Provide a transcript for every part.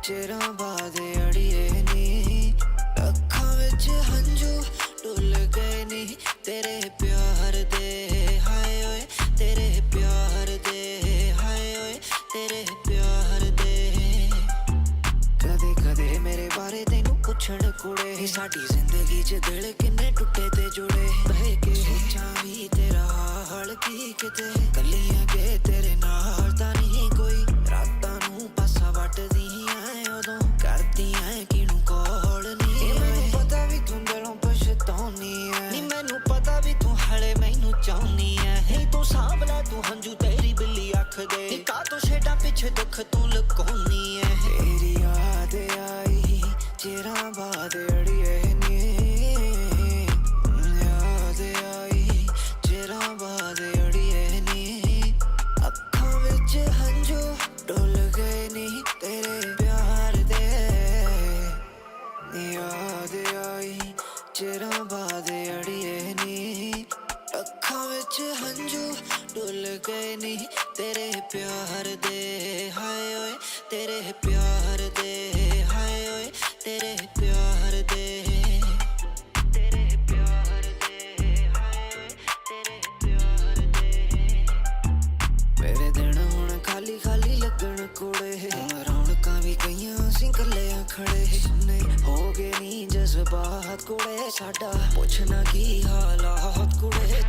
ਚਿਰਾਂ ਬਾਅਦ ਅੜੀਏ ਨੀ ਅੱਖਾਂ ਵਿੱਚ ਹੰਝੂ ਡੁੱਲ ਗਏ ਨੀ ਤੇਰੇ ਪਿਆਰ ਦੇ ਹਾਏ ਓਏ ਤੇਰੇ ਪਿਆਰ ਦੇ ਹਾਏ ਓਏ ਤੇਰੇ ਪਿਆਰ ਦੇ ਕਦੇ ਕਦੇ ਮੇਰੇ ਬਾਰੇ ਤੈਨੂੰ ਪੁੱਛਣ ਕੁੜੇ ਸਾਡੀ ਜ਼ਿੰਦਗੀ 'ਚ ਦਿਲ ਕਿੰਨੇ ਟੁੱਟੇ ਤੇ ਜੁੜੇ ਬਹਿ ਕੇ ਸੋਚਾਂ ਵੀ ਤੇਰਾ ਹਾਲ ਕੀ ਕਿਤੇ ਕੱਲੀਆਂ ਕੇ ਤੇਰੇ ਨਾਲ ਤਾਂ ਨਹੀਂ ਕੋਈ ਰਾਤਾਂ ਨੂੰ ਪਾਸਾ ਵੱਟਦੀ ਐ ਉਦੋਂ ਕਰਦੀ ਐ ਕਿਹਨੂੰ ਕੋਲ ਨਹੀਂ ਮੈਨੂੰ ਪਤਾ ਵੀ ਤੂੰ ਦਿਲੋਂ ਪਛਤਾਉਣੀ ਐ ਨੀ ਮੈਨੂੰ ਪਤਾ ਵੀ ਤੂੰ ਹਲੇ ਮੈਨੂੰ ਚਾਹੁੰਦੀ ਐ ਨਹੀਂ ਤੂੰ ਸਾਂਭ ਲੈ ਤੂੰ ਹੰਝੂ ਤੇਰੀ ਬਿੱਲੀ ਅੱਖ ਦੇ ਨੀ ਕਾਹਤੋਂ ਛੇੜਾਂ ਪਿੱਛੇ ਦੁੱਖ ਤੂੰ ਲੁਕਾਉਣੀ ਐ ਤੇਰੀ ਯਾਦ ਆਈ ਚਿਰਾਂ ਬਾਅਦ ਅੜੀਏ ਨੀ ਯਾਦ ਆਈ ਚਿਰਾਂ ਬਾਅਦ ਅੜੀਏ ਨੀ ਅੱਖਾਂ ਵਿੱਚ ਹੰਝੂ ਡੁੱਲ ਗਏ ਨੀ ਤੇਰੇ ਪਿਆਰ ਦੇ ਯਾਦ ਆਈ ਚਿਰਾਂ ਬਾਅਦ ਅੜੀਏ ਨੀ ਅੱਖਾਂ ਵਿੱਚ ਹੰਝੂ ਡੁੱਲ ਗਏ ਨੀ ਤੇਰੇ ਪਿਆਰ ਦੇ ਹਾਏ ਓਏ ਤੇਰੇ ਪਿਆਰ ਦੇ ਹਾਏ ਓਏ ਤੇਰੇ ਪਿਆਰ ਦੇ ਤੇਰੇ ਪਿਆਰ ਦੇ ਹਾਏ ਓਏ ਤੇਰੇ ਪਿਆਰ ਦੇ ਮੇਰੇ ਦਿਨ ਹੁਣ ਖਾਲੀ ਖਾਲੀ ਲੱਗਣ ਕੁੜੇ ਰੌਣਕਾਂ ਵੀ ਕਈਆਂ ਅਸੀਂ ਇਕੱਲੇ ਖੜੇ ਸੁਣੇ ਹੋ ਗਏ ਨੀ ਜਜ਼ਬਾਤ ਕੁੜੇ ਸਾਡਾ ਪੁੱਛਣਾ ਕੀ ਹਾਲਾਤ ਕੁੜੇ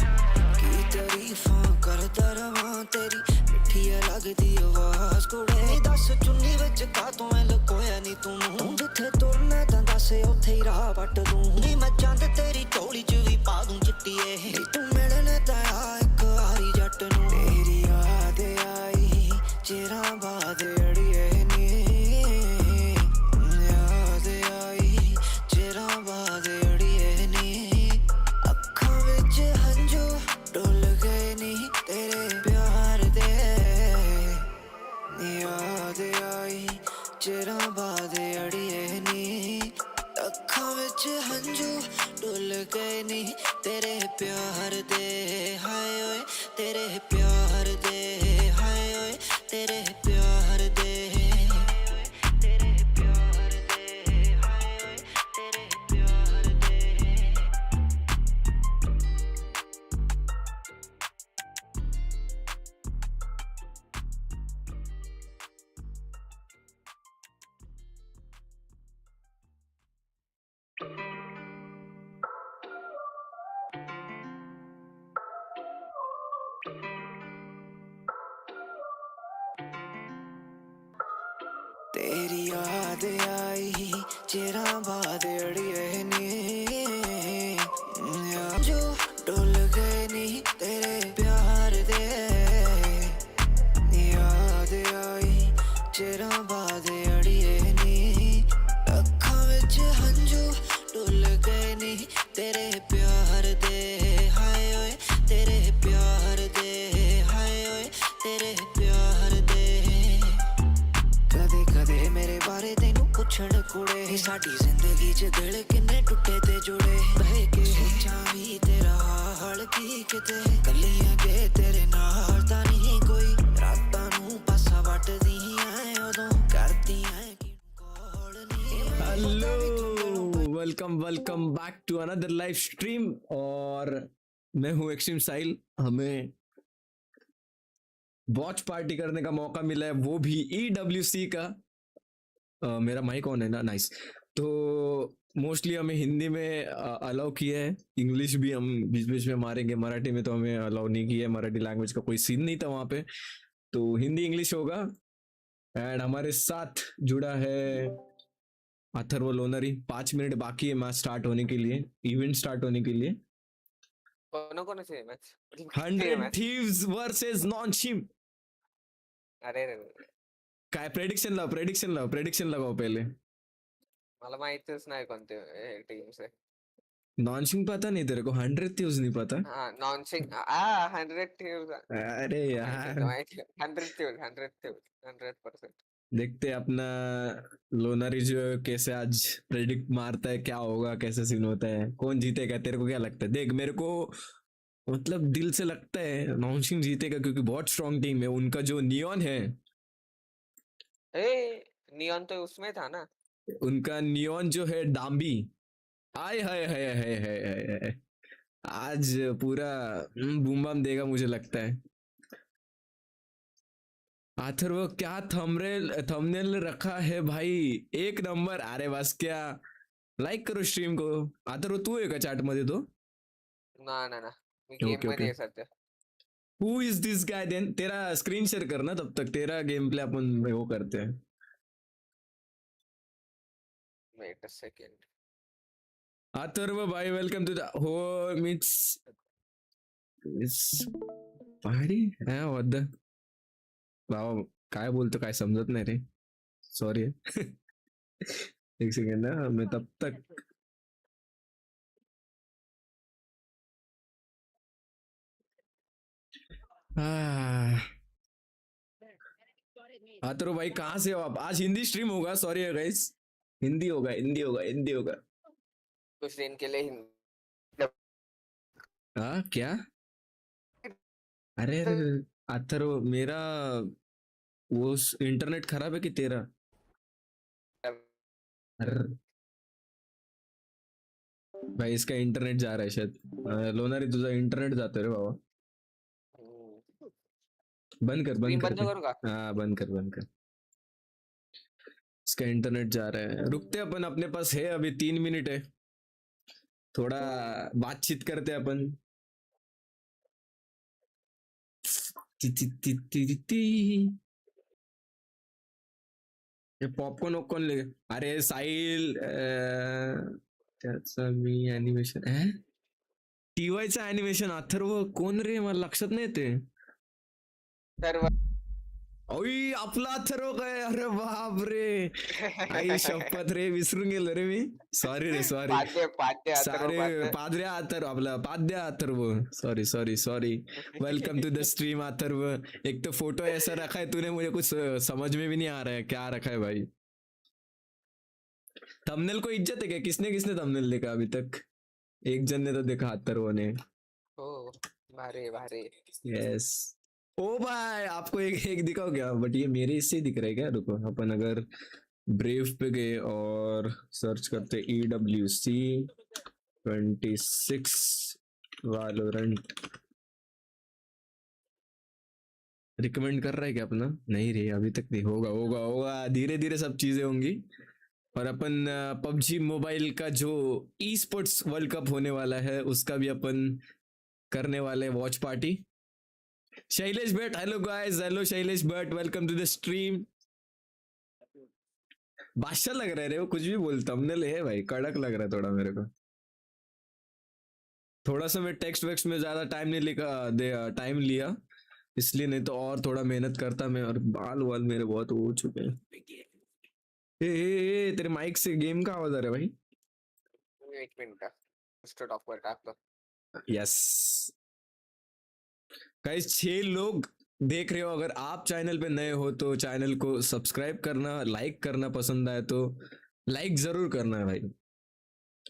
ਕੀ ਤਾਰੀਫਾਂ ਕਰਦਾ ਰਵਾਂ ਤੇਰੀ ਮਿੱਠੀ ਲੱਗਦੀ ਆਵਾਜ਼ ਕੁੜੇ ਦੱਸ ਚੁੰਨੀ ਵਿੱਚ ਕਾਹਤੋਂ ਐ ਲੁਕੋਇਆ ਨੀ ਤੂੰ ਜਿੱਥੇ ਤੁਰਨਾ ਤਾਂ ਦੱਸ ਉੱਥੇ ਹੀ ਰਾਹ ਵੱਟ ਦੂੰ ਨੀ ਮੈਂ ਚੰਦ ਤੇਰੀ ਝੋਲੀ 'ਚ ਵੀ ਪਾ ਦੂੰ ਚਿੱਟੀਏ ਨੀ ਤੂੰ ਮਿਲਣ ਤਾਂ ਆ ਇੱਕ ਵਾਰੀ ਜੱਟ ਨੂੰ ਤੇਰੀ ਯਾਦ ਆਈ ਚਿਰਾਂ ਬਾਅਦ ਅੜੀਏ ਨੀ ਯਾਦ ਆਈ ਚਿਰਾਂ ਬਾਅਦ ਅੜੀਏ ਨੀ ਅੱਖਾਂ ਵਿੱਚ ਹੰਝੂ ਡੁੱਲ ਗਏ ਨੀ ਤੇਰੇ ਪਿਆਰ ਦੇ ਯਾਦ ਆਈ ਚਿਰਾਂ ਬਾਅਦ ਅੜੀਏ ਨੀ ਅੱਖਾਂ ਵਿੱਚ ਹੰਝੂ ਡੁੱਲ ਗਏ ਨੀ ਤੇਰੇ ਪਿਆਰ ਦੇ ਹਾਏ ਓਏ ਤੇਰੇ ਪਿਆਰ ਦੇ ਹਾਏ ਓਏ ਤੇਰੇ ਪਿਆਰ ਦੇ ਤੇਰੇ ਪਿਆਰ ਦੇ ਹਾਏ ਓਏ ਤੇਰੇ ਪਿਆਰ ਦੇ ਤੇਰੀ ਯਾਦ ਆਈ ਚਿਰਾਂ ਬਾਅਦ ਅੜੀਏ ਨੀ ਜੋ ਡੁੱਲ ਗਏ ਨੀ ਤੇਰੇ ਪਿਆਰ ਦੇ ਯਾਦ ਆਈ ਚਿਰਾਂ ਬਾਅਦ ਅੜੀਏ ਨੀ ਅੱਖਾਂ ਵਿੱਚ ਹੰਝੂ ਡੁੱਲ ਗਏ ਨੀ ਤੇਰੇ ਪਿਆਰ ਦੇ ਹਾਏ ਓਏ ਤੇਰੇ ਪਿਆਰ ਦੇ ਹਾਏ ਓਏ ਤੇਰੇ ਪਿਆਰ ਦੇ ਕਦੇ ਕਦੇ ਮੇਰੇ ਬਾਰੇ ਤੈਨੂੰ ਪੁੱਛਣ ਕੁੜੇ ਸਾਡੀ ਜ਼ਿੰਦਗੀ 'ਚ ਦਿਲ ਕਿੰਨੇ ਟੁੱਟੇ ਤੇ ਜੁੜੇ ਬਹਿ ਕੇ ਸੋਚਾਂ ਵੀ ਤੇਰਾ ਹਾਲ ਕੀ ਕਿਤੇ ਕੱਲੀਆਂ ਕੇ ਤੇਰੇ ਨਾਲ ਤਾਂ ਨਹੀਂ ਕੋਈ ਰਾਤਾਂ ਨੂੰ ਪਾਸਾ ਵੱਟਦੀ ਐ ਉਦੋਂ ਕਰਦੀ ਐ ਕਿਹਨੂੰ ਕੋਲ ਨਹੀਂ hello welcome back to another live stream और मैं हूँ एक्सट्रीम साहिल। हमें वॉच पार्टी करने का मौका मिला है, वो भी EWC का। मेरा माइक ऑन है ना? नाइस। तो मोस्टली हमें हिंदी में अलाउ किया है, इंग्लिश भी हम बीच बीच में मारेंगे, मराठी में तो हमें अलाउ नहीं किया है, मराठी लैंग्वेज का कोई सीन नहीं था वहाँ पे, तो हिंदी इंग्लिश होगा। एंड हमारे साथ जुड़ा है अथर्व लोनरी। 5 मिनट बाकी है मैच स्टार्ट होने के लिए, इवेंट स्टार्ट होने के लिए। कौन से match? 100 thieves versus non ship. अरे काय प्रेडिक्शन लगाओ पहले। मला माहितच नाही कोणते टीम से। नॉन शिप पता नहीं तेरे को? 100 थीव्स नहीं पता? हाँ नॉन सिंग 100 टीम। अरे यार 100 टीम 100%। देखते अपना लोनरी जो कैसे आज प्रेडिक्ट मारता है, क्या होगा, कैसे सीन होता है, कौन जीतेगा, तेरे को क्या लगता है? देख मेरे को मतलब दिल से लगता है नॉनशिंग जीतेगा, क्योंकि बहुत स्ट्रॉन्ग टीम है उनका। जो नियॉन है, नियॉन तो उसमें था ना। उनका नियॉन जो है डाम्बी, आय हाय हाय हाय हाय हाय हाय। आज पूरा बूम बम देगा मुझे लगता है। आथर वो क्या थंबनेल रखा है भाई, एक नंबर। अरे बस क्या, लाईक करो स्ट्रीम को। आथर वो तू आहे का चॅट मध्ये तो? ना ना ना, मी गेम ओके मध्ये ओके, आहे सध्या. Who is this guy then? तेरा स्क्रीन शेअर कर ना, तब तक तेरा गेम प्ले अपन वो करते हैं. वेट अ सेकंड. अथर्व भाई वेलकम टू द हो मीट्स पहाडी वद्द भाव. काय बोलतो काय समजत नाही रे, सॉरी. एक सेकंड ना, मैं तब तक अथर्व भाई कहाँ से हो आप? आज हिंदी स्ट्रीम होगा, सॉरी है गाइस, हिंदी होगा हिंदी होगा हिंदी होगा. कुछ दिन के लिए हाँ क्या? अरे अरे अथर्व, मेरा वो इंटरनेट खराब है कि तेरा? अरे भाई इसका इंटरनेट जा रहा है शायद. लोनारी तुझा इंटरनेट जातोय रे बाबा. बंद कर बंद स्क्रीन कर बंद ते. करू का? हाँ बंद कर बंद कर. इसका इंटरनेट जा रहा है, रुकते अपन, अपने पास है अभी 3 मिनट है, थोड़ा बातचीत करते अपन. ती, ती, ती, ती, ती, ती. ये पॉपकॉर्न वॉपकॉर्न ले. अरे साहिल त्याचा मी अॅनिमेशन है, टीवायचं अॅनिमेशन. अथर्व कोण रे, मला लक्षात नाही ते. सर्व. ओय आपला अथर्व काय, अरे बाप रे, आई शपथ रे, विसरून गेलो रे मी. सॉरी रे सॉरी. पाद्य पाद्य अथर्व सारे पाद्य. पादऱ्या अथर्व, आपला पाद्या Atharva. Sorry sorry sorry. Welcome to the stream Atharva. एक तो फोटो ऐसा रखा है तूने, मुझे कुछ समझ में भी नहीं आ रहा है क्या रखा है भाई. थंबनेल को इज्जत है क्या? किसने किसने थंबनेल देखा अभी तक? एक जन ने तो देखा, अथर्व ने. हो भारी भारी. यस. ओ भाई आपको एक एक दिखाओ क्या? बट ये मेरे इससे दिख रहा है क्या? रुको, अपन अगर ब्रेव पे गए और सर्च करते EWC 26 वालोरेंट, रिकमेंड कर रहा है क्या अपना? नहीं रे अभी तक नहीं. होगा होगा होगा, धीरे धीरे सब चीजें होंगी. और अपन पबजी मोबाइल का जो ई स्पोर्ट्स वर्ल्ड कप होने वाला है, उसका भी अपन करने वाले watch party. Shailesh Bhatt, hello guys, hello Shailesh Bhatt, welcome to the stream. बादशाह लग रहा है रे वो, कुछ भी बोलता. हमने है भाई, कड़क लग रहा है थोड़ा मेरे को. थोड़ा सा मैं टेक्स्ट वेक्स्ट में ज्यादा टाइम नहीं लिखा, टाइम लिया इसलिए, नहीं तो और थोड़ा मेहनत करता मैं. और बाल वाल मेरे बहुत हो चुके हैं. तेरे माइक से गेम का आवाज आ रहा है भाई. एक मिनिट स्टार्ट ऑफ कर टाकतो. यस गाइस, 6 लोग देख रहे हो. अगर आप चैनल पे नए हो तो चैनल को सब्सक्राइब करना, लाइक करना, पसंद आए तो लाइक जरूर करना है भाई,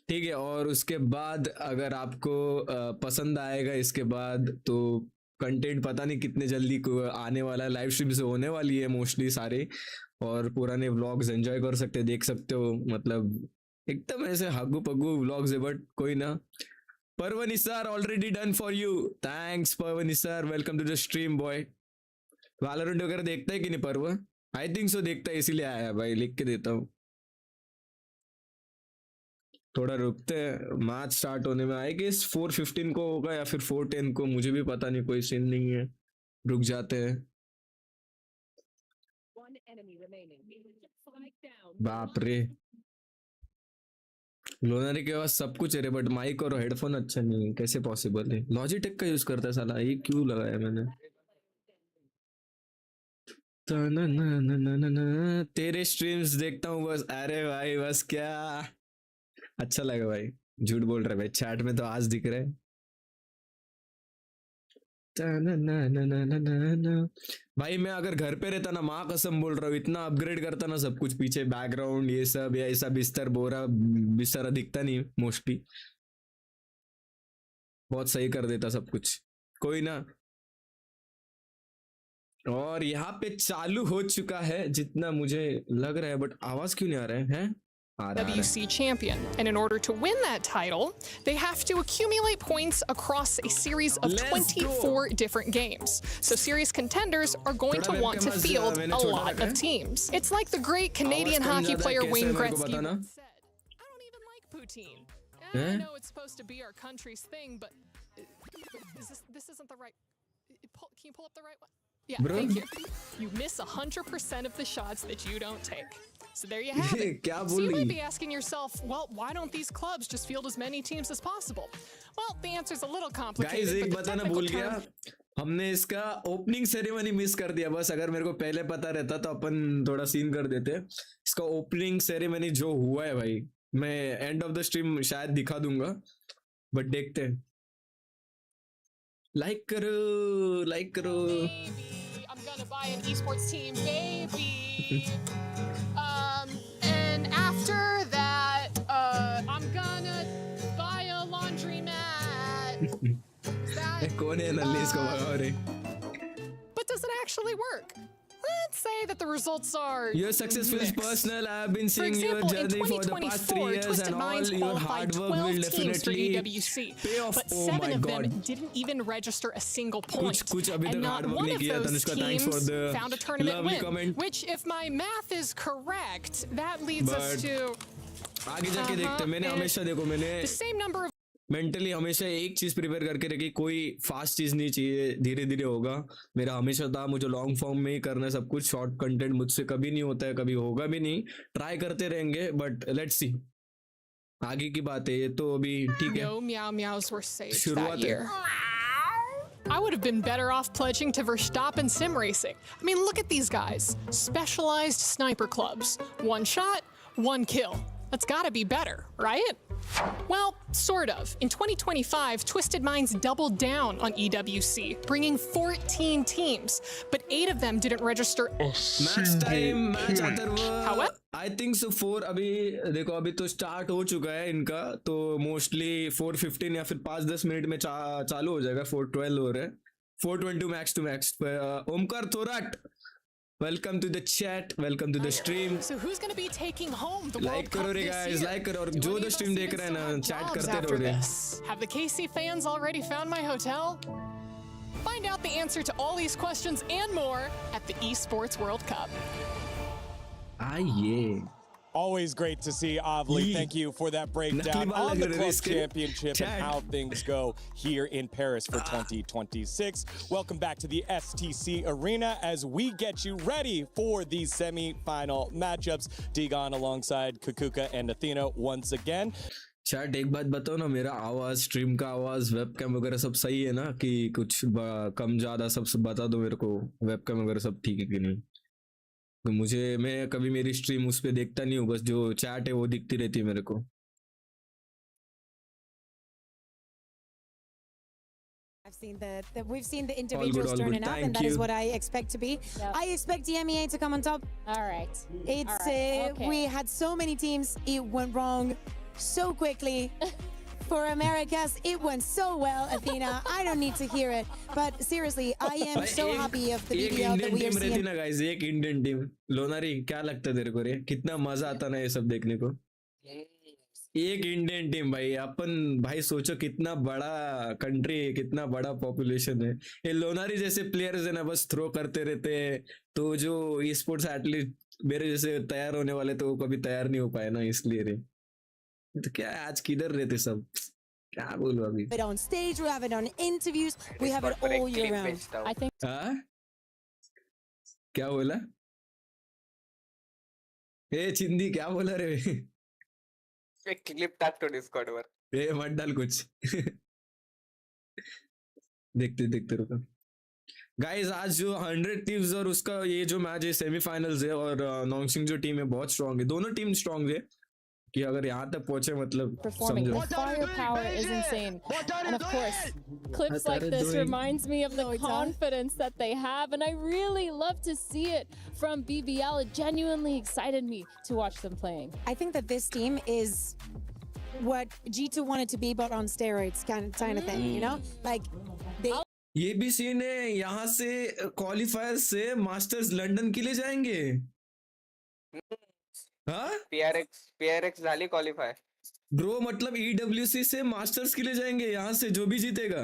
ठीक है. और उसके बाद अगर आपको पसंद आएगा इसके बाद, तो कंटेंट पता नहीं कितने जल्दी आने वाला है. लाइव स्ट्रीम से होने वाली है मोस्टली सारे, और पुराने व्लॉग्स एंजॉय कर सकते, देख सकते हो. मतलब एकदम ऐसे हगू पगू व्लॉग्स है, बट कोई ना. Parvani sir already done for you, thanks Parvani sir, welcome to the stream boy. Valorant वगैरह देखता है कि नहीं पर्व? आई थिंक सो देखता है, इसीलिए आया भाई, लिख के देता हूँ. थोड़ा रुकते हैं, मैच स्टार्ट होने में आएगी. 4:15 को होगा या फिर 4:10 को, मुझे भी पता नहीं, कोई सीन नहीं है. रुक जाते हैं. बाप रे, लोनारी के पास सब कुछ है रे, बट माइक और हेडफोन अच्छा नहीं है. कैसे पॉसिबल है? लॉजिटेक का यूज करता है साला, ये क्यों लगाया मैंने? तेरे स्ट्रीम्स देखता हूँ बस. अरे भाई बस क्या, अच्छा लगा भाई. झूठ बोल रहे भाई, चैट में तो आज दिख रहे हैं. भाई मैं अगर घर पे रहता ना, माँ कसम बोल रहा हूँ, इतना अपग्रेड करता ना सब कुछ, पीछे बैकग्राउंड ये सब, या ऐसा बिस्तर बोरा बिस्तर दिखता नहीं मोस्टली, बहुत सही कर देता सब कुछ. कोई ना, और यहाँ पे चालू हो चुका है जितना मुझे लग रहा है, बट आवाज क्यों नहीं आ रहा है? आ रहा है। WC champion, and in order to win that title, they have to accumulate points across a series of Let's 24 different games. So serious contenders are going to want to field a lot of teams. It's like the great Canadian hockey player Wayne Gretzky once said, "I don't even like poutine. And I know it's supposed to be our country's thing, but this isn't the right. Can you pull up the right one? Yeah, Bro. thank you. You miss 100% of the shots that you don't take. So there you have it. क्या So बोल you might रही? be asking yourself, well, why don't these clubs just field as many teams as possible? Well, the answer's a little complicated. Guys एक but the बताना technical भूल गया, term- हमने इसका opening ceremony miss कर दिया। बस अगर मेरे को पहले पता रहता तो अपन थोड़ा सीन कर देते। इसका ओपनिंग सेरेमनी जो हुआ है भाई, मैं एंड ऑफ द स्ट्रीम शायद दिखा दूंगा, बट देखते हैं। लाइक करो। Maybe I'm gonna buy an esports team, maybe. And after that, I'm gonna buy a laundromat. कौन है नल्ली इसको भगाओ रे? But does it actually work? Let's say that the results are Your success feels mixed. personal. I have been For seeing your example, in journey for the past 3 years, Twisted and all Minds your qualified hard work 12 will teams for definitely EWC, pay off. but Oh 7 my of them God. didn't even register a single point. कुछ अभी And तक not hard work one नहीं of किया। those Tanushka, thanks for teams the found a tournament lovely win, comment. which, if my math is correct, that leads us But to आगे जाके देखते हैं। मैंने हमेशा देखो, मैंने the same number of mentally हमेशा एक चीज प्रिपेयर करके रखी, कोई फास्ट चीज नहीं चाहिए, धीरे धीरे होगा। मेरा हमेशा था मुझे लॉन्ग फॉर्म में ही करना है सब कुछ। शॉर्ट कंटेंट मुझसे कभी नहीं होता है, कभी होगा भी नहीं। ट्राई करते रहेंगे, बट लेट्स सी, आगे की बात है। ये तो अभी ठीक है, no meow meows were saved शुरुआत that है। year. I would have been better off pledging to Verstappen sim racing. I mean, look at these guys. Specialized sniper clubs. One shot, one kill. That's gotta be better, right? Well, sort of. In 2025, Twisted Minds doubled down on EWC, bringing 14 teams, but 8 of them didn't register. Match time, match However- I think so 4। अभी देखो, अभी तो start हो चुका है इनका, तो mostly 4:15 या फिर 5-10 मिनट में चालू हो जाएगा। 4:12 हो रहा है, 4:22 max to max. Omkar Thorat, welcome to the chat, welcome to the stream. So who's gonna be taking home the like World करो Cup रे this गाइस, year? लाइक करो। और Do जो any जो of स्ट्रीम us देख even रहे हैं still ना, have चैट jobs करते after रहो रे। this? Have the KC fans already found my hotel? Find out the answer to all these questions and more at the Esports World Cup. आइए। Always great to see Avli. Yee. Thank you for that breakdown Nakli ball on the lag rahe club iske. championship Chat. and how things go here in Paris for 2026. Welcome back to the STC Arena as we get you ready for these semi-final matchups. Digon alongside Kukuka and Athena once again. Chat एक बात बताओ ना, मेरा आवाज, stream का आवाज, webcam वगैरह सब सही है ना? कि कुछ कम ज्यादा सब बता दो मेरे को। वेबकैम वगैरह सब ठीक है कि नहीं? तो मैं कभी मेरी स्ट्रीम उस पे देखता नहीं हूँ, बस जो चैट है वो दिखती रहती है मेरे को। We've seen the individuals all good. turning up, Thank and that is you. what I expect to be. Yep. I expect EMEA to come on top. All right. It's All right, okay. we had so many teams, it went wrong so quickly. For Americas, it went so well, Athena. I don't need to hear it, but seriously, I am भाई, so happy of the एक BBL that Indian we are team रहती seeing. ना guys, एक Indian team. Lonari, क्या लगता है तेरे को रे? कितना मजा आता ना ये सब देखने को। एक इंडियन टीम भाई, अपन भाई सोचो कितना बड़ा कंट्री है, कितना बड़ा पॉपुलेशन है। ये लोनारी जैसे प्लेयर्स है ना, बस थ्रो करते रहते हैं। तो जो ई स्पोर्ट्स एथलीट मेरे जैसे तैयार होने वाले, तो वो कभी तैयार नहीं हो पाए ना, इसलिए रे। तो क्या है, आज किधर रहते सब? क्या बोलूं अभी? It on stage, we have it on interviews, we have it all year round. I think हाँ, क्या बोला? ए चिंदी, क्या बोला रे? एक क्लिप टाक तो डिस्कॉर्ड वर। ए मत डाल कुछ। देखते देखते रुको गाइस। आज जो 100 टीम्स और उसका ये जो मैच है सेमीफाइनल्स है, और नॉन्गसिंग जो टीम है बहुत स्ट्रांग है। दोनों टीम स्ट्रांग है कि अगर यहाँ तक पहुंचे, मतलब performing. समझो। The firepower is insane. And of course, clips like this reminds me of the confidence that they have, and I really love to see it from BBL. It genuinely excited me to watch them playing. I think that this team is what G2 wanted to be, but on steroids kind of thing, you know? Like, they ये भी scene है, यहाँ से qualifier से masters London के लिए जाएंगे। हाँ PRX झाली क्वालिफाय। ब्रो, मतलब EWC से मास्टर्स के लिए जाएंगे यहाँ से, जो भी जीतेगा।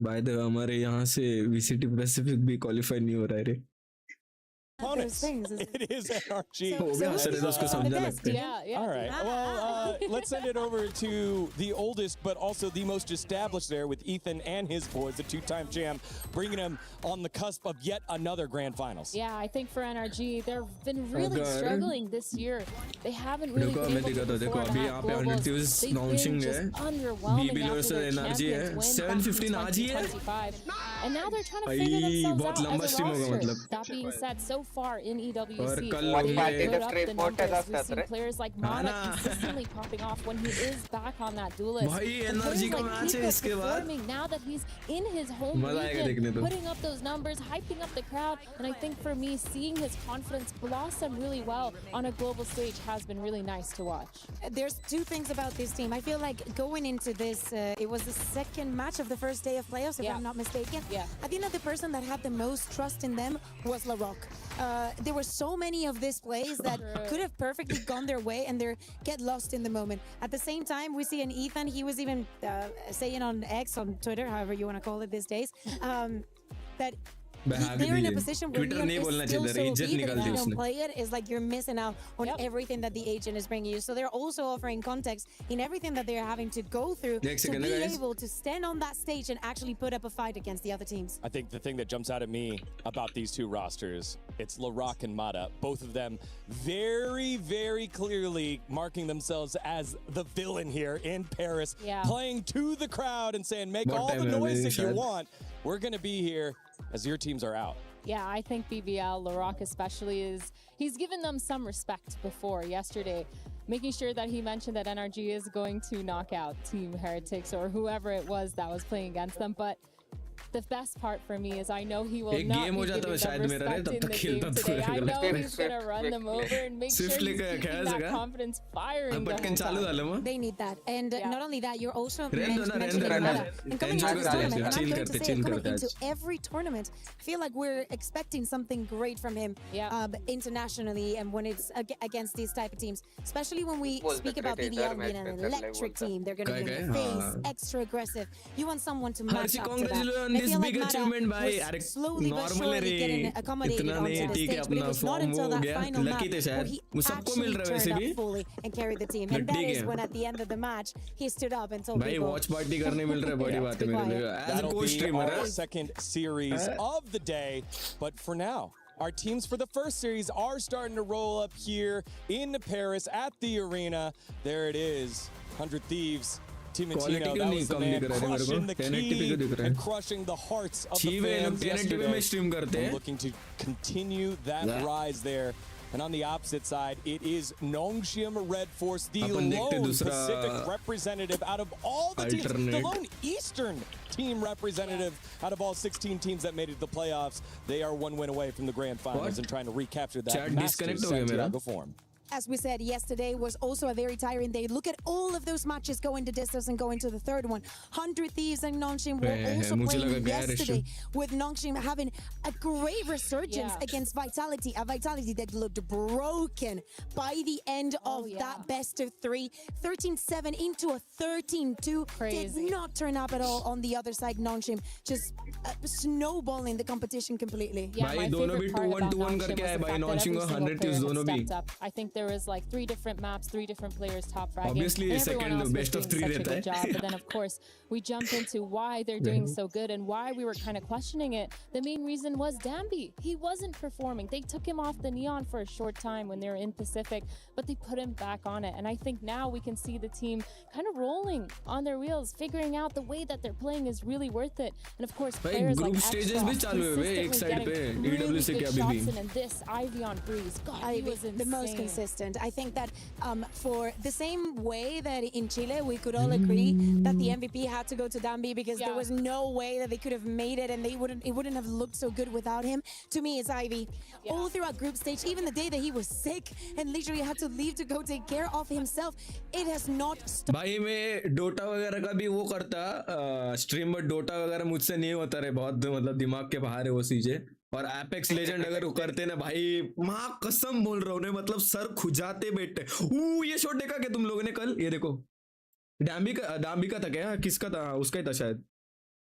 बाय द वे, हमारे यहाँ से VCT पैसिफिक भी क्वालिफाई नहीं हो रहा है रे। Opponents. It is NRG. वो भी हंस रहे थे, उसको समझा लगता है। Yeah. All right. Well, let's send it over to the oldest, but also the most established there with Ethan and his boys, the two-time champ, bringing him on the cusp of yet another grand finals. Yeah, I think for NRG, they've been really struggling this year. They haven't really been able to perform अभी at यहाँ पे globals. 100 They've launching been है, just underwhelming BBL after their NRG है, champions win 715 back आज ही in है। 2025. And now they're trying to figure भाई, themselves बहुत out लंबा as a stream होगा roster. मतलब। That being said, so far in और EWC, कल they've ये put up the numbers. We've seen रे। players like हाँ Mana ना। consistently popping off when he is back on that duelist. भाई, And NRG players का like match है Kiko इसके बाद। performing now that he's in his home मजा आएगा region, देखने तो। putting up those numbers, hyping up the crowd, and I think for me, seeing his confidence blossom really well on a global stage has been really nice to watch. There's two things about this team. I feel like going into this, it was the second match of the first day of playoffs, if Yeah. I'm not mistaken. Yeah. I think that the person that had the most trust in them was LaRock. There were so many of these plays that could have perfectly gone their way and they get lost in the moment. At the same time, we see an Ethan, he was even saying on X, on Twitter, however you want to call it these days, that they're in a position where Twitter Leon नहीं is बोलना still चाहिए, so इज्जत deep that निकाल if the you don't उसने। play it, it's like you're missing out on Yep. everything that the agent is bringing you. So they're also offering context in everything that they're having to go through Next to second, be guys. able to stand on that stage and actually put up a fight against the other teams. I think the thing that jumps out at me about these two rosters, it's LaRock and Mata. Both of them very, very clearly marking themselves as the villain here in Paris, Yeah. playing to the crowd and saying, make What all time the है noise अभी that you शायद? want. We're going to be here as your teams are out. Yeah, I think BBL, LaRock especially, he's given them some respect before yesterday, making sure that he mentioned that NRG is going to knock out Team Heretics or whoever it was that was playing against them. But the best part for me is I know he will एक not game be हो जाता giving है शायद them मेरा रे, respect तब in तक the खेलता game तो today. I know Swift, he's going to Swift, run them quickly. over and make sure Swift he's लेकर keeping खेला that सका? confidence firing the पटकन whole चालू time. डालो माँ। They need that. And Yeah. not only that, you're also रहने दो ना, mentioning रहने दो, Mata. And coming Enjoy into this करते हैं, tournament, and I'm chill going to करते, say, chill coming करते into आज। every tournament, I feel like we're expecting something great from him Yeah. internationally and when it's against these type of teams. Especially when we Was the speak about cricketer BBL being an match with electric Level. team. They're going to be in Okay, the face, हाँ। extra aggressive. You want someone to match Harshi, up to that. congratulations on And I this feel like big Mata achievement भाई। was अरे slowly but normal surely रे, getting accommodated इतना onto नहीं, the ठीक है, stage, but it अपना was not form until हो that गया, final lucky match थे where शायद, he वो सबको actually मिल रहा है turned वैसे up भी। fully and carried the team. But And that ठीक is है। when at the end of the match, he stood up and told भाई people, वॉच पार्टी करने मिल रहा है, बड़ी बात है मेरे लिए एज अ That'll को be streamer our second series of the day. But for now, our teams for the first series are starting to roll up here in Paris at the arena. There it is, 100 Thieves. Timatino, Quality that क्यों नहीं was the come man दिख रहा है मेरे crushing the को? 1080p क्यों दिख key रहा है? and crushing the hearts of the ठीक है, fans 1080p में yesterday. स्ट्रीम करते And हैं। looking to continue that Yeah. rise there. And on the opposite side, it is Nongshim Red Force, the अपन देखते lone दूसरा Pacific representative out of all the teams, the alternate. lone Eastern team representative out of all 16 teams that made it to the playoffs. They are one win away from the grand finals What? and trying to recapture that Chat Masters disconnect हो गया मेरा। Santiago form. as we said yesterday, was also a very tiring day. Look at all of those matches going to distance and going to the third one. 100 Thieves and Nongshim were also मुझे लगा playing गया है yesterday with Nongshim having a great resurgence Yeah. against Vitality, a Vitality that looked broken by the end of yeah. that best of three. 13-7 into a 13-2. Crazy. Did not turn up at all on the other side. Nongshim just snowballing the competition completely. Yeah, भाई my दोनों भी favorite part 2-1 about करके Nongshim आए was the भाई, fact that Nongshim every को single 100 player Thieves had दोनों भी। stepped up. I think there was like 3 different maps, 3 different players top fragging. Obviously, and everyone second else was best of doing 3 such a रहता good है। job. But then of course we jump into why they're doing so good and why we were kind of questioning it. The main reason was Dambi. He wasn't performing. They took him off the neon for a short time when they were in Pacific, but they put him back on it. And I think now we can see the team kind of rolling on their wheels, figuring out the way that they're playing is really worth it. And of course, भाई players like group stages भी Extra चालू हुए हैं एक consistently side पे getting really EWC good के अभी shots भी। in, and this Ivy on Breeze, God, he was The most insane. consistent. I think that for the same way that in Chile we could all agree that the MVP had to go to Dambi because there was no way that they could have made it, and it wouldn't have looked so good without him. To me, it's Ivy. All throughout group stage, even the day that he was sick and literally had to leave to go take care of himself, it has not stopped. भाई मैं Dota वगैरह का भी वो करता stream, but Dota वगैरह मुझसे नहीं होता रे, बहुत मतलब दिमाग के बाहर है वो चीजें. और एपेक्स लेजेंड अगर वो करते ना भाई, माँ कसम बोल रहा हूँ ना, मतलब सर खुजाते बैठे. ये शॉट देखा क्या तुम लोगों ने कल? ये देखो, डाम्बी का था क्या, किसका था? उसका ही था शायद.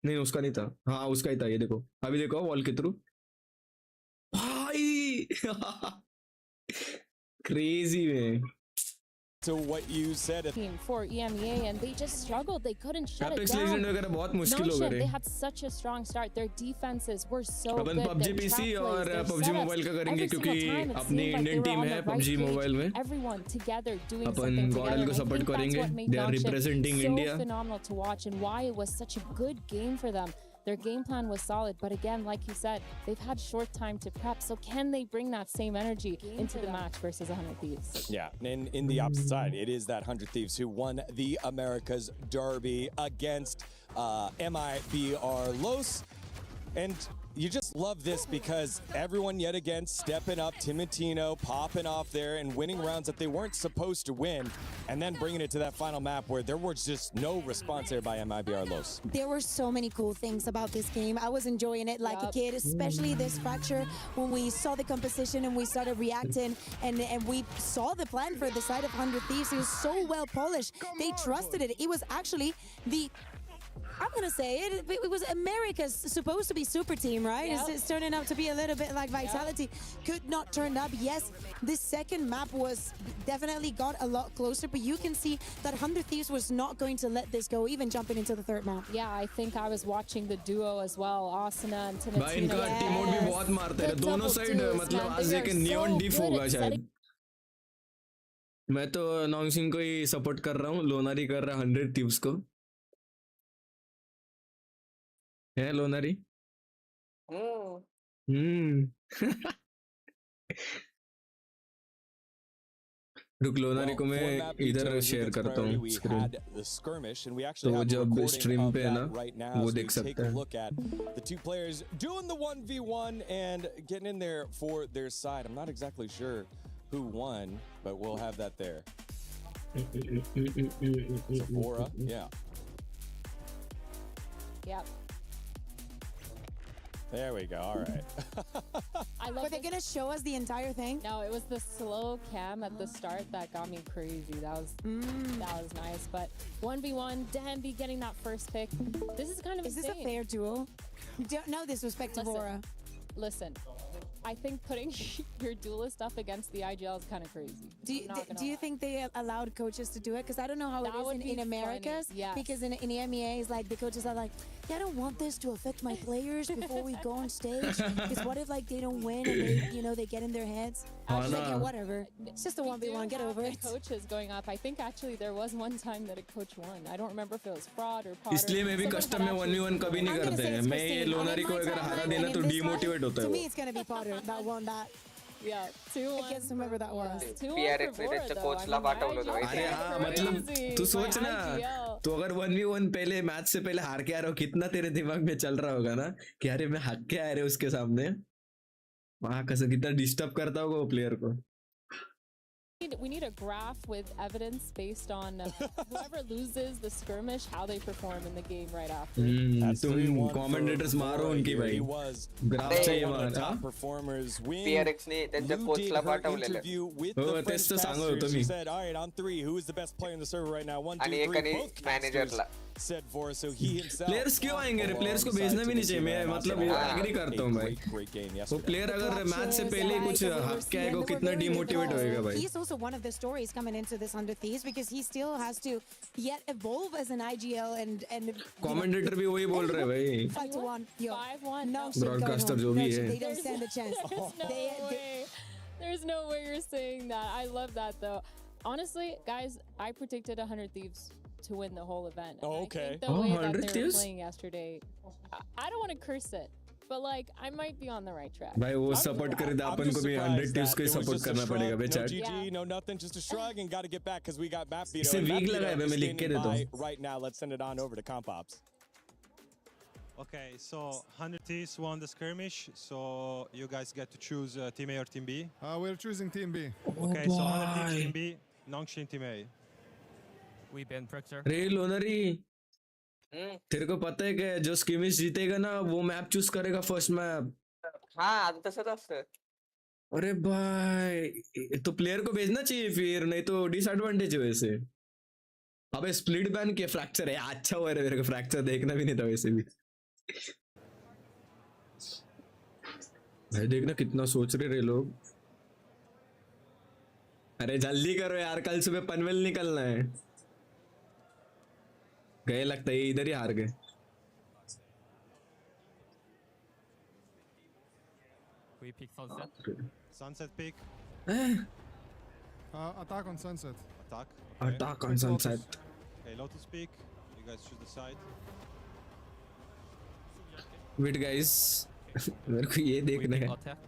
नहीं उसका नहीं था, हाँ उसका ही था. ये देखो, अभी देखो वॉल के थ्रू भाई. क्रेजी में. To what you said, for EMEA, and they just struggled. They couldn't shut it apex down. Legend वगैरह बहुत मुश्किल हो No shit, गए. they had such a strong start. Their defenses were so upon good. PUBG Their PC trap और plays, their PUBG setups, mobile का करेंगे every क्योंकि single time it अपनी seemed like they Indian were team on है the right PUBG page, mobile में. everyone together doing अपन something together. गॉडल को I support think that's करेंगे. what made They are Launch representing so India. phenomenal to watch, and why it was such a good game for them. Their game plan was solid, but again, like you said, they've had short time to prep. So can they bring that same energy into the match versus 100 Thieves? yeah, and in the opposite side, it is that 100 Thieves who won the Americas Derby against MIBR Los. And you just love this because everyone yet again stepping up, Timotino popping off there and winning rounds that they weren't supposed to win, and then bringing it to that final map where there was just no response there by MIBR Los. There were so many cool things about this game. I was enjoying it like a kid, especially this fracture when we saw the composition and we started reacting, and we saw the plan for the side of 100 Thieves. It was so well polished. They trusted it. It was actually I'm gonna say it was America's supposed to be super team, right? It's turning out to be a little bit like Vitality. Could not turn up. Yes, this second map was definitely got a lot closer, but you can see that 100 Thieves was not going to let this go, even jumping into the third map. Yeah, I think I was watching the duo as well, Asuna and Timotino. भाई इनका टीमोट भी बहुत मारते हैं दोनों side. मतलब आज एक नियॉन डिफ होगा शायद. मैं तो नॉन्गसिंग को ही सपोर्ट कर रहा हूँ. लोनारी कर रहा है 100 Thieves को. है लोनारी. रुक लोनारी को मैं इधर शेयर करता हूँ स्क्रीन, तो जब स्ट्रीम पे है ना वो देख सकते हैं. The two players doing the 1v1 and getting in there for their side. I'm not exactly sure who won, but we'll have that there. Sephora, yeah. Yep. There we go. All right. I love. Were they gonna show us the entire thing? No, it was the slow cam at the start that got me crazy. That was nice. But 1v1, Danby getting that first pick. This is kind of Is insane. this a fair duel? No disrespect to Vora. Listen, I think putting your duelist up against the IGL is kind of crazy. Do you think they allowed coaches to do it? Because I don't know how That it would is be in Americas. funny, yes. Because in EMEA, it's like the coaches are like, yeah, I don't want this to affect my players before we go on stage. Because what if like they don't win and they they get in their heads? I was like, yeah, whatever. It's just a 1v1. Get over it. Coaches going up. I think actually there was one time that a coach won. I don't remember if it was fraud or Potter. इसलिए मैं भी custom में 1v1 कभी नहीं करते हैं. मैं ये लोनारी को अगर हरा देना तो डीमोटिवेट होता है. To me, it's gonna be Potter that won that. Yeah, 2-1. I guess whoever that was. 2-1 for Vora, though. I mean, अरे हाँ मतलब तू सोच ना, तो अगर 1v1 पहले मैच से पहले हार के आ रहा हो, कितना तेरे दिमाग में चल रहा होगा ना कि अरे मैं हार के आ रहे उसके सामने. वहाँ कैसे कितना डिस्टर्ब करता होगा वो प्लेयर को. We need a graph with evidence based on whoever loses the skirmish, how they perform in the game right after. तुम कमेंटेटर्स मारो उनकी भाई. ग्राफ चाहिए मारा. Performers win. PRX ने त्यांच्या कोचला पाठवलेलं. हो तेच तर सांगत होतो मी. Said, all right, on 3, who is the best player in the server right now? 1, 2, आणि 3. एकाने मॅनेजरला. Said for so he himself. Players क्यों आएंगे रे? प्लेयर्स को भेजना भी नहीं चाहिए. मैं मतलब वो एग्री करता हूँ भाई. वो प्लेयर अगर मैच से पहले कुछ हक के आएगा कितना डिमोटिवेट होएगा भाई. He's also one of the stories coming into this 100 Thieves because he still has to yet evolve as an IGL and commentator भी वही बोल रहे भाई. 5-1. 5-1. No, ब्रॉडकास्टर जो भी है. they don't stand a chance. There's no way you're saying that. I love that though. Honestly, guys, I predicted 100 Thieves to win the whole event. Oh, okay. I think the way that 100 they were Thieves? playing yesterday, I don't want to curse it, but like I might be on the right track. भाई वो support करे तो अपन को भी 100 teams को support करना पड़ेगा बे No chat GG, no nothing, just a shrug, and got to get back because we got map veto. इसे And map weak veto लगा है, is मैं लिख के standing देता हूँ. by right now. Let's send it on over to Comp Ops. Okay, so 100 Thieves won the skirmish, so you guys get to choose Team A or Team B. We're choosing Team B. Okay, so 100 Thieves Team B, Nongshin Team A. We been prick, sir. रे लोनरी तेरे को पता है कि जो स्किमिश जीतेगा ना वो मैप चूज करेगा फर्स्ट मैप. हाँ आता तसंच असतं. अरे भाई तो प्लेयर को भेजना चाहिए फिर, नहीं तो डिसएडवांटेज है वैसे. अबे स्प्लिट बैन के फ्रैक्चर है, अच्छा हुआ रे मेरे को फ्रैक्चर देखना भी नहीं था वैसे भी. भाई देखना कितना सोच रहे लोग. अरे जल्दी करो यार, कल सुबह पनवेल निकलना है. गए लगता है इधर ही हार गए. We pick sunset. Sunset pick, Attack on Sunset. attack. Okay. Attack on Sunset. Okay, Lotus pick, you guys choose the side. Wait guys मेरे को ये We देखना pick है. attack.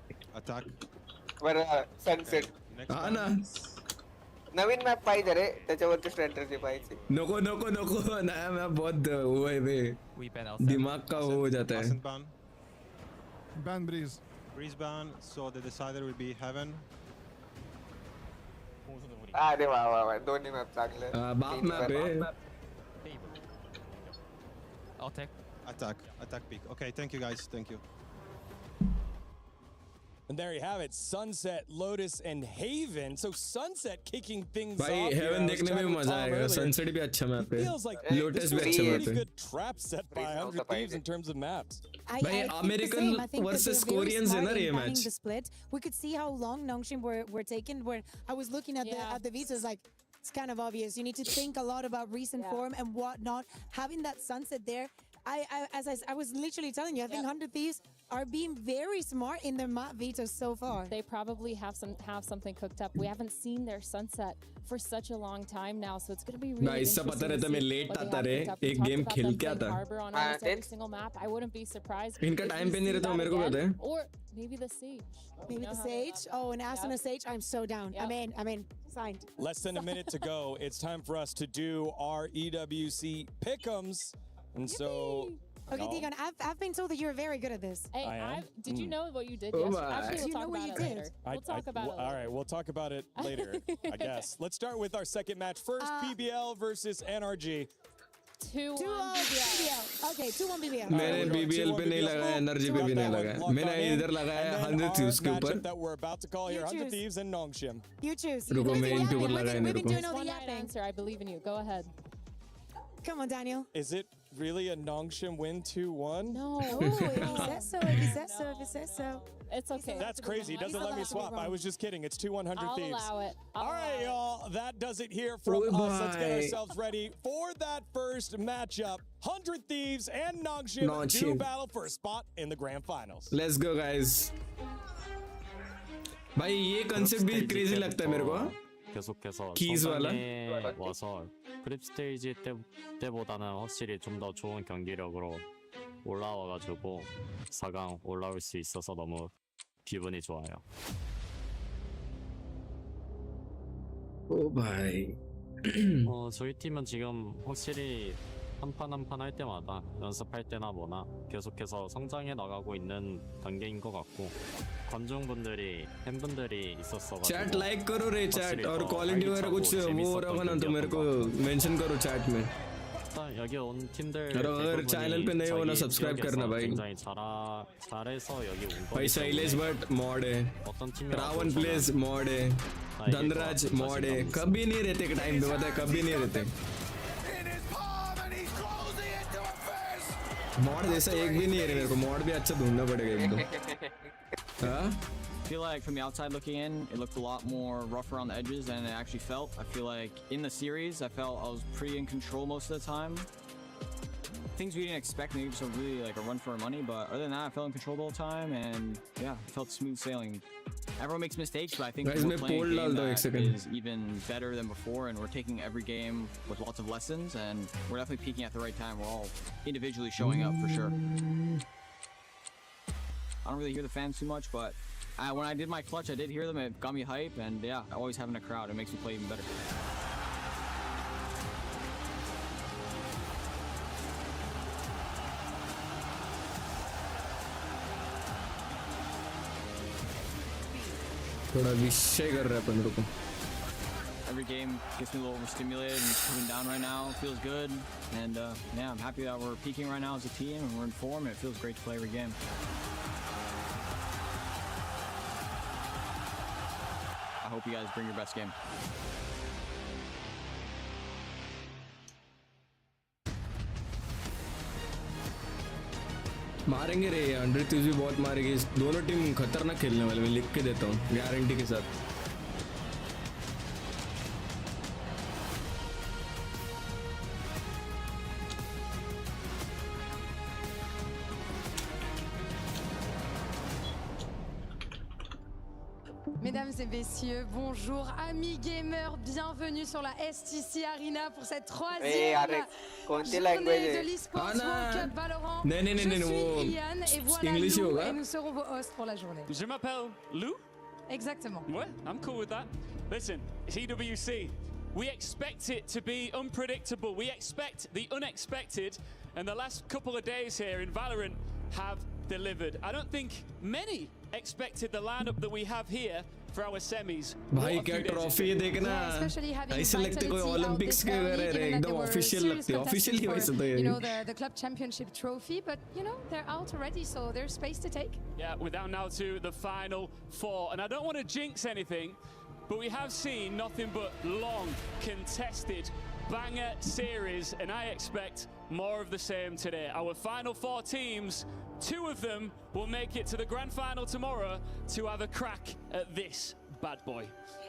Attack. बरं सनसेट Next हाँ one. ना नवीन मॅप पाहिजे रे, त्याच्यावरती स्ट्रॅटेजी पाहिजे. नको नको नको नया मैं बहुत वो है बे, We ban outside. दिमाग का वो हो जाता है. Ascent ban. Ban Breeze. Breeze ban, so the decider will be Heaven. अरे वा वा वा दोन्ही मॅप चांगले. बाप मैप है. I'll take. Attack pick. Okay, thank you guys, thank you. And there you have it, Sunset, Lotus, and Haven. So Sunset kicking things भाई off. here. Heaven I was देखने में chatting भी with मजा Tom आएगा. earlier. Sunset भी अच्छा map है. Feels like Lotus this भी was a अच्छा pretty मैप है. good trap set by 100 Thieves in terms of maps. भाई think the American same. I think that versus they're very Koreans है smart ना in ये planning match. the split. We could see how long Nongshin were taken. Where I was looking at Yeah. the visas, like it's kind of obvious. You need to think a lot about recent Yeah. form and whatnot. Having that Sunset there, I was literally telling you, I think Yep. 100 Thieves are being very smart in their map vetoes so far. They probably have something cooked up. We haven't seen their sunset for such a long time now, so it's going to be really भाई इससे पता interesting रहता to मैं see late what they आता have रे, cooked up. We एक talked game about खेल them के playing आता. Harbor on हाँ, almost every तेच. single map. I wouldn't be surprised. इनका if टाइम we पे नहीं see रहता that मेरे को पता again. है. Or maybe the Sage. Maybe You know the how they Sage. Oh, an Asuna Sage. I'm so down. Yep. I'm in. Signed. Less than a minute to go. It's time for us to do our EWC pick'ems. And so, Okay, No. Digon, I've been told that you're very good at this. Hey, I am? did you know what you did Oh yesterday? my. Actually, Do you we'll know talk what about you it did? later. We'll talk about it All later. right, we'll talk about it later, I guess. Let's start with our second match. First, PBL versus NRG. 2-1 2-1 BBL. Okay, 2-1 BBL. मैंने BBL पे नहीं लगाया, NRG पे भी नहीं लगाया. मैंने इधर लगाया 100 Thieves के ऊपर. That we're about to call here, You 100 choose. Thieves and Nongshim. You choose. रुको, We've मैं been इनके ऊपर yapping. लगाया We've मेरे been को. doing all the One right yapping. answer. I believe in you. Go ahead. Come on, Daniel. Is it really a Nongshim win 2-1? No. Oh, if he says so, if he says so, if he says so. It's okay. That's crazy. He doesn't let me allowed to be swap. I wrong. was just kidding. It's 2-100 I'll Thieves. allow it. All right, y'all. That does it here from Oh, us. Let's get bye. ourselves ready for that first matchup. 100 Thieves and Nongshim do Nongshim. battle for a spot in the grand finals. Let's go guys. भाई ये concept भी crazy लगता है मेरे को. 계속해서 Keys वाला? 성장해 와서 프립 스테이지 때보다는 확실히 좀 더 좋은 경기력으로 올라와가지고 4강 올라올 수 있어서 너무 기분이 좋아요. ओ भाई. 저희 팀은 지금 확실히 한 판 한 판 할 때마다 연습할 때나 뭐나 계속해서 성장해 나가고 있는 단계인 것 같고 관중분들이 팬분들이 있었어가지고 chat like करो रे चैट 확실히 और 더 क्वालिटी वगैरह कुछ 알차고 वो 재밌었던 रखा ना तो मेरे को 경기였던 것 मेंशन करो चैट में. 일단 여기 온 팀들 और अगर 대부분이 चैनल पे नए हो ना 자기 सब्सक्राइब 지역에서 करना भाई. 굉장히 잘해서 여기 온 भाई 거기 शैलेश 때문에 भट्ट मॉड है, 어떤 팀이 रावण प्लेस मॉड है, धनराज मॉड है. कभी नहीं रहते के टाइम पे, पता है कभी नहीं रहते. मॉड जैसा एक भी नहीं है रे मेरे को. मॉड भी अच्छा ढूंढना पड़ेगा एक दो. हाँ I feel like from the outside looking in, it looked a lot more rough around the edges than it actually felt. I feel like in the series, I felt I was pretty in control most of the time. Things we didn't expect, maybe just a really like a run for our money, but other than that, I felt in control the whole time, and yeah, it felt smooth sailing. Everyone makes mistakes, but I think Guys, we're मैं playing poll a डाल game दो एक that second. is even better than before, and we're taking every game with lots of lessons, and we're definitely peaking at the right time. We're all individually showing up for sure. I don't really hear the fans too much, but when I did my clutch, I did hear them. It got me hype, and yeah, always having a crowd, it makes me play even better. थोड़ा विषय कर रहा है अपन को. Every game gets me a little overstimulated and coming down right now. It feels good, and yeah, I'm happy that we're peaking right now as a team and we're in form, and it feels great to play every game. I hope you guys bring your best game. मारेंगे रे, 100 भी बहुत मारेंगे. दोनों team खतरनाक खेलने वाले, मैं लिख के देता हूँ गारंटी के साथ. Mesdames et messieurs, bonjour amis gamers, bienvenue sur la STC Arena pour cette troisième journée de l'eSports World Cup Valorant. Je suis Ian et voilà Lou et nous serons vos hosts pour la journée. Je m'appelle Lou. Exactement. Ouais, I'm cool with that. Listen, it's EWC. We expect it to be unpredictable. We expect the unexpected, and the last couple of days here in Valorant have delivered. I don't think many expected the lineup that we have here for our semis. भाई क्या trophy है देखना, ऐसे लगते कोई Olympics के रहे रहे, एकदम ऑफिशियल लगते हैं, ऑफिशियली वैसे तो ये. You know the club championship trophy, but you know they're out already, so there's space to take. Yeah, we're down now to the final four, and I don't want to jinx anything, but we have seen nothing but long, contested, banger series, and I expect more of the same today. Our final four teams, 2 of them will make it to the grand final tomorrow to have a crack at this bad boy.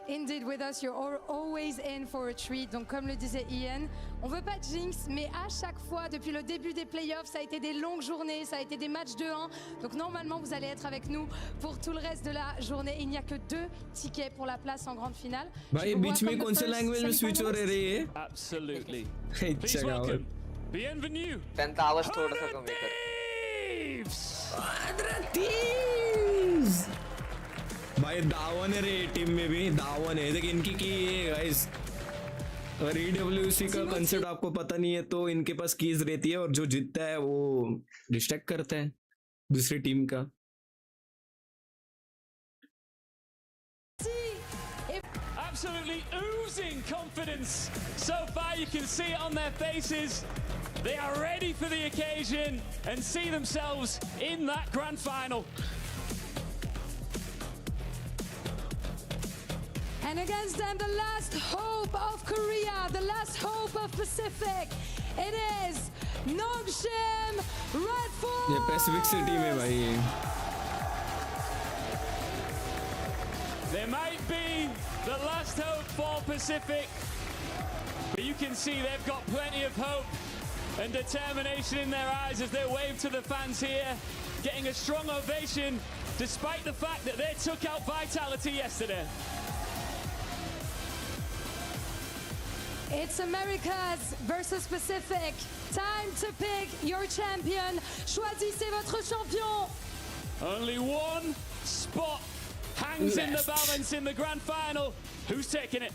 Indeed, with us, you're always in for a treat. Donc, comme le disait Ian, on veut pas de jinx, mais à chaque fois, depuis le début des playoffs, ça a été des longues journées, ça a été des matchs de 1. Donc, normalement, vous allez être avec nous pour tout le reste de la journée. Il n'y a que 2 tickets pour la place en grande finale. भाई बीच में कौन से language में switch हो रहे हैं? Absolutely. Please welcome, bienvenue. 10th hours थोड़ा सा कम कर. भाई दावन है रे टीम में भी, दावन है. देख इनकी की है गाइस, अगर EWC का कंसेप्ट आपको पता नहीं है तो इनके पास कीज रहती है और जो जीतता है वो डिस्ट्रैक्ट करता है दूसरी टीम का. Absolutely oozing confidence so far. You can see it on their faces. They are ready for the occasion and see themselves in that grand final. And against them, the last hope of Korea, the last hope of Pacific. It is Nongshim Red Force. ये Pacific से team है भाई. They might be the last hope for Pacific, but you can see they've got plenty of hope and determination in their eyes as they wave to the fans here, getting a strong ovation despite the fact that they took out Vitality yesterday. It's Americas versus Pacific. Time to pick your champion. Choisissez votre champion. Only one spot hangs in the balance in the grand final. Who's taking it?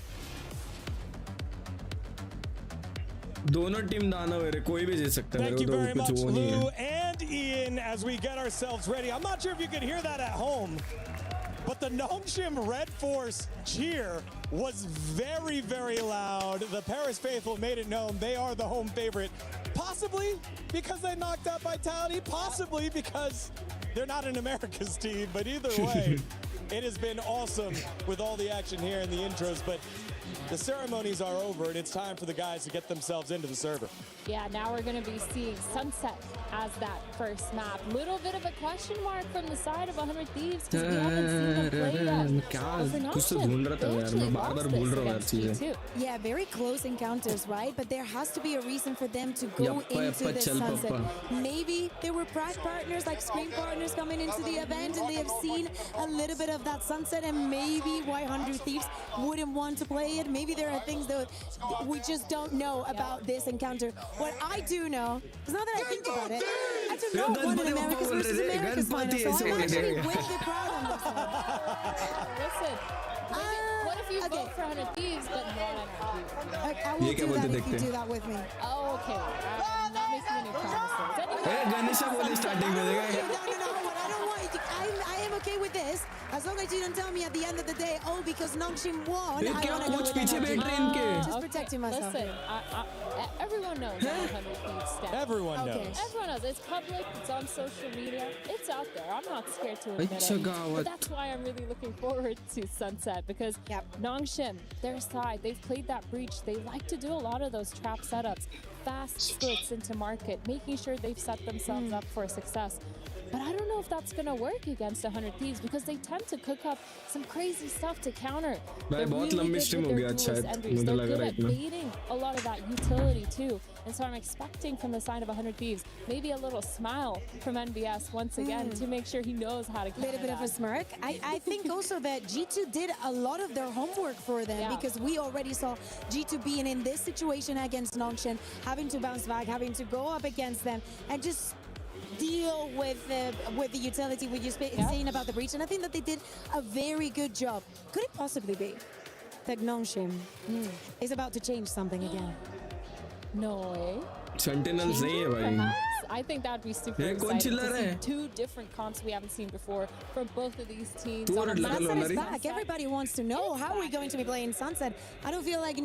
दोनों team दानव है, कोई भी जीत सकता है. Thank you very much, Lou and Ian, as we get ourselves ready. I'm not sure if you could hear that at home, but the Nongshim Red Force cheer was very, very loud. The Paris faithful made it known they are the home favorite. Possibly because they knocked out Vitality, possibly because they're not an America's team, but either way, it has been awesome with all the action here in the intros, but the ceremonies are over and it's time for the guys to get themselves into the server. Yeah, now we're going to be seeing Sunset as that first map. Little bit of a question mark from the side of 100 Thieves because we haven't seen them play yet. कुछ तो ढूंढ रहा था यार, मैं बार-बार भूल रहा हूँ यार चीजें. Yeah, very close encounters, right? But there has to be a reason for them to go into this Sunset. Maybe there were partners, like screen partners coming into the event and they have seen a little bit of that Sunset and maybe why 100 Thieves wouldn't want to play it. Maybe there are things that we just don't know about this encounter. What I do know, because now that I think about it, I do not want an Americas versus Americas final, so I'm actually with the crowd on this one. Listen, what if you vote for 100 Thieves but not NRG? I will do that if you do that with me. Oh, okay. I'm not making any promises. Ganesha बोले starting में देखा No, I don't want you to, I am okay with this as long as you don't tell me at the end of the day, oh, because Nongshim won, I want to go with NRG. Just protecting myself. Listen, everyone knows how 100 Thieves stand. Everyone knows. Everyone knows. It's public. It's on social media. It's out there. I'm not scared to admit it. But that's why I'm really looking forward to Sunset because Nongshim, their side, they've played that breach. They like to do a lot of those trap setups, fast splits into market, making sure they've set themselves up for success. But I don't know if that's going to work against 100 Thieves because they tend to cook up some crazy stuff to counter. They're really good with their duelist entries. They're good at baiting a lot of that utility too. And so I'm expecting from the side of 100 Thieves, maybe a little smile from NBS once again to make sure he knows how to counter. A little bit of a smirk. I think also that G2 did a lot of their homework for them because we already saw G2 being in this situation against Nongshim, having to bounce back, having to go up against them and just deal with the utility we just saying about the breach, and I think that they did a very good job. Could it possibly be that Nongshim is about to change something again? No way. Sentinels नहीं है भाई. I think that would be super exciting to see two different comps we haven't seen before from both of these teams. Sunset is back. Everybody wants to know how are we going to be playing Sunset. I don't feel like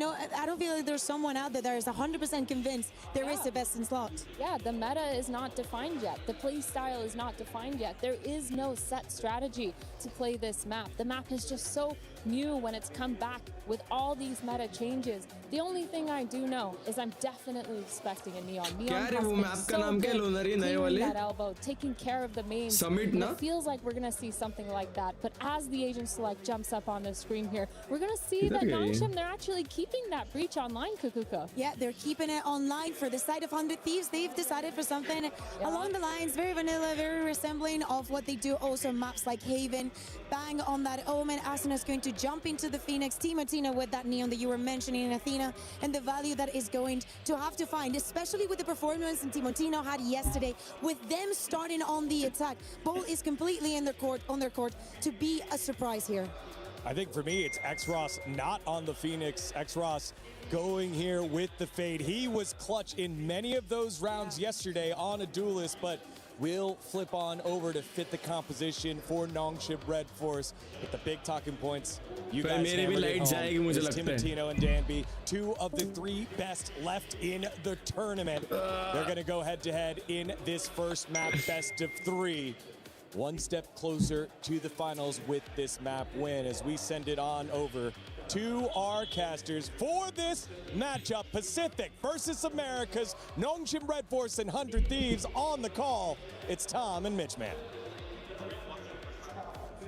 there's someone out there that is 100% convinced there is the best in slot. Yeah, the meta is not defined yet. The play style is not defined yet. There is no set strategy to play this map. The map is just so new when it's come back with all these meta changes. The only thing I do know is I'm definitely expecting a Neon. Neon has been so good clearing that elbow, taking care of the main. It feels like we're going to see something like that. But as the Asian Select jumps up on the screen here, we're going to see that Nongshim, they're actually keeping that breach online, Kukuka. Yeah, they're keeping it online. For the side of 100 Thieves, they've decided for something along the lines, very vanilla, very resembling of what they do also maps like Haven. Bang on that Omen. Asena's going to jump into the Phoenix. Timotina with that Neon that you were mentioning, Athena, and the value that is going to have to find, especially with the performance and Timotino had yesterday, with them starting on the attack. Ball is completely in their court, to be a surprise here. I think for me, it's xRoss not on the Phoenix. xRoss going here with the fade. He was clutch in many of those rounds yesterday on a duelist, but will flip on over to fit the composition for Nongshim Red Force. With the big talking points, you guys hammered it home. It's Timotino and Danby, two of the three best left in the tournament. They're going to go head-to-head in this first map, best of three. One step closer to the finals with this map win as we send it on over to our casters for this matchup. Pacific versus Americas, Nongshim Red Force and 100 Thieves on the call. It's Tom and Mitchman.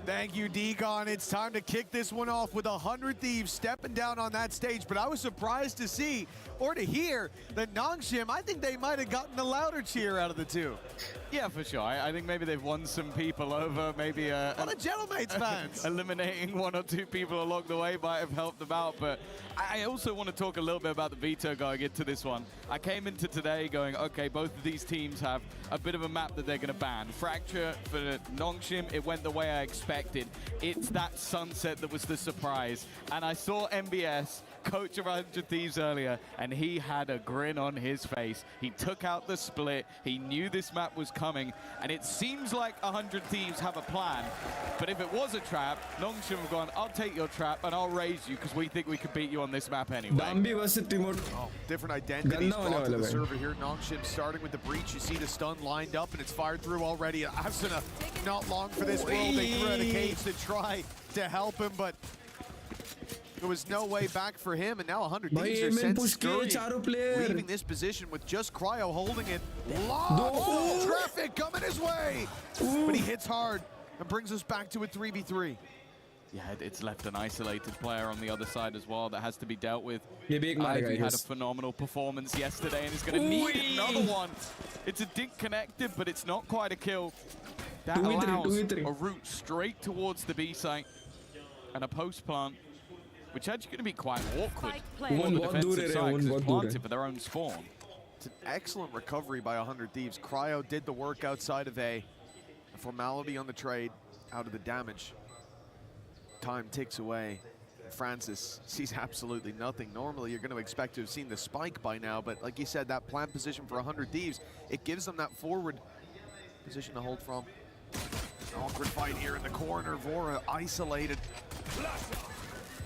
Thank you, Degon. It's time to kick this one off with 100 Thieves stepping down on that stage, but I was surprised to see or to hear that Nongshim, I think they might have gotten a louder cheer out of the two. Yeah, for sure. I think maybe they've won some people over. Maybe a lot of Gentleman's fans. Eliminating one or two people along the way might have helped them out. But I also want to talk a little bit about the veto going into this one. I came into today going, okay, both of these teams have a bit of a map that they're going to ban. Fracture for Nongshim, it went the way I expected. It's that Sunset that was the surprise. And I saw MBS, coach of 100 Thieves earlier, and he had a grin on his face. He took out the split. He knew this map was coming, and it seems like 100 Thieves have a plan. But if it was a trap, Nongshim have gone, I'll take your trap and I'll raise you because we think we can beat you on this map anyway. Different identities brought to the server here. Nongshim starting with the breach. You see the stun lined up and it's fired through already. Asuna not long for this world. They threw out a cage to try to help him, but there was no way back for him, and now 100 Thieves are sent scurrying, leaving this position with just Cryo holding it. Long traffic coming his way, but he hits hard and brings us back to a 3v3. Yeah, it's left an isolated player on the other side as well that has to be dealt with. Ivy had a phenomenal performance yesterday and is going to need another one. It's a dink connected, but it's not quite a kill. That allows a route straight towards the B site and a post plant, which is actually going to be quite awkward for the defensive side because it's planted for their own spawn. It's an excellent recovery by 100 Thieves. Cryo did the work outside of A. A formality on the trade out of the damage. Time ticks away. Francis sees absolutely nothing. Normally, you're going to expect to have seen the spike by now, but like you said, that plant position for 100 Thieves, it gives them that forward position to hold from. An awkward fight here in the corner. Vora isolated.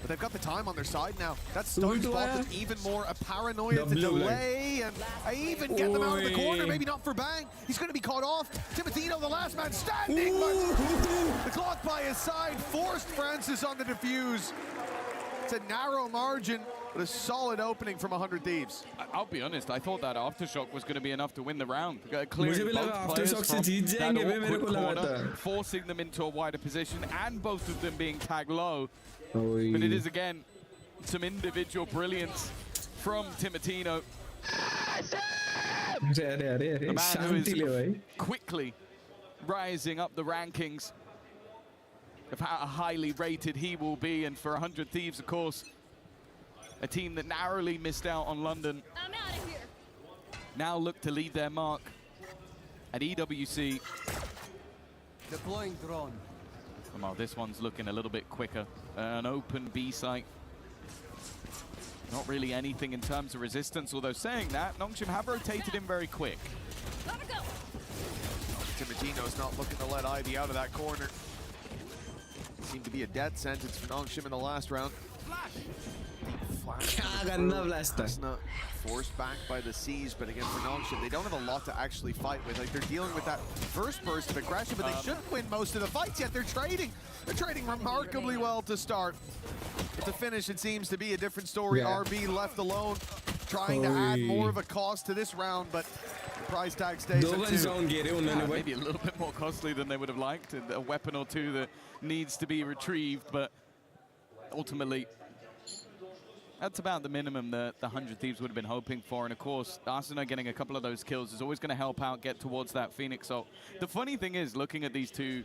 But they've got the time on their side now. That stun spot them even more. A paranoia to delay, and I even get them out of the corner. Maybe not for Bang. He's going to be caught off. Timotino, the last man standing, but the clock by his side forced Francis on the defuse. It's a narrow margin, but a solid opening from 100 Thieves. I'll be honest, I thought that Aftershock was going to be enough to win the round. Clearing both players from that awkward corner, forcing them into a wider position, and both of them being tagged low. But it is, again, some individual brilliance from Timotino. The man who is quickly rising up the rankings of how highly rated he will be. And for 100 Thieves, of course, a team that narrowly missed out on London, I'm out of here. now look to leave their mark at EWC. Deploying drone. Well, this one's looking a little bit quicker. An open B site. Not really anything in terms of resistance, although saying that, Nongshim have rotated in very quick. Timotino's not looking to let Ivy out of that corner. Seemed to be a death sentence for Nongshim in the last round. Asna forced back by the Seas, but again for Nongshim, they don't have a lot to actually fight with. Like, they're dealing with that first burst of aggression, but they shouldn't win most of the fights yet. They're trading. They're trading remarkably well to start. But to finish, it seems to be a different story. RB left alone, trying to add more of a cost to this round, but the price tag stays at 2. Maybe a little bit more costly than they would have liked. A weapon or two that needs to be retrieved, but ultimately, that's about the minimum that the 100 Thieves would have been hoping for. And of course, Arsenal getting a couple of those kills is always going to help out get towards that Phoenix. So the funny thing is, looking at these two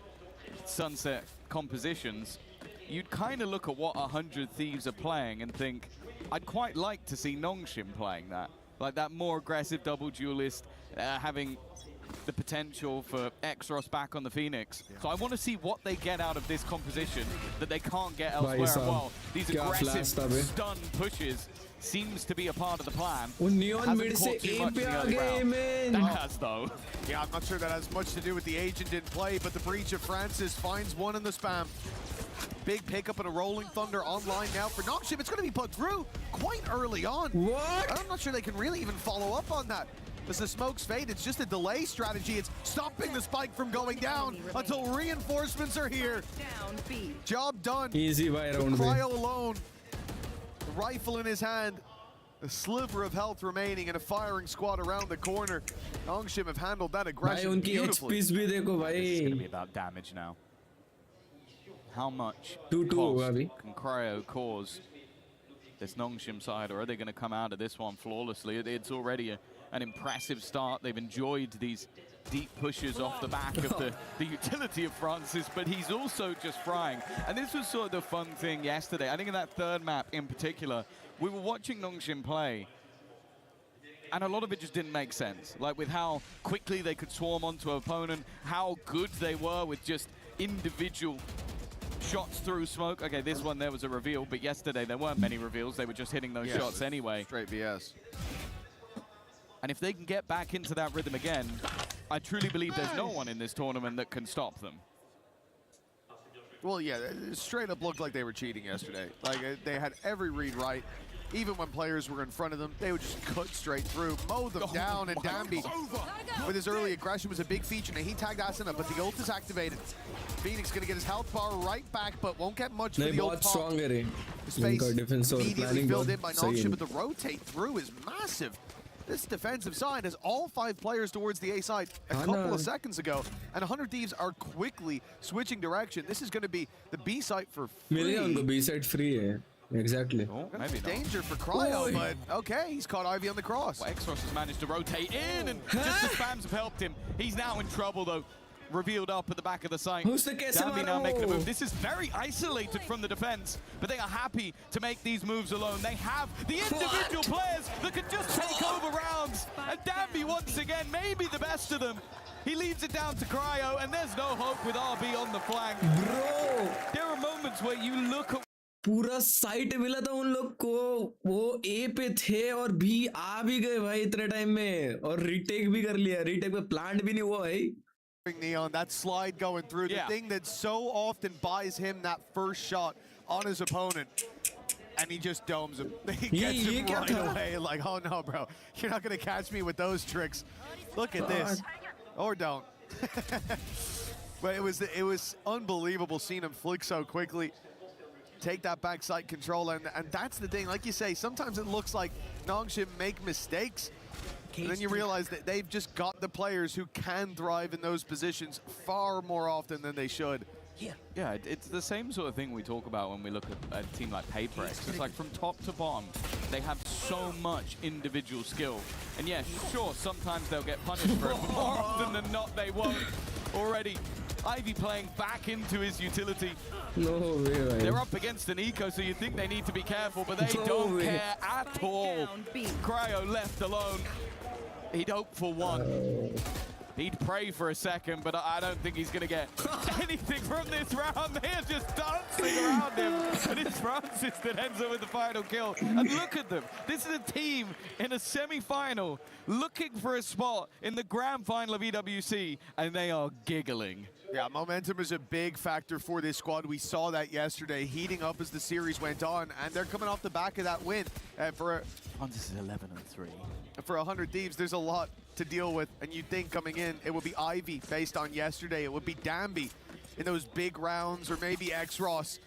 Sunset compositions, you'd kind of look at what 100 Thieves are playing and think, I'd quite like to see Nongshim playing that. Like that more aggressive double duelist, having the potential for Xros back on the Phoenix. So I want to see what they get out of this composition that they can't get elsewhere. Well, these aggressive stun pushes seems to be a part of the plan. Hasn't caught too much in the early round. That has, though. Yeah, I'm not sure that has much to do with the agent in play, but the breach of Francis finds one in the spam. Big pickup and a Rolling Thunder online now for Nongshim. It's going to be put through quite early on. What? I'm not sure they can really even follow up on that. As the smokes fade, it's just a delay strategy. It's stopping the spike from going down until reinforcements are here. Job done. Easy by round. Cryo alone. The rifle in his hand. A sliver of health remaining and a firing squad around the corner. Nongshim have handled that aggression beautifully. It's going to be about damage now. How much cost can Cryo cause this Nongshim side, or are they going to come out of this one flawlessly? It's already an impressive start. They've enjoyed these deep pushes off the back of the utility of Francis, but he's also just frying. And this was sort of the fun thing yesterday. I think in that third map in particular, we were watching Nongshim play, and a lot of it just didn't make sense. Like with how quickly they could swarm onto an opponent, how good they were with just individual shots through smoke. Okay, this one there was a reveal, but yesterday there weren't many reveals. They were just hitting those shots anyway. Straight VS. And if they can get back into that rhythm again, I truly believe there's no one in this tournament that can stop them. Well, yeah, it straight up looked like they were cheating yesterday. Like, they had every read right. Even when players were in front of them, they would just cut straight through, mow them down, and Danby, with his early aggression, was a big feature. Now, he tagged Asuna, but the ult is activated. Phoenix going to get his health bar right back, but won't get much for the ult pop. His face immediately filled in by Nongshim, but the rotate through is massive. This defensive side has all 5 players towards the A side a couple of seconds ago, and 100 Thieves are quickly switching direction. This is going to be the B site for free. B side free, exactly. Oh, maybe danger for Cryo, but okay, he's caught Ivy on the cross. Well, Xros has managed to rotate in, and just the spams have helped him. He's now in trouble, though. revealed up at the back of the site. उसने कैसे Dambi मारा now making a वो? move. This is very isolated from the defense, but they are happy to make these moves alone. They have the individual players that can just take over rounds. And Dambi, once again, maybe the best of them. He leaves it down to Cryo, and there's no hope with RB on the flank. Bro, there are moments where you look at पूरा site मिला था उन लोग को, वो ए पे थे और भी आ भी गए भाई इतने टाइम में, और रीटेक भी कर लिया, रीटेक पे प्लांट भी नहीं हुआ भाई. Neon, that slide going through, the thing that so often buys him that first shot on his opponent, and he just domes him. He gets him right away, like, oh no, bro, you're not gonna catch me with those tricks. Look at this, or don't. But it was unbelievable seeing him flick so quickly, take that backside control, and that's the thing, like you say, sometimes it looks like Nongshim make mistakes, and then you realize that they've just got the players who can thrive in those positions far more often than they should. Yeah, it's the same sort of thing we talk about when we look at a team like PayPrex. It's like from top to bottom, they have so much individual skill. And yeah, sure, sometimes they'll get punished for it, but more often than not, they won't. Already, Ivy playing back into his utility. No way. They're up against an eco, so you think they need to be careful, but they don't care at all. Cryo left alone. He'd hope for one. He'd pray for a second, but I don't think he's going to get anything from this round. They're just dancing around him. And it's Francis that ends up with the final kill. And look at them. This is a team in a semi-final looking for a spot in the grand final of EWC, and they are giggling. Yeah, momentum is a big factor for this squad. We saw that yesterday, heating up as the series went on, and they're coming off the back of that win. This is 11-3. For 100 Thieves, there's a lot to deal with, and you'd think coming in, it would be Ivy based on yesterday. It would be Dambi in those big rounds, or maybe X-Ross.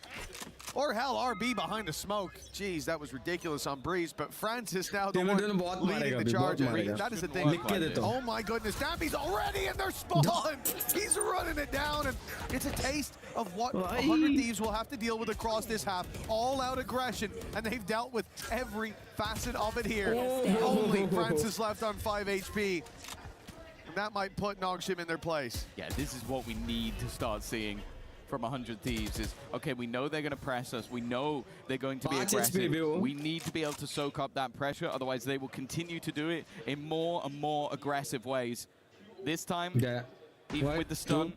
Or hell, RB behind the smoke. Jeez, that was ridiculous on Breeze, but Francis now the one leading the charge. That is the thing. Oh my goodness, Dambi's already in their spawn. He's running it down, and it's a taste of what 100 Thieves will have to deal with across this half. All out aggression, and they've dealt with every facet of it here. Only Francis left on 5 HP. And that might put Nongshim in their place. Yeah, this is what we need to start seeing from 100 Thieves is, okay, we know they're going to press us. We know they're going to be aggressive. We need to be able to soak up that pressure. Otherwise, they will continue to do it in more and more aggressive ways. This time, even with the stun,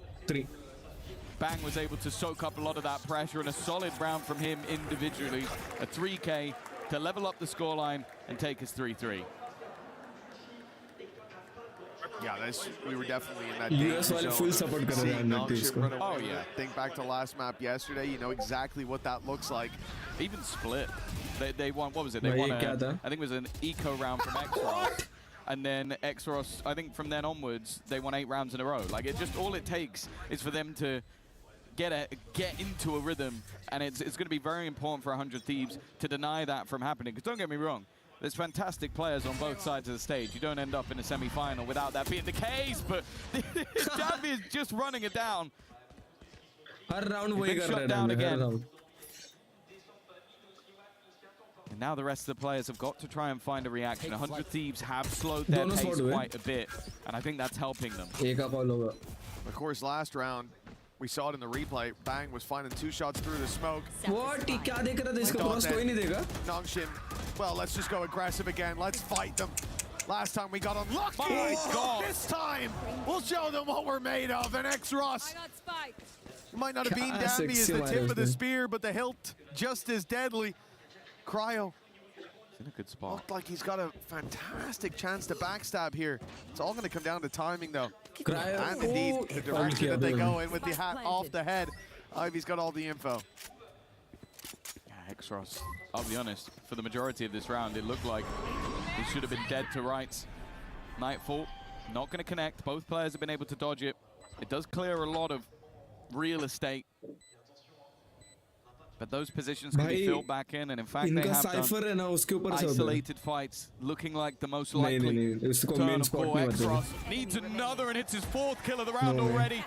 Bang was able to soak up a lot of that pressure, and a solid round from him individually. A 3K to level up the scoreline and take us 3-3. Yeah, we were definitely in that US वाले full support कर रहे हैं. Oh yeah. Think back to last map yesterday. You know exactly what that looks like. Even split. They won. What was it? They won. I think it was an eco round from X-Ross, and then X-Ross. I think from then onwards they won 8 rounds in a row. Like all it takes is for them to get into a rhythm, and it's going to be very important for 100 Thieves to deny that from happening. Because don't get me wrong. There's fantastic players on both sides of the stage. You don't end up in a semi-final without that being the case, but Dambi is just running it down. Her round वही कर रहे हैं again. And now the rest of the players have got to try and find a reaction. 100 Thieves have slowed their pace quite a bit, and I think that's helping them. Of course, last round, we saw it in the replay. Bang was finding 2 shots through the smoke. What? क्या देख रहा था इसका cross कोई नहीं देगा? Nongshim, well, let's just go aggressive again. Let's fight them. Last time we got unlucky. My God. This time, we'll show them what we're made of. And X-Ross might not have been Dambi as the tip of the spear, but the hilt just as deadly. Cryo. In a good spot. Looked like he's got a fantastic chance to backstab here. It's all going to come down to timing, though. And indeed, the direction that they go in with the hat off the head. Ivy's got all the info. Yeah, X-Ross, I'll be honest, for the majority of this round, it looked like he should have been dead to rights. Nightfall, not going to connect. Both players have been able to dodge it. It does clear a lot of real estate. But those positions can be filled back in, and in fact, they have done isolated fights, looking like the most likely turn of core. X-Ross needs another, and it's his 4th kill of the round already.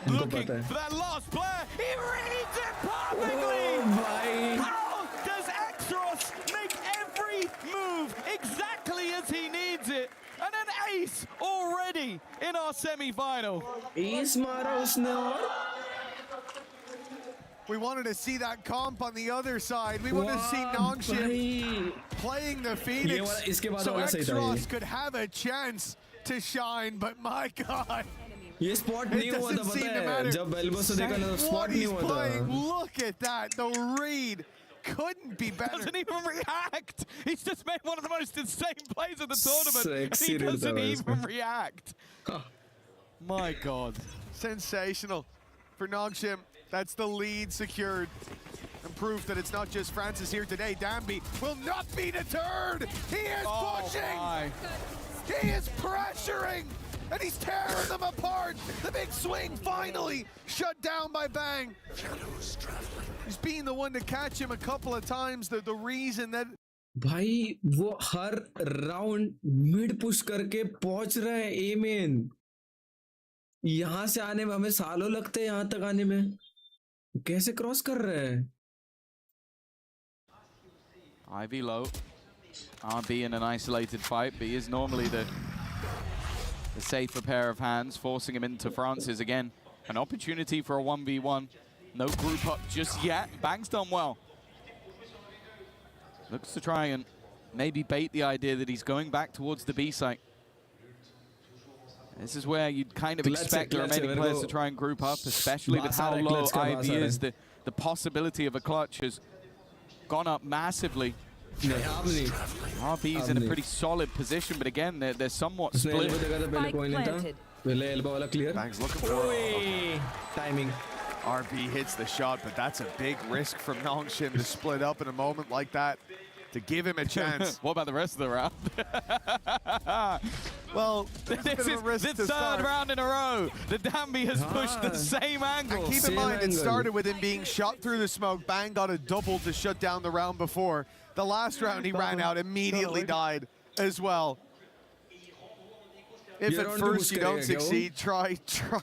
Looking for that last player. He reads it perfectly! How does X-Ross make every move exactly as he needs it? And an ace already in our semi-final. We wanted to see that comp on the other side. We wanted to see Nongshim playing the Phoenix so xtremesahil could have a chance to shine, but my God. ये spot नहीं हुआ था पता है जब elbow से देखा ना spot नहीं हुआ था. Look at that, the read couldn't be better. Doesn't even react. He's just made one of the most insane plays of the tournament. He doesn't even react. My God. Sensational for Nongshim. That's the lead secured. And proof that it's not just Francis here today. Danby will not be deterred. He is pushing. He is pressuring. And he's tearing them apart. The big swing finally shut down by Bang. He's being the one to catch him a couple of times. The reason that भाई वो हर round mid push करके पहुंच रहा है ए main. यहाँ से आने में हमें सालों लगते हैं यहाँ तक आने में. कैसे क्रॉस कर रहा है? Ivy low. RB in an isolated fight, but he is normally the safer pair of hands, forcing him into Francis again. An opportunity for a 1v1. No group up just yet. Bang's done well. Looks to try and maybe bait the idea that he's going back towards the B site. This is where you'd kind of expect the remaining players to try and group up, especially with how low Ivy is. The possibility of a clutch has gone up massively. RB's in a pretty solid position, but again, they're somewhat split. Bang's looking for timing. RB hits the shot, but that's a big risk from Nongshim to split up in a moment like that, to give him a chance. What about the rest of the round? Well, this is the third round in a row. The Danby has pushed the same angle. And keep in mind, it started with him being shot through the smoke. Bang got a double to shut down the round before. The last round he ran out, immediately died as well. If at first you don't succeed, try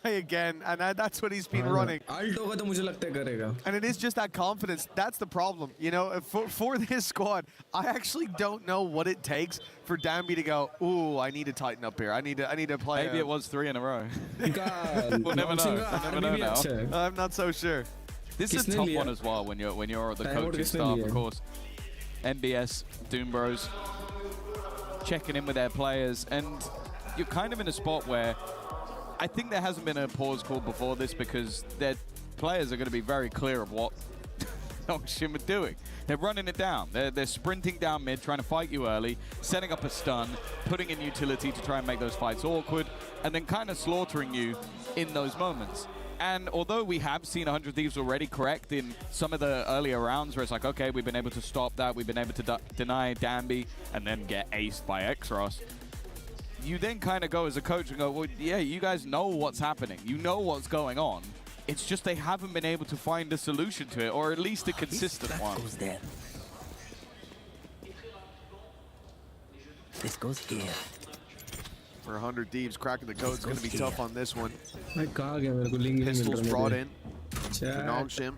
again, and that's what he's been running. And it is just that confidence. That's the problem, you know. For this squad, I actually don't know what it takes for Danby to go, ooh, I need to tighten up here. I need to play. Maybe it was 3 in a row. We'll never know. We'll never know now. I'm not so sure. This is a tough one as well when you're the coaching staff, of course. NBS, Doom Bros, checking in with their players, and you're kind of in a spot where I think there hasn't been a pause call before this, because their players are going to be very clear of what Nongshim are doing. They're running it down. They're sprinting down mid, trying to fight you early, setting up a stun, putting in utility to try and make those fights awkward, and then kind of slaughtering you in those moments. And although we have seen 100 Thieves already correct in some of the earlier rounds where it's like, okay, we've been able to stop that, we've been able to deny Danby and then get aced by xtremesahil, you then kind of go as a coach and go, well, yeah, you guys know what's happening. You know what's going on. It's just they haven't been able to find a solution to it, or at least a consistent one. This goes here. For 100 Thieves, cracking the code is going to be tough on this one. Pistols Pistols brought in for Nongshim.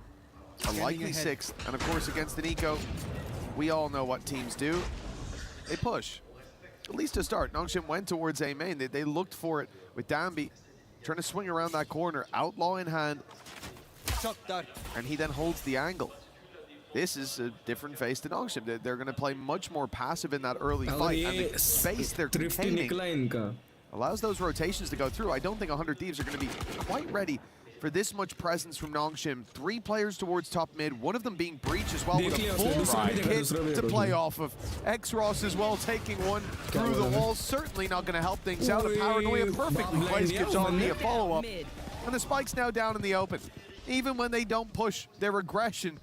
A likely 6th. And of course, against the Nico, we all know what teams do. They push. At least to start. Nongshim went towards A main. They looked for it with Danby trying to swing around that corner. Outlaw in hand. And he then holds the angle. This is a different face to Nongshim. They're going to play much more passive in that early fight. And the space they're containing allows those rotations to go through. I don't think 100 Thieves are going to be quite ready for this much presence from Nongshim. 3 players towards top mid, one of them being Breach as well, with a full kit to play off of. xtremesahil as well, taking one through the wall. Certainly not going to help things out. A Paranoia perfectly placed gives on me a follow-up. And the Spike's now down in the open. Even when they don't push, their aggression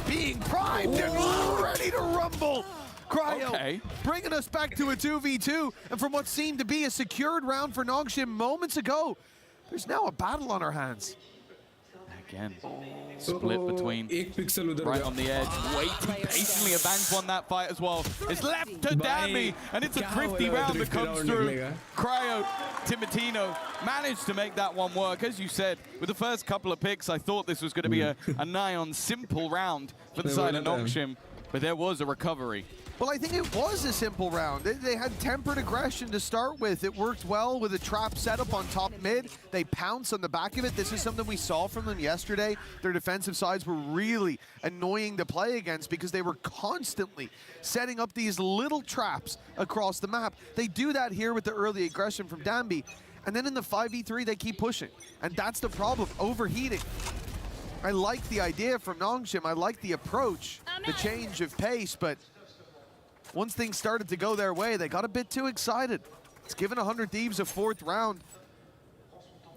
being primed and ready to rumble. Cryo bringing us back to a 2v2, and from what seemed to be a secured round for Nongshim moments ago, there's now a battle on our hands. Again, split between right on the edge, waiting patiently, and Bang's won that fight as well. It's left to Danby, and it's a thrifty round that comes through. Cryo, Timotino managed to make that one work. As you said, with the first couple of picks, I thought this was going to be a nigh on simple round for the side of Nongshim. but there was a recovery. Well, I think it was a simple round. They had tempered aggression to start with. It worked well with a trap setup on top mid. They pounced on the back of it. This is something we saw from them yesterday. Their defensive sides were really annoying to play against because they were constantly setting up these little traps across the map. They do that here with the early aggression from Danby. And then in the 5v3, they keep pushing. And that's the problem, overheating. I like the idea from Nongshim. I like the approach, the change of pace, but once things started to go their way, they got a bit too excited. It's given 100 Thieves a 4th round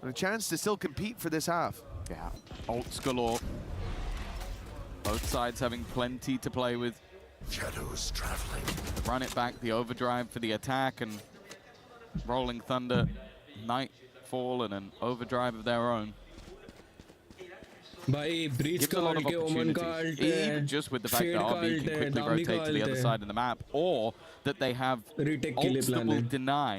and a chance to still compete for this half. Yeah, ults galore. Both sides having plenty to play with. Shadows traveling. Run it back, the overdrive for the attack, and Rolling Thunder, Nightfall, and an overdrive of their own. भाई breach Gives a का lot of के ओमन का opportunities, even just with the fact that RB can quickly rotate to the other side of the map, or that they have ults that will deny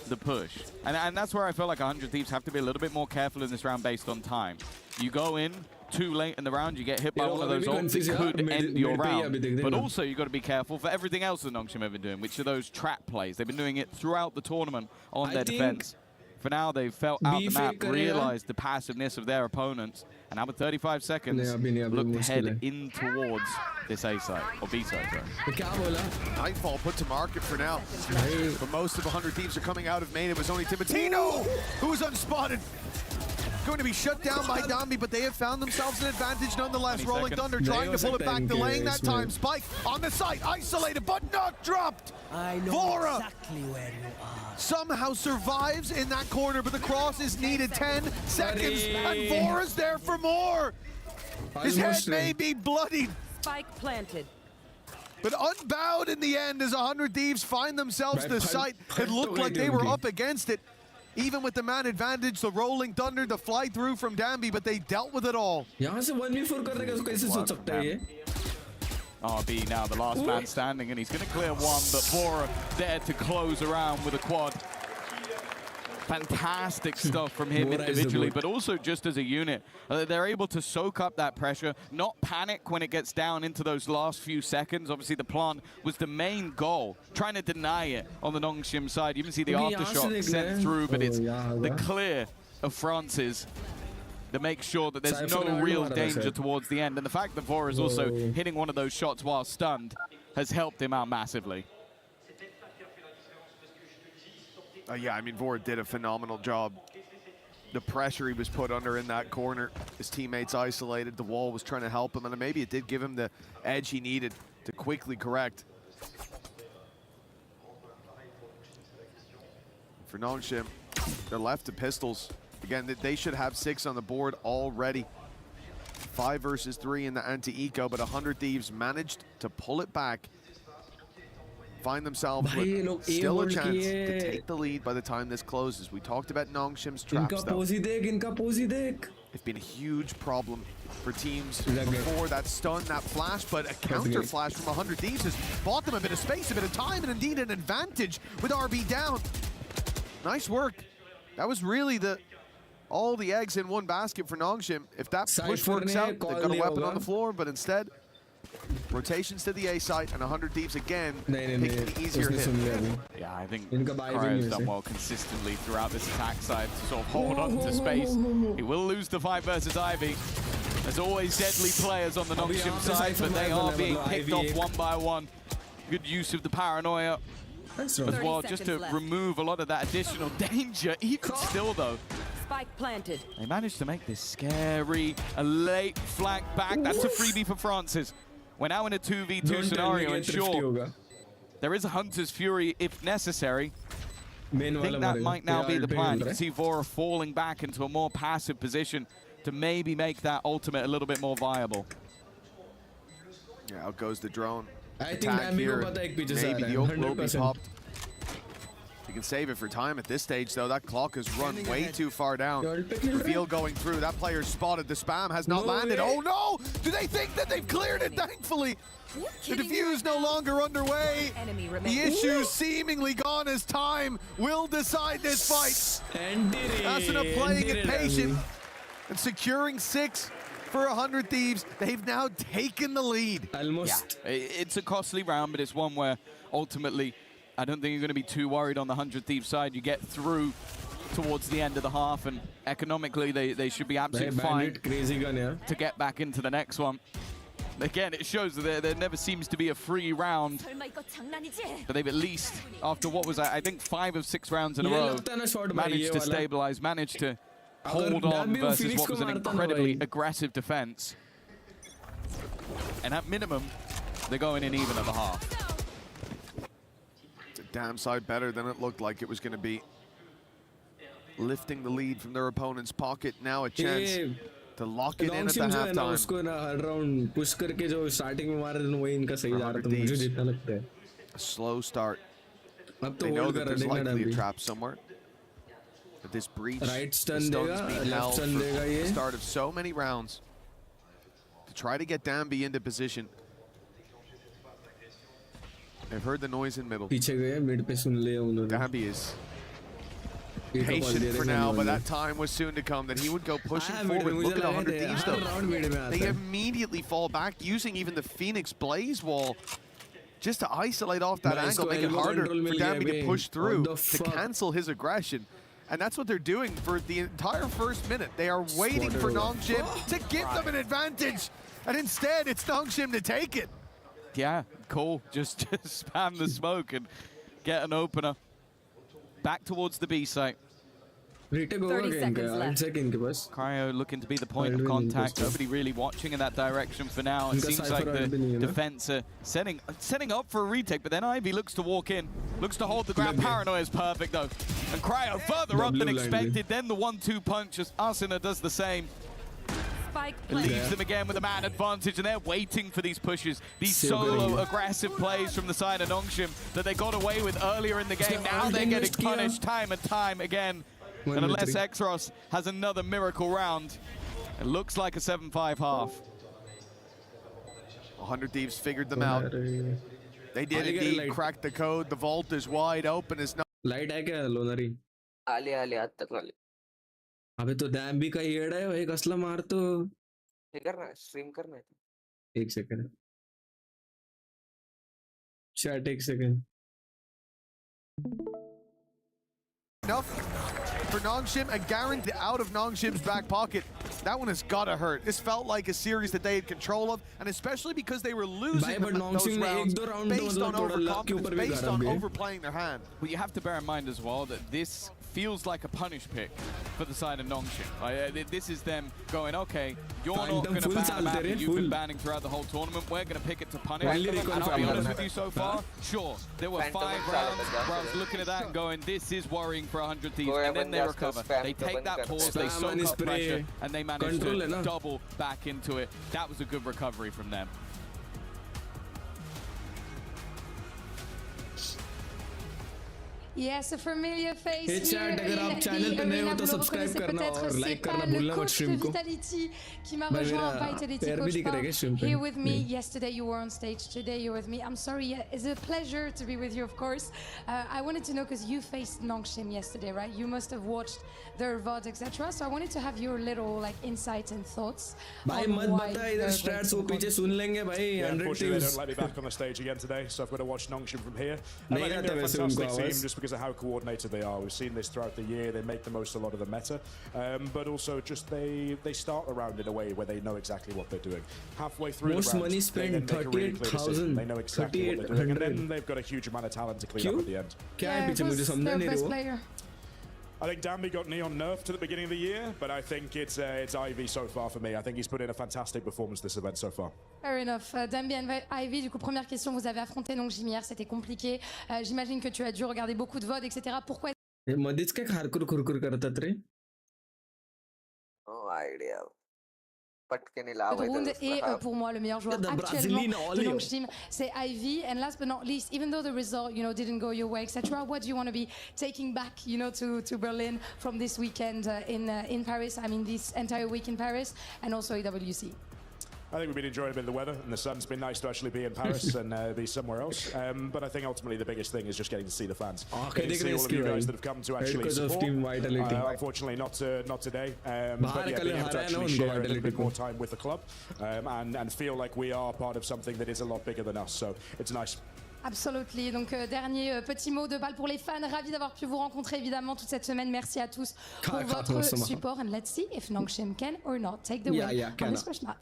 the push. And that's where I feel like 100 Thieves have to be a little bit more careful in this round based on time. You go in too late in the round, you get hit by one of those ults, it could end your round. But also, you've got to be careful for everything else that Nongshim have been doing, which are those trap plays. They've been doing it throughout the tournament on their defense. For now, they've felt out the map, realized the passiveness of their opponents, and now with 35 seconds, look to head in towards this A side, or B side, sorry. Nightfall put to market for now. But most of 100 Thieves are coming out of main. It was only Timotino who was unspotted. Going to be shut down by Danby, but they have found themselves an advantage nonetheless. Rolling Thunder trying to pull it back, delaying that time. Spike on the site, isolated, but not dropped. I know Vora exactly where you are. somehow survives in that corner, but the cross is needed. 10 seconds, and Vora's there for more. His head may be bloodied. Spike planted. But unbowed in the end as 100 Thieves find themselves the site. It looked like they were up against it. Even with the man advantage, the Rolling Thunder, the fly through from Danby, but they dealt with it all. RB now the last man standing, and he's going to clear one, but Vora there to close around with a quad. Fantastic stuff from him individually, but also just as a unit. They're able to soak up that pressure, not panic when it gets down into those last few seconds. Obviously, the plant was the main goal, trying to deny it on the Nongshim side. You can see the aftershock sent through, but it's the clear of Francis to make sure that there's no real danger towards the end. And the fact that Vora is also hitting one of those shots while stunned has helped him out massively. Yeah, I mean, Vora did a phenomenal job. The pressure he was put under in that corner, his teammates isolated, the wall was trying to help him, and maybe it did give him the edge he needed to quickly correct. For Nongshim, they're left to pistols. Again, they should have 6 on the board already. 5 versus 3 in the anti-eco, but 100 Thieves managed to pull it back. Find themselves with still a chance to take the lead by the time this closes. We talked about Nongshim's traps, though. It's been a huge problem for teams before that stun, that flash, but a counter flash from 100 Thieves has bought them a bit of space, a bit of time, and indeed an advantage with RB down. Nice work. That was really all the eggs in one basket for Nongshim. If that push works out, they've got a weapon on the floor, but instead, rotations to the A site, and 100 Thieves again picking the easier hit. Yeah, I think Cryo's done well consistently throughout this attack side to sort of hold on to space. He will lose the fight versus Ivy. There's always deadly players on the Nongshim side, but they are being picked off one by one. Good use of the paranoia as well, just to remove a lot of that additional danger. Even still, though, Spike planted. They managed to make this scary. A late flank back. That's a freebie for Francis. We're now in a 2v2 scenario, and sure, there is a Hunter's Fury if necessary. I think that might now be the plan. You can see Vora falling back into a more passive position to maybe make that ultimate a little bit more viable. Yeah, out goes the drone. I think maybe the ult will be popped. You can save it for time at this stage, though. That clock has run way too far down. Reveal going through. That player's spotted. The spam has not landed. Oh, no! Do they think that they've cleared it? Thankfully, the defuse no longer underway. The issue seemingly gone as time will decide this fight. Asuna playing it patient and securing 6 for 100 Thieves. They've now taken the lead. Almost. Yeah, it's a costly round, but it's one where ultimately I don't think you're going to be too worried on the 100 Thieves side. You get through towards the end of the half, and economically they should be absolutely fine to get back into the next one. Again, it shows that there never seems to be a free round, but they've at least, after what was I think 5 of 6 rounds in a row, managed to stabilize, managed to hold on versus what was an incredibly aggressive defense. And at minimum, they're going in even at the half. It's a damn side better than it looked like it was going to be. Lifting the lead from their opponent's pocket, now a chance to lock it in at the halftime. उसको ना हर round push करके जो starting में मार रहे थे वही इनका सही जा रहा था मुझे जितना लगता है. A slow start. अब तो they know hold that कर there's रहे likely a trap somewhere. But this breach, right stun the देगा, stun's being left held stun for देगा ये. the start of so many rounds to try to get Danby into position. They've heard the noise in middle. पीछे गए mid पे सुन लिया उन्होंने. Danby is patient for now, but that time was soon to come that he would go pushing forward. Look at 100 Thieves though. They immediately fall back, using even the Phoenix Blaze Wall just to isolate off that angle, make it harder for Danby to push through, to cancel his aggression. And that's what they're doing for the entire first minute. They are waiting for Nongshim to give them an advantage, and instead it's Nongshim to take it. Yeah, cool. Just spam the smoke and get an opener. Back towards the B site. 30 seconds left. Cryo looking to be the point of contact. Nobody really watching in that direction for now. It seems like the defense are setting up for a retake, but then Ivy looks to walk in, looks to hold the ground. Paranoia is perfect though. And Cryo further up than expected. Then the 1-2 punch as Asuna does the same. It leaves them again with a man advantage, and they're waiting for these pushes, these solo aggressive plays from the side of Nongshim that they got away with earlier in the game. Now they're getting punished time and time again. And unless Xros has another miracle round, it looks like a 7-5 half. 100 Thieves figured them out. They did indeed crack the code. The vault is wide open. It's not. Light है क्या लोनरी? आले आज तक वाले. अबे तो डैम्बी का येड़ा है भाई कसला मार तो. ये करना है, स्ट्रीम करना है. एक सेकंड. Chat एक second. Enough for Nongshim, a guarantee out of Nongshim's back pocket. That one has got to hurt. This felt like a series that they had control of, and especially because they were losing those rounds based on overconfidence, based on overplaying their hand. Well, you have to bear in mind as well that this feels like a punish pick for the side of Nongshim. This is them going, okay, you're not going to ban a map that you've been banning throughout the whole tournament. We're going to pick it to punish. And I'll be honest with you so far, sure, there were 5 rounds where I was looking at that and going, this is worrying for 100 Thieves. And then they recover. They take that pause, they soak up pressure, and they manage to double back into it. That was a good recovery from them. Yes, a familiar face Hey chat, अगर आप channel पे नए हो तो subscribe करना और like करना भूलना मत स्ट्रीम को. Qui m'a rejoint, Vitality coach, here with me. Yeah. Yesterday you were on stage, today you're with me. I'm sorry, it's a pleasure to be with you, of course. I wanted to know, because you faced Nongshim yesterday, right? You must have watched their VOD, etc. So I wanted to have your little insights and thoughts. भाई मत बता इधर Strats वो पीछे सुन लेंगे भाई. Unfortunately, they don't let me back on the stage again today, so I've got to watch Nongshim from here. I think they're a fantastic team just because of how coordinated they are. We've seen this throughout the year. They make the most a lot of the meta, but also just they start around in a way where they know exactly what they're doing. Halfway through Most the round, money spent 38,000. They know exactly what they're doing, and then they've got a huge amount of talent to clean up at the end. क्या है पीछे मुझे समझा नहीं रहा. I think Danby got Neon nerfed at the beginning of the year, but I think it's Ivy so far for me. I think he's put in a fantastic performance this event so far. Fair enough. Danby and Ivy, du coup, première question, vous avez affronté Nongshim hier, c'était compliqué. J'imagine que tu as dû regarder beaucoup de VOD, etc. Pourquoi? मधीच काय खारकुर खुरकुर करतात रे. No idea. Et pour moi, le meilleur joueur actuellement de Nongshim, c'est Ivy. And last but not least, even though the result, didn't go your way, etc., what do you want to be taking back, to Berlin from this weekend in Paris? I mean, this entire week in Paris, and also EWC. I think we've been enjoying a bit of the weather, and the sun's been nice to actually be in Paris and be somewhere else. But I think ultimately the biggest thing is just getting to see the fans. Getting to see all of you guys that have come to actually support. Unfortunately, not today. But yeah, being able to actually share a little bit more time with the club and feel like we are part of something that is a lot bigger than us. So it's nice. Absolutely. Donc, dernier petit mot de balle pour les fans. Ravi d'avoir pu vous rencontrer évidemment toute cette semaine. Merci à tous pour votre support. And let's see if Nongshim can or not take the win on this first map.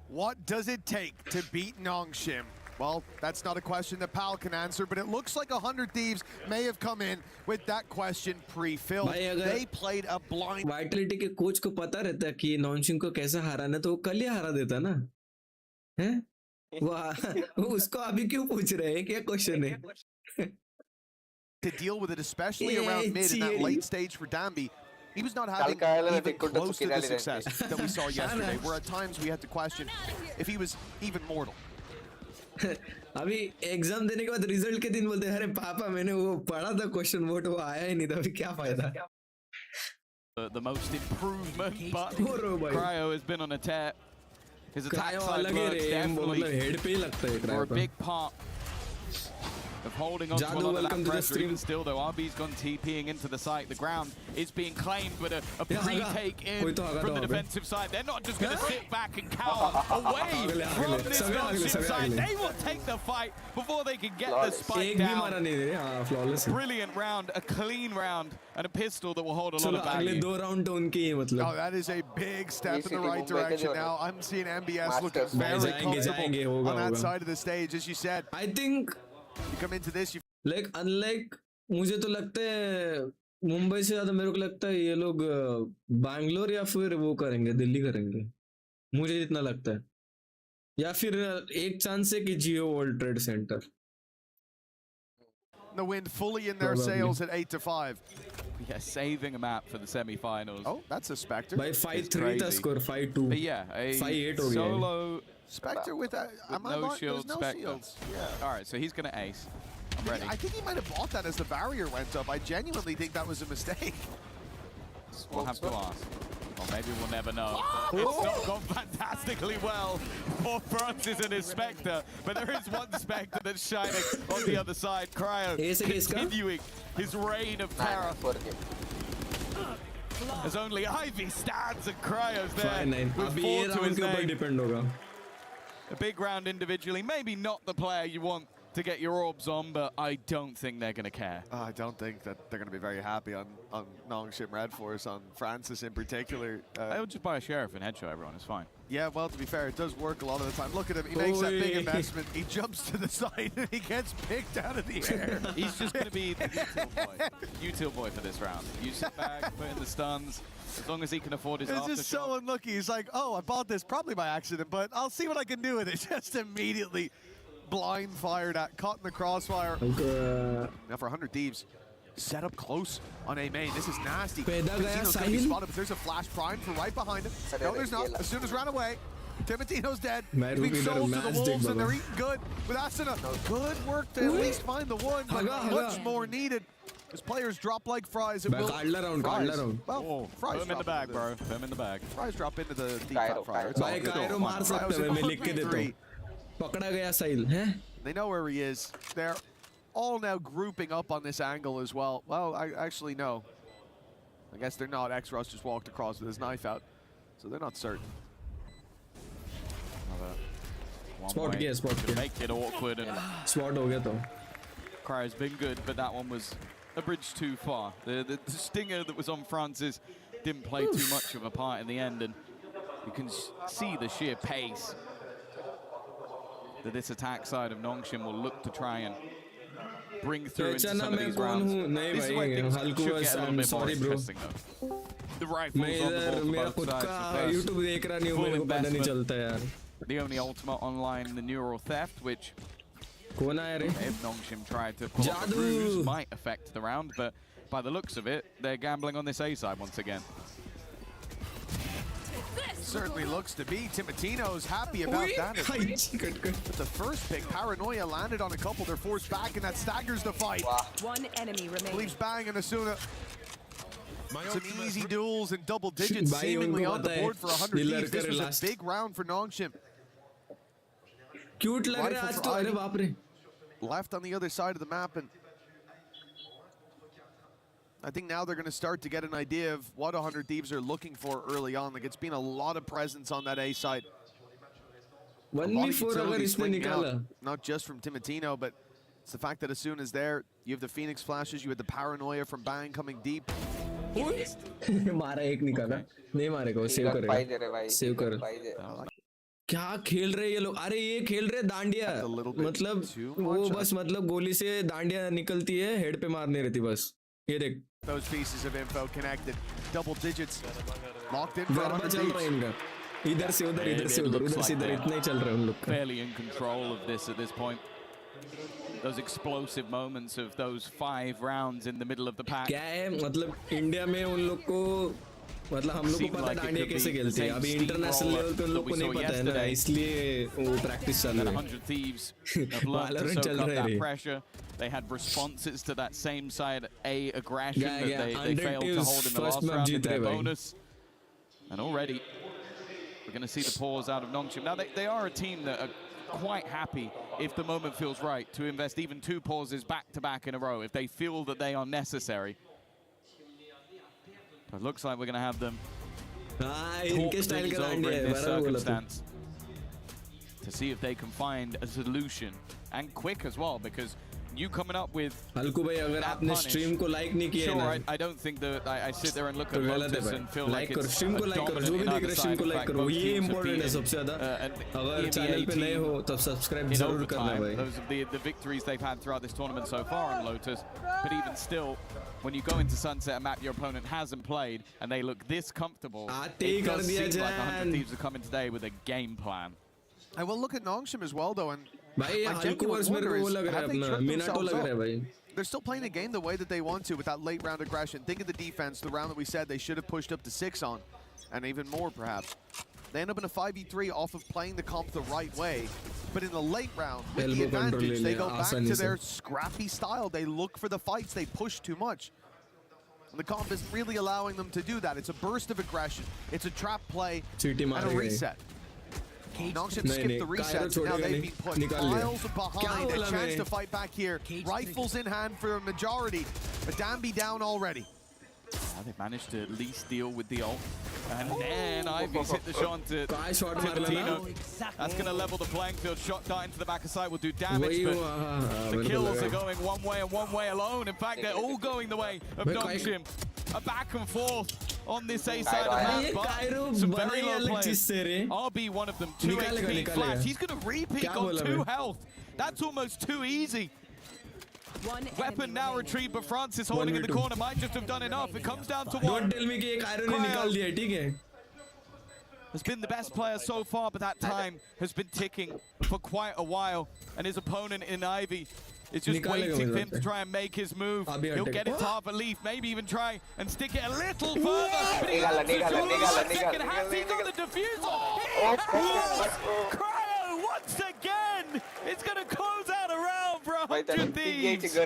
What does it take to beat Nongshim? Well, that's not a question that Pal can answer, but it looks like 100 Thieves may have come in with that question pre-filled. They played a blind. Vitality के coach को पता रहता है कि नॉनशिम को कैसे हराना, तो वो कल ही हरा देता ना, हैं? वाह, उसको अभी क्यों पूछ रहे हैं? क्या क्वेश्चन है? To deal with it, especially around mid in that late stage for Danby. He was not having even close to the success that we saw yesterday, where at times we had to question if he was even mortal. अभी exam देने के बाद result के दिन बोलते हैं अरे पापा मैंने वो पढ़ा था क्वेश्चन वोट वो आया ही नहीं था, अभी क्या फायदा? The most improvement, but Cryo has been on a tear. His attack side work definitely for a big part of holding on to a lot of that pressure. Even still though, RB's gone TPing into the site. The ground is being claimed, but a pre-take in from the defensive side. They're not just going to sit back and cower away from this Nongshim side. They will take the fight before they can get the spike down. Brilliant round, a clean round, and a pistol that will hold a lot of value. Oh, that is a big step in the right direction now. I'm seeing MBS looking very comfortable on that side of the stage, as you said. I think you come into this, like unlike मुझे तो लगता है मुंबई से ज़्यादा मेरे को लगता है ये लोग बैंगलोर या फिर वो करेंगे, दिल्ली करेंगे, मुझे इतना लगता है, या फिर एक चांस है कि Jio world trade centre. The wind fully in their sails at 8-5. Yeah, saving a map for the semi-finals. Oh, that's a Spectre. By 5-3 the score, 5-2. But yeah, a 5-8 solo Spectre with no shield Spectre. Shields. Yeah. All right, so he's going to ace. I'm ready. I think he might have bought that as the barrier went up. I genuinely think that was a mistake. We'll have to ask. Or maybe we'll never know. It's not gone fantastically well for Francis and his Spectre, but there is one Spectre that's shining on the other side. Cryo continuing his reign of terror. As only Ivy stands and Cryo's there with 4 to his name. A big round individually, maybe not the player you want to get your orbs on, but I don't think they're going to care. I don't think that they're going to be very happy on Nongshim Red Force, on Francis in particular. They'll just buy a sheriff and headshot everyone, it's fine. Yeah, well, to be fair, it does work a lot of the time. Look at him, he makes that big investment, he jumps to the side and he gets picked out of the air. He's just going to be the util boy for this round. You sit back, put in the stuns, as long as he can afford his aftershock. It's just so unlucky. He's like, oh, I bought this probably by accident, but I'll see what I can do with it. Just immediately blind fired at, caught in the crossfire. Now for 100 Thieves, set up close on A main. This is nasty. Timotino's gonna be spotted, but there's a flash prime from right behind him. No, there's not. As soon as ran away, Timotino's dead. Being sold to the Wolves, and they're eating good with Asuna. Good work to at least find the one, but much more needed. As players drop like fries, it will. Well, fries put him in the bag, bro. Put him in the bag. Fries drop into the deep fat fryer. It's all good. They know where he is. They're all now grouping up on this angle as well. Well, actually, no. I guess they're not. X-Russ just walked across with his knife out, so they're not certain. Spot kiya. Make it awkward. And Spot ho gaya to. Cryo's been good, but that one was a bridge too far. The stinger that was on Francis didn't play too much of a part in the end, and you can see the sheer pace that this attack side of Nongshim will look to try and bring through into some of these rounds. This is where things should get a little bit more interesting, though. The rifles on the both sides. Full investment. The only ultimate online, the neural theft, which if Nongshim tried to pull off a ruse, might affect the round, but by the looks of it, they're gambling on this A side once again. Certainly looks to be. Timotino's happy about that. But the first pick, Paranoia landed on a couple. They're forced back, and that staggers the fight. One enemy remains. Leaves Bang and Asuna. Some easy duels and double digits seemingly on the board for 100 Thieves. This was a big round for Nongshim. Cute लग रहा है आज तो, अरे बाप रे. Left on the other side of the map, and I think now they're going to start to get an idea of what 100 Thieves are looking for early on. Like, it's been a lot of presence on that A side. 1v4 अगर इसने निकाला. Not just from Timotino, but it's the fact that as soon as you have the Phoenix flashes, you had the paranoia from Bang coming deep. मारा एक निकाला. नहीं मारेगा वो, save करेगा. सेव कर. क्या खेल रहे ये लोग? अरे ये खेल रहे दांडिया. मतलब वो बस मतलब गोली से दांडिया निकलती है, हेड पे मारने रहती बस. ये देख. Those pieces of info connected. Double digits. Locked in. Garba चल रहा है इनका. इधर से उधर, इधर से उधर, उधर से इधर, इतना ही चल रहा है उन लोग का. Fairly in control of this at this point. Those explosive moments of those 5 rounds in the middle of the pack. क्या है मतलब इंडिया में उन लोग को मतलब हम लोग को पता है दांडिया कैसे खेलते हैं. अभी इंटरनेशनल लेवल पे उन लोग को नहीं पता है ना, इसलिए वो प्रैक्टिस चल रहा है. 100 Thieves have learned to soak up that pressure. They had responses to that same side A aggression that they failed to hold in the last round in their bonus. And already we're going to see the pause out of Nongshim. Now they are a team that are quite happy if the moment feels right to invest even 2 pauses back to back in a row if they feel that they are necessary. But it looks like we're going to have them talk things over in this circumstance to see if they can find a solution, and quick as well, because you coming up with हल्कू भाई अगर आपने stream को like नहीं किया ना, I don't think that I sit there and look at Lotus and feel like it's stream को like करो, जो भी देख रहे स्ट्रीम को लाइक करो, ये इंपॉर्टेंट है सबसे ज्यादा. अगर चैनल पे नए हो तब सब्सक्राइब जरूर करना भाई. Those are the victories they've had throughout this tournament so far on Lotus, but even still, when you go into Sunset, a map your opponent hasn't played, and they look this comfortable, it does seem like 100 Thieves are coming today with a game plan. I will look at Nongshim as well, though, and भाई हल्कू verse मेरे को वो लग रहा है अपना Minato लग रहा है भाई. They're still playing the game the way that they want to with that late round aggression. Think of the defense, the round that we said they should have pushed up to 6 on, and even more perhaps. They end up in a 5v3 off of playing the comp the right way, but in the late round, with the advantage, they go back to their scrappy style. They look for the fights, they push too much. And the comp isn't really allowing them to do that. It's a burst of aggression, it's a trap play, and a reset. Nongshim skipped the resets, and now they've been put miles behind. A chance to fight back here. Rifles in hand for a majority, but Danby down already. They've managed to at least deal with the ult. And then Ivy's hit the shot to Timotino. That's going to level the playing field. Shot dart into the back of sight will do damage, but the kills are going one way and one way alone. In fact, they're all going the way of Nongshim. A back and forth on this A side of the map, but some very low players. RB one of them, 2 HP flash. He's going to repeat on 2 health. That's almost too easy. Weapon now retrieved, but Francis holding in the corner might just have done enough. It comes down to 1. Don't tell me कि एक iron ने निकाल दिया, ठीक है? Has been the best player so far, but that time has been ticking for quite a while, and his opponent in Ivy is just waiting for him to try and make his move. He'll get it to half a leaf, maybe even try and stick it a little further. But he has the second half. He's on the diffuser. Cryo once again. It's going to close out a round for 100 Thieves.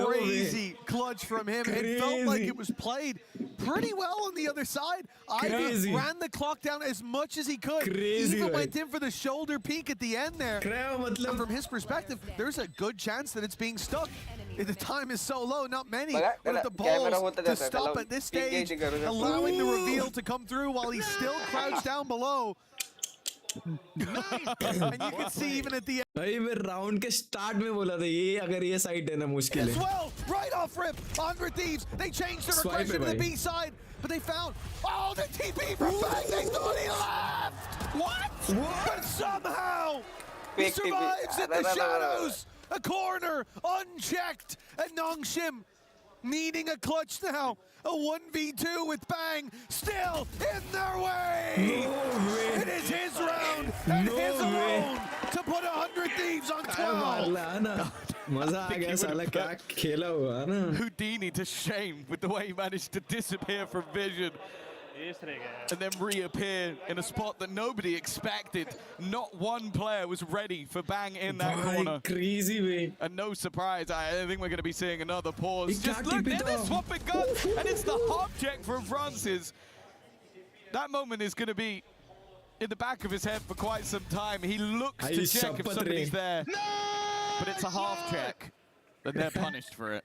Crazy clutch from him. It felt like it was played pretty well on the other side. Ivy ran the clock down as much as he could. Even went in for the shoulder peek at the end there. And from his perspective, there's a good chance that it's being stuck. The time is so low, not many with the balls to stop at this stage, allowing the reveal to come through while he's still crouched down below. And you can see even at the end. भाई मैं round के start में बोला था ये अगर ये side है ना मुश्किल है. As well, right off rip, 100 Thieves. They changed their aggression to the B side, but they found the TP from Bang. They thought he left. What? But somehow he survives in the shadows. A corner unchecked, and Nongshim needing a clutch now. A 1v2 with Bang still in their way. It is his round and his alone to put 100 Thieves on 12. मजा आ गया साला क्या खेला हुआ ना. Houdini to shame with the way he managed to disappear from vision. and then reappear in a spot that nobody expected. Not one player was ready for Bang in that corner. Crazy way. And no surprise, I think we're going to be seeing another pause. Just look, they're swapping guns, and it's the hop check from Francis. That moment is going to be in the back of his head for quite some time. He looks to check if somebody's there, but it's a half check, and they're punished for it.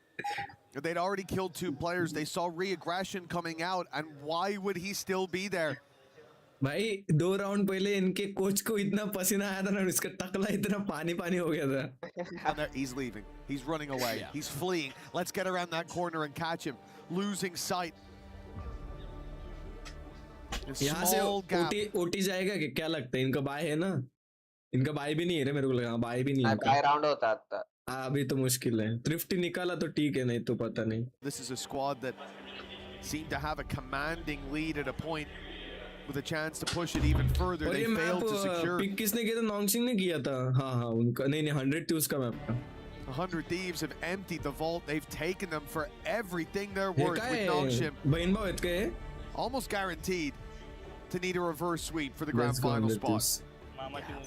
They'd already killed 2 players. They saw re-aggression coming out, and why would he still be there? भाई 2 round पहले इनके coach को इतना पसीना आया था ना, इसका टकला इतना पानी पानी हो गया था. He's leaving. He's running away. He's fleeing. Let's get around that corner and catch him. Losing sight. यहाँ से ओटी जाएगा क्या लगता है? इनका बाय है ना? इनका बाय भी नहीं है रे, मेरे को लगा बाय भी नहीं है. बाय राउंड होता था. अभी तो मुश्किल है. थ्रिफ्टी निकाला तो ठीक है, नहीं तो पता नहीं. This is a squad that seemed to have a commanding lead at a point with a chance to push it even further. They failed to secure. Pick किसने किया था? नॉन्गसिंग ने किया था. हाँ उनका नहीं 100 थी उसका मैप का. 100 Thieves have emptied the vault. They've taken them for everything they're worth with Nongshim. बहन भाव इतके almost guaranteed to need a reverse sweep for the grand final spot.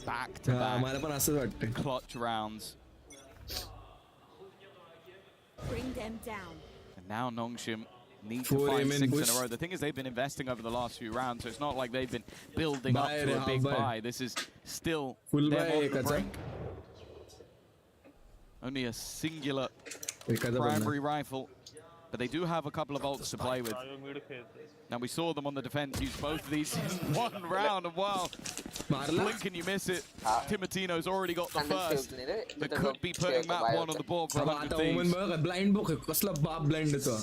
Back to back clutch rounds. Bring them down. And now Nongshim need to find 6 in a row. The thing is, they've been investing over the last few rounds, so it's not like they've been building up to a big buy. This is still them on the brink. Only a singular primary rifle, but they do have a couple of ults to play with. Now we saw them on the defense use both of these in 1 round, and wow, blink and you miss it. Timotino's already got the first. That could be putting map 1 on the board for 100 Thieves. Blind book कसला बाप blind तो.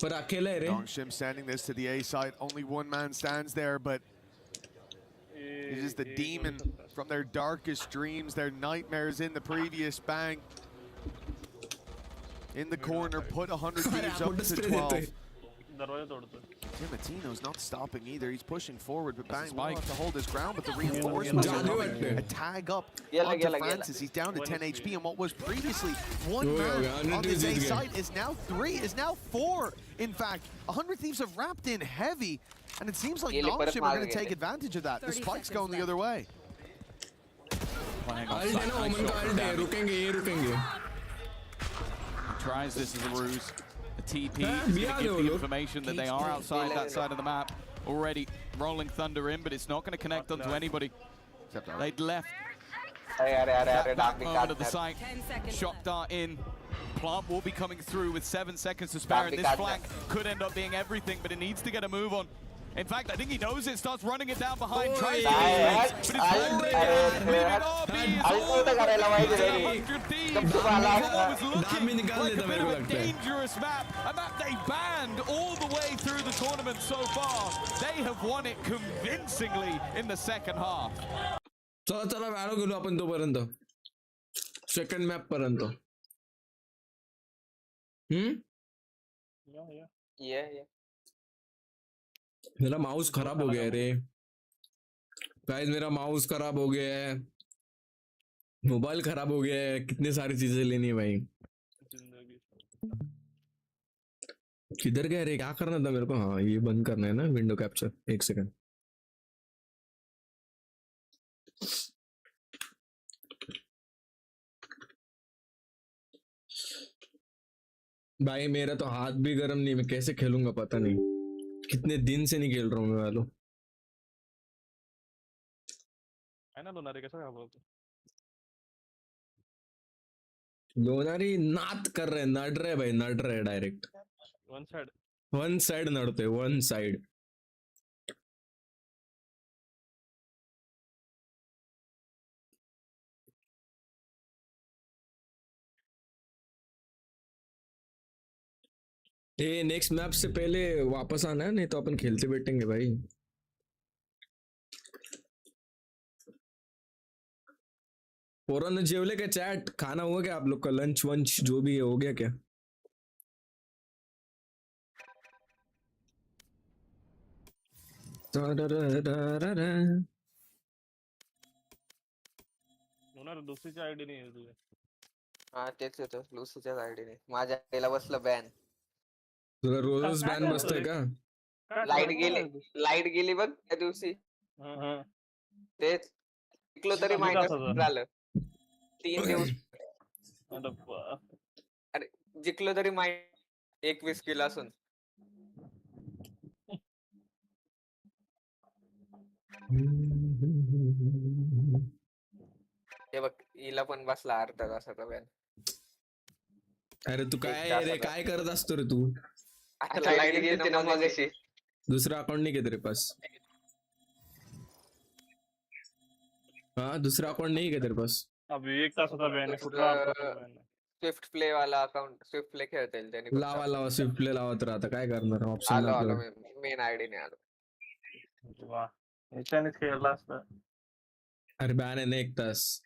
पर अकेला है रे. Nongshim sending this to the A side. Only 1 man stands there, but it is the demon from their darkest dreams, their nightmares in the previous Bang. In the corner, put 100 Thieves up to 12. Timotino's not stopping either. He's pushing forward, but Bang will have to hold his ground, but the reinforcements are coming. A tag up onto Francis. He's down to 10 HP, and what was previously 1 man on this A side is now 3, is now 4. In fact, 100 Thieves have wrapped in heavy, and it seems like Nongshim are going to take advantage of that. The spike's going the other way. Playing on tries this as a ruse. The TP is going to give the information that they are outside that side of the map. Already rolling Thunder in, but it's not going to connect onto anybody. They'd left that moment of the site. Shock dart in. Plant will be coming through with 7 seconds to spare, and this flank could end up being everything, but it needs to get a move on. In fact, I think he knows it, starts running it down behind, tries to get but it's already down. Leaving RB was looking like a bit of a dangerous map, a map they banned all the way through the tournament so far. They have won it convincingly in the second half. चला व्यालो गेलो आपण तोपर्यंत second map पर्यंत. मेरा mouse खराब हो गया है रे गाइस. मेरा माउस खराब हो गया है, मोबाइल खराब हो गया है, कितने सारी चीजें लेनी है भाई. किधर गया रे? क्या करना था मेरे को? हाँ ये बंद करना है ना विंडो कैप्चर. 1 सेकंड. भाई मेरा तो हाथ भी गर्म नहीं, मैं कैसे खेलूंगा पता नहीं. कितने दिन से नहीं खेल रहा हूँ मैं वालों. लोनारी नात कर रहे, नड रहे भाई, नड रहे डायरेक्ट. वन साइड नडते, वन साइड. ये नेक्स्ट मैप से पहले वापस आना है, नहीं तो अपन खेलते बैठेंगे भाई. पोरांनो जेवले क्या? चैट खाना हुआ क्या आप लोग का? लंच वंच जो भी है हो गया क्या? दुसरीची आयडी नाही आहे तुझ्या. हा तेच येतो, लुसीच्याच आयडी नाही. माझ्या आयडीला बसलं बॅन. तुला रोज बॅन बसतोय का? लाईट गेली बघ त्या दिवशी. तेच जिंकलो तरी मायनस झालं 3 दिवस. अरे जिंकलो तरी 21 किलो असून. हे बघ हिला पण बसला अर्धा तासाचा बॅन. अरे तू काय रे काय करत असतो रे तू? आता लाईट गेली ना मगाशी. दूसरा अकाउंट नहीं क्या तेरे पास? हाँ दूसरा अकाउंट नहीं क्या तेरे पास? अभी 1 तासाचा बॅन आहे. कुठला स्विफ्ट प्ले वाला अकाउंट स्विफ्ट प्ले खेळता येईल त्याने. लावा स्विफ्ट प्ले लावा तर आता काय करणार ऑप्शन आलो मेन आयडी ने आलो. वा याच्यानेच खेळला असता. अरे बॅन आहे ना 1 तास.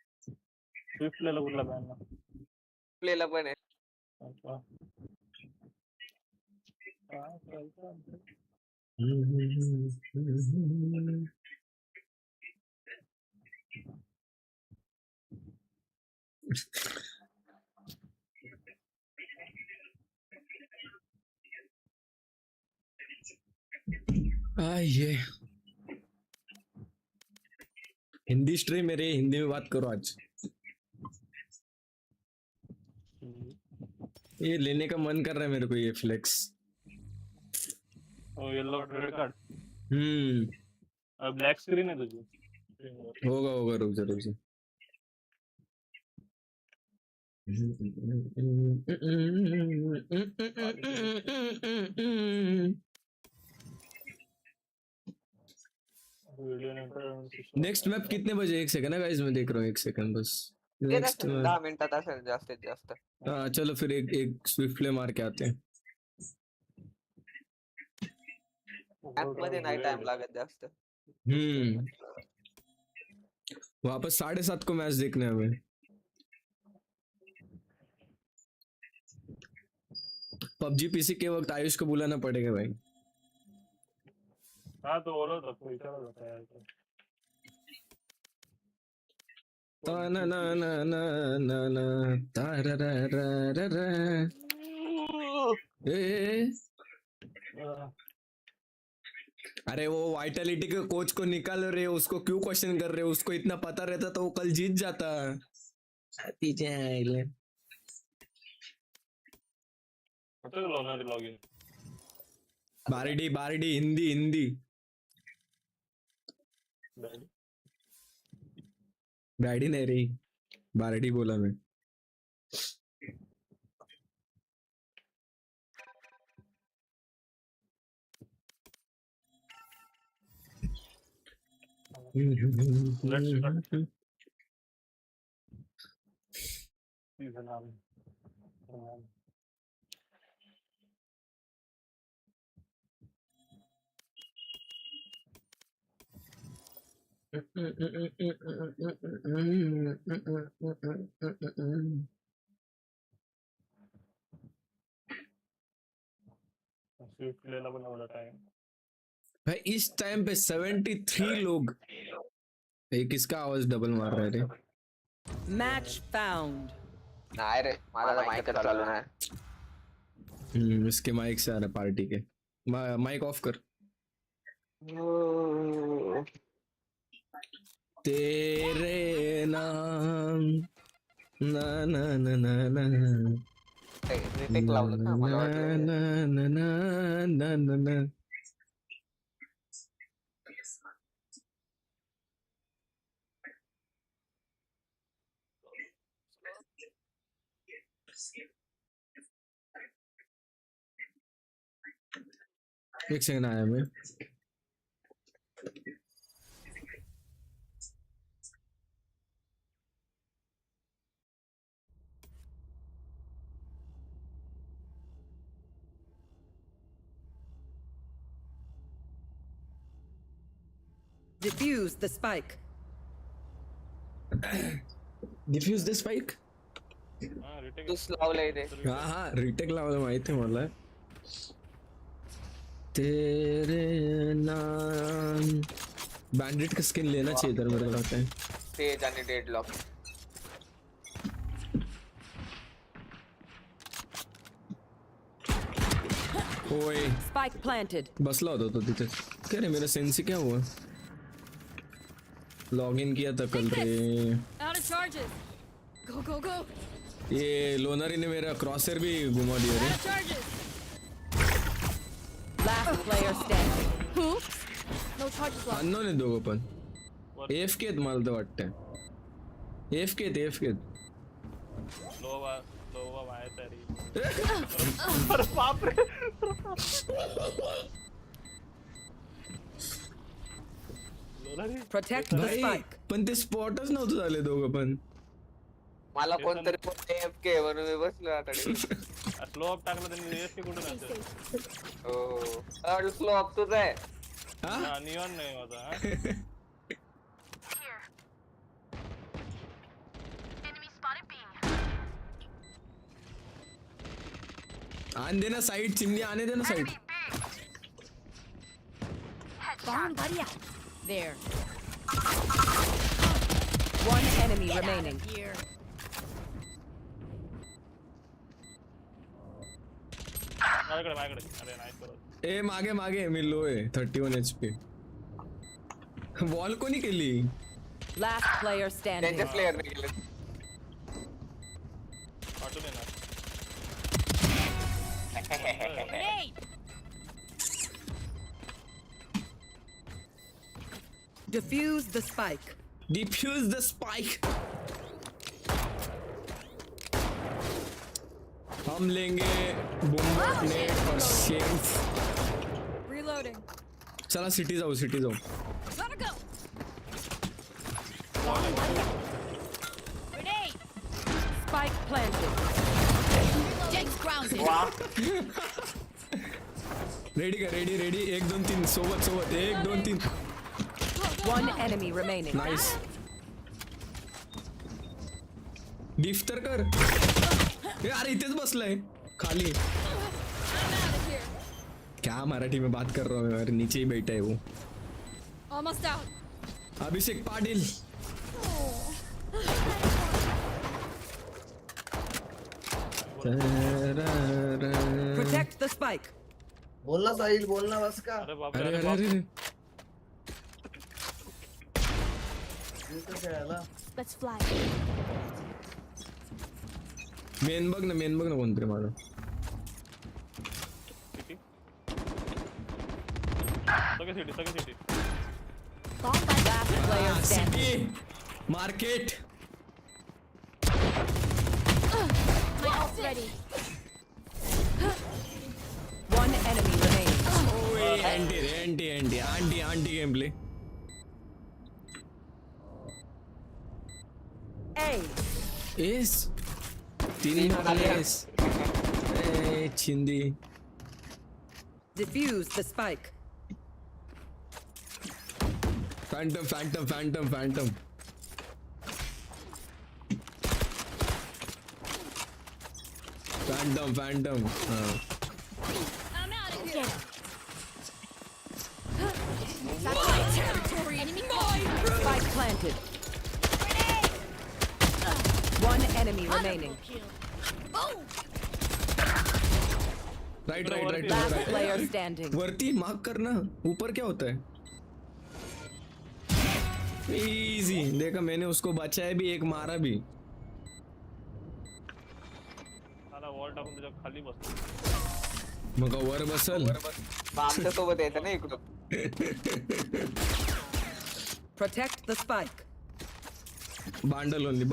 स्विफ्ट प्लेला कुठला बॅन आहे? प्लेला पण आहे. ये हिंदी स्ट्रीम मेरे हिंदी में बात करो आज. ये लेने का मन कर रहा है मेरे को ये फ्लेक्स. Yellow red card. अब ब्लैक स्क्रीन है तुझी. होगा रुक जा. नेक्स्ट मैप कितने बजे? 1 सेकंड है गाइस मैं देख रहा हूँ 1 सेकंड बस. नेक्स्ट 10 मिनिटात असेल जास्तीत जास्त. हाँ चलो फिर एक स्विफ्ट प्ले मार के आते हैं. ऍप मध्ये नाही टाइम लागत जास्त. वापस 7:30 को मैच देखने हमें. पबजी पीसी के वक्त आयुष को बुलाना पड़ेगा भाई. हाँ तो और कोई चला जाता है. ना ना ना ना ना ना तारा रा रा रा रा. अरे वो वाइटलिटी के कोच को निकाल रहे हो, उसको क्यों क्वेश्चन कर रहे हो? उसको इतना पता रहता तो वो कल जीत जाता. बारडी हिंदी डैडी नहीं रही बारडी बोला मैं. भाई इस टाइम पे 73 लोग. किसका आवाज डबल मार रहा है रे? Match found. नाही रे माझा माइक चालू नाही. इसके माइक से आ रहा है पार्टी के. माइक ऑफ कर. तेरे नाम ना ना ना ना ना रिटेक लावलं का मला वाटलं. ना ना ना ना ना. एक सेकंड आया मैं. Defuse the spike. Defuse the spike. तू लावलंय ते. हाँ रिटेक लावलं माहिती आहे मला. तेरे नाम बैंडिट का स्किन लेना चाहिए इधर मेरे को लगता है. तेज आणि डेडलॉक. ओए Spike planted. बसला होता तो तिथे. क्या रे मेरा सेंसी क्या हुआ? लॉगिन किया था कल रे. Out of charges. Go, go, go. ये लोनरी ने मेरा क्रॉसर भी घुमा दिया रे. Last player standing. Who? No charges left. Unknown आहे दोघं पण. AFK आहेत मला तर वाटतंय. AFK आहेत. लोवा माय तरी. अरे बाप रे. Protect the spike. पण ते स्पॉटच नव्हतं झाले दोघं पण. मला कोणतरी AFK म्हणून मी बसलो आता. स्लो अप टाकलं त्यांनी AFK कुठून असेल? हो स्लो अप तुझ आहे. हा नियॉन नाही माझा. आने देना साइड चिमनी आने देना side. Bomb buddy out. There. One enemy remaining. माझ्याकडे अरे नाईस बरोबर. ए मागे मी लो आहे 31 HP. वॉल कोणी केली? Last player standing. त्यांच्या प्लेयर ने केलं. पाठवून येणार. Defuse the spike. Defuse the spike. हम लेंगे बूमबॉट नेट और शेम्स. Reloading. चला सिटी जाओ. Gotta go. Grenade. Spike planted. Jake's grounded. Ready 1 2 3 सोबत 1 2 3. One enemy remaining. नाइस. डिफ तर कर. अरे इथेच बसलाय खाली. क्या मराठी में बात कर रहा हूँ यार. नीचे ही बैठा है वो. Almost out. Abhishek Patil. Protect the spike. बोलना साहिल बोलना बस का. अरे बाप अरे Let's fly. मेन बघ ना कोणतरी माझं. सगळे city. Last player standing. City market. My ult's ready. One enemy remaining. ओए anti game play. S 3 S. ए चिंदी. Defuse the spike. Phantom. I'm out of here. Territory. Enemy Spike planted. One enemy remaining. Right. Last player standing. वरती mark करना. ऊपर क्या होता है? Easy. देखा मैंने उसको बचाया भी, एक मारा भी. मला वॉल टाकून त्याच्या खाली बसतो. मग वर बसल. आमच्या सोबत यायचं ना इकडं. Protect the spike. Bundle only.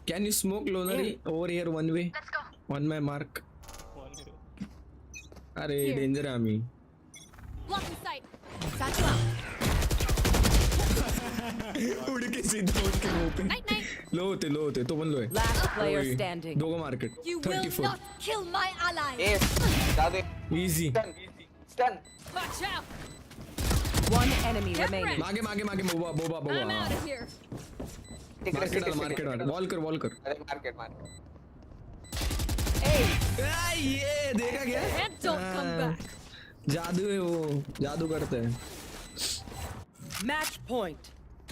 Can you smoke Lonary over here one way? Let's go. On my mark. अरे डेंजर है आम्ही. Blocking sight. Satchel out. उड़ के सीधा उठ के मुंह पे. Night night. लो होते तो बन लो है. Last player standing. दोगो market. You will 34. not kill my ally. Easy. Stun. Watch out. One enemy remaining. मागे Boba. I'm out of here. Market wall कर. अरे मार्केट. ये देखा क्या? And don't come back. जादू है वो. जादू करते हैं. Match point.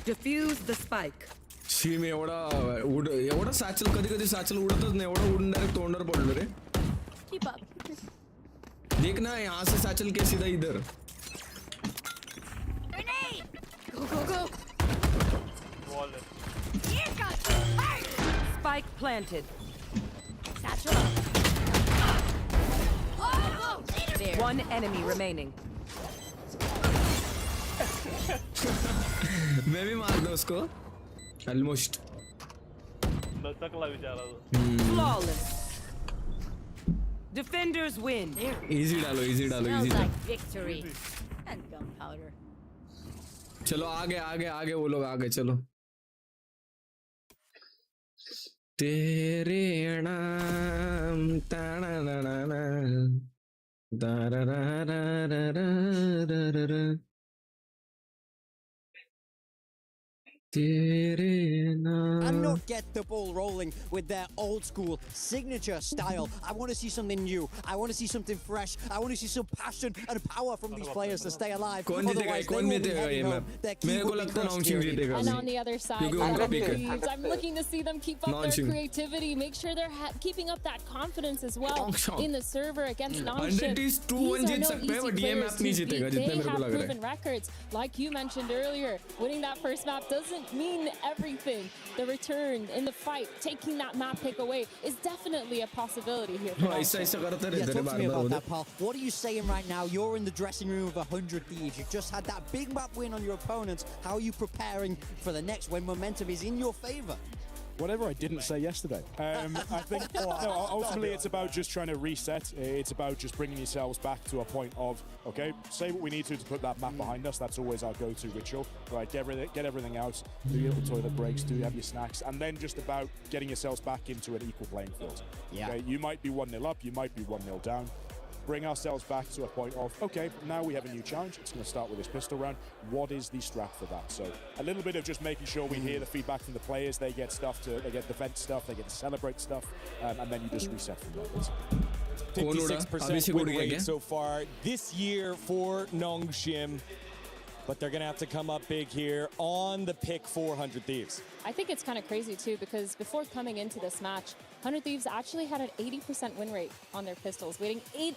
Defuse the spike. शी मी एवढा सॅचल कधी सॅचल उडतच नाही. एवढा उडून डायरेक्ट तोंडावर पडलो रे. Keep up. देखना यहाँ से साचल के सीधा इधर. Grenade! Go, go, go! Wall. Spike planted. Satchel up. Oh, there. One enemy remaining. मैं भी मार दूँ उसको. Almost. लचकला बेचारा तो. Flawless. Defenders win. Easy डालो, easy डालो, Smells easy like डालो. victory. And gunpowder. चलो आगे आगे आगे वो लोग आगे चलो. तेरे नाम ताना And not get the ball rolling with their old school signature style. I want to see something new. I want to see something fresh. I want to see some passion and power from these players to stay alive. Otherwise, they will be heading home. Their key will be crushed here. And on the other side, I'm looking to see them keep up their creativity, make sure they're keeping up that confidence as well in the server against Nongshim. These are no easy players to beat. They have proven records. Like you mentioned earlier, winning that first map doesn't mean everything. The return in the fight, taking that map pick away, is definitely a possibility here. Yeah, talk to me about that, pal. What are you saying right now? You're in the dressing room of 100 Thieves. You've just had that big map win on your opponents. How are you preparing for the next when momentum is in your favor? Whatever I didn't say yesterday. I think ultimately it's about just trying to reset. It's about just bringing yourselves back to a point of, okay, say what we need to put that map behind us. That's always our go-to ritual. Right, get everything out, do your little toilet breaks, do have your snacks, and then just about getting yourselves back into an equal playing field. Yeah. Okay, you might be 1-0 up, you might be 1-0 down. Bring ourselves back to a point of, okay, now we have a new challenge. It's going to start with this pistol round. What is the strat for that? So a little bit of just making sure we hear the feedback from the players. They get they get the vent stuff, they get to celebrate stuff, and then you just reset from there. 56% win rate so far this year for Nongshim. But they're going to have to come up big here on the pick 400 Thieves. I think it's kind of crazy too, because before coming into this match, 100 Thieves actually had an 80% win rate on their pistols, winning 8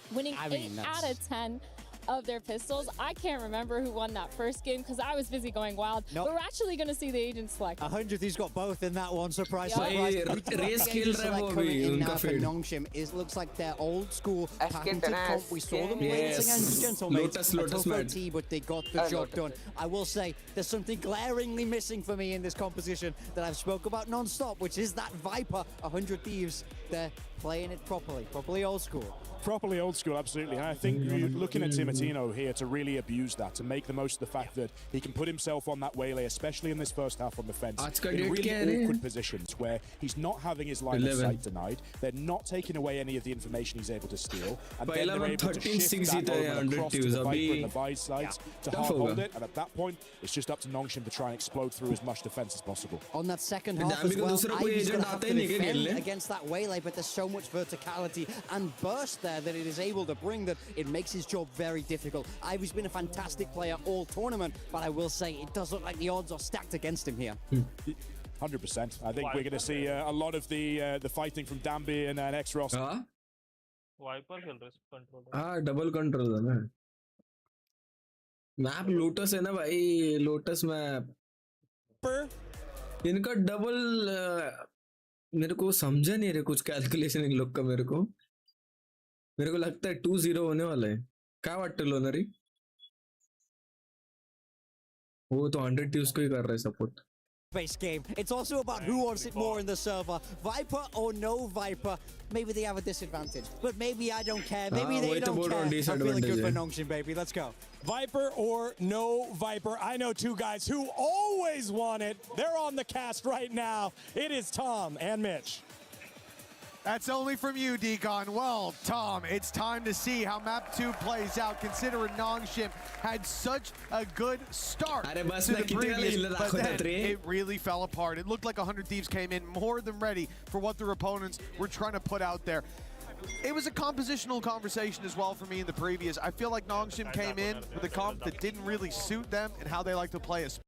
out of 10 of their pistols. I can't remember who won that first game because I was busy going wild. Nope. But we're actually going to see the agent select. 100 Thieves got both in that one. Surprise, surprise. Race kill Nongshim looks like their old school patented comp. We saw them playing against Gentlemates, but they got the job done. I will say there's something glaringly missing for me in this composition that I've spoke about non-stop, which is that Viper. 100 Thieves, they're playing it properly old school. Properly old school, absolutely. And I think you're looking at Timotino here to really abuse that, to make the most of the fact that he can put himself on that waylay, especially in this first half on the fence, in really awkward positions where he's not having his line of sight denied, they're not taking away any of the information he's able to steal, and then they're able to shift that over across to the Viper and the Vise sides to hard hold it, and at that point, it's just up to Nongshim to try and explode through as much defense as possible. On that second half as well, Ivy's going to have to defend against that waylay, but there's so much verticality and burst there that it is able to bring that it makes his job very difficult. Ivy's been a fantastic player all tournament, but I will say it does look like the odds are stacked against him here. 100%. I think we're going to see a lot of the fighting from Dambi and X-Ross. Viper control. double control है ना. Map Lotus है ना भाई, Lotus map. इनका double मेरे को समझा नहीं रहे कुछ कैलकुलेशन इन लोग का. मेरे को लगता है 2-0 होने वाला है. क्या वाटतं लोनरी? वो तो 100 Thieves को ही कर रहा है support. Base game. It's also about who wants it more in the server. Viper or no Viper. Maybe they have a disadvantage, but maybe I don't care. Maybe they don't care. I'm feeling good for Nongshim, baby. Let's go. Viper or no Viper. I know two guys who always want it. They're on the cast right now. It is Tom and Mitch. That's only from you, Deacon. Well, Tom, it's time to see how Map 2 plays out, considering Nongshim had such a good start to the previous, but then it really fell apart. It looked like 100 Thieves came in more than ready for what their opponents were trying to put out there. It was a compositional conversation as well for me in the previous. I feel like Nongshim came in with a comp that didn't really suit them and how they like to play us.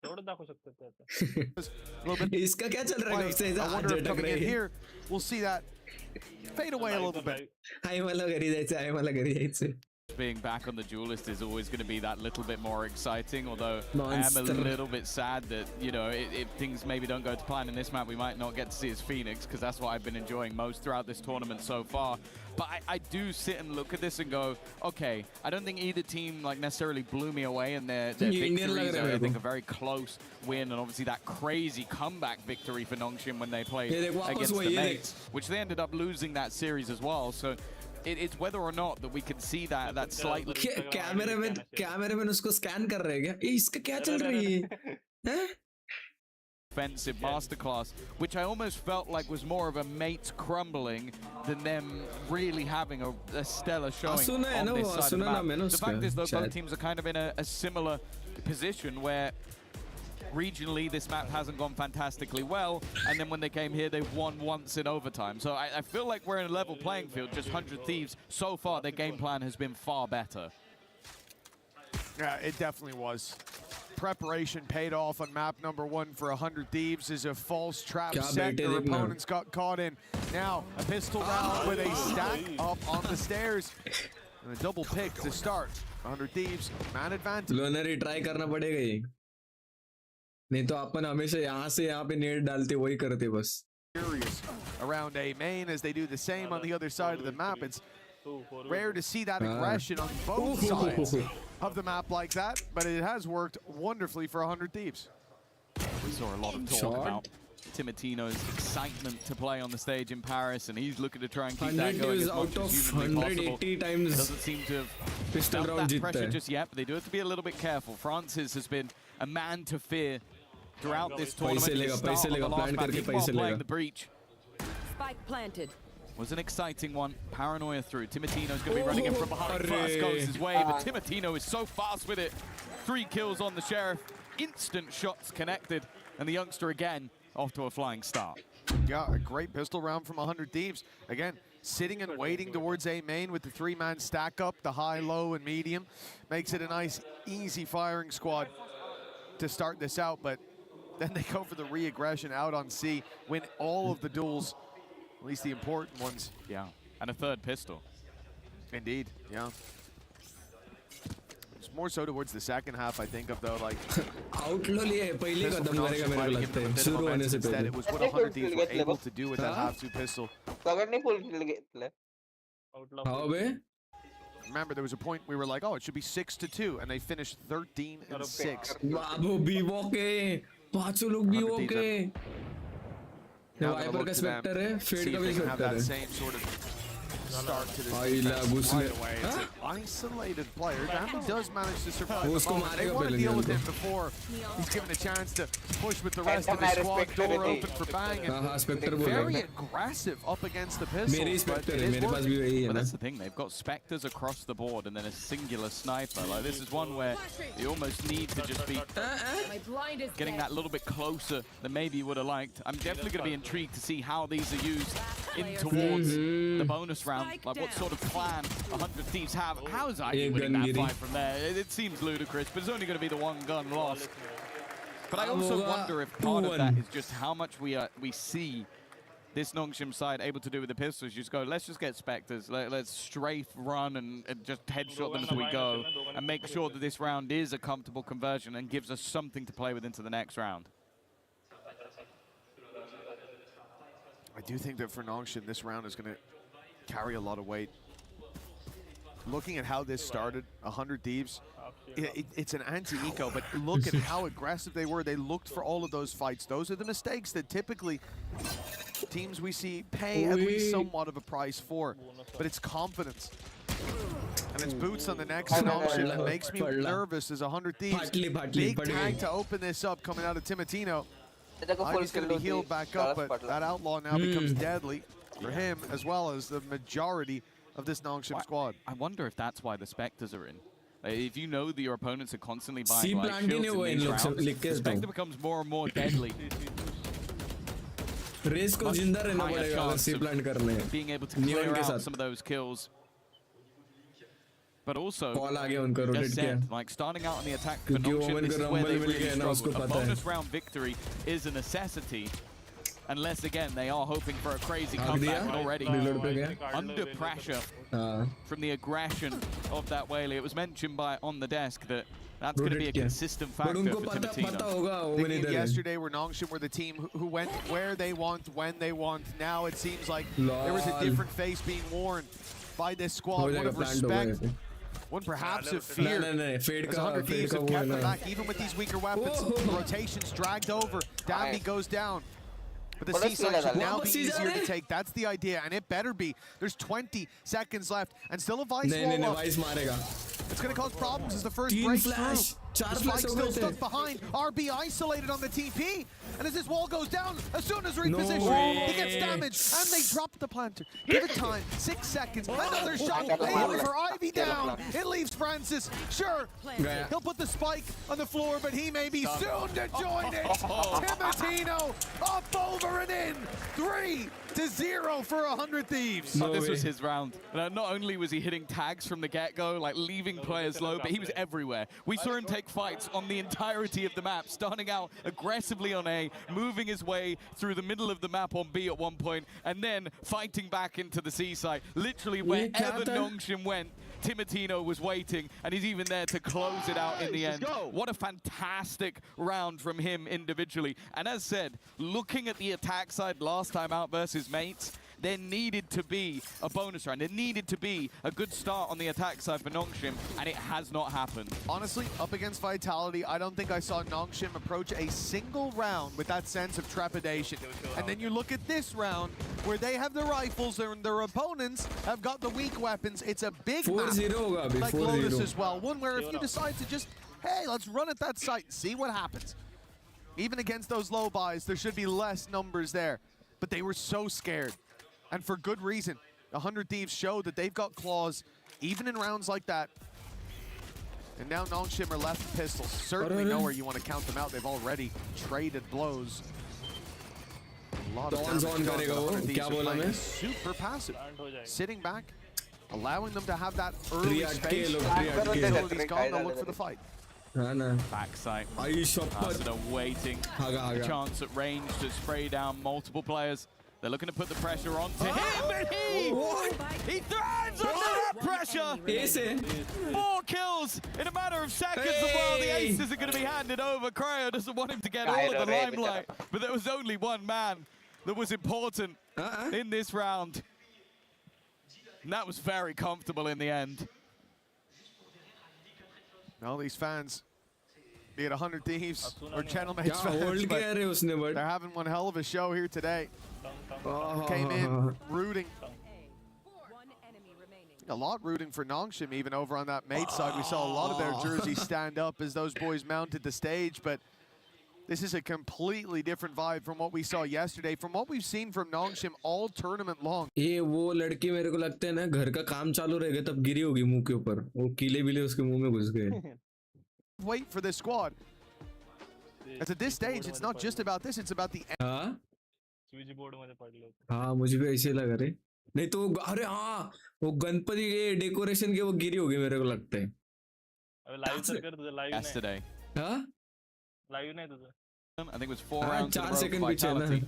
तेवढं दाखवू शकतो त्याचं. इसका क्या चल रहा है कब से I wonder if coming in here, we'll see that fade away a little bit. आई मला घरी जायचं आहे मला घरी जायचं. Being back on the duelist is always going to be that little bit more exciting, although I am a little bit sad that, you know, if things maybe don't go to plan in this map, we might not get to see his Phoenix, because that's what I've been enjoying most throughout this tournament so far. But I do sit and look at this and go, okay, I don't think either team like necessarily blew me away in their victories. I think a very close win, and obviously that crazy comeback victory for Nongshim when they played against the mates, which they ended up losing that series as well. So it's whether or not that we can see that slightly. कैमरे में उसको scan कर रहे हैं क्या? इसका क्या चल रही है? Offensive masterclass, which I almost felt like was more of a mates crumbling than them really having a stellar showing on this side of the map. The fact is, though, both teams are kind of in a similar position where regionally this map hasn't gone fantastically well, and then when they came here, they've won once in overtime. So I feel like we're in a level playing field, just 100 Thieves. So far, their game plan has been far better. Yeah, it definitely was. Preparation paid off on map number 1 for 100 Thieves as a false trap set. Their opponents got caught in. Now, a pistol round with a stack up on the stairs. And a double pick to start. 100 Thieves, man advantage. Loner try करना पड़ेगा ये. नहीं तो अपन हमेशा यहाँ से यहाँ पे नेट डालते वही करते बस. Curious around A main as they do the same on the other side of the map. It's rare to see that aggression on both sides of the map like that, but it has worked wonderfully for 100 Thieves. We saw a lot of talk about Timotino's excitement to play on the stage in Paris, and he's looking to try and keep that going as much as humanly possible. 180 times doesn't seem to have pistol felt round that pressure just yet, but they do have to be a little bit careful. Francis has been a man to fear throughout this tournament. The start of the last map, he's well playing the breach. Spike planted. Was an exciting one. Paranoia through. Timotino's going to be running in from behind. First goes his way, but Timotino is so fast with it. 3 kills on the Sheriff. Instant shots connected. And the youngster again off to a flying start. Yeah, a great pistol round from 100 Thieves. Again, sitting and waiting towards A main with the 3-man stack up, the high, low, and medium. Makes it a nice, easy firing squad to start this out, but then they go for the re-aggression out on C, win all of the duels, at least the important ones. Yeah, and a 3rd pistol. Indeed, yeah. It's more so towards the second half, I think, of though, like... Instead, it was what 100 Thieves were able to do with that half-2 pistol. Remember, there was a point we were like, oh, it should be 6-2, and they finished 13-6. Bravo, BBL. 500 लोग भी okay. Wiper का Spectre है, fade का भी Spectre है. Start to this right away. It's an isolated player. Damn does manage to survive the moment. They want to deal with him before he's given a chance to push with the rest of his squad. Door open for Bang. And very aggressive up against the pistol. But that's the thing. They've got Spectres across the board and then a singular sniper. Like, this is one where you almost need to just be getting that little bit closer than maybe you would have liked. I'm definitely going to be intrigued to see how these are used in towards the bonus round. Like, what sort of plan 100 Thieves have. How is IE winning that fight from there? It seems ludicrous, but it's only going to be the 1 gun loss. But I also wonder if part of that is just how much we see this Nongshim side able to do with the pistols. You just go, let's just get Spectres, let's strafe run and just headshot them as we go, and make sure that this round is a comfortable conversion and gives us something to play with into the next round. I do think that for Nongshim, this round is going to carry a lot of weight. Looking at how this started, 100 Thieves, it's an anti-eco, but look at how aggressive they were. They looked for all of those fights. Those are the mistakes that typically teams we see pay at least somewhat of a price for, but it's confidence. And it's boots on the next Nongshim that makes me nervous as 100 Thieves. Big tag to open this up coming out of Timotino. He's going to be healed back up, but that outlaw now becomes deadly for him, as well as the majority of this Nongshim squad. I wonder if that's why the Spectres are in. If you know that your opponents are constantly buying light shields in these rounds, the Spectre becomes more and more deadly. Raze को जिंदा रहना पड़ेगा C plant करने. Being able to clear out some of those kills. But also, Call आ गया उनका rotate just किया said, like starting out on the attack for क्योंकि Nongshim, Omen this को is where they rumble mill really गया ना उसको struggle. A पता है bonus round victory is a necessity, unless again they are hoping for a crazy comeback. And already under pressure from the aggression of that whaley. It was mentioned by on the desk that that's going to be a consistent factor for Thinking yesterday where Nongshim were the team who went where they want, when they want. Now it seems like there was a different face being worn by this squad. One of respect, one perhaps of fear. As 100 Thieves have kept them back, even with these weaker weapons. The rotations dragged over. Dambi goes down. But the C-side should now be easier to take. That's the idea, and it better be. There's 20 seconds left, and still a Vice wall up. It's going to cause problems as the first breaks through. Spike still stuck behind. RB isolated on the TP. And as this wall goes down, as soon as repositioned, he gets damaged. And they drop the planter. Give it time. 6 seconds. Another shot. Aiming for Ivy down. It leaves Francis. Sure, he'll put the spike on the floor, but he may be soon to join it. Timotino up over and in. 3-0 for 100 Thieves. This was his round. Not only was he hitting tags from the get-go, like leaving players low, but he was everywhere. We saw him take fights on the entirety of the map, starting out aggressively on A, moving his way through the middle of the map on B at one point, and then fighting back into the C side. Literally wherever Nongshim went, Timotino was waiting, and he's even there to close it out in the end. What a fantastic round from him individually. And as said, looking at the attack side last time out versus mates, there needed to be a bonus round. There needed to be a good start on the attack side for Nongshim, and it has not happened. Honestly, up against Vitality, I don't think I saw Nongshim approach a single round with that sense of trepidation. And then you look at this round, where they have the rifles and their opponents have got the weak weapons. It's a big map, like Lotus as well. One where if you decide to just, hey, let's run at that site and see what happens. Even against those low buys, there should be less numbers there. But they were so scared. And for good reason. 100 Thieves showed that they've got claws, even in rounds like that. And now Nongshim are left with pistols. Certainly know where you want to count them out. They've already traded blows. A lot of damage done, 100 Thieves are playing super passive. Sitting back, allowing them to have that early space. Utility's gone, they'll look for the fight. Backside. Ambassador waiting. A chance at range to spray down multiple players. They're looking to put the pressure onto him, and he thrives under that pressure. 4 kills in a matter of seconds. Well, the aces are going to be handed over. Cryo doesn't want him to get all of the limelight, but there was only one man that was important in this round. And that was very comfortable in the end. All these fans, be it 100 Thieves or Channelmates fans, but they're having one hell of a show here today. Came in rooting. A lot rooting for Nongshim even over on that mate side. We saw a lot of their jerseys stand up as those boys mounted the stage, but this is a completely different vibe from what we saw yesterday, from what we've seen from Nongshim all tournament long. ये वो लड़की मेरे को लगता है ना घर का काम चालू रहेगा तब गिरी होगी मुंह के ऊपर वो कीले बिले उसके मुंह में घुस गए. Wait for this squad. As at this stage, it's not just about this, it's about the हाँ हाँ मुझे भी ऐसे लगा रे नहीं तो अरे हाँ वो गणपति के डेकोरेशन के वो गिरी होगी मेरे को लगता है. Yesterday. हाँ I think it was 4 rounds in a row for Vitality.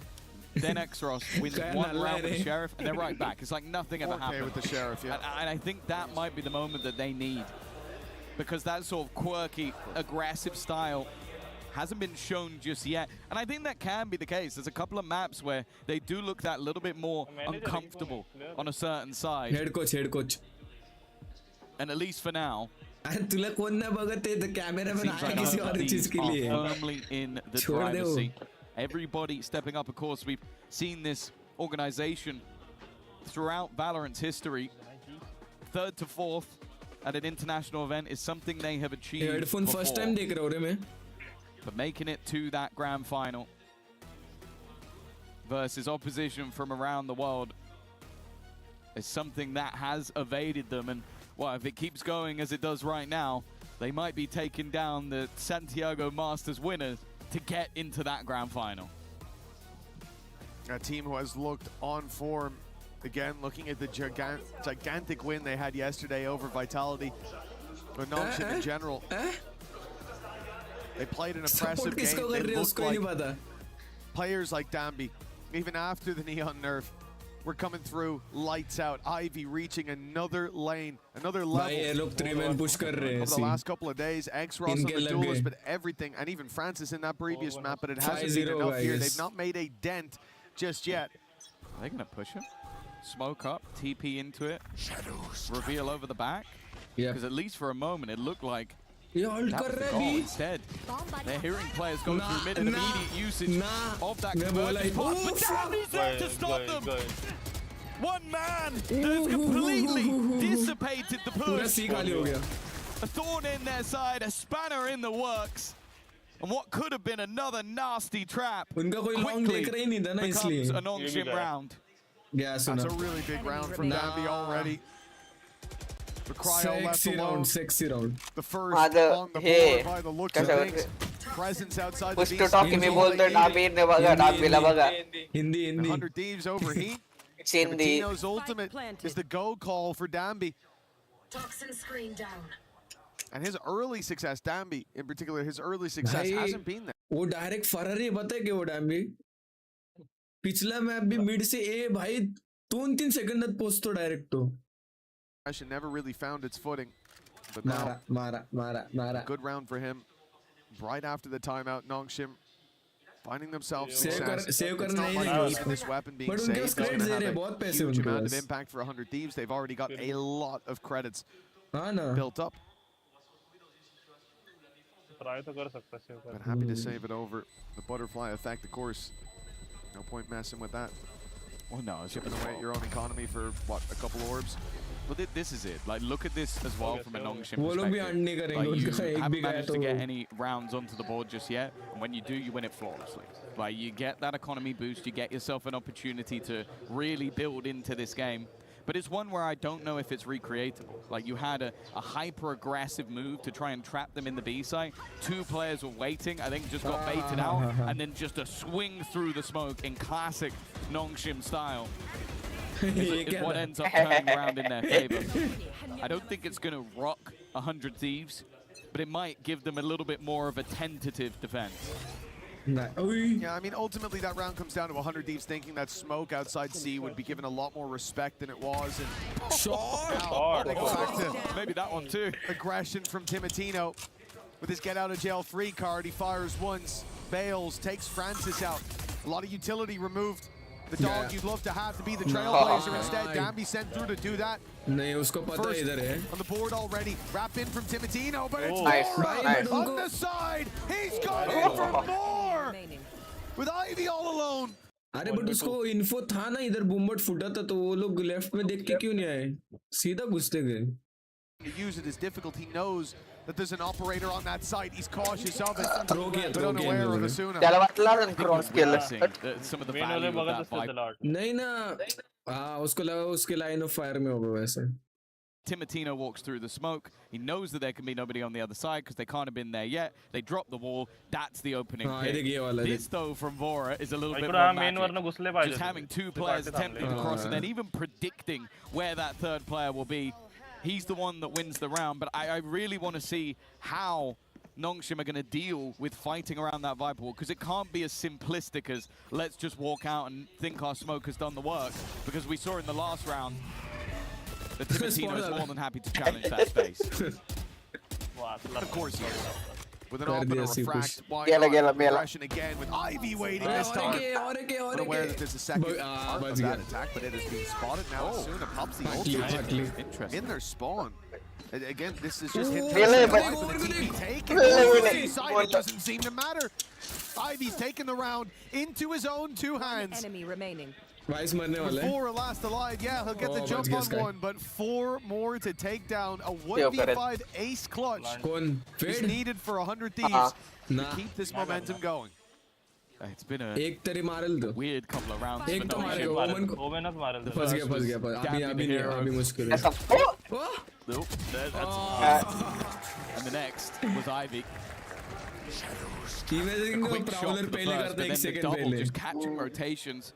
Then Xros wins 1 round with the Sheriff, and they're right back. It's like nothing ever happened. With the Sheriff, yeah. And I think that might be the moment that they need. Because that sort of quirky, aggressive style hasn't been shown just yet. And I think that can be the case. There's a couple of maps where they do look that little bit more uncomfortable on a certain side. Head coach. And at least for now, तुला कोण नाही बघत ते the cameraman आहे किसी और चीज के लिए. Firmly in the driver's seat. Everybody stepping up. Of course, we've seen this organization throughout Valorant's history. 3rd to 4th at an international event is something they have achieved headphone before. first time देख रहा हूँ रे मैं. But making it to that grand final versus opposition from around the world is something that has evaded them. And well, if it keeps going as it does right now, they might be taking down the Santiago Masters winners to get into that grand final. A team who has looked on form Again, looking at the gigantic win they had yesterday over Vitality, or Nongshim in general. They played an impressive game. They looked like players like Dambi, even after the Neon nerf, were coming through lights out. Ivy reaching another lane, another level over the last couple of days. X-Ross on the duelist, but everything, and even Francis in that previous map, but it hasn't been enough here. They've not made a dent just yet. Are they gonna push him? Smoke up, TP into it, reveal over the back? Yeah. Because at least for a moment it looked like that was the goal. Instead, they're hearing players go through mid and immediate usage of that conversion part, but Dambi's there to stop them! One man has completely dissipated the push. A thorn in their side, a spanner in the works. And what could have been another nasty trap quickly becomes a Nongshim round. That's a really big round from Dambi already. The cryo left alone. Sexy round. The first on the board by the looks of things. Presence outside the beast. Hindi. 100 Thieves overheat. Tino's ultimate is the go call for Dambi. Toxin screen down. And his early success, Dambi in particular, his early success hasn't been there. वो direct Ferrari पता है क्या वो डैम्बी पिछला map भी mid से ए भाई 2-3 सेकंडात पोहोचतो डायरेक्ट तो never really found its footing, but now Mara. good round for him. Right after the timeout, Nongshim finding themselves success. It's not like even this weapon being saved is going to have a huge amount of impact for 100 Thieves. They've already got a lot of credits built up. But happy to save it over. The butterfly effect, of course. No point messing with that. Well, no, it's chipping away at your own economy for what, a couple orbs. Well, this is it. Like, look at this as well from a Nongshim perspective. Like, you haven't managed to get any rounds onto the board just yet, and when you do, you win it flawlessly. Like, you get that economy boost, you get yourself an opportunity to really build into this game. But it's one where I don't know if it's recreatable. Like, you had a hyper-aggressive move to try and trap them in the B site. 2 players were waiting, I think just got baited out, and then just a swing through the smoke in classic Nongshim style. Is what ends up turning around in their favor. I don't think it's going to rock 100 Thieves, but it might give them a little bit more of a tentative defense. Yeah, I mean, ultimately that round comes down to 100 Thieves thinking that smoke outside C would be given a lot more respect than it was. And maybe that one too. Aggression from Timotino with his get out of jail free card. He fires once, bails, takes Francis out. A lot of utility removed. The dog you'd love to have to be the trailblazer. Instead, Dambi sent through to do that. First on the board already. Wrap in from Timotino, but it's nice. On the side. He's gone in for more. With Ivy all alone. अरे but उसको info था ना इधर बूमबट फुटा था तो वो लोग लेफ्ट में देख के क्यों नहीं आए सीधा घुसते गए use it is difficult. He knows that there's an operator on that site. He's cautious of it. But unaware of Asuna. Some of the value of that fight. नहीं ना उसको लगा उसके लाइन ऑफ फायर में होगा वैसे. Timotino walks through the smoke. He knows that there can be nobody on the other side because they can't have been there yet. They drop the wall. That's the opening pick. This, though, from Vora is a little bit more magic. Just having 2 players attempting to cross and then even predicting where that 3rd player will be. He's the one that wins the round, but I really want to see how Nongshim are going to deal with fighting around that Viper wall, because it can't be as simplistic as let's just walk out and think our smoke has done the work, because we saw in the last round that Timotino is more than happy to challenge that space. Of course he is. With an open refract, wide aggression again with Ivy waiting this time. But aware that there's a second part of that attack, but it has been spotted now. Asuna pops the ultimate in their spawn. Again, this is just him trying to the TP taken. It doesn't seem to matter. Ivy's taken the round into his own 2 hands. Enemy remaining. With 4 last alive, yeah, he'll get the jump on one, but 4 more to take down. A 1v5 ace clutch is needed for 100 Thieves to keep this momentum going. It's been a weird couple of rounds. And the next was Ivy. Quick shot for the first, but then the double just catching rotations.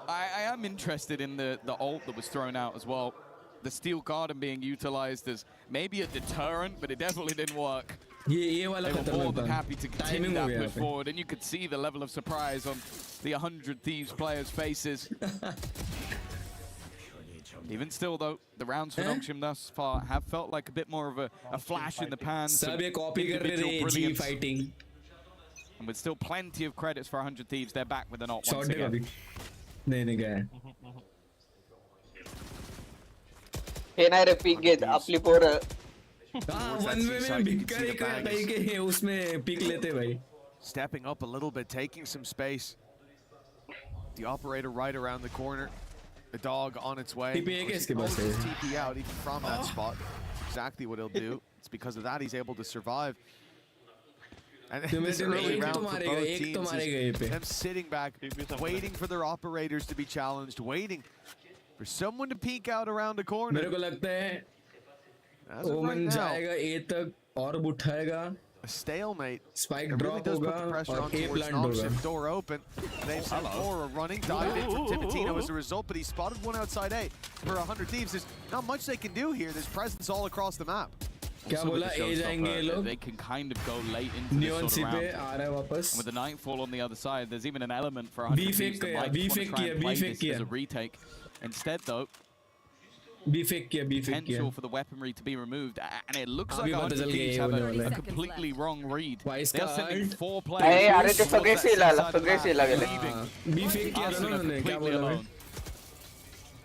I am interested in the ult that was thrown out as well. The steel garden being utilized as maybe a deterrent, but it definitely didn't work. ये वाला They were more than खतरनाक happy to था continue timing हो that गया push forward, and you could see the level of surprise on the 100 Thieves players' faces. Even still, though, the rounds for Nongshim thus far have felt like a bit more of a flash in the pan. सब ये copy कर रहे थे जी fighting And with still plenty of credits for 100 Thieves, they're back with an ult once shot again. नहीं गया हे नाही रे peak घेत आपली पोरं वन वे में भिक्कर एक कहीं के उसमें पिक लेते भाई Stepping up a little bit, taking some space. The operator right around the corner. The dog on its way. TP out even from that spot. Exactly what he'll do. It's because of that he's able to survive. And this early round for both teams is them sitting back, waiting for their operators to be challenged, waiting for someone to peek out around the corner. मेरे को लगता है ओमन जाएगा ए तक और उठाएगा a stalemate. Spike it really drop does put होगा the pressure on और A towards plant Nongshim. होगा Door open. They've sent Aura running, dived in from Timatino as a result, but he spotted one outside A. For 100 Thieves, there's not much they can do here. There's presence all across the map. क्या बोला ए जाएंगे ये लोग They can kind of go late into this Neon sort C of पे round. आ रहा है वापस And with the Nightfall on the other side, there's even an element for 100 B Thieves that might B want to fake try किया and B play fake this as किया a retake. Instead, though, B fake किया B fake potential किया for the weaponry to be removed, and it looks अभी like पता 100 चल गया Thieves ये have होने वाला a है completely wrong read. Wise They're sending card. 4 अरे players अरे तो towards that सगळे side of the सगळे map, गेले leaving B fake किया था ना उन्होंने क्या completely बोला alone.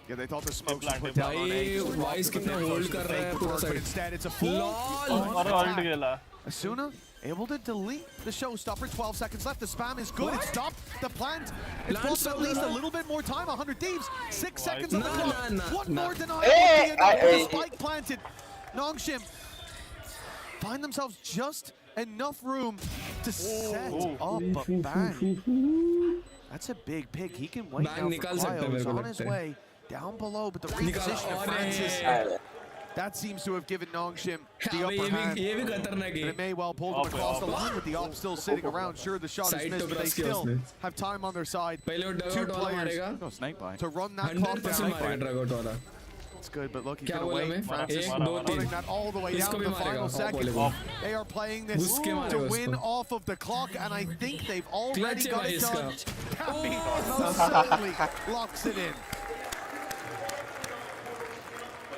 Yeah, they thought the smokes were put down on A. भाई वाइस कितना होल्ड कर रहा है पूरा But side instead, it's a full lol Asuna able to delete the showstopper. 12 seconds left. The spam is good. It stopped the plant. It's bought at least a little bit more time. 100 Thieves. 6 seconds on the clock. One more denial. The spike planted. Nongshim find themselves just enough room to set up a bang. That's a big pick. He can wait now for Cryo. He's on his way down below, but the reposition of Francis, that seems to have given Nongshim the upper hand. And it may well pull them across the line with the op still sitting around. Sure, the shot is missed, but they still have time on their side. 2 players to run that clock down. It's good, but look, he's going to wait. Francis running that all the way down to the final second. They are playing this to win off of the clock, and I think they've already got it done. Cappy most certainly locks it in.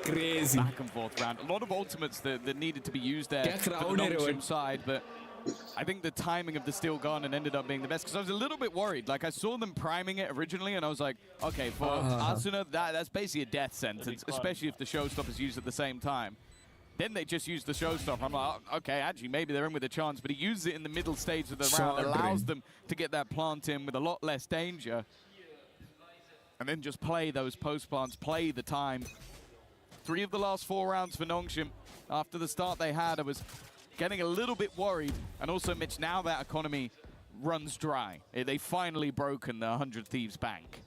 Crazy. Back and forth round. A lot of ultimates that needed to be used there for the Nongshim side, but I think the timing of the steel gun ended up being the best, because I was a little bit worried. Like, I saw them priming it originally, and I was like, okay, for Asuna, that's basically a death sentence, especially if the showstopper is used at the same time. Then they just use the showstopper. I'm like, oh, okay, actually, maybe they're in with a chance, but he uses it in the middle stage of the round, allows them to get that plant in with a lot less danger, and then just play those post plants, play the time. 3 of the last 4 rounds for Nongshim. After the start they had, I was getting a little bit worried. And also, Mitch, now that economy runs dry. They've finally broken the 100 Thieves bank.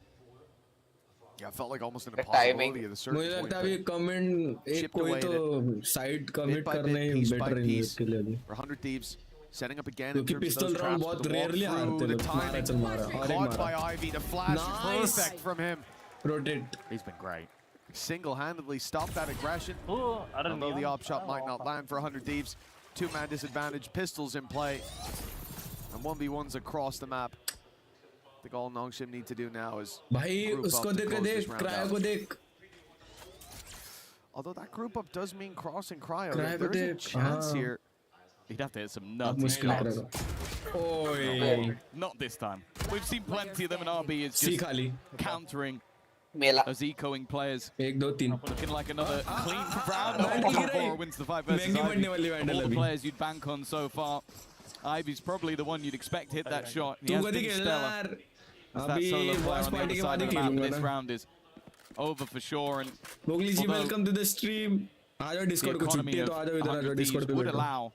Yeah, it felt like almost an impossibility at a certain मुझे point. लगता है अभी comment एक कोई तो side commit करना ही better है इसके लिए अभी 100 Thieves setting up again in क्योंकि terms of pistol those round traps. बहुत The रेयरली walk हारते through, the लोग मारा timing चल मारा और एक caught by मारा Ivy. The flash is perfect from him. rotate He's been great. Single-handedly stopped that aggression. Although the op shot might not land for 100 Thieves. 2-man disadvantage, pistols in play, and 1v1s across the map. I think all Nongshim need to do now is भाई उसको देख cryo को देख. Although that group up does mean crossing Cryo, there is a chance here. He'd have to hit some nuts. Not this time. We've seen plenty of them, and RB is just countering those ecoing players. 1, 2, 3. Looking like another clean round. Wins the 5 versus Ivy. Of all the players you'd bank on so far, Ivy's probably the one you'd expect to hit that shot. He has been stellar. As that solo player on the other side of the map, this round is over for sure. And Mowgli ji, welcome to the stream. आजा Discord को छुट्टी है तो आजा इधर आजा Discord पे would बैठो. allow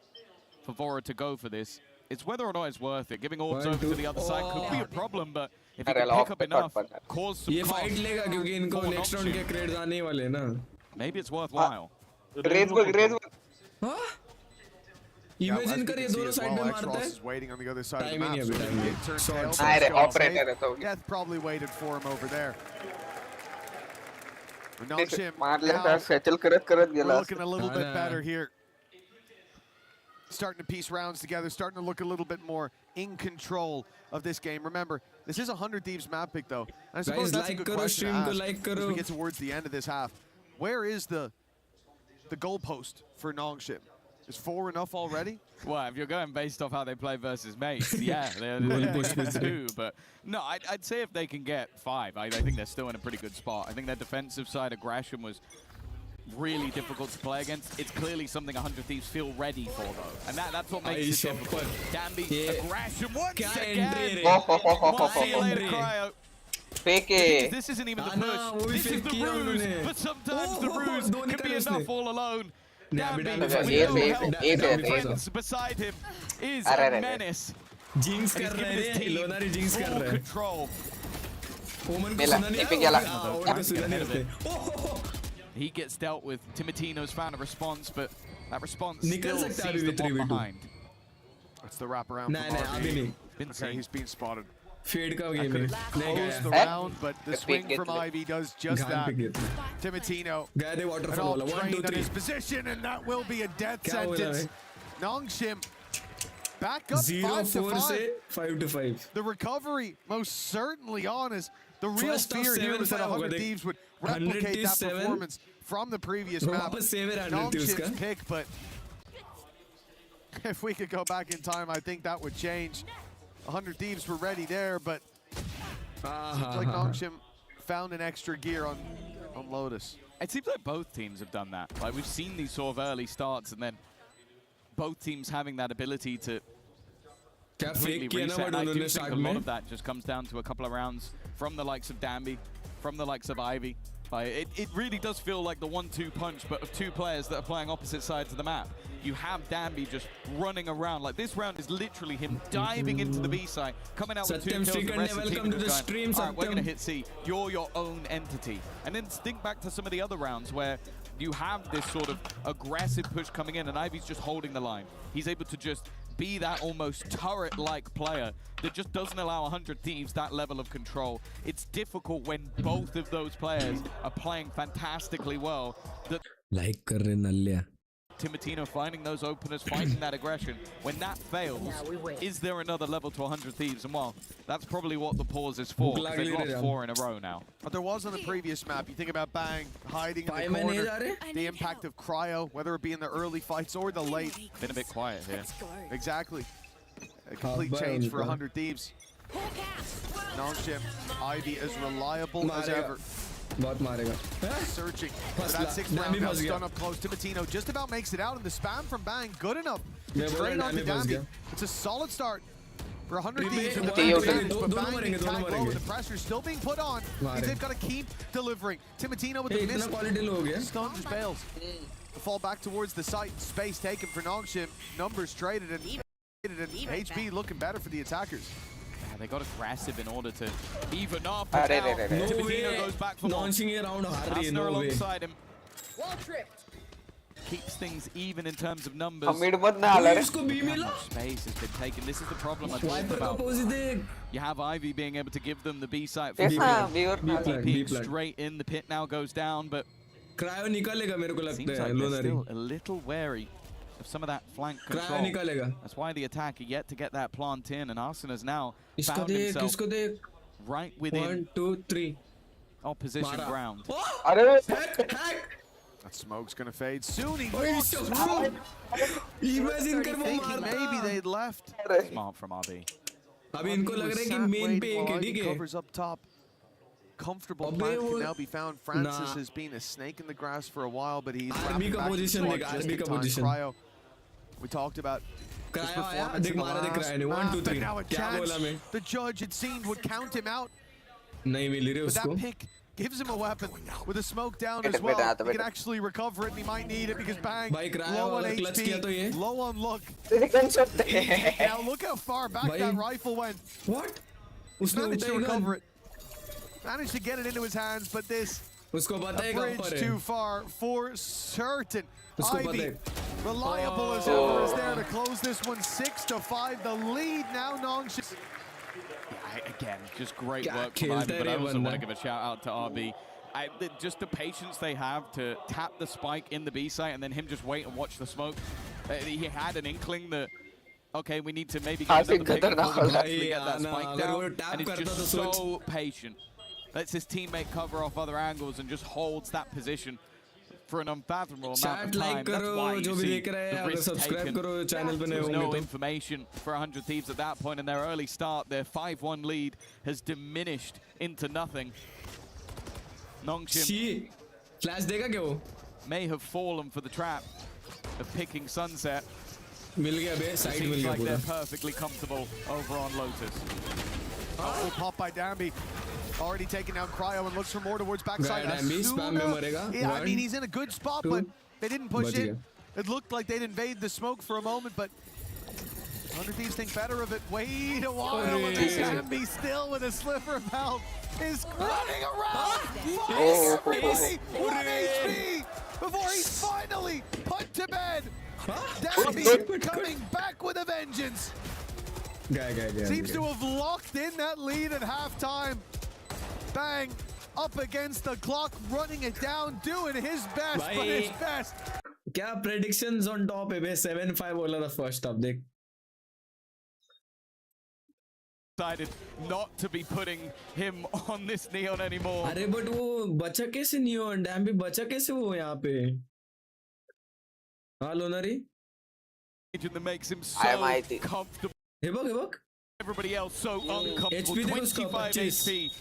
for Vora to go for this. It's whether or not it's worth it. Giving ords over to the other side could be a problem, but if you can pick up enough, cause some ये fight लेगा क्योंकि इनको next round के credits आने ही वाले हैं ना. Maybe it's worthwhile. Raise book. Imagine करिए दोनों साइड में मारता है is waiting on the other side of the timing map. है So अभी if timing he can turn tails, Aye, let's go. operator है तो Death probably waited for him over there. Nongshim मारले now, तर settle करत we're गेला looking a little bit better here. Starting to piece rounds together, starting to look a little bit more in control of this game. Remember, this is a 100 Thieves map pick, though. And I suppose that's a good question to ask as we get towards the end of this half. Where is the goalpost for Nongshim? Is 4 enough already? Well, if you're going based off how they play versus mates, yeah, they're 2. But no, I'd say if they can get 5, I think they're still in a pretty good spot. I think their defensive side aggression was really difficult to play against. It's clearly something 100 Thieves feel ready for, though. And that's what makes it difficult. Danby, aggression once again. See you later, Cryo. Fake it. This isn't even the push. This is the ruse. But sometimes the ruse can be enough all alone. Danby, beside him, is a menace. Jinx कर रहे हैं Lonari jinx कर रहे हैं control. ओमन को सुना नहीं है He gets dealt with. Timotino's found a response, but that response निकल still सकता है sees the one behind. That's the wraparound. नहीं अभी नहीं Okay, he's being spotted. Fade का गेम है नहीं Close the round, but the swing from Ivy does just that. Timotino गए थे waterfall all वाला 1 2 trained on 3 his position, and that will be a death sentence. Nongshim back up 0-4 से 5-5. The recovery most certainly honest. The real First fear here was that 100 5 Thieves would replicate that performance from the previous map. Nongshim's pick, but if we could go back in time, I think that would change. 100 Thieves were ready there, but seems like Nongshim found an extra gear on Lotus. It seems like both teams have done that. Like, we've seen these sort of early starts, and then both teams having that ability to completely reset. I do think a lot of that just comes down to a couple of rounds from the likes of Danby, from the likes of Ivy. It really does feel like the 1-2 punch, but of 2 players that are playing opposite sides of the map. You have Danby just running around. Like, this round is literally him diving into the B side, coming out with 2 kills, the rest of the team just going, all right, we're going to hit C. You're your own entity. And then think back to some of the other rounds where you have this sort of aggressive push coming in, and Ivy's just holding the line. He's able to just be that almost turret-like player that just doesn't allow 100 Thieves that level of control. It's difficult when both of those players are playing fantastically well. Like कर रहे नल्लिया. Timotino finding those openers, fighting that aggression. When that fails, is there another level to 100 Thieves? And well, that's probably what the pause is for, because they've lost 4 in a row now. But there was on the previous map, you think about Bang hiding in the corner, the impact of Cryo, whether it be in the early fights or the late. Been a bit quiet here. Exactly. A complete change for 100 Thieves. Nongshim, Ivy as reliable as ever. बहुत मारेगा. Searching for that 6th round, now stun up close. Timotino just about makes it out, and the spam from Bang good enough to trade onto Danby. It's a solid start for 100 Thieves in the advantage, but Bang being tagged low, the pressure still being put on. They've got to keep delivering. Timotino with the miss. Stun just bails. The fall back towards the site, space taken for Nongshim. Numbers traded, and HB looking better for the attackers. They got aggressive in order to even up. But now Timotino goes back for more. Asner alongside him. Keeps things even in terms of numbers. Space has been taken. This is the problem I talked about. You have Ivy being able to give them the B site for DP straight in. The pit now goes down, but seems like they're still a little wary of some of that flank control. That's why the attacker yet to get that plant in, and Arsena's now found himself right within 1 2 3 opposition ground. That smoke's gonna fade soon. He walks through. Thinking maybe they'd left. Smart from RB. अभी इनको लग रहा है कि main पे एक है. Covers up top. Comfortable plant can now be found. Francis has been a snake in the grass for a while, but he's RB का position देख, RB का position. Cryo. We talked about his performance in the last map, but now a chance. The judge, it seemed, would count him out. नहीं मिल रही But उसको. that pick gives him a weapon with a smoke down as well. He can actually recover it, and he might need it because Bang, low on HP, low on luck. Now look how far back that rifle went. What? He's managed to recover it. Managed to get it into his hands, but this a bridge too far for certain. Ivy Reliable as ever is there to close this one 6-5. The lead now Nongshim. Again, just great work from Ivan, but I also want to give a shout out to RB. Just the patience they have to tap the spike in the B site and then him just wait and watch the smoke. He had an inkling that, okay, we need to maybe get another pick before we actually get that spike down. And he's just so patient. Lets his teammate cover off other angles and just holds that position for an unfathomable amount of time. That's why you see the risk taken. There was no information for 100 Thieves at that point in their early start. Their 5-1 lead has diminished into nothing. Nongshim flash देगा क्या वो? May have fallen for the trap of picking Sunset. मिल गया बे, side मिल गया like पूरा. they're perfectly comfortable over on Lotus. Full pop by Dambi. Already taking down Cryo and looks for more towards backside. Yeah, I mean, he's in a good spot, but they didn't push in. It looked like they'd invade the smoke for a moment, but 100 Thieves think better of it. Wait a while, and Dambi still with a sliver of health is running around. Everybody, 1 HP before he's finally put to bed. Dambi coming back with a vengeance. Seems to have locked in that lead at halftime. Bang, up against the clock, running it down, doing his best, but his best. क्या predictions on top है बे? 7-5 बोला था first half देख. Decided not to be putting him on this Neon anymore. अरे but वो बचा कैसे Neon? Dambi बचा कैसे वो यहाँ पे? हाँ Lonari? That makes him so comfortable. Hibok. Everybody else so uncomfortable. 25 HP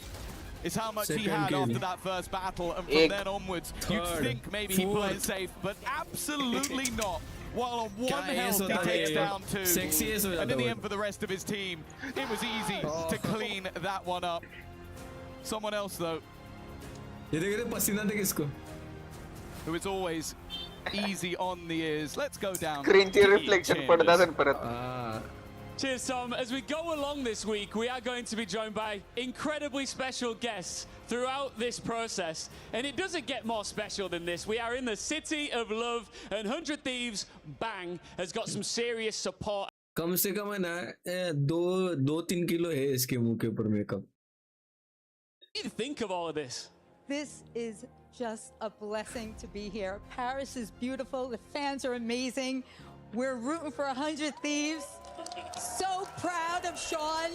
is how much he had after that first battle, and from then onwards, you'd think maybe he played safe, but absolutely not. While on one health he takes down 2, and in the end for the rest of his team, it was easy to clean that one up. Someone else though, who is always easy on the ears. Let's go down. reflection Cheers, Tom. As we go along this week, we are going to be joined by incredibly special guests throughout this process. And it doesn't get more special than this. We are in the city of love, and 100 Thieves, bang, has got some serious support. कम से कम है ना 2-3 kilo है इसके मुंह के ऊपर makeup. What do you think of all of this? This is just a blessing to be here. Paris is beautiful. The fans are amazing. We're rooting for 100 Thieves. So proud of Sean,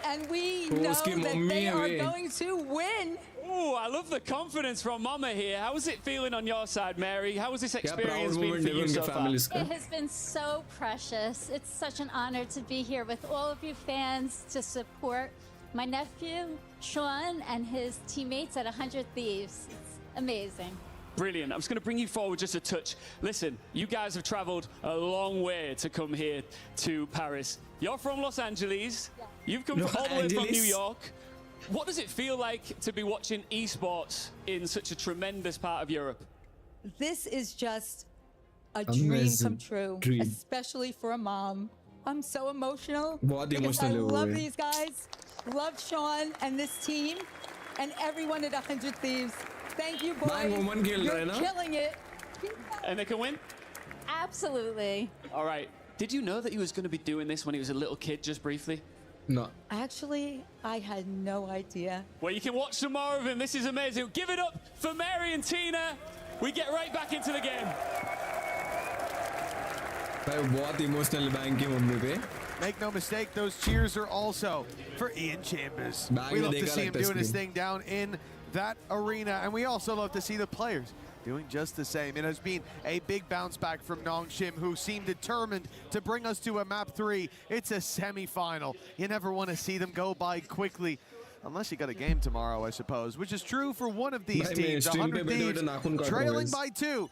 and we know that they are going to win. Oh, I love the confidence from Mama here. How is it feeling on your side, Mary? How has this experience been for you so far? It has been so precious. It's such an honor to be here with all of you fans to support my nephew, Sean, and his teammates at 100 Thieves. It's amazing. Brilliant. I'm just going to bring you forward just a touch. Listen, you guys have traveled a long way to come here to Paris. You're from Los Angeles. Yeah. You've come all the way from New York. What does it feel like to be watching esports in such a tremendous part of Europe? This is just a dream come true, especially for a mom. I'm so emotional because I love these guys, love Sean and this team, and everyone at 100 Thieves. Thank you, boys. You're killing it. And they can win? Absolutely. All right. Did you know that he was going to be doing this when he was a little kid, just briefly? No. Actually, I had no idea. Well, you can watch some more of him. This is amazing. Give it up for Mary and Tina. We get right back into the game. बहुत emotional bank की mummy पे. Make no mistake, those cheers are also for Ian Chambers. We love to see him doing his thing down in that arena, and we also love to see the players doing just the same. It has been a big bounce back from Nongshim, who seem determined to bring us to a map 3. It's a semi-final. You never want to see them go by quickly, unless you got a game tomorrow, I suppose, which is true for one of these teams. 100 Thieves trailing by 2.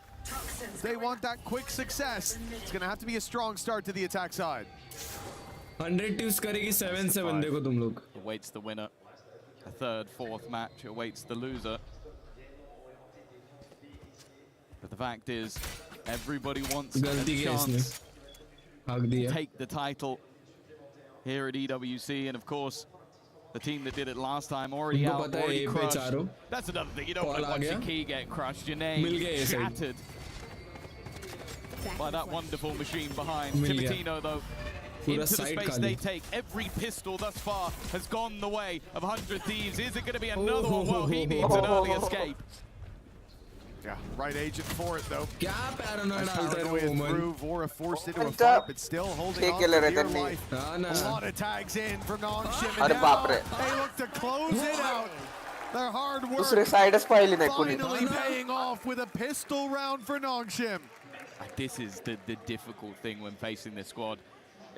They want that quick success. It's going to have to be a strong start to the attack side. 100 Thieves करेगी 7-7 देखो तुम लोग. Awaits the winner. A third, fourth match awaits the loser. But the fact is, everybody wants a chance to take the title here at EWC, and of course, the team that did it last time already crushed. That's another thing, you don't want to watch your key get crushed, your name shattered. by that wonderful machine behind. Timitino, though, into the space they take. Every pistol thus far has gone the way of 100 Thieves. Is it going to be another one? Well, he needs an early escape. Yeah, right agent for it, though. Paranoid through, Vora forced into a fight, but still holding on for dear life. A lot of tags in from Nongshim, and now they look to close it out. Their hard work finally paying off with a pistol round for Nongshim. This is the difficult thing when facing this squad.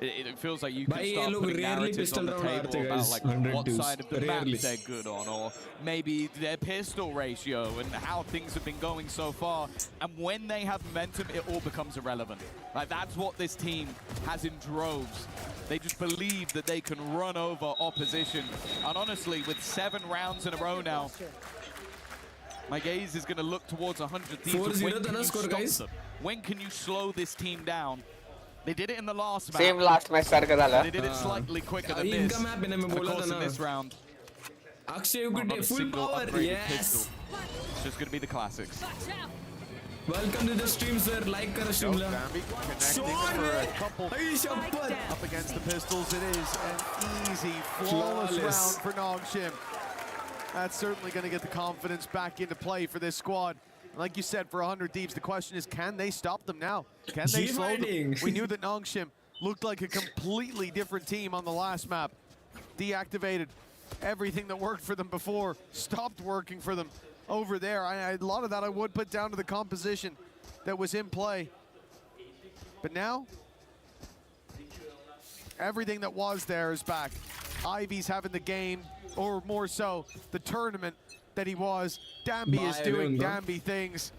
It feels like you can start putting narratives on the table about like what side of the map they're good on, or maybe their pistol ratio and how things have been going so far. And when they have momentum, it all becomes irrelevant. Like, that's what this team has in droves. They just believe that they can run over opposition. And honestly, with 7 rounds in a row now, my gaze is going to look towards 100 Thieves. When can you stop them? When can you slow this team down? They did it in the last match. Same last match They did it slightly quicker than this. Of course, in this round, Akshay, you could full power. Yes. Pistol. It's just going to be the classics. Welcome to the stream, sir. Like karo stream la. Up against the pistols, it is an easy, flawless round for Nongshim. That's certainly going to get the confidence back into play for this squad. Like you said, for 100 Thieves, the question is, can they stop them now? Can they slow them? We knew that Nongshim looked like a completely different team on the last map. Deactivated everything that worked for them before, stopped working for them over there. A lot of that I would put down to the composition that was in play. But now, everything that was there is back. Ivy's having the game, or more so, the tournament that he was. Dambi is doing Dambi things.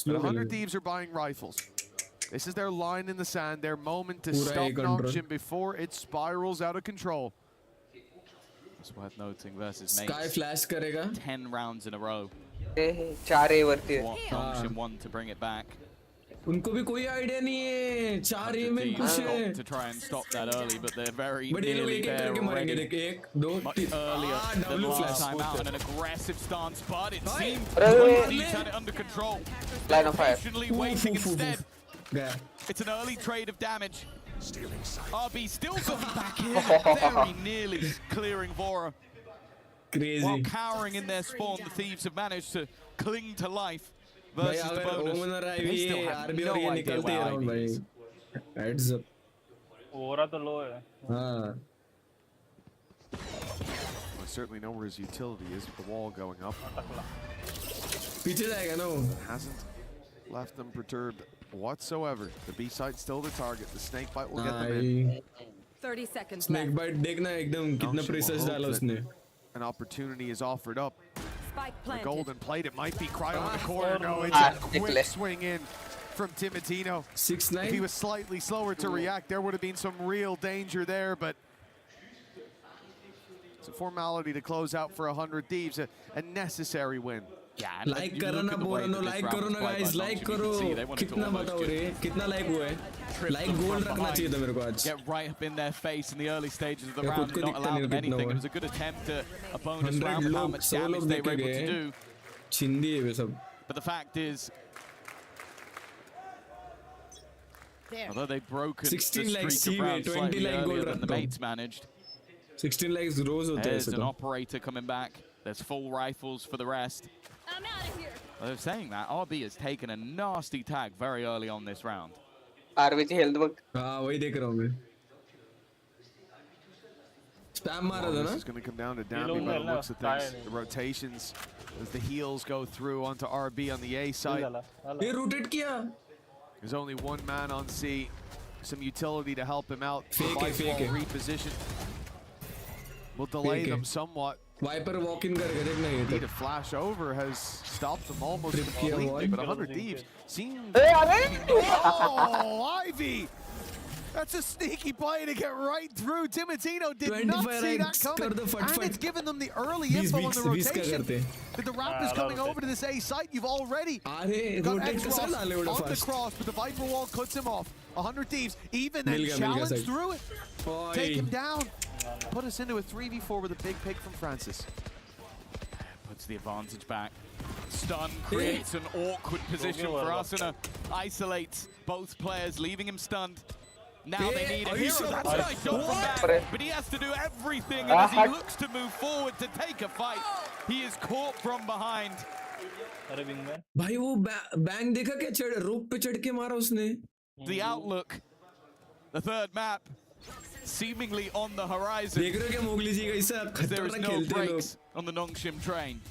But 100 Thieves are buying rifles. This is their line in the sand, their moment to stop Nongshim before it spirals out of control. It's worth noting versus Sky mates. flash karega. 10 rounds in a row. Nongshim won to bring it back. उनको भी कोई idea नहीं है 4 M में कुछ है to try and stop that early, but they're very but nearly there already. एक दो Much earlier than last time out, and an aggressive stance, but it seemed he's had it under control. Line of fire. Patiently waiting instead. It's an early trade of damage. RB still going back here, very nearly clearing Vora. Crazy. While cowering in their spawn, the Thieves have managed to cling to life. Versus the bonus. They still have no idea where Ivy is. Heads up. Aura तो low है. Well, certainly know where his utility is with the wall going up. पीछे जाएगा ना वो. Hasn't left them perturbed whatsoever. The B side still the target. The snake bite will get them in. 30 seconds snake bite देखना एकदम कितना precise डाला उसने. An opportunity is offered up. The golden plate, it might be Cryo in the corner. No, it's a quick swing in from Timitino. 6-9. If he was slightly slower to react, there would have been some real danger there, but it's a formality to close out for 100 Thieves, a necessary win. Yeah, like करो ना बोलो like करो ना guys like करो कितना बताओ रे कितना like हुआ है like goal रखना चाहिए था मेरे को आज get right up in their face in the early stages of the round and not allow them anything. It was a good attempt at a bonus round of how much damage they were able to do. छिंदी है वे सब. But the fact is, although they've broken 16 the streak of rounds 20 slightly like earlier goal than the mates managed. 16 likes rose होते हैं There's an operator coming back. There's full rifles for the rest. I'm out of here. Well, saying that, RB has taken a nasty tag very early on this round. RBG health book. हाँ वही देख रहा हूँ मैं. Spam मारा था ना? This is going to come down to Dambi by the looks of things. The rotations as the heals go through onto RB on the A side. ये rotate किया. There's only one man on C. Some utility to help him out. Fake reposition. Will delay them somewhat. Viper walk in करके देखना ये. Need a flash over has stopped them almost completely, but 100 Thieves seem. Oh, Ivy! That's a sneaky play to get right through. Timitino did not see that coming, and it's given them the early info on the rotation. That the Raptors coming over to this A site, you've already got X-Ross on the cross, but the Viper wall cuts him off. 100 Thieves, even then challenge through it. Take him down. Put us into a 3v4 with a big pick from Francis. Puts the advantage back. stun creates an awkward position for Asuna. Isolates both players, leaving him stunned. Now they need a hero. That's a nice shot from back, but he has to do everything, and as he looks to move forward to take a fight, he is caught from behind. भाई वो bang देखा क्या चढ़ रोप पे चढ़ के मारा उसने. The outlook, the third map, seemingly on the horizon. देख रहे हो क्या मोगली जी कैसा खतरनाक खेलते हैं लोग. On the Nongshim train.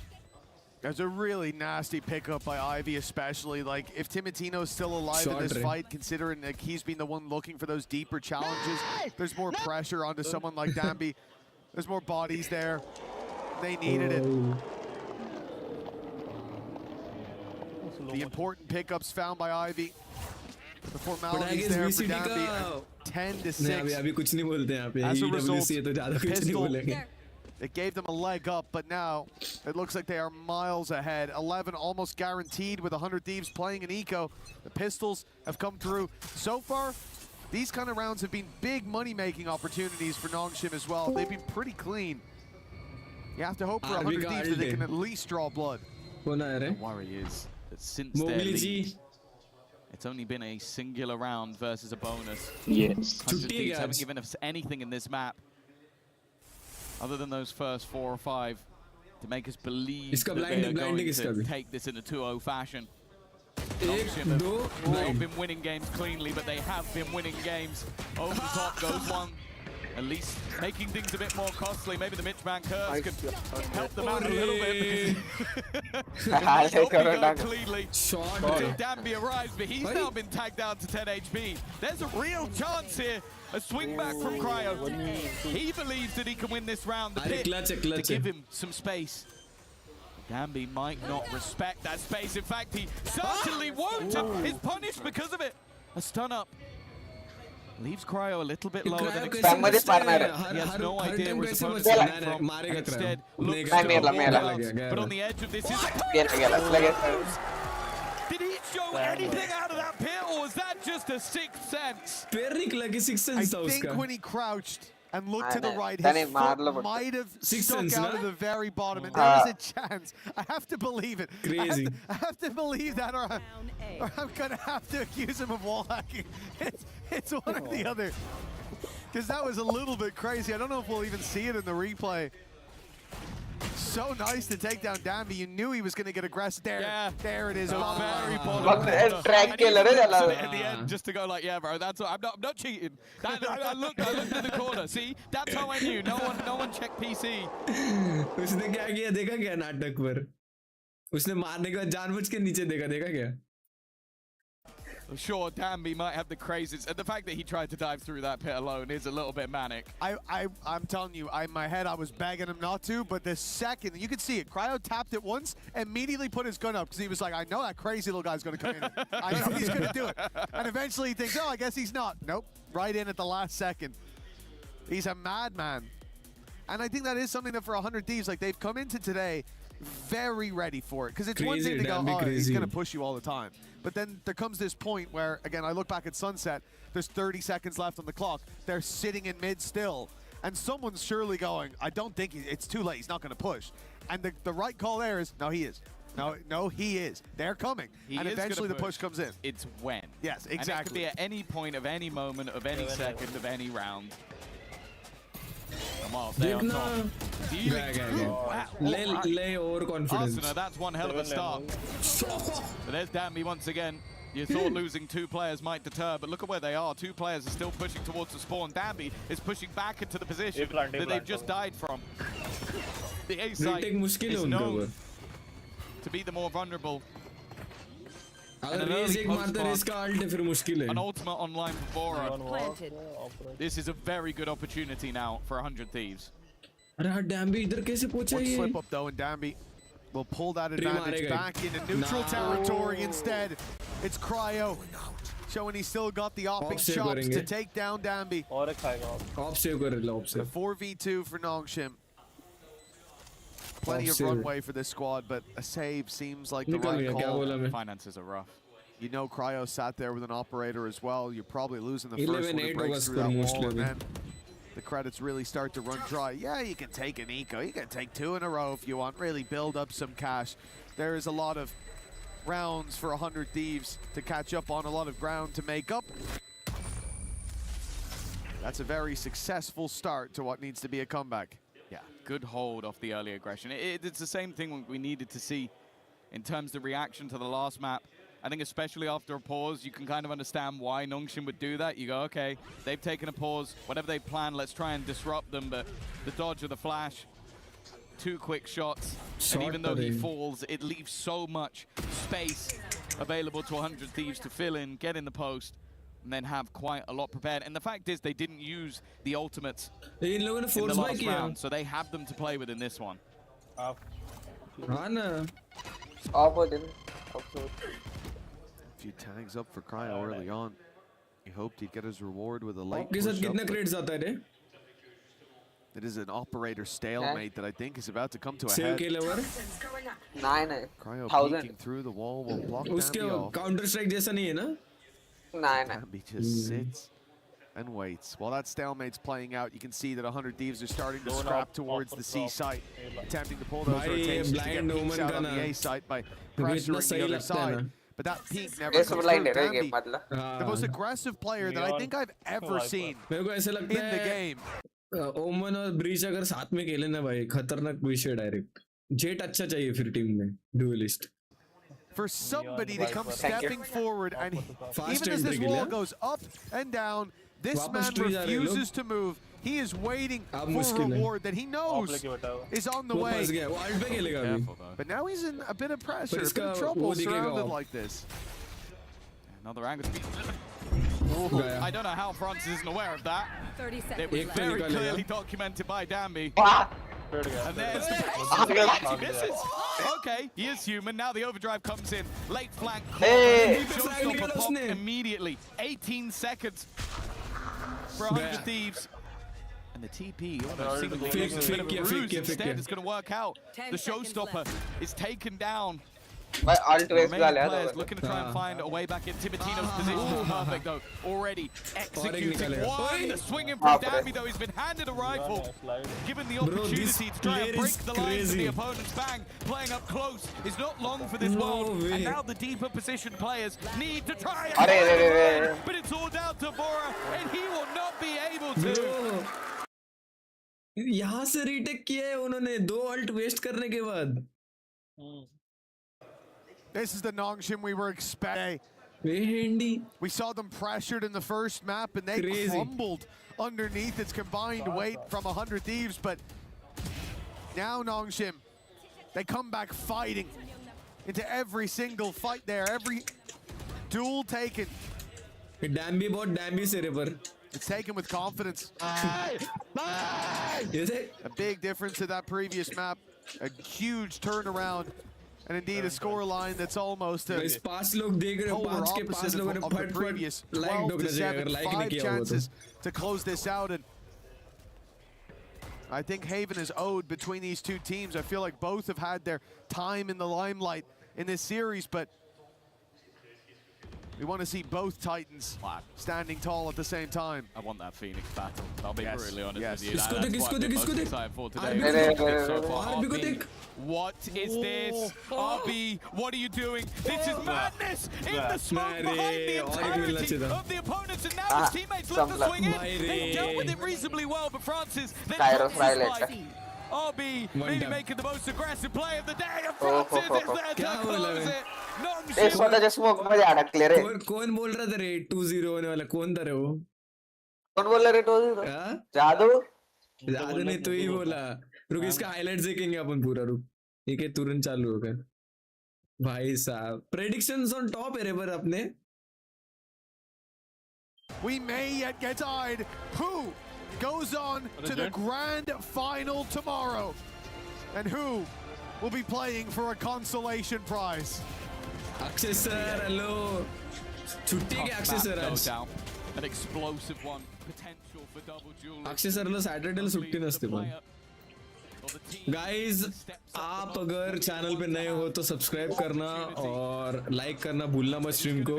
There's a really nasty pickup by Ivy, especially. Like, if Timotino's still alive in this fight, considering like he's been the one looking for those deeper challenges, there's more pressure onto someone like Dambi. There's more bodies there. They needed it. The important pickups found by Ivy. The formalities there for Dambi. 10 to 6. अभी कुछ नहीं बोलते यहाँ पे. As a result, EWC तो ज़्यादा कुछ नहीं बोलेंगे. It gave them a leg up, but now it looks like they are miles ahead. 11 almost guaranteed with 100 Thieves playing in eco. The pistols have come through. So far, these kind of rounds have been big money-making opportunities for Nongshim as well. They've been pretty clean. You have to hope for 100 Thieves that they can at least draw blood. The worry is that since their lead, it's only been a singular round versus a bonus. Yes. 100 Thieves haven't given us anything in this map, other than those first 4 or 5, to make us believe that they are going to take this in a 2-0 fashion. Nongshim have not been winning games cleanly, but they have been winning games. Over the top goes one, at least making things a bit more costly. Maybe the Mitchman curse could help them out a little bit, because he's cleanly. So Dambi arrives, but he's now been tagged down to 10 HP. There's a real chance here. A swing back from Cryo. He believes that he can win this round. The pit to give him some space. Dambi might not respect that space. In fact, he certainly won't. He's punished because of it. A stun up. Leaves Cryo a little bit lower than expected. He has no idea where his opponent's coming from. And instead, looks to but on the edge of this is... Did he show anything out of that pit, or was that just a sixth sense? I think when he crouched and looked to the right, his foot might have stuck out of the very bottom, and there is a chance. I have to believe it. Crazy. I have to believe that, or I'm going to have to accuse him of wall hacking. It's one or the other. Because that was a little bit crazy. I don't know if we'll even see it in the replay. So nice to take down Dambi. You knew he was going to get aggressive. There it is. Very at the end, just to go like, yeah, bro, that's what, I'm not cheating. I looked in the corner. See, that's how I knew. No one checked PC. उसने क्या किया देखा क्या नाटक पर? उसने मारने के बाद जानबूझ के नीचे देखा क्या? Sure, Dambi might have the crazies, and the fact that he tried to dive through that pit alone is a little bit manic. I'm telling you, in my head I was begging him not to, but the second, you could see it, Cryo tapped it once, immediately put his gun up, because he was like, I know that crazy little guy's going to come in. I know he's going to do it. And eventually he thinks, oh, I guess he's not. Nope, right in at the last second. He's a madman. And I think that is something that for 100 Thieves, like they've come into today very ready for it, because it's one thing to go, oh, he's going to push you all the time. But then there comes this point where, again, I look back at Sunset, there's 30 seconds left on the clock, they're sitting in mid still, and someone's surely going, I don't think it's too late, he's not going to push. And the right call there is, no, he is. No, he is. They're coming. And eventually the push comes in. It's when. Yes, exactly. And it could be at any point of any moment of any second of any round. Come on, stay on top. Lay overconfidence. Arsenal, that's one hell of a start. So there's Dambi once again. You thought losing 2 players might deter, but look at where they are. 2 players are still pushing towards the spawn. Dambi is pushing back into the position that they've just died from. The A side is known to be the more vulnerable. अगर race एक मारता है इसका alt फिर मुश्किल है. An ultimate online for VALORANT. This is a very good opportunity now for 100 Thieves. अरे हाँ Dambi इधर कैसे पहुंचा ये? Slip up though, and Dambi will pull that advantage back into neutral territory instead. It's Cryo showing he's still got the opping chops to take down Dambi. Off save कर रहा है. The 4v2 for Nongshim. Plenty of runway for this squad, but a save seems like the right call. Finances are rough. You know Cryo sat there with an operator as well. You're probably losing the first one to break through that wall, and then the credits really start to run dry. Yeah, you can take an eco, you can take 2 in a row if you want, really build up some cash. There is a lot of rounds for 100 Thieves to catch up on, a lot of ground to make up. That's a very successful start to what needs to be a comeback. Yeah, good hold off the early aggression. It's the same thing we needed to see in terms of reaction to the last map. I think especially after a pause, you can kind of understand why Nongshim would do that. You go, okay, they've taken a pause. Whatever they plan, let's try and disrupt them. But the dodge of the flash, 2 quick shots. And even though he falls, it leaves so much space available to 100 Thieves to fill in, get in the post, and then have quite a lot prepared. And the fact is, they didn't use the ultimates in the last round, so they have them to play with in this one. A few tags up for Cryo early on. He hoped he'd get his reward with a late आपके साथ कितना crates आता है रे? It is an operator stalemate that I think is about to come to a Save head. के lever? 9 Cryo 1000 peeking through the wall will block उसके Dambi off. counter strike जैसा नहीं है ना? 9 Dambi just sits and waits. While that stalemate's playing out, you can see that 100 Thieves are starting to scrap towards the C site, attempting to pull those rotations to get peeks out on the A site by pressuring the other side. But that peak never comes through. Dambi, the most aggressive player that I think I've ever seen in the game. ओमन और breach अगर साथ में खेले ना भाई खतरनाक विषय डायरेक्ट जेट अच्छा चाहिए फिर टीम में duellist For somebody to come stepping forward, and even as this wall goes up and down, this man refuses to move. He is waiting for a reward that he knows is on the way. But now he's in a bit of pressure, a bit of trouble surrounded like this. Another angle. I don't know how Francis isn't aware of that. 30 seconds. It was very clearly documented by Dambi. And there's he misses. Okay, he is human. Now the overdrive comes in. Late flank. Showstopper pop immediately. 18 seconds for 100 Thieves. And the TP almost seemingly uses a bit of a ruse. Instead, it's going to work out. The Showstopper is taken down. Players looking to try and find a way back in. Tibertino's position is perfect though. Already executing one. Swinging from Dambi though. He's been handed a rifle. Given the opportunity to try and break the lines of the opponent's bang. Playing up close is not long for this world. And now the deeper position players need to try and but it's all down to Bora and he will not be able to. यहाँ से retake किया है उन्होंने 2 ult waste करने के बाद. This is the Nongshim we were expecting. We saw them pressured in the first map and they crumbled underneath its combined weight from 100 Thieves, but now Nongshim, they come back fighting into every single fight there, every duel taken. Dambi bought Dambi se river. It's taken with confidence. Is it? A big difference to that previous map, a huge turnaround. And indeed a scoreline that's almost a polar opposite of the previous 12 to 7, 5 chances to close this out. And I think Haven is owed between these two teams. I feel like both have had their time in the limelight in this series, but we want to see both Titans standing tall at the same time. I want that Phoenix battle. I'll be brutally honest with you. That's what I'm most excited for today. What is this? RB, what are you doing? This is madness! In the smoke behind the entirety of the opponents, and now his teammates look to swing in. They dealt with it reasonably well, but Francis then drops his life. RB maybe making the most aggressive play of the day, and Francis is there to close it. कौन बोल रहा था रे 2-0 होने वाला कौन था रे वो कौन बोल रहा रे 2-0 जादू ने तो ही बोला रुक इसका हाइलाइट्स देखेंगे अपन पूरा रुक ठीक है तुरंत चालू होगा भाई साहब प्रेडिक्शंस ऑन टॉप है रे पर अपने We may yet get tied. Who goes on to the grand final tomorrow? And who will be playing for a consolation prize? Akshay sir, hello. Chutti ke Akshay sir आज. An explosive one, potential for double duel. Akshay sir La Saturday ला सुट्टी नसते पण. Guys आप अगर channel पे नए हो तो सब्सक्राइब करना और लाइक करना भूलना मत स्ट्रीम को।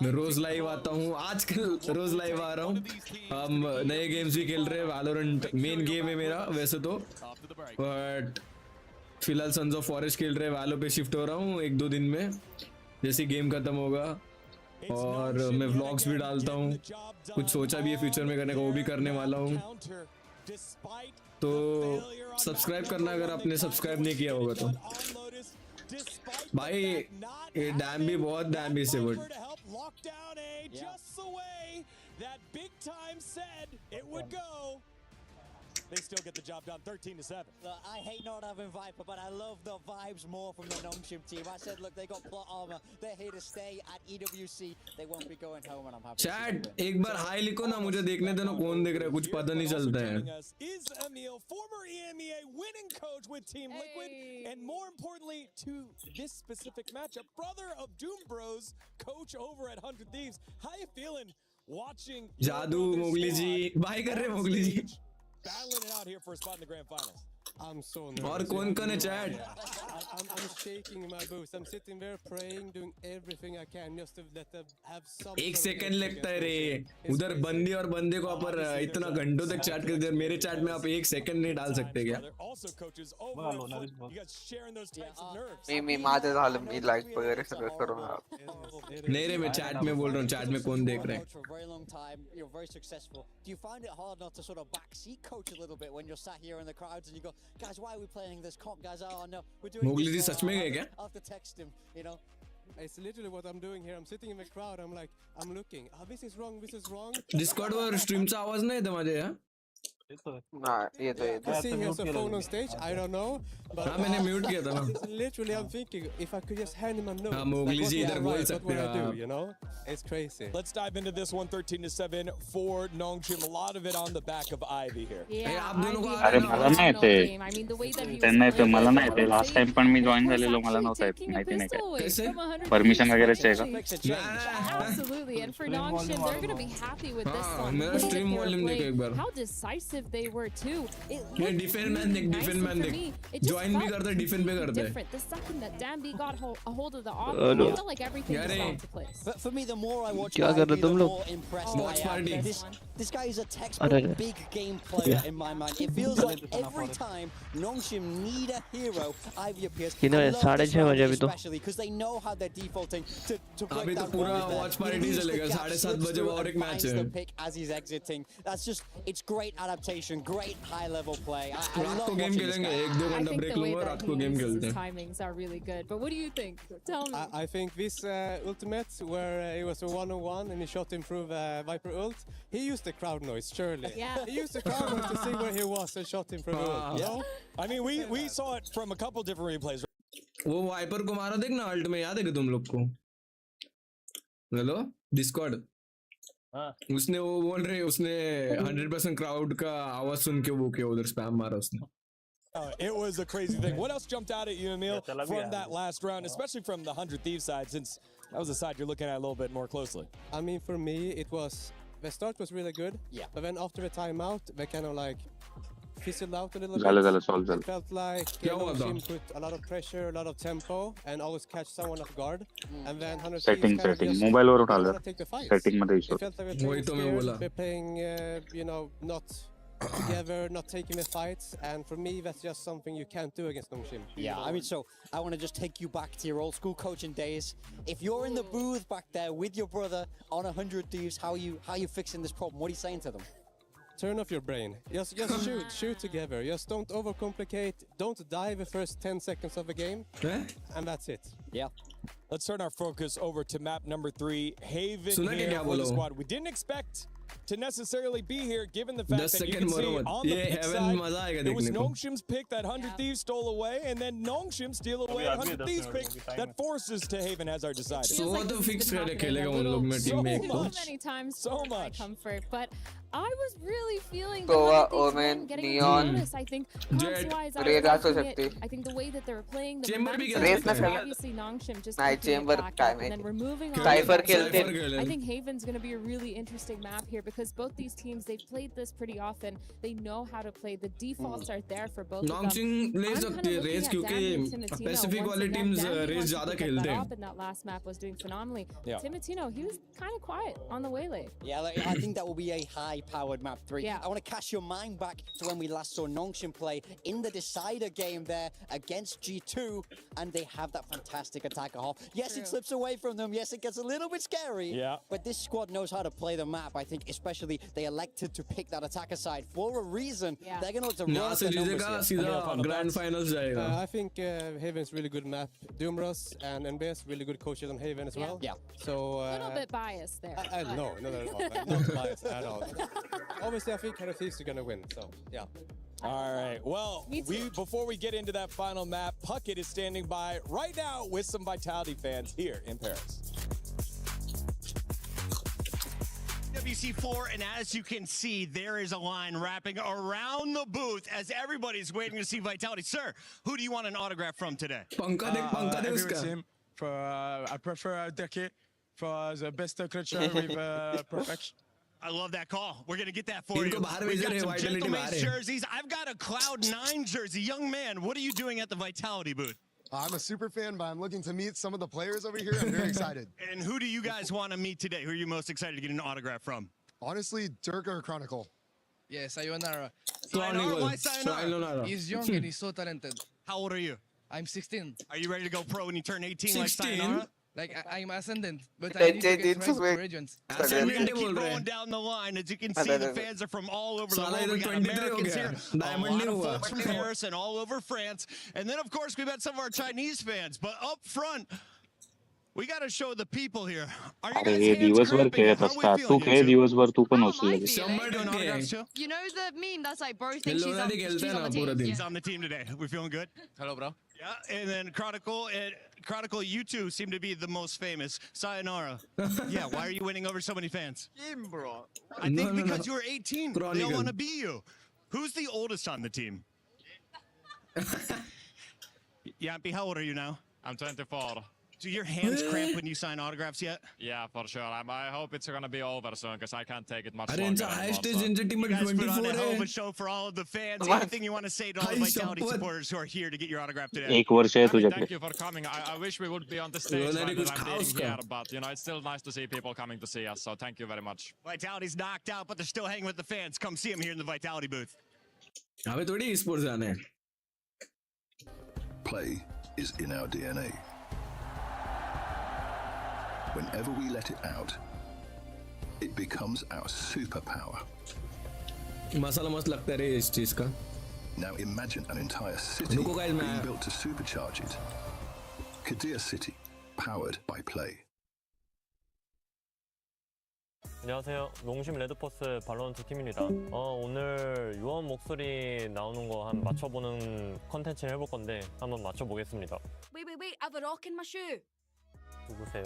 मैं रोज लाइव आता हूँ, आजकल रोज लाइव आ रहा हूँ। हम नए गेम्स भी खेल रहे हैं, वैलोरेंट मेन गेम है मेरा वैसे तो, बट फिलहाल सन्स ऑफ फॉरेस्ट खेल रहे हैं। वैलो पे शिफ्ट हो रहा हूँ 1-2 दिन में जैसे गेम खत्म होगा। और मैं व्लॉग्स भी डालता हूँ, कुछ सोचा भी है फ्यूचर में करने का, वो भी करने वाला हूँ। तो सब्सक्राइब करना अगर आपने सब्सक्राइब नहीं किया होगा तो। भाई ये डैम भी बहुत डैम भी से but They still get the job done, 13-7. Look, I hate not having Viper, but I love the vibes more from the Nongshim team. I said, look, they got plot armor. They're here to stay at EWC. They won't be going home, and I'm happy. Chat, एक बार high लिखो ना, मुझे देखने देना कौन देख रहा है, कुछ पता नहीं चलता है। Is Emil, former EMEA winning coach with Team Liquid, and more importantly to this specific matchup, brother of Doom Bros, coach over at 100 Thieves. How you feeling watching? Jadu Mowgli ji, bye कर रहे Mowgli ji. Battling it out here for a spot in the grand finals. I'm so nervous. और कौन है chat? I'm shaking in my boots. I'm sitting there praying, doing everything I can just to let them have some. एक second लगता है रे, उधर बंदी और बंदे को आप इतना घंटों तक चैट कर दे, मेरे चैट में आप एक सेकंड नहीं डाल सकते क्या? मी माझं झालं, मी लाईक वगैरे सगळं करून नहीं रे, मैं चैट में बोल रहा हूँ, चैट में कौन देख रहा है? You're very successful. Do you find it hard not to sort of backseat coach a little bit when you're sat here in the crowds and you go, guys, why are we playing this comp? Guys, oh no, we're doing Mowgli ji सच में गए क्या? I have to text him, you know. It's literally what I'm doing here. I'm sitting in the crowd. I'm like, I'm looking. Oh, this is wrong. This is wrong. Discord वर स्ट्रीमचा आवाज नाही येत माझ्या या? I see he has a phone on stage. I don't know. But हाँ मैंने mute किया था ना। Literally, I'm thinking if I could just hand him a note. हाँ मोगली जी इधर बोल सकते What हैं। would I do? You know, it's crazy. Let's dive into this one, 13-7 for Nongshim. A lot of it on the back of Ivy here. आप दोनों को अरे मला नाही येते, त्यांना येते, मला नाही येते. लास्ट टाइम पण मी जॉइन झालेलो, मला नव्हता येत, माहिती नाही काय परमिशन वगैरे चेक का? Absolutely, and for Nongshim, they're going to be happy with this one. मेरा स्ट्रीम वॉल्यूम देखो एक बार। How decisive they were too. ये डिफेंड मैन देख, ज्वाइन भी करता है, डिफेंड भी करता है। The second that Danby got a hold of the offense, I felt like everything just fell into place. But for me, the more I watch क्या कर रहे तुम the लोग? more impressed I Watch am. party. This guy is a textbook big game player in my mind. It feels like every time Nongshim need a hero, Ivy appears. कितना है? 6:30 बजे अभी तो। Especially because they know how they're defaulting to break अभी तो that पूरा wall there. watch party He leaves चलेगा, the gap, 7:30 slips बजे through और and एक match finds है। the pick as he's exiting. That's just, it's great adaptation, great high-level play. I रात love को गेम watching this खेलेंगे, guy. 1-2 I घंटा think break the way लूंगा, that रात he को गेम uses खेलते his हैं। timings are really good. But what do you think? Tell me. I think this ultimate where it was a 1-on-1 and he shot him through Viper ult. He used the crowd noise, surely. Yeah. He used the crowd noise to see where he was and shot him from ult. Yeah. I mean, we saw it from a couple different replays. वो wiper को मारा देख ना alt में, याद है कि तुम लोग को? हेलो डिस्कॉर्ड, उसने वो बोल रहे, उसने 100% क्राउड का आवाज सुन के वो किया, उधर स्पैम मारा उसने। It was a crazy thing. What else jumped out at you, Emil, from that last round, especially from the 100 Thieves side, since that was the side you're looking at a little bit more closely? I mean, for me, it was, the start was really good. Yeah. But then after the timeout, they kind of like fizzled out a little झालं bit. solve It felt like Nongshim put a lot of pressure, a lot of tempo, and always catch someone off guard. And then 100 Setting Thieves kind of just mobile were didn't उठालं, wanna take the fights. setting मध्ये It felt like वही तो मैं बोला। they're playing, you know, not together, not taking the fights, and for me, that's just something you can't do against Nongshim. Yeah, I mean, so I want to just take you back to your old school coaching days. If you're in the booth back there with your brother on 100 Thieves, how are you fixing this problem? What are you saying to them? Turn off your brain. Just shoot together. Just don't overcomplicate. Don't die the first 10 seconds of the game, and that's it. Yeah. Let's turn our focus over to map number 3, Haven सुना क्या here क्या for the बोलो? squad. We didn't expect to necessarily be here, given the fact 10 that you second can see मरो मत। on the ये pick Heaven side, मजा आएगा it was देखने को। Nongshim's pick that 100 Thieves stole away, and then Nongshim steal away 100 Thieves pick that forces to Haven as our decider. So वो तो fix कर खेलेगा उन लोग में टीम में एक तो। So many times so for my much comfort, but I was really feeling the Sova, one that these Omen, men getting Neon, bonus. I think comps-wise, I Red was also liking it. 50. I think the way that they were playing the Chamber भी momentum, खेलते हैं। obviously Nongshim just Night picking it Chamber back time up and then removing all Cypher the खेलते I think Haven's going to be a really interesting map here because both these teams, they've played this pretty often. They know how to play. The defaults are there for both of them. Nongshim ले सकती है race क्योंकि Pacific वाले teams race ज़्यादा खेलते हैं. And that last map was doing phenomenally. Yeah. Timotino, he was kind of quiet on the waylay. Yeah, I think that will be a high-powered map 3. Yeah. I want to cast your mind back to when we last saw Nongshim play in the decider game there against G2, and they have that fantastic attacker half. Yes, it slips away from them. Yes, it gets a little bit scary. Yeah. But this squad knows how to play the map. I think especially they elected to pick that attacker side for a reason. Yeah. They're going to look to यहाँ run से the numbers जीतेगा here. सीधा grand finals जाएगा. I think Haven's really good map. Doomros and NBS really good coaches on Haven as well. Yeah. So A little bit biased there. no, not biased at all. Obviously, I think Heretics are gonna win. So yeah. All right. Well, before we get into that final map, Puckett is standing by right now with some Vitality fans here in Paris. WC floor, and as you can see, there is a line wrapping around the booth as everybody's waiting to see Vitality. Sir, who do you want an autograph from today? पंखा दे उसका. team for I prefer Deke for the best culture with perfection. I love that call. We're going to get that for you. इनको बाहर We've भेज got रहे हैं, some Vitality gentlemen's बाहर है. jerseys. I've got a Cloud9 jersey. Young man, what are you doing at the Vitality booth? I'm a super fan, but I'm looking to meet some of the players over here. I'm very excited. And who do you guys want to meet today? Who are you most excited to get an autograph from? Honestly, Dirk or Chronicle. Yeah, Sayonara. Sayonara? Why Sayonara? He's young and he's so talented. How old are you? I'm 16. Are you ready to go pro when you turn 18 like 16? Sayonara? Like, I'm ascendant, but I need to get right for regions. We're going to keep going down the line. As you can see, the fans are from all over the साला world. इधर We got 23 हो Americans गया. here, a Diamond lot नहीं of हुआ. folks from Paris and all over France. And then, of course, we've got some of our Chinese fans. But up front, we got to show the people here. Are you अरे guys ये hands दिवसभर gripping? खेळत How are we असतात. तू feeling, खेळ you two? दिवसभर तू पण उचल लगे. Doing autographs too? You know the meme that's like bro ये thinks लोग नहीं खेलते हैं ना पूरा दिन. He's on the team today. We feeling good? Hello, bro. Yeah, and then Chronicle, you two seem to be the most famous. Sayonara. Yeah, why are you winning over so many fans? Bro. I think No. because you were 18. They Chronicle. all want to be you. Who's the oldest on the team? Yampy, how old are you now? I'm 24. Do your hands cramp when you sign autographs yet? Yeah, for sure. I hope it's gonna be over soon because I can't take it much अरे longer. इनका highest is इनसे team You में guys put on a 24 hell of a है. show for all of the fans. What? Anything you want to say to all the भाई Vitality शपथ. supporters who are here to get your autograph today? एक वर्ष है I mean, तुझे. thank you for coming. I wish we would be on the stage Ronaldo rather कुछ than खाओ being उसका. here, but you know it's still nice to see people coming to see us. So thank you very much. Vitality's knocked out, but they're still hanging with the fans. Come see them here in the Vitality booth. हमें थोड़ी e-sports जाना है. Play is in our DNA. Whenever we let it out, it becomes our superpower. मसाला मस्त लगता है रे इस चीज का. Now imagine an entire city रुको guys, being मैं built to supercharge it. Kadir City, powered by Play. 안녕하세요. 농심 레드포스 발로란트 팀입니다. 오늘 유언 목소리 나오는 거 한 맞춰보는 컨텐츠를 해볼 건데 한번 맞춰보겠습니다. Wait, I have a rock in my shoe. 누구세요?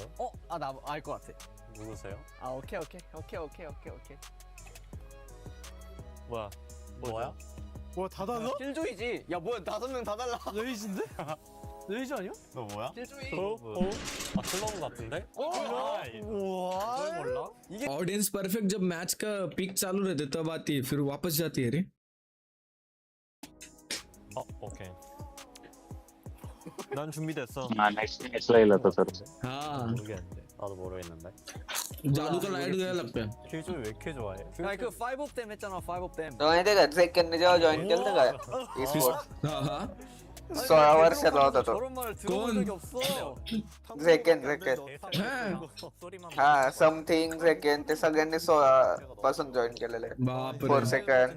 나 알 것 같아. 누구세요? 오케이. 뭐야? 뭐야? 뭐 다 달라? 킬조이지. 야 뭐야 5명 다 달라. 레이즈인데? 레이즈 아니야? 너 뭐야? 킬조이. 클로운 같은데? 우와. 뭘 몰라? Audience perfect जब मैच का पीक चालू रहते तब आती है फिर वापस जाती है रे. 오케이. 난 준비됐어. नेक्स्ट लाइला तो सर. हाँ. 모르겠는데. 나도 모르겠는데. जादू का लाइट गया लगता है. 킬조이 왜 이렇게 좋아해? 그 5 of them 했잖아. 5 of them. तो माहिती आहे का सेकंड जेव्हा जॉईन केलं का e-sport हाँ. 16 वर्षाचा होता तो. 저런 말 들어본 적이 없어. सेकंड हा समथिंग सेकंड ते सगळ्यांनी 16 पासून जॉईन केलेले. बाप रे. 4 सेकंड.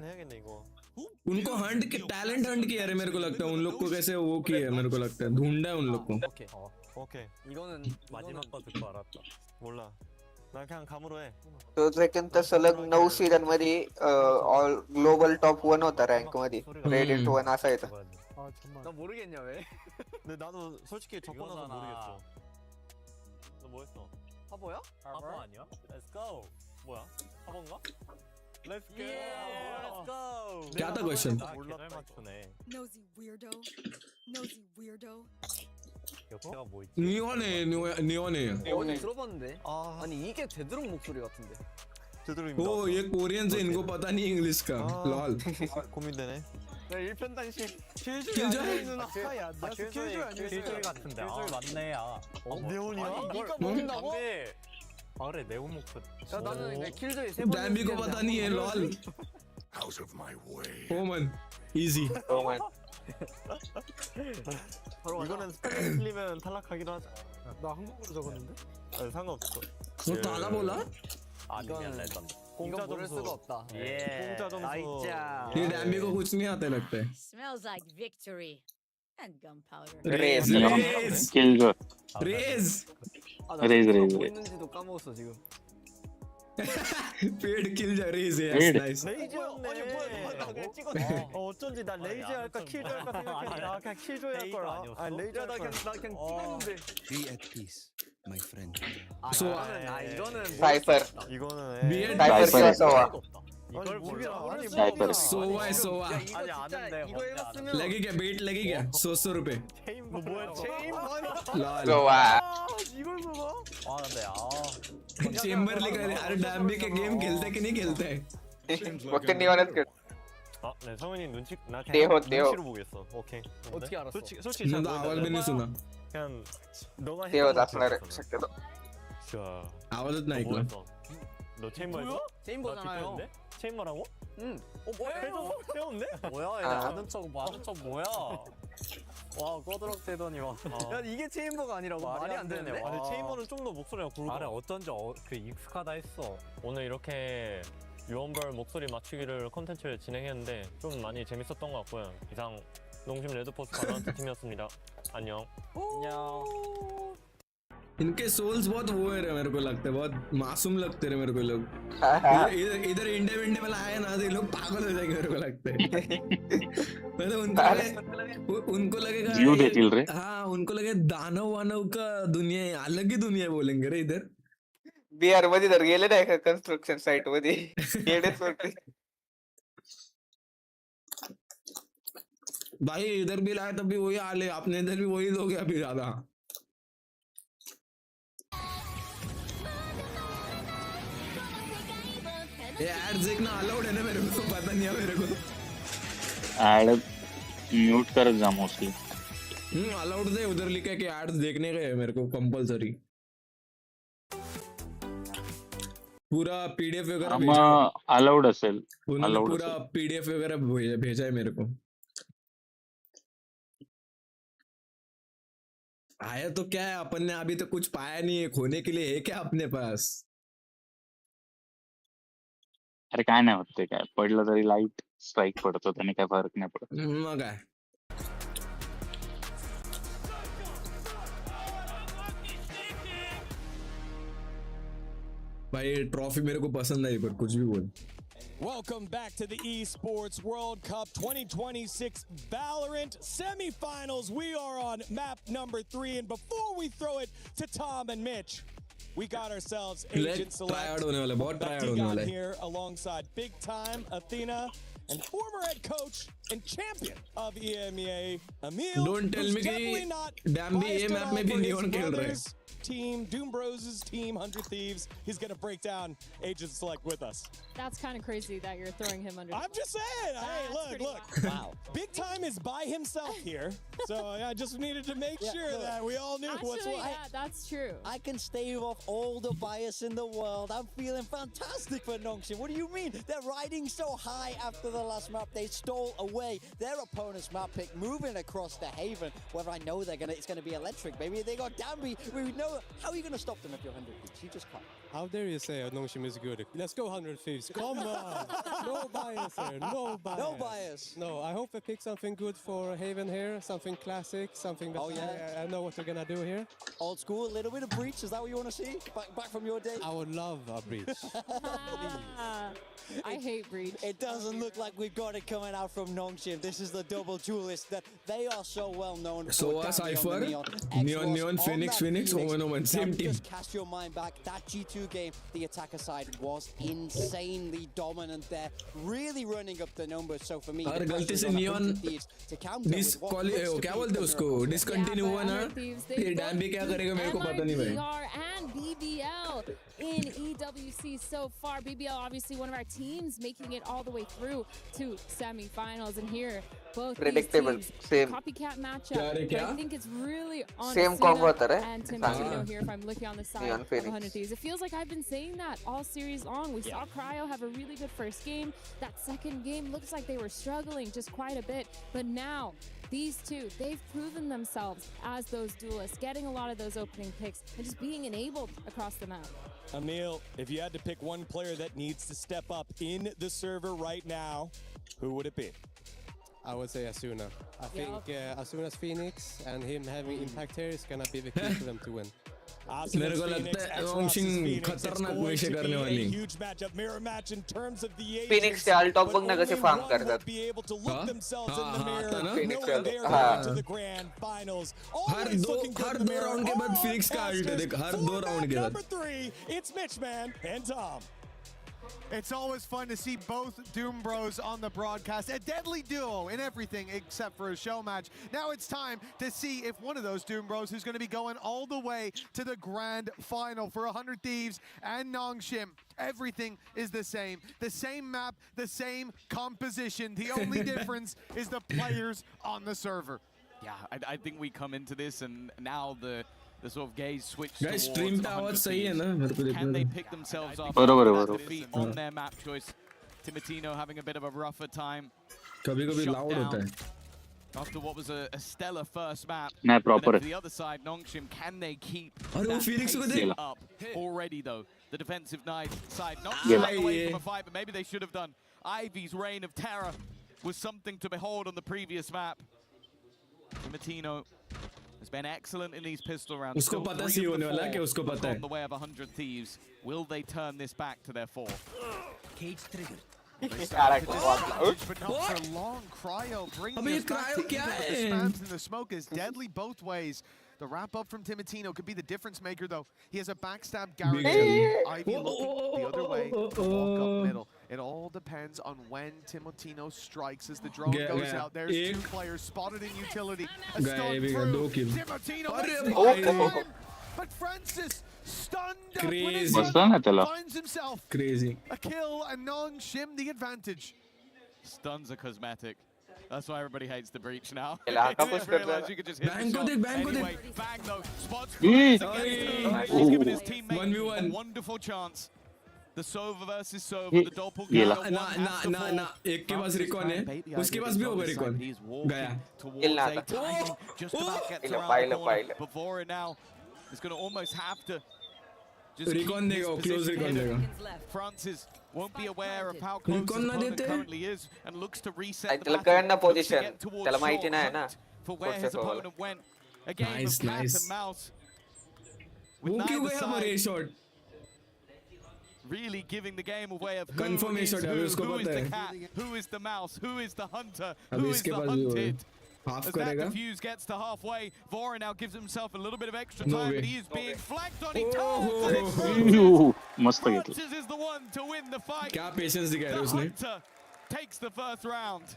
उनको हंट के टैलेंट हंट किया रे मेरे को लगता है उन लोग को कैसे वो किया है मेरे को लगता है ढूंढा है उन लोग को. 오케이. 이거는 마지막 거 듣고 알았다. 몰라. 나 그냥 감으로 해. तो सेकंड तर सलग 9 सीझन मध्ये ऑल ग्लोबल टॉप 1 होता रँक मध्ये. रेडियंट 1 असा येतो. 나 모르겠냐 왜? 근데 나도 솔직히 적고 나서 모르겠어. 너 뭐 했어? 화보야? 화보 아니야? Let's go. 뭐야? 화보인가? Let's go. Let's go. क्या था question? 몰라 맞추네. Nosy weirdo. Nosy weirdo. 역시가 뭐 있지? नियोने 어제 들어봤는데. 아니 이게 되도록 목소리 같은데. 되도록입니다. ओ ये कोरियन से इनको पता नहीं इंग्लिश का लॉल 고민되네. 나 일편단심. 킬조이? 누나. 야, 나 킬조이 아니었어. 킬조이 같은데. 킬조이 맞네. 네온이야? 이걸 모른다고? 아 그래 네온 목소리. 야 나는 근데 킬조이 세 번. डैम्बी को पता नहीं है lol Out of my way. ओमन इजी Roman. 이거는 스펠링 틀리면 탈락하기로 하자. 나 한국어로 적었는데? 아니, 상관없어. 너 ताला बोला 아니야 레전드. 공짜 이건 모를 점수. 수가 없다. 공짜 점수. 아이짜. ये डैम्बी को कुछ नहीं आता लगता है Smells like victory. And gunpowder. Raise. Raze Killjoy. Raze Raise, raise, 뭐 raise. 있는지도 까먹었어 지금. Paid kill जा रेज है Paid. Nice 레이저였네. 아니 뭐야 나 그냥 찍었어. 어쩐지 나 레이저 할까 킬조 할까 생각했는데 나 그냥 킬조 할 거야. 아 레이저 나 그냥 찍었는데. Be at peace, my friend. So, 이거는 Cypher. 이거는 Be at Cypher Cypher. Kyosowa. 이걸 몰라. 아니 Cypher. सोवा है सोवा 아니 아는데 이거 해봤으면. लगी क्या बेट लगी क्या 100 रुपए 체인 뭐야 체인 लॉल Sowa. 이걸 봐봐. 아 근데 चेंबर लिखा है अरे डैम्बी के गेम खेलते कि नहीं खेलते Bakın niye oynatıyor? 네 성현이 눈치 나 대호, 그냥 대호. 눈치로 보겠어. 오케이. 어떻게 알았어? 솔직히 잘 मैंने आवाज भी नहीं सुना 그냥 너가 Teo 했던 asları 거 şakkıda. 자. आवाज नहीं 너 निकला 뭐였어? 너 체인버였어? 체인버잖아요. 체인버라고? 응. 뭐야? 배웠네? 뭐야? 아. 아는 척 뭐야? 와 꺼드럭 대더니 와. 야 이게 체인버가 아니라고 말이 안 되네. 아니 체인버는 좀 더 목소리가 굵어. 아래 어쩐지 그 익숙하다 했어. 오늘 이렇게 유언별 목소리 맞추기를 컨텐츠를 진행했는데 좀 많이 재밌었던 것 같고요. 이상 농심 레드포스 바로란트 팀이었습니다. 안녕. 안녕. इनके सोल्स बहुत वो है रे मेरे को लगता है बहुत मासूम लगते रहे मेरे को लोग इधर इंडिया विंडे में लाए ना तो ये लोग पागल हो जाएंगे मेरे को लगता है मतलब उनको लगेगा जीव दे चिल रहे. हाँ उनको लगे दानव वानव का दुनिया है, अलग ही दुनिया बोलेंगे रे इधर बिहार मध्ये जर गेले नाही का कन्स्ट्रक्शन साइट मध्ये येडेच वरती भाई इधर भी लाए तब भी वही हाल है अपने इधर भी वही लोग हैं अभी ज्यादा ये एड्स देखना अलाउड है ना मेरे को पता नहीं है मेरे को Ad म्यूट कर जा मोस्टली. अलाउड है उधर लिखा है कि एड्स देखने का है मेरे को कंपलसरी पूरा पीडीएफ वगैरह आम्हा अलाउड असेल. उन्होंने अलाउड पूरा असेल. पीडीएफ वगैरह भेजा है मेरे को आया तो क्या है अपन ने अभी तो कुछ पाया नहीं है खोने के लिए है क्या अपने पास अरे काय नाही होत ते काय पडलं तरी लाईट स्ट्राईक पडतो त्याने काय फरक नाही पडत. मग काय भाई ट्रॉफी मेरे को पसंद आई पर कुछ भी बोल Welcome back to the Esports World Cup 2026 Valorant semifinals. We are on map number 3, and before we throw it to Tom and Mitch, we got ourselves Agent Select. Digon here alongside Big Time Athena and former head coach and champion of EMEA, Emil. Don't tell me definitely not damn the A map में भी Neon खेल रहे हैं. Team Doom Bros' team 100 Thieves. He's gonna break down Agent Select with us. That's kind of crazy that you're throwing him under. I'm just saying. Hey, look. Wow. Big Time is by himself here, so I just needed to make sure that we all knew what's Actually, what. yeah, that's true. I can stave off all the bias in the world. I'm feeling fantastic for Nongshim. What do you mean? They're riding so high after the last map. They stole away their opponent's map pick, moving across the Haven. Whether I know it's gonna be electric, baby. They got Danby. We know. How are you gonna stop them if you're 100 Thieves? You just can't. How dare you say Nongshim is good? Let's go 100 Thieves. Come on. No bias here. No bias. No bias. No, I hope they pick something good for Haven here. Something classic. Something that I know what they're gonna do here. Old school, a little bit of breach. Is that what you want to see? Back from your day? I would love a breach. I hate breach. It doesn't look like we've got it coming out from Nongshim. This is the double duelist that they are so well known for. So Cypher, Neon, Phoenix, Omen, same team. Just cast your mind back. That G2 2 game, the attacker side was insanely dominant there, really running up the numbers. So for me, और गलती से neon क्या बोलते उसको discontinue हुआ ना ये dam भी क्या करेगा मेरे को पता नहीं भाई and BBL in EWC so far. BBL obviously one of our teams making it all the way through to semifinals, and here both predictable these teams, same copycat matchup. But I think it's really on same converter and Timotino here. If I'm looking on the side of 100 Thieves, it feels like I've been saying that all series long. We saw Cryo have a really good first game. That second game looks like they were struggling just quite a bit, but now these two, they've proven themselves as those duelists, getting a lot of those opening picks and just being enabled across the map. Emil, if you had to pick one player that needs to step up in the server right now, who would it be? I would say Asuna. I think Asuna's Phoenix and him having impact here is gonna be the key for them to win. मेरे को लगता है ओंशिंग खतरनाक विषय करने वाली Phoenix से alt top बंग ना कैसे फार्म करता हर दो राउंड के बाद फिनिक्स का अल्ट है देख हर दो राउंड के बाद It's Mitch man and Tom. It's always fun to see both Doom Bros on the broadcast. A deadly duo in everything except for a show match. Now it's time to see if one of those Doom Bros who's going to be going all the way to the grand final for 100 Thieves and Nongshim. Everything is the same. The same map, the same composition. The only difference is the players on the server. Yeah, I think we come into this and now the sort of gaze switch guys stream पे आवाज सही है ना मेरे को देखना can they pick themselves up defeat on their map choice. Timotino having a bit of a rougher time. कभी-कभी loud होता है after what was a stellar first map. नहीं proper the other side Nongshim, can they keep अरे वो Phoenix को देख up already though? The defensive side not shying away from a fight, but maybe they should have done. Ivy's reign of terror was something to behold on the previous map. Timotino has been excellent in these pistol rounds. उसको पता सी होने वाला है कि उसको पता है. On the way of 100 Thieves, will they turn this back to their fore? Cage trigger. But not for long. Cryo bringing us back to even with the spams and the smoke is deadly both ways. The wrap up from Timotino could be the difference maker though. He has a backstab guarantee. Ivy looking the other way, walk up middle. It all depends on when Timotino strikes as the drone goes out. There's two players spotted in utility. A stun through. Timotino but Francis stunned up when his finds himself. Crazy. A kill and Nongshim the advantage. Stuns are cosmetic. That's why everybody hates the breach now. Realize you could just hit bang anyway, bang though. Spots against He's given his teammate a wonderful chance. The Sova versus Sova, the doppelganger. ना एक के पास recon है उसके पास भी होगा recon गया just about gets around but Vora now is going to almost have to just recon देगा close recon देगा Francis won't be aware of how close his opponent currently is and looks to reset the battle to get towards short for where his opponent went. A game of cat and mouse with neither side really giving the game away of who is the cat, who is the mouse, who is the hunter, who is the hunted. As that defuse gets to halfway, Vora now gives himself a little bit of extra time, but he is being flanked on. He Francis is the one to win the fight. क्या patience दिखाया The उसने hunter takes the first round.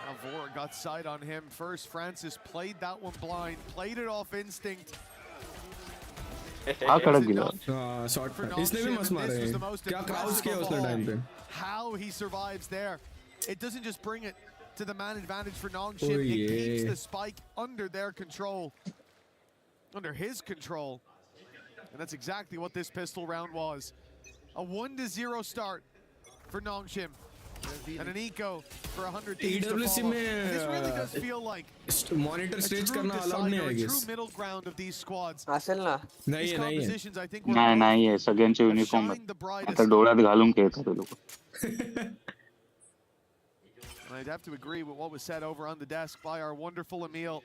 Now Vora got sight on him first. Francis played that one blind, played it off instinct. Shot इसने भी मस्त मारे क्या crouch किया उसने टाइम पे How he survives there. It doesn't just bring it to the man advantage for Nongshim. It keeps the spike under their control, under his control. And that's exactly what this pistol round was. A 1-0 start for Nongshim. And an eco for 100 Thieves to follow. This really does feel like monitor stage करना allowed नहीं है a guess. true middle ground of these squads. नहीं है compositions I think नहीं है सगळ्यांचे uniform आता डोळ्यात घालून खेळतात ते लोक I'd have to agree with what was said over on the desk by our wonderful Emil.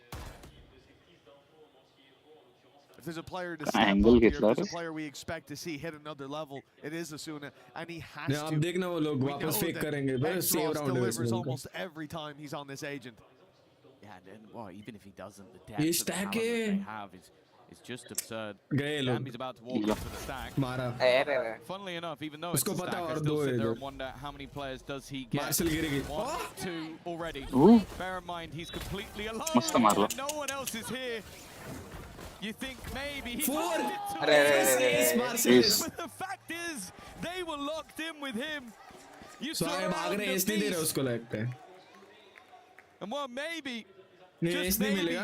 If there's a player to step up here, if there's a player we expect to see hit another level, it is Asuna, and he has to. अब देखना वो लोग वापस fake करेंगे बस save round delivers almost every time he's on this agent. Yeah, and well, even if he doesn't, the depth of the talent they have It's just absurd. गए लोग. He's about to walk into the stack. मारा. Funnily enough, even though it's उसको a पता stack, I और still दो sit है there इधर. and wonder how many players does he get. Marshal गिरेगी. 1, 2 already. Bear in mind, he's completely alone. मस्त मारला. And no one else is here. You think maybe he's 4. But the fact is, they were locked in with him. You saw भाग रहे S नहीं दे रहे उसको लगता है. And well, maybe. नहीं एस नहीं मिलेगा.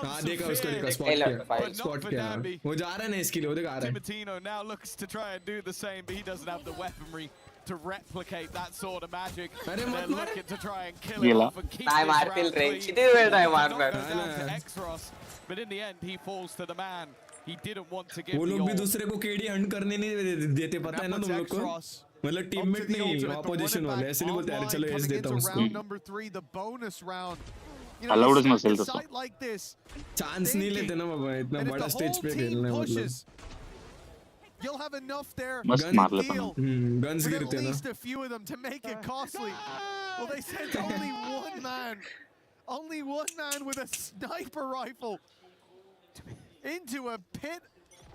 हाँ देखा उसको देखा स्पॉट किया. वो जा रहा है ना इसके लिए वो देखा आ रहा है. Timotino now looks to try and do the same, but he doesn't have the weaponry to replicate that sort of magic. They're looking to try and kill him off and keep this round close. But in the end, he falls to the man. He didn't want to give वो the लोग भी all. दूसरे को KD Hunt करने नहीं देते पता है ना तुम लोग को. मतलब टीममेट नहीं ऑपोजिशन वाले ऐसे नहीं बोलते यार चलो एस देता हूँ उसको. अलाउड मसल तो चांस नहीं लेते ना बाबा इतना बड़ा स्टेज पे खेलना है मतलब. You'll have enough there मस्त मार लेता हूँ. गन्स at गिरते हैं least ना. a few of them to make it costly. Well, they sent only one man with a sniper rifle into a pit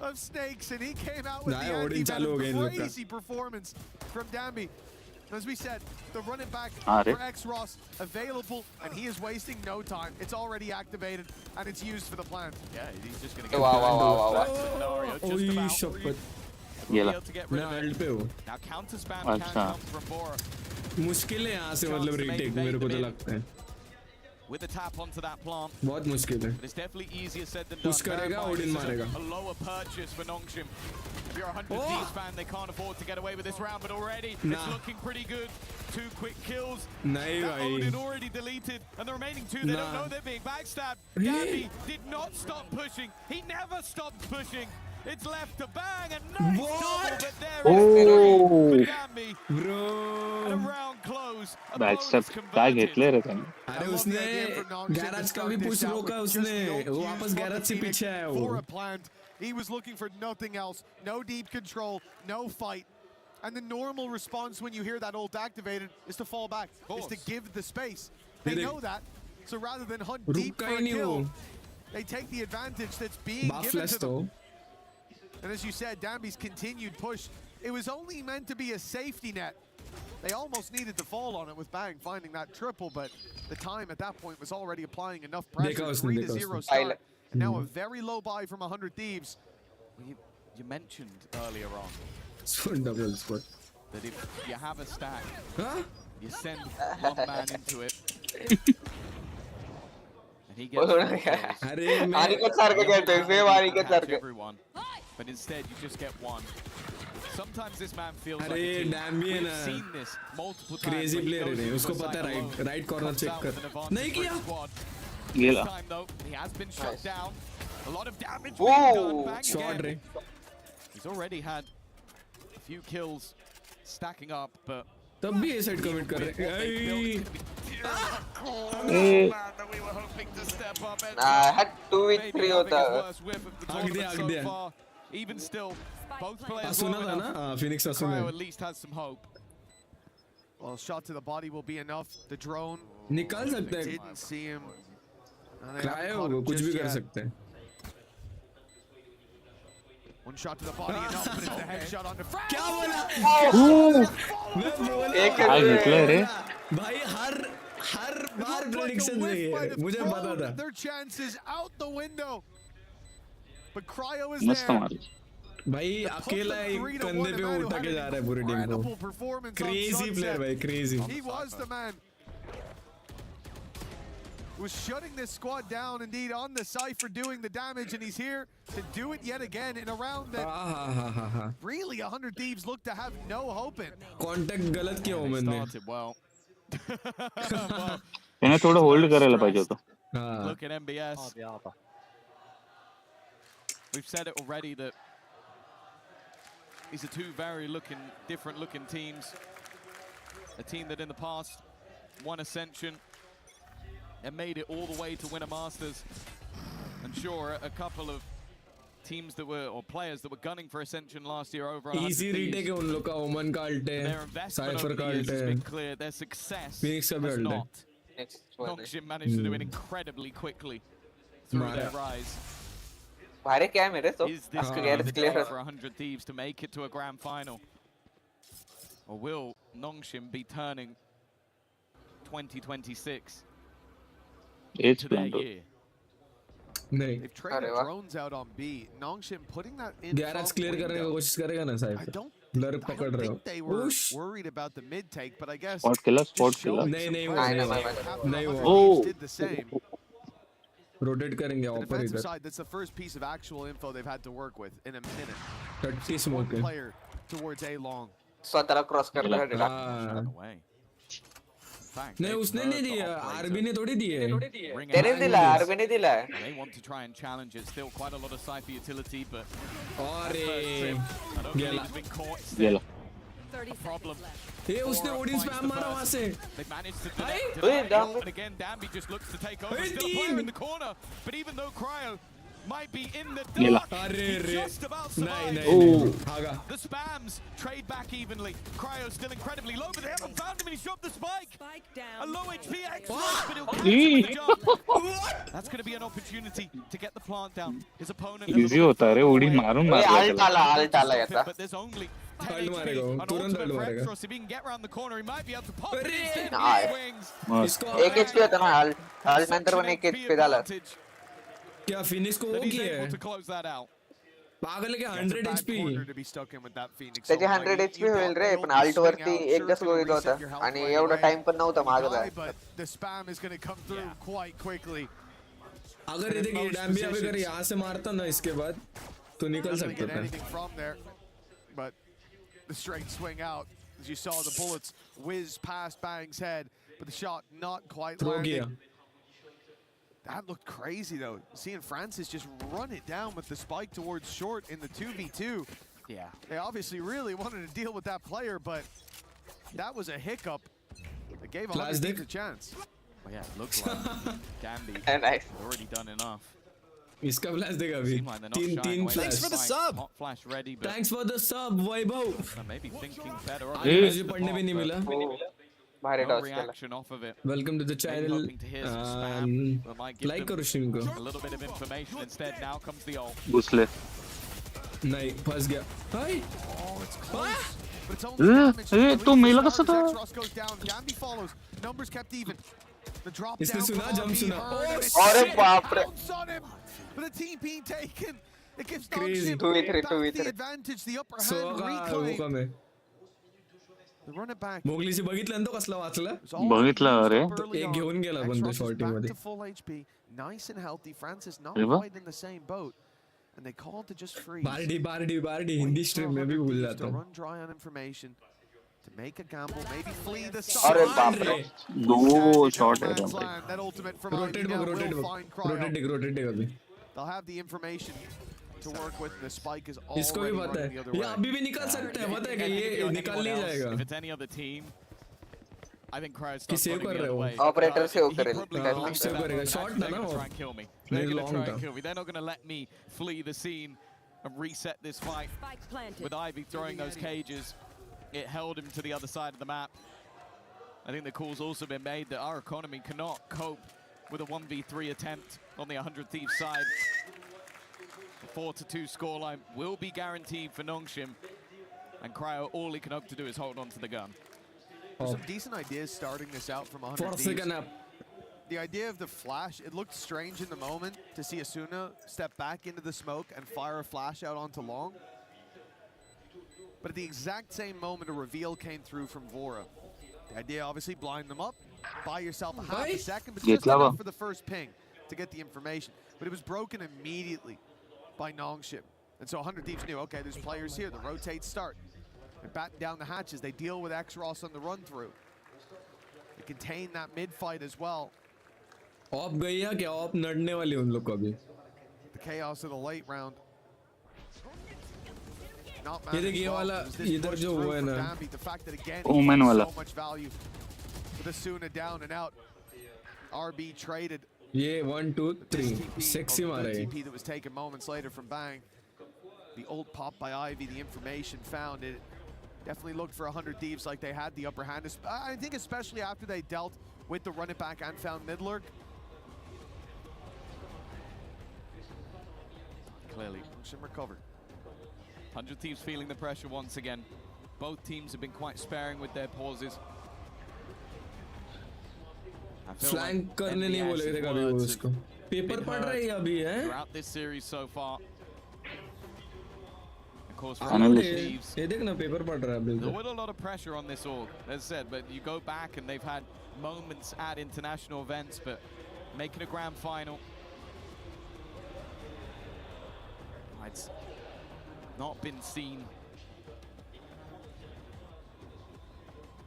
of snakes, and he came out with the anti-venom. Crazy performance from Dambi. As we said, the run it back for X-Ross available, and he is wasting no time. It's already activated, and it's used for the plan. Yeah, he's just going to get rid of it. Now counter spam can come from Bora. मुश्किल है यहाँ से मतलब retake मेरे को तो लगता है. With a tap onto that plant. बहुत मुश्किल है. But it's definitely easier said than done. Push करेगा ओडिन मारेगा. A lower purchase for Nongshim. If you're a 100Ds fan, they can't afford to get away with this round, but already it's looking pretty good. 2 quick kills. नहीं भाई. Odin already deleted, and the remaining 2 they don't know they're being backstabbed. Gabby did not stop pushing. He never stopped pushing. It's left to bang and nice double, but there is for Gabby. Bro. And a round close. Backstep क्या घेतले रे त्याने. अरे उसने garage का भी push रोका उसने. वो वापस गैराज से पीछे आया वो. He was looking for nothing else. No deep control, no fight. And the normal response when you hear that ult activated is to fall back, is to give the space. They know that. So rather than hunt deep for a kill, they take the advantage that's being given to them. And as you said, Dambi's continued push, it was only meant to be a safety net. They almost needed to fall on it with Bang finding that triple, but the time at that point was already applying enough pressure. 3-0 start. And now a very low buy from 100 Thieves. You mentioned earlier on double squad. that if you have a stack, you send one man into it. And he gets everyone. But instead you just get one. Sometimes this man feels like a team. We've seen this multiple times. Crazy player है. उसको पता है right corner check कर. नहीं किया. This time though, he has been shut down. A lot of damage being done. Bang again. He's already had a few kills stacking up, but तब भी ये साइड कमिट कर रहे हैं. we were hoping to step up. had 2v3 होता. आग दिया. Even still, both players सुना था ना Phoenix Cryo at least has some hope. Well, shot to the body will be enough. The drone निकाल सकते हैं. didn't see him. Cryo कुछ भी कर सकते हैं. One shot to the body enough, but it's a headshot on the front. क्या बोला? भाई हर बार prediction नहीं है. मुझे पता था. Their chances out the window. But Cryo is there. भाई अकेला एक कंधे पे उठा के जा रहा है पूरी टीम को. Crazy player भाई, crazy. He was the man. Was shutting this squad down indeed on the Cypher, doing the damage, and he's here to do it yet again in a round that really 100 Thieves look to have no hope in. Contact गलत किया ओमन ने. इन्हें थोड़ा hold करायला पाहिजे होतं. Look at MBS. We've said it already that these are two very different looking teams. A team that in the past won Ascension and made it all the way to win a Masters. And sure, a couple of teams that were, or players that were gunning for Ascension last year over 100 Easy retake है उन लोग का. ओमन का ult है. Their investment over the years has been clear. Their success Phoenix का भी has ult है. not. Nongshim managed to do it incredibly quickly through their rise. भारी क्या है मेरे तो Is this उसको going गैर to be the clear day for 100 Thieves to make it to a grand final? Or will Nongshim be turning 2026 into their year? They've traded drones out on B. Nongshim putting that in. Garage clear करने की कोशिश करेगा ना साहब लर पकड़ रहे हो they were worried about the mid take, but I guess Spot killer. नहीं Oh. did the same. Rotate करेंगे The ऊपर defensive इधर side, that's the first piece of actual info they've had to work with in a minute. 30 smoke है Player towards A long. स्वतः cross कर रहा है data नहीं उसने नहीं दिया आरबी ने थोड़ी दिए तेरे दिला आरबी ने दिला They want to try and challenge it. Still quite a lot of Cypher utility, but अरे I don't believe he's been caught. Yellow. A problem. ये उसने ओडिन स्पैम मारा वहां से They managed to deny it, and again Danby just looks to take over. Still a player in the corner, but even though Cryo might be in the dark, he just about survived. The spams trade back evenly. Cryo still incredibly low, but they haven't found him, and he's dropped the spike. A low HP X-Ray, but he'll cancel the jump. That's going to be an opportunity to get the plant down. His opponent Easy होता है रे OD मारून मार alt आला ये था but there's only alt मारेगा तुरंत alt मारेगा so if he can get around the corner, he might be able to pop it अरे in wings. एक एचपी होता ना आल्ट नंतर वन एक एचपी डाला क्या फिनिक्स को वो किया है to close that out. पागल है क्या 100 एचपी त्याचे 100 एचपी होईल रे पण आल्ट वरती एकच गोळी होता आणि एवढा टाइम पण नव्हता मागला The spam is going to come through quite quickly. अगर ये देखिए डैम्बी अगर यहाँ से मारता ना इसके बाद तो निकल सकता था anything from there, but the straight swing out, as you saw the bullets whiz past Bang's head, but the shot not quite landing. That looked crazy though. Seeing Francis just run it down with the spike towards short in the 2v2. Yeah. They obviously really wanted to deal with that player, but that was a hiccup that gave him a chance. Well, yeah, it looks like Danby nice. already done enough. इसका flash देगा अभी तीन flash Thanks for the sub. Hot flash ready, but Thanks for the sub Vaibhav maybe thinking better. मुझे पढ़ने भी नहीं मिला भारी No toss reaction off of it. Welcome to the channel like करो stream को A little bit of information instead. Now comes the ult. घुसले नहीं फंस गया हाय Oh, it's close. But it's only damage. तो मेला कैसा था X-Ross goes down. Danby follows. Numbers kept even. The drop इसने down सुना from जंप RB सुना hurt. अरे बाप रे Bounce on him. But the team being taken. It gives Crazy. Nongshim the advantage, the upper hand reclaim. The run it back. मोगलीशी बघितलं तो कसला वाचला बघितलं अरे एक घेऊन गेला पण तो शॉर्टिंग Back मध्ये to full HP. Nice and healthy. Francis not अरे वाह. quite in the same boat. And they called to just freeze. बारडी हिंदी स्ट्रीम में भी भूल जाता To हूँ run dry on information. To make a gamble, maybe flee the अरे side. बाप रे दो शॉट है Man's land. That ultimate from rotate IB now bug will find Cryo. Rotate अभी They'll have the information to work with. The spike is इसको भी already पता running the है other ये way. अभी भी निकाल सकता है पता है कि ये निकाल नहीं जाएगा If it's any other team, I think Cryo कि starts सेव running कर the रहे other हो way. ऑपरेटर सेव He करेल probably हाँ, will. सेव करेगा शॉट ना They're ना going to try and kill me. They're नहीं going to try long and था kill me. They're not going to let me flee the scene and reset this fight. With Ivy throwing those cages, it held him to the other side of the map. I think the call's also been made that our economy cannot cope with a 1v3 attempt on the 100 Thieves side. The 4-2 scoreline will be guaranteed for Nongshim. And Cryo, all he can hope to do is hold on to the gun. Some decent ideas starting this out from 100 4 Thieves. second up The idea of the flash, it looked strange in the moment to see Asuna step back into the smoke and fire a flash out onto long. But at the exact same moment, a reveal came through from Vora. The idea, obviously, blind them up, buy yourself a half a second, but just enough for the first ping to get the information. But it was broken immediately by Nongshim. And so 100 Thieves knew, okay, there's players here, the rotates start. They batten down the hatches, they deal with X-Ross on the run-through. They contain that mid-fight as well. Op गई है क्या op नड़ने वाली उन लोग को अभी The chaos of the late round. ये देखिए ये वाला इधर जो हुआ है ना ओमन वाला So much value with Asuna down and out. RB traded. ये 1 2 3 सेक्सी मारा है TP that was taken moments later from Bang. The old pop by Ivy, the information found it. Definitely looked for 100 Thieves like they had the upper hand. I think especially after they dealt with the run it back and found mid lurk. clearly. Nongshim recovered. 100 Thieves feeling the pressure once again. Both teams have been quite sparing with their pauses. Flank करने नहीं बोले थे कभी वो उसको paper पढ़ रहा है अभी है throughout this series so far. Of course, ये देख ना पेपर पढ़ रहा है अभी there was a lot of pressure on this org, as said, but you go back and they've had moments at international events, but making a grand final, it's not been seen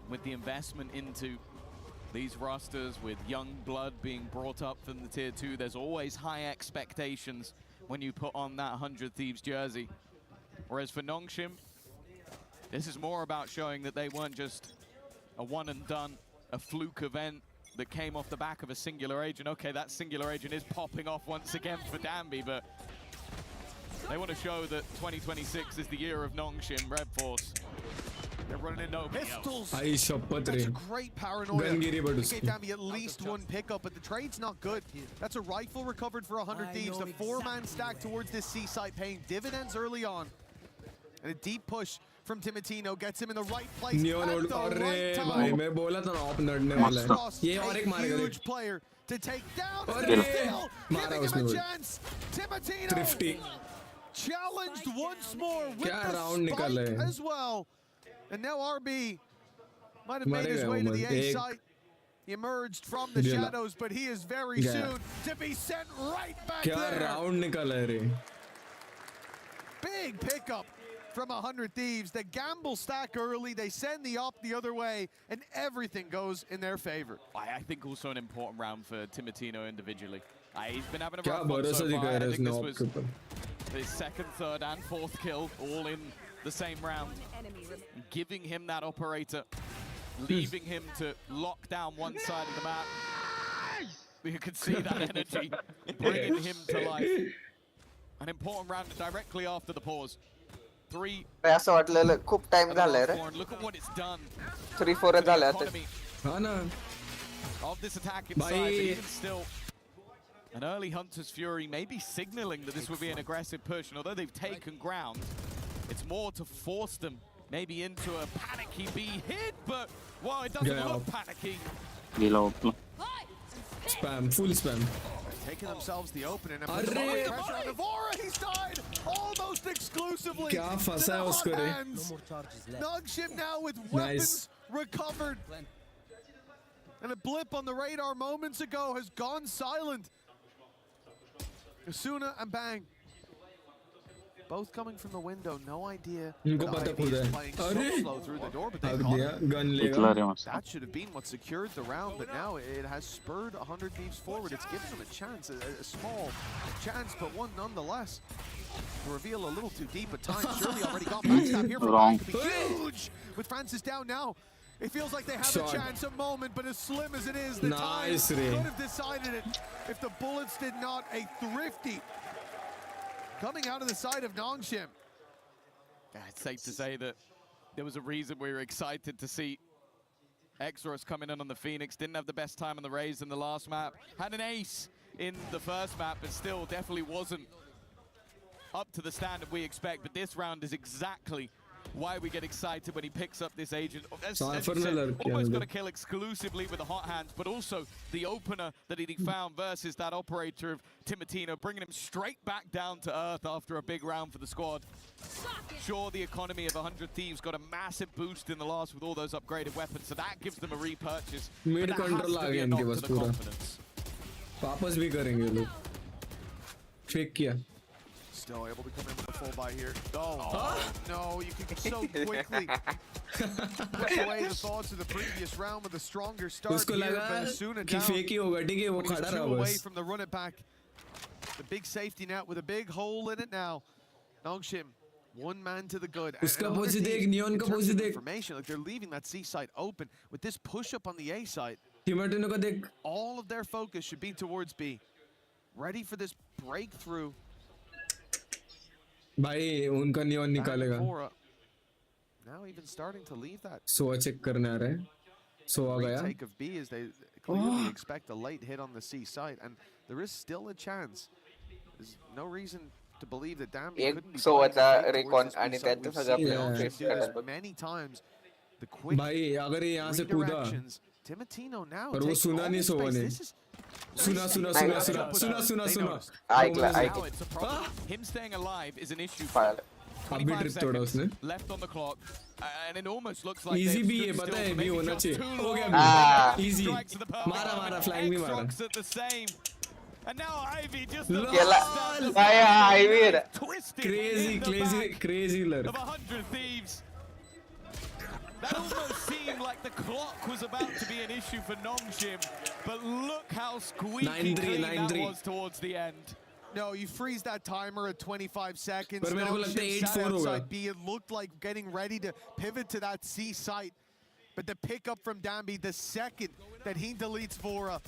with the investment into these rosters, with young blood being brought up from the tier 2. There's always high expectations when you put on that 100 Thieves jersey. Whereas for Nongshim, this is more about showing that they weren't just a one and done, a fluke event that came off the back of a singular agent. Okay, that singular agent is popping off once again for Danby, but they want to show that 2026 is the year of Nongshim Red Force. They're running in no pistols. That's a great paranoia. Gave Danby at least one pickup, but the trade's not good. That's a rifle recovered for 100 Thieves. The four-man stack towards this C site paying dividends early on. And a deep push from Timotino gets him in the right place at the right time. मैं बोला था ना op नड़ने वाला है ये और एक मारेगा huge player to take down and still giving him a chance. Timotino Thrifty challenged once more with क्या the round निकाला spike है as well. And now RB might have made his way to the A site. He emerged from the shadows, but he is very soon to be sent right back there. क्या round निकाला है रे Big pickup from 100 Thieves. They gamble stack early, they send the op the other way, and everything goes in their favor. I think also an important round for Timotino individually. He's been having a rough one so far. I think this was his second, third, and fourth kill, all in the same round. Giving him that operator, leaving him to lock down one side of the map. You can see that energy bringing him to life. An important round directly after the pause. 3 खूप time झालाय रे look at what it's done. 3-4 झाले आता हाँ ना of this attack inside, but even still an early Hunter's Fury maybe signaling that this would be an aggressive push, and although they've taken ground, it's more to force them maybe into a panicky B hit, but well, it doesn't look panicky. Spam, full spam. Taking themselves the opening and put pressure on Navora. He's died almost exclusively. क्या फंसा है उसको रे? Nongshim now with weapons recovered. And a blip on the radar moments ago has gone silent. Asuna and Bang. Both coming from the window, no idea. Playing so slow through the door, but they caught it. That should have been what secured the round, but now it has spurred 100 Thieves forward. It's given them a chance, a small chance, but one nonetheless. To reveal a little too deep at times. Shirley already got backstab here from Bang. Could be huge. With Francis down now, it feels like they have a chance, a moment, but as slim as it is, the time could have decided it if the bullets did not. A thrifty coming out of the side of Nongshim. Yeah, it's safe to say that there was a reason we were excited to see xtremesahil coming in on the Phoenix. Didn't have the best time on the Rays in the last map. Had an ace in the first map, but still definitely wasn't up to the standard we expect. But this round is exactly why we get excited when he picks up this agent. As you said, almost got a kill exclusively with the hot hands, but also the opener that he found versus that operator of Timotino, bringing him straight back down to earth after a big round for the squad. Sure, the economy of 100 Thieves got a massive boost in the last with all those upgraded weapons, so that gives them a repurchase. Mid control आ गया इनके पास पूरा. वापस भी करेंगे लोग. Fake किया. Still able to come in with a full buy here. Oh, no, you can so quickly push away the thoughts of the previous round with a stronger start here, but Asuna down. Two away from the run it back. The big safety net with a big hole in it now. Nongshim, one man to the good. Information, like they're leaving that C site open with this push up on the A site. All of their focus should be towards B. Ready for this breakthrough. भाई उनका neon निकालेगा. Now even starting to leave that. So check करने आ रहे हैं. So आ गया. Take of B as they clearly expect a late hit on the C site, and there is still a chance. There's no reason to believe that Danby एक couldn't be so playing होता the recon towards this आणि result. We've त्यांच्या seen सगळं Nongshim face do this करतात. many times. The quick भाई अगर ये यहाँ से कूदा redirections. Timotino now पर वो takes सुना all नहीं the सोवा space. ने This is सुना सुना सुना सुना सुना सुना सुना ऐकलं Now ऐकलं it's a problem. Him staying alive is an issue. पाहिलं. 25 तोड़ा seconds उसने left on the clock, and it almost looks like easy they've भी है stood पता still है for भी maybe होना just चाहिए too हो long. गया Danby easy strikes at the perfect मारा moment. मारा फ्लैंग भी मारा X-Rocks at the same. And now Ivy just केला bye आयवीर crazy lurk of 100 Thieves. That almost seemed like the clock was about to be an issue for Nongshim, but look how squeaky 9-3, clean that 9-3. was towards the end. No, you freeze that timer at 25 seconds. पर मेरे को लगता है Nongshim sat 8-4 होगा. outside B. It looked like getting ready to pivot to that C site. But the pickup from Danby, the second that he deletes Vora.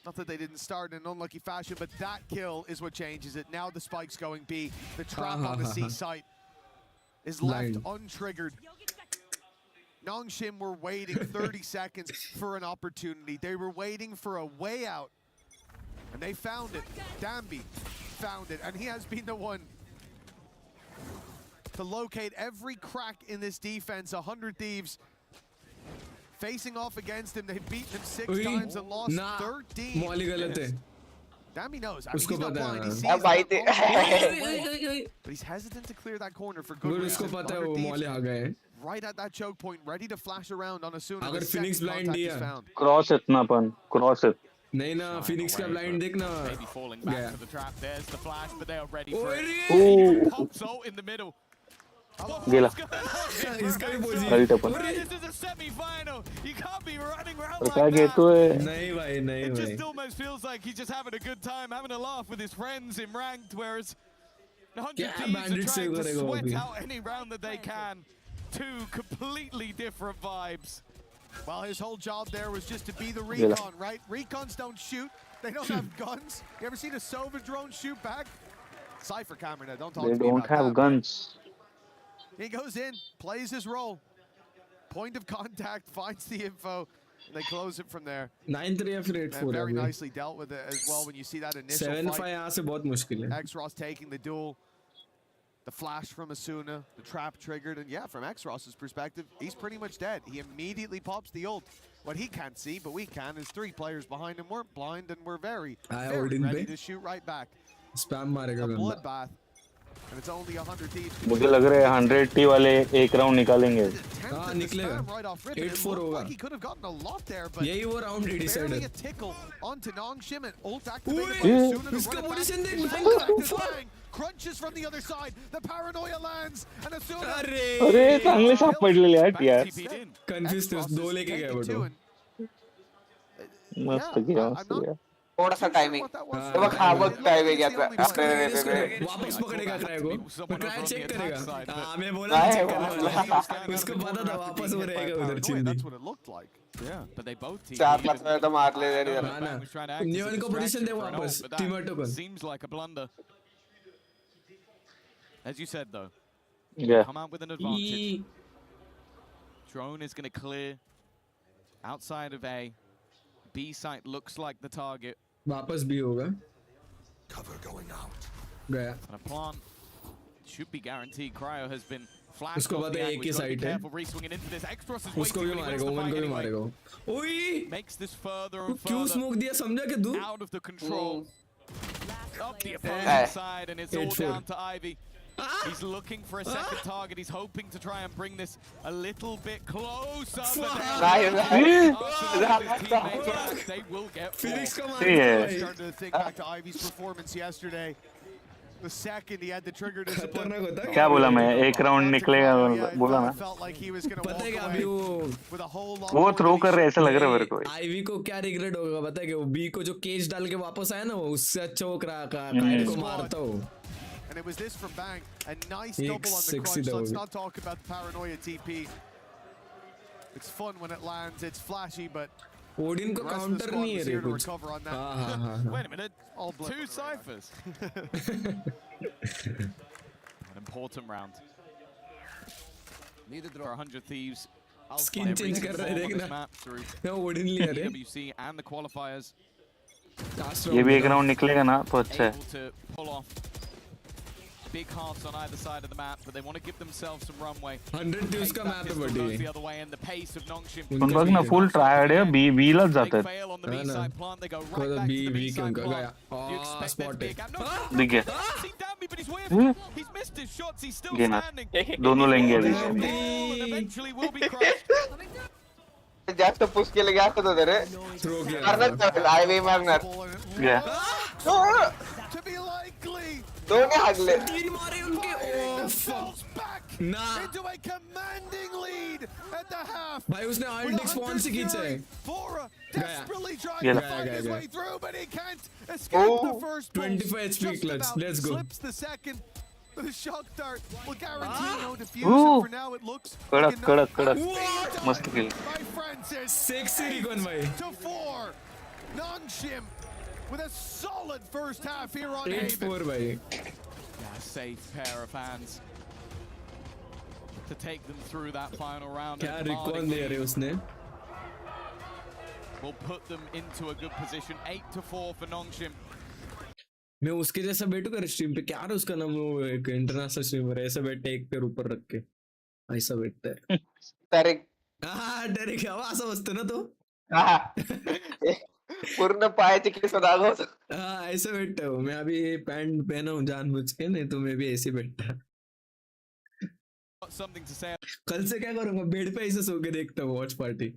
Not that they didn't start in an unlucky fashion, but that kill is what changes it. Now the spike's going B. The trap on the C site is left untriggered. Nongshim were waiting 30 seconds for an opportunity. They were waiting for a way out. And they found it. Danby found it. And he has been the one to locate every crack in this defense. 100 Thieves facing off against him. They've beaten him 6 times and lost 13. मौली गलत है Danby knows. I mean, उसको he's not पता blind. He है sees अब भाई ते that. But he's hesitant to clear that corner for good good उसको reason. पता है 100 वो Thieves मौली आ गए हैं right at that choke point, ready to flash around on Asuna. अगर The Phoenix second blind contact दिया. is found. क्रॉस इतना पन क्रॉस इत नहीं ना फिनिक्स का ब्लाइंड देखना Maybe falling back to the trap. There's the flash, but they are ready for it. Ooh. Pops ult in the middle. गेला इसका भी पोजी गलत अपन This is a semi-final. You can't be running around और like क्या that. कहते हैं नहीं भाई नहीं It भाई just almost feels like he's just having a good time, having a laugh with his friends in ranked, whereas 100 क्या Thieves are bandit trying save to करेगा वो sweat अभी out any round that they can. Two completely different vibes. Well, his whole job there was just to be the recon, right? Recons don't shoot. They don't have guns. You ever seen a Sova drone shoot back? Cypher camera now, don't talk they to me don't about have that. guns He goes in, plays his role. Point of contact, finds the info, and they close it from there. 9-3 या फिर And 8-4 very अभी nicely dealt with it as well when you see that initial 7-5 fight. यहाँ से बहुत मुश्किल है X-Ross taking the duel. The flash from Asuna, the trap triggered, and yeah, from X-Ross's perspective, he's pretty much dead. He immediately pops the ult. What he can't see, but we can, is 3 players behind him weren't blind and were very, very ready to shoot right back. Spam मारेगा A बंदा bloodbath, and it's only 100 Thieves. मुझे लग रहा है 100 T वाले एक round निकालेंगे हाँ निकलेगा 8-4 होगा He could have gotten a lot there, but यही वो round barely decider a tickle onto Nongshim and ult activated by Ui, Asuna to इसका run it position back. देख, Bang, bang, bang, bang. bang. Crunches from the other side. The paranoia lands, and Asuna. अरे चांगले सापडलेले आहेत यार confuse थे 2 लेके गया but वो मस्त किया मस्त किया थोड़ा सा टाइमिंग वो खामोश टाइमिंग गया था वापस पकड़ेगा क्राई को क्राई चेक करेगा हाँ मैं बोला चेक करना उसको पता था वापस वो रहेगा उधर चिंदी That's what it looked like. Yeah, but they both team. 4 तो मार ले रहे हाँ ना न्यून को पोजीशन दे वापस टीममेटों को Seems like a blunder. As you said though, yeah come out with an advantage. Drone is going to clear outside of A. B site looks like the target. वापस भी होगा cover going out गया And a plant should be guaranteed. Cryo has been flashed. उसको off पता the है angle. एक ही He's got to be side है careful re-swinging into this. X-Ross is उसको waiting, भी but he मारेगा wins the ओमन fight को भी anyway. मारेगा ओए Makes this further तू and क्यों further स्मोक दिया समझा कि तू out of the control. Up the opposing side, and it's all 8-4. down to Ivy. He's looking for a second target. He's hoping to try and bring this a little bit closer. But they will get Phoenix four. come on Starting to think back to Ivy's performance yesterday. The second he had the trigger discipline. खतरनाक होता है क्या बोला मैं एक round निकलेगा बोला ना Felt like he was going to पता है walk क्या अभी away वो with a whole lot वो more थ्रो than कर he रहे ऐसा लग रहा है मेरे को आईवी को क्या रिग्रेट होगा पता है कि वो बी को जो केज डाल के वापस आया ना वो उससे अच्छा वो काइड को मारता हो And it was this from Bang. A nice double on the crunch. Let's not talk about the paranoia TP. It's fun when it lands. It's flashy, but Odin को the rest of the counter squad नहीं है was रे here to कुछ recover on that. हाँ हाँ हाँ Wait a minute. All blip. 2 ciphers. An important round. For 100 Thieves. Skin change कर रहा है देखना मैं ओडिन लिया रे EWC and the qualifiers ये भी एक राउंड निकलेगा ना तो अच्छा है able to pull off big halves on either side of the map, but they want to give themselves some runway. 100 views का map है बड़ी. The other way, and the pace of Nongshim. उनका ना full triad है, B लाच जाते हैं. Fail on the B side plant, they go right कोई back B to the B क्यों side गया? plant. You expect there to be a gap. No, दिख गया. seen Dambi, but he's whiffed. He's missed his shots. He's still गेना. standing. दोनों लेंगे अभी. And eventually will be crushed. जास्त push केलं गया असतं तर रे मारणार हायवे मारणार दोन्ही हागले तीन मारे उनके ना भाई उसने अल्ट स्पॉन से खींचा है गया 25 HP clutch. Let's go. The shock dart will guarantee no diffusion for now. It looks कड़क मस्त किल. Sexy recon भाई. To 4. Nongshim with a solid first half here on 8-4 भाई. Yeah, safe pair of hands to take them through that final round. क्या recon ले रहे उसने? Will put them into a good position. 8-4 for Nongshim. मैं उसके जैसा बैठू कर स्ट्रीम पे क्या है उसका नाम वो एक इंटरनेशनल स्ट्रीमर है ऐसा बैठे एक पैर ऊपर रख के ऐसा बैठता है डायरेक्ट डायरेक्ट असं बसतं ना तो पूर्ण पायाचे केस दाखवतो ऐसा बैठता हूँ मैं अभी पैंट पहना हूँ जानबूझ के नहीं तो मैं भी ऐसे बैठता कल से क्या करूँगा बेड पे ऐसे सो के देखता हूँ watch party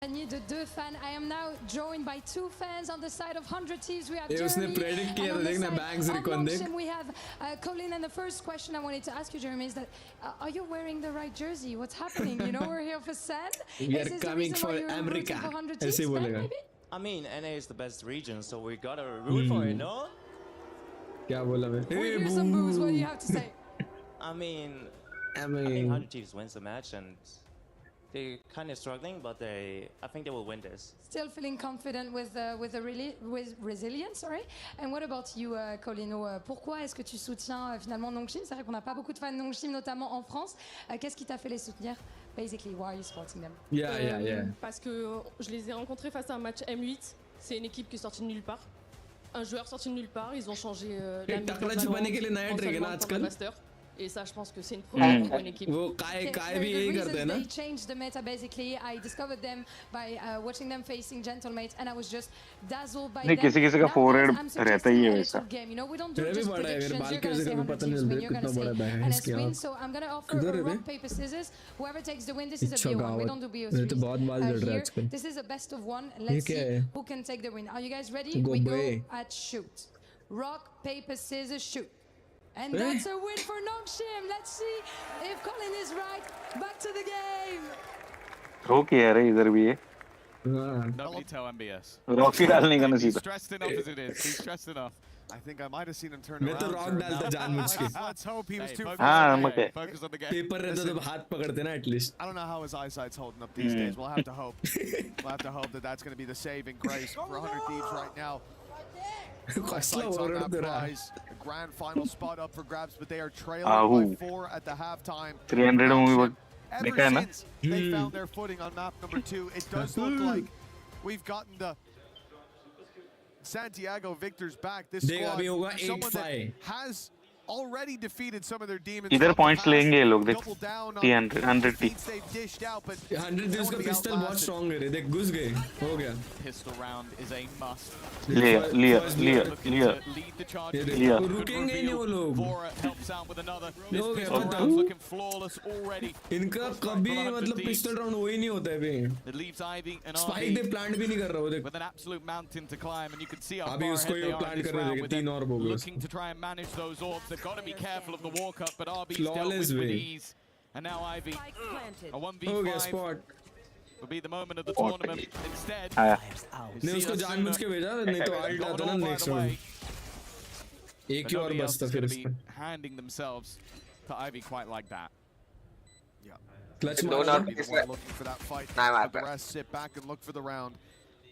de 2 fans. I am now joined by 2 fans on the side of 100 Thieves. We have उसने Jeremy. predict किया था देखना bangs recon देख. We have Colin, and the first question I wanted to ask you, Jeremy, is that are you wearing the right jersey? What's happening? You know, we're here for sand. We are coming for America. ऐसे बोलेगा. I mean, NA is the best region, so we gotta root for it, no? क्या बोला मैं? We hear some boos. What do you have to say? I mean, I think 100 Thieves wins the match, and they're kind of struggling, but I think they will win this. Still feeling confident with resilience, sorry. And what about you, Colino? Pourquoi est-ce que tu soutiens finalement Nongshim? C'est vrai qu'on n'a pas beaucoup de fans de Nongshim, notamment en France. Qu'est-ce qui t'a fait les soutenir? Basically, why are you supporting them? Yeah. Parce que je les ai rencontrés face à un match M8. C'est une équipe qui est sortie de nulle part. Un joueur sorti de nulle part. Ils ont changé la mise en master. Et ça, je pense que c'est une première pour une équipe. वो काय भी यही करते हैं ना? They changed the meta basically. I discovered them by watching them facing Gentlemates, and I was just dazzled by them. किसी का forehead रहता ही है ऐसा. You know, we don't do just predictions. You're gonna say 100 Thieves win. You're gonna say NS win. So I'm gonna offer a rock paper scissors. Whoever takes the win, this is a BO1. We don't do BO3s here. This is a best of one. Let's see who can take the win. Are you guys ready? We go at shoot. Rock paper scissors shoot. And that's a win for Nongshim. Let's see if Colin is right. Back to the game. रोकी है रे इधर भी है. Nobody tell MBS. Rocky डालने का नसीब. He's stressed enough as it is. He's stressed enough. I think I might have seen him turn around. मैं तो रॉक डालता जानबूझ के. Let's hope he was too far. हाँ मके. Focus on the game. Paper रहता तो हाथ पकड़ते ना at least. I don't know how his eyesight's holding up these days. We'll have to hope. We'll have to hope that that's going to be the saving grace for 100 Thieves right now. Sights on that prize. A grand final spot up for grabs, but they are trailing by 4 at the halftime. 300 movie Ever since they found their footing on map number 2, it does look like we've gotten the Santiago victors back. This squad, someone that has already defeated some of their demons. इधर points लेंगे ये लोग देख. 100 T. 100 Thieves का pistol बहुत strong है रे. देख घुस गए. हो गया. Pistol round is a must. लिया. रुकेंगे नहीं वो लोग. Helps out with another. हो गया पता. Looking flawless already. इनका कभी मतलब pistol round वही नहीं होता है बे. It leaves Ivy and Spike they plant भी नहीं कर रहा वो देख. With an absolute mountain to climb, and you can see how अभी far उसको ahead ये they are plant in this कर रहे round थे. with 3 और बोगे. looking to try and manage those orbs. They've got to be careful of the walk up, but RB's dealt Flawless with way. ease. And now Ivy, a 1v5 हो गया spot. will be the moment of the tournament. Instead, ने उसको जानबूझ के भेजा नहीं तो alt आता ना नेक्स्ट राउंड. एक ही और बचता फिर इस पे. handing themselves to Ivy quite like that. Yeah. Clutch looking for that fight. The rest sit back and look for the round.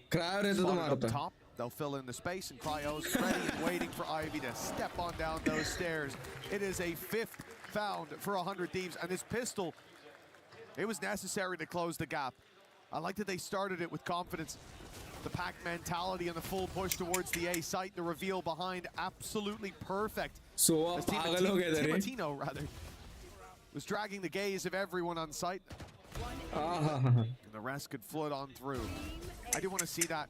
Cryo रहता तो मारता. Top. They'll fill in the space, and Cryo's ready and waiting for Ivy to step on down those stairs. It is a 5th found for 100 Thieves, and this pistol, it was necessary to close the gap. I like that they started it with confidence. The pack mentality and the full push towards the A site. The reveal behind, absolutely perfect. So As Timotino, rather, was dragging the gaze of everyone on site. And the rest could flood on through. I do want to see that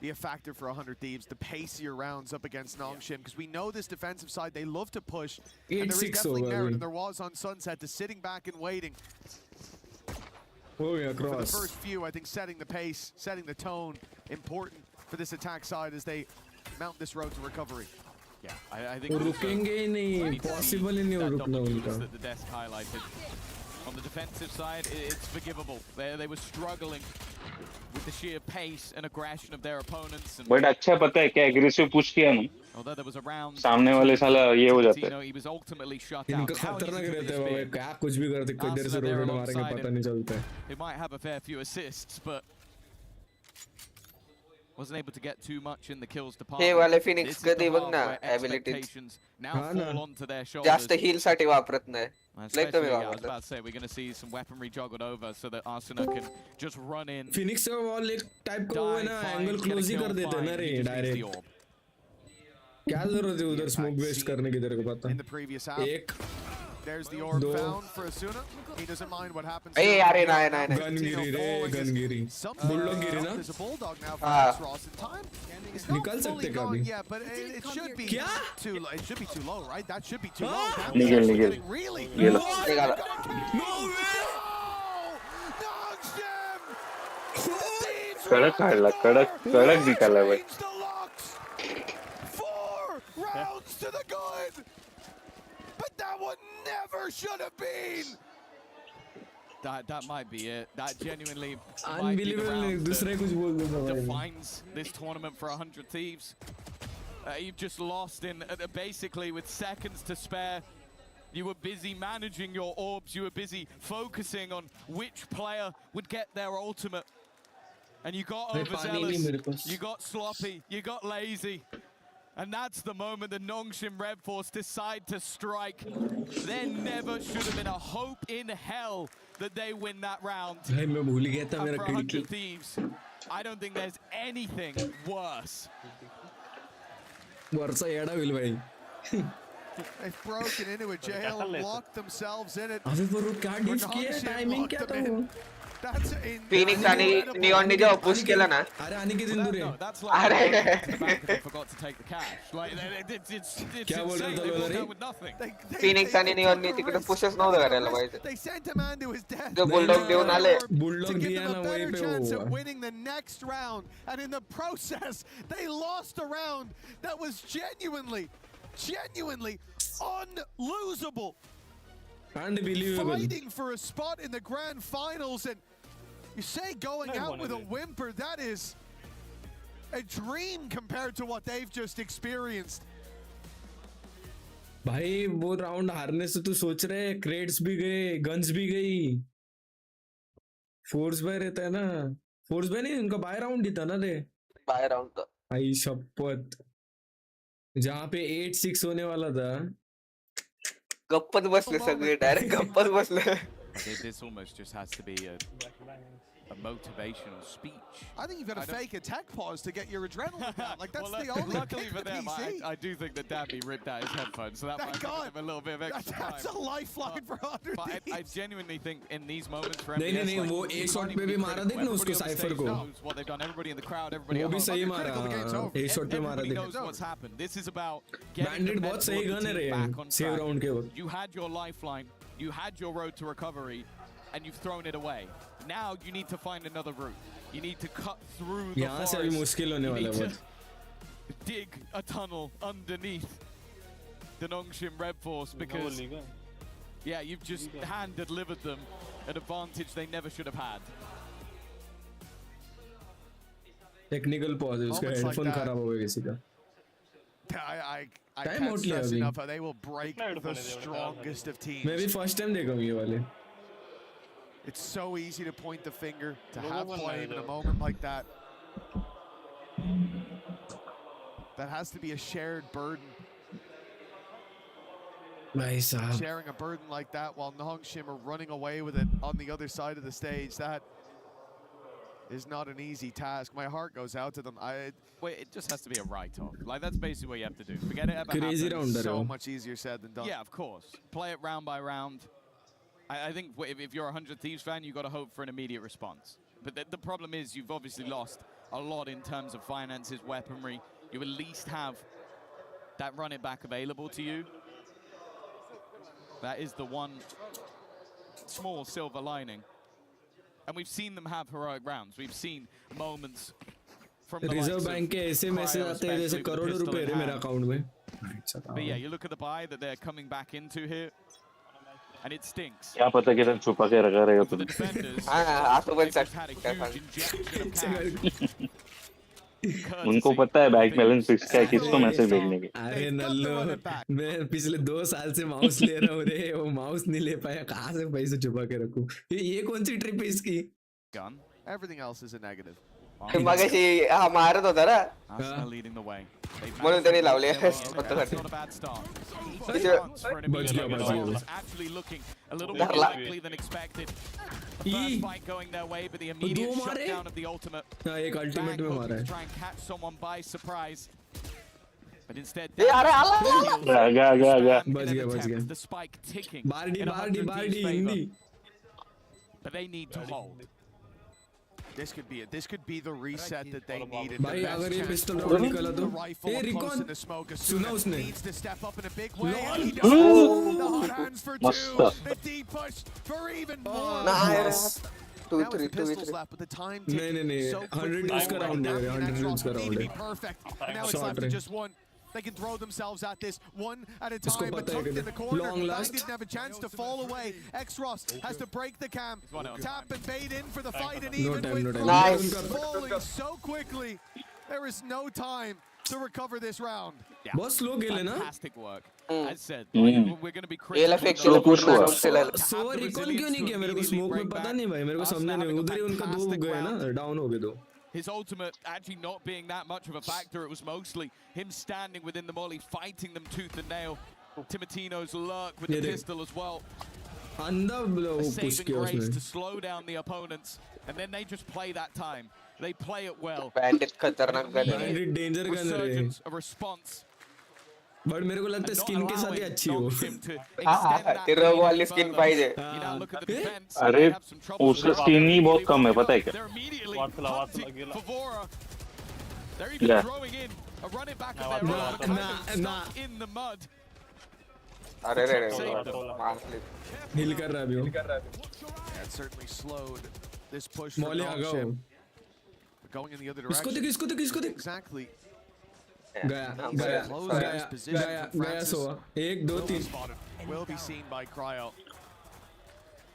be a factor for 100 Thieves, the pacier rounds up against Nongshim, because we know this defensive side, they love to push, and there is definitely merit, and there was on Sunset, to sitting back and waiting. Oh yeah, for the first few, I think setting the pace, setting the tone, important for this attack side as they mount this road to recovery. Yeah, I think रुकेंगे नहीं, possible ही नहीं रुकना उनका. That the desk highlighted. On the defensive side, it's forgivable. They were struggling with the sheer pace and aggression of their opponents. But अच्छा पता है क्या aggressive push किया ना. Although there was a round, सामने वाले साला ये हो जाते हैं. he was ultimately shut out. इनका खतरनाक रहता है बाबा, क्या कुछ भी करते किधर से रोटेट मारेंगे पता नहीं चलता है. He might have a fair few assists, but wasn't able to get too much in the kills department. हे वाले Phoenix कधी बघ ना abilities now fall onto their shoulders. जास्त heal साठी वापरत नाही. Like I was about to say, we're going to see some weaponry juggled over so that Arsena can just run in. Phoenix का wall एक type का वो है ना, angle close ही कर देते हैं ना रे direct. क्या जरूरत है उधर smoke waste करने की तेरे को पता? एक There's the orb found for Asuna. He doesn't mind what happens. Hey, अरे नहीं. Gun गिरी रे, gun गिरी. Bulldog गिरी ना? There's a bulldog now for Ross in time. निकाल सकते हैं कभी? Yeah, but it should be क्या? too low. It should be too low, right? That should be too low. निकल. Really? No way! कड़क काढला, कड़क निकाला भाई. 4 rounds to the good. But that one never should have been. That might be it. That genuinely unbelievable. दूसरे कुछ बोल दो भाई. Defines this tournament for 100 Thieves. You've just lost in basically with seconds to spare. You were busy managing your orbs. You were busy focusing on which player would get their ultimate. And you got overzealous. You got sloppy. You got lazy. And that's the moment the Nongshim Red Force decide to strike. There never should have been a hope in hell that they win that round. मैं भूल गया था मेरा for 100 Thieves, I don't think there's anything worse. Varsha येड़ा विल भाई. They've broken into a jail and locked themselves in it. अबे वो क्या डिफ किया? टाइमिंग क्या था वो? Phoenix आणि Neon ने जो push केला ना. अरे आने की दिन दूर है. अरे. Forgot to take the cash. Like it's क्या बोल रहे थे लोग? Phoenix आणि Neon ने तिकडे pushes नव्हतं करायला पाहिजे. They sent a man to his death. जो bulldog देऊन आले. Bulldog दिया ना वहीं पे chance वो. at winning the next round, and in the process, they lost a round that was genuinely unlosable. Unbelievable. Fighting for a spot in the grand finals, and you say going out with a whimper, that is a dream compared to what they've just experienced. भाई वो round हारने से तू सोच रहे, crates भी गए, guns भी गई. फोर्स बाय रहता है ना, फोर्स बाय नहीं, उनका बाय राउंड ही था ना रे. बाय राउंड था. आई शपथ, जहाँ पे 8-6 होने वाला था. गप्पत बसले सगळे, डायरेक्ट गप्पत बसले. This almost just has to be a motivational speech. I think you've got to fake a tech pause to get your adrenaline down. Like that's the only luckily for them, I do think that Dabby ripped out his headphones, so that might give him a little bit of extra time. That's a lifeline for 100 But I genuinely think in these moments for MPS, नहीं वो एक shot पे भी मारा देख ना उसको cipher को. What they've done, everybody in the crowd, everybody. वो भी सही मारा. एक शॉट पे मारा देख. Knows what's happened. This is about getting Bandit बहुत सही गन है रे. सेव राउंड के वक्त. You had your lifeline, you had your road to recovery, and you've thrown it away. Now you need to find another route. You need to cut through the यहाँ से अभी मुश्किल होने वाला है. Dig a tunnel underneath the Nongshim Red Force because you've just hand delivered them an advantage they never should have had. Technical pause, उसका headphone खराब हो गया किसी का. I can't stress enough how they will break the strongest of teams. मैं भी first time देखा हूँ ये वाले. It's so easy to point the finger, to have blame in a moment like that. That has to be a shared burden. Nice. Sharing a burden like that while Nongshim are running away with it on the other side of the stage, that is not an easy task. My heart goes out to them. Wait, it just has to be a write-off. Like, that's basically what you have to do. Forget it ever Crazy happened. round. So much easier said than done. Yeah, of course. Play it round by round. I think if you're a 100 Thieves fan, you've got to hope for an immediate response. But the problem is you've obviously lost a lot in terms of finances, weaponry. You at least have that run it back available to you. That is the one small silver lining. And we've seen them have heroic rounds. We've seen moments from the Reserve Bank के ऐसे message आते हैं जैसे करोड़ों रुपए है मेरे account में. But yeah, you look at the buy that they're coming back into here, and it stinks. क्या पता किधर छुपा के रखा रहेगा तुम. उनको पता है बैंक बैलेंस फिक्स क्या है, किसको मैसेज भेजने के. अरे नल्लो, मैं पिछले 2 साल से माउस ले रहा हूँ रे, वो माउस नहीं ले पाया, कहाँ से पैसे छुपा के रखूं. ये कौन सी ट्रिप है इसकी? Everything else is a negative. मगाशी मारत होता ना. Leading the way. म्हणून त्यांनी लावले. Actually looking a little more likely than expected. First fight going their way, but the immediate shutdown of the ultimate. एक ultimate में मारा है. Try and catch someone by surprise. But instead, गया. बच गया. The spike ticking. Bardi Hindi. But they need to hold. This could be it. This could be the reset that they needed. भाई अगर ये पिस्टल राउंड निकला तो ये recon सुना उसने. Needs to step up in a big way. He does. The hot hands for 2. The deep push for even more. Nice. 2-3 pistols left, but the time ticking so quickly. 100 runs का round है. 100 runs का round है. Perfect. And now it's left to just one. They can throw themselves at this one at a time, but tucked in the corner. Bang didn't have a chance to fall away. Xros has to break the cam, tap and bait in for the fight, and even with Nice. falling so quickly, there is no time to recover this round. Yeah. बहुत slow खेल है ना. Fantastic work. As said, we're going to be critical. So recon क्यों नहीं किया मेरे को smoke में पता नहीं भाई, मेरे को समझ नहीं. उधर ही उनका 2 गए ना, down हो गए 2. His ultimate actually not being that much of a factor. It was mostly him standing within the molly, fighting them tooth and nail. Timotino's lurk with the pistol as well. A saving grace to slow down the opponents, and then they just play that time. They play it well. Bandit खतरनाक gun है. Bandit danger gun है. Resurgence, a response. But मेरे को लगता है skin के साथ ही अच्छी हो. तेरे वाली स्किन पाई दे. अरे उसका स्किन ही बहुत कम है, पता है क्या? अरे हिल कर रहा है अभी वो. That certainly slowed this push. मौली आ गया. Going in the other direction. इसको देख. Exactly. गया सोआ. 1 2 3 will be seen by Cryo.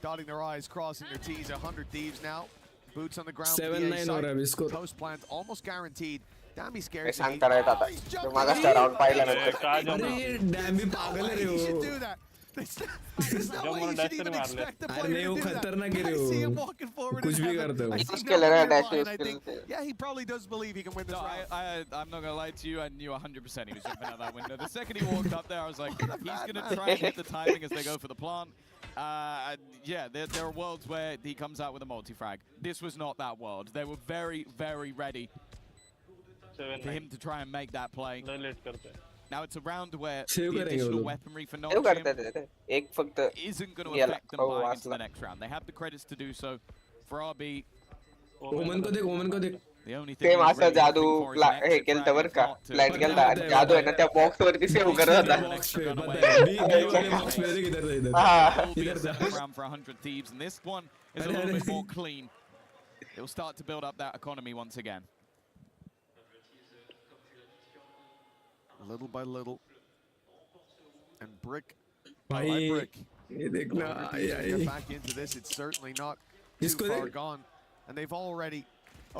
Dotting their I's, crossing their T's. 100 Thieves now. Boots on the ground. 7-9 हो रहा है इसको. Post plant almost guaranteed. Damn, he's scared. सांगता रहता था. तो मागा round पाइला नंतर. अरे ये डैम भी पागल है रे वो. There's no way you should even expect the player to do that. खतरनाक है I see him walking forward. कुछ भी करते हो. I think, yeah, he probably does believe he can win this round. I'm not gonna lie to you. I knew 100% he was jumping out that window. The second he walked up there, I was like, he's gonna try and hit the timing as they go for the plant. Yeah, there are worlds where he comes out with a multi-frag. This was not that world. They were very, very ready for him to try and make that play. Now it's a round where the additional weaponry for Nongshim isn't going to affect them buying into the next round. They have the credits to do so. For RB, ओमन को देख. the only thing same असा जादू हे केलता बर का. Flat केलता. जादू आहे ना त्या बॉक्स वरती सेव करत होता. Round for 100 Thieves, and this one is a little bit more clean. It will start to build up that economy once again. Little by little, and brick by brick. Get back into this. It's certainly not too far gone, and they've already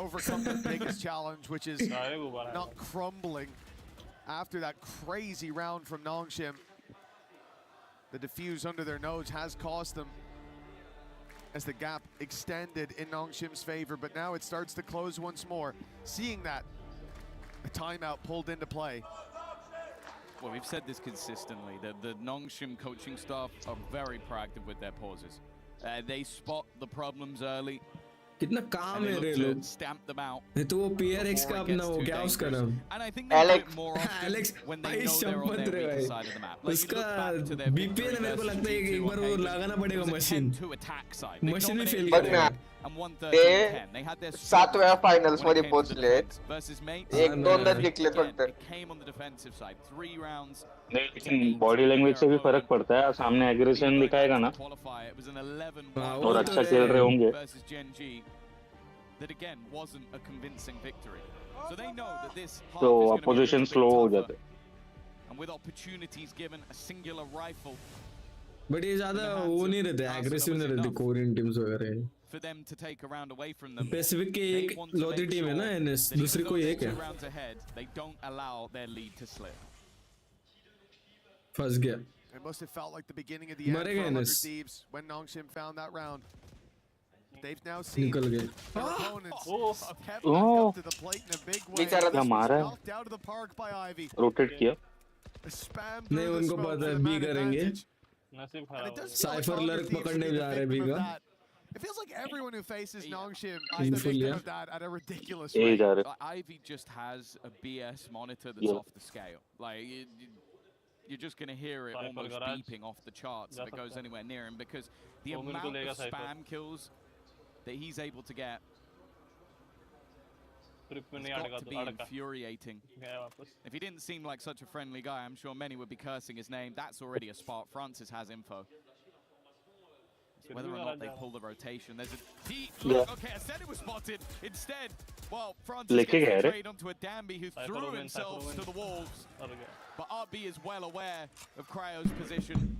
overcome the biggest challenge, which is not crumbling after that crazy round from Nongshim. The defuse under their nose has cost them as the gap extended in Nongshim's favor, but now it starts to close once more. Seeing that, a timeout pulled into play. Well, we've said this consistently, that the Nongshim coaching staff are very proactive with their pauses. They spot the problems early. कितना काम है रे लोग। नहीं तो वो PRX का अपना वो क्या उसका नाम? एलेक्स भाई शपथ रे भाई, उसका BPL मेरे को लगता है एक बार वो लगाना पड़ेगा मशीन भी फेल करेगा। ते 7 वेळा फायनल्स मध्ये पोहोचलेत, एक दोनदा जिंकले फक्त। लेकिन बॉडी लैंग्वेज से भी फर्क पड़ता है, सामने एग्रेशन दिखाएगा ना और अच्छा खेल रहे होंगे तो अपोजिशन स्लो हो जाते। बट ये ज्यादा वो नहीं रहते, एग्रेसिव नहीं रहते कोरियन टीम्स वगैरह। पैसिफिक के एक लौती टीम है ना NS, दूसरी कोई एक है। फंस गया। It must have felt like the beginning of the end for 100 Thieves when Nongshim found that round. They've now seen their opponents kept back up to the plate in a big way. Knocked out of the park by Ivy. Rotate किया। नहीं उनको पता है B करेंगे। Cipher lurk पकड़ने जा रहे B का। It feels like everyone who faces Nongshim is the victim of that at a ridiculous rate. Ivy just has a BS monitor that's off the scale. Like you're just going to hear it almost beeping off the charts if it goes anywhere near him, because the amount of spam kills that he's able to get has got to be infuriating. If he didn't seem like such a friendly guy, I'm sure many would be cursing his name. That's already a spot. Francis has info. Whether or not they pull the rotation, there's a deep look. Okay, I said it was spotted. Instead, well, Francis gets straight onto a Danby who threw himself to the wolves. But RB is well aware of Cryo's position.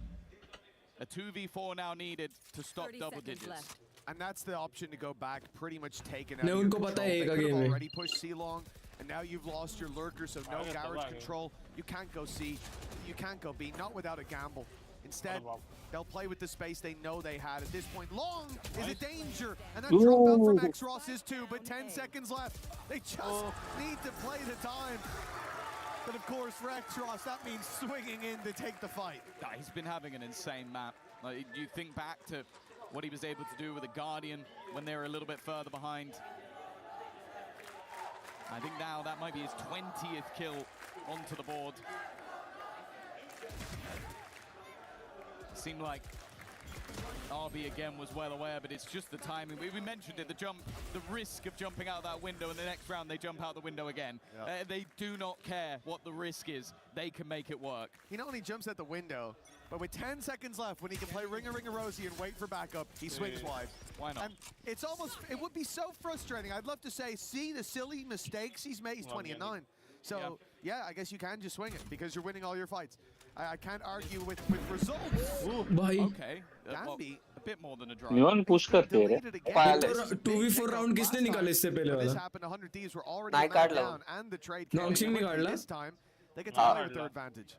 A 2v4 now needed to stop double digits. And that's the option to go back, pretty much taken out of your control. They could have already pushed C-Long, and now you've lost your lurker, so no garage control. You can't go C, you can't go B, not without a gamble. Instead, they'll play with the space they know they had at this point. Long is a danger, and that drop out from X-Ross is too, but 10 seconds left. They just need to play the time. But of course, for X-Ross, that means swinging in to take the fight. He's been having an insane map. Like, you think back to what he was able to do with the Guardian when they were a little bit further behind. I think now that might be his 20th kill onto the board. Seemed like RB again was well aware, but it's just the timing. We mentioned it, the risk of jumping out that window, and the next round they jump out the window again. They do not care what the risk is. They can make it work. He not only jumps at the window, but with 10 seconds left, when he can play Ringer Rosie and wait for backup, he swings wide. Why not? And it's almost, it would be so frustrating. I'd love to say, see the silly mistakes he's made. He's 20 and 9. So, yeah, I guess you can just swing it because you're winning all your fights. I can't argue with results. Okay. Danby, a bit more than a drive. Neon push करते हैं 2v4 round किसने निकाले इससे पहले वाला? This happened 100 Thieves were already down and the trade Nongshim निकाला? this time they get to play their advantage.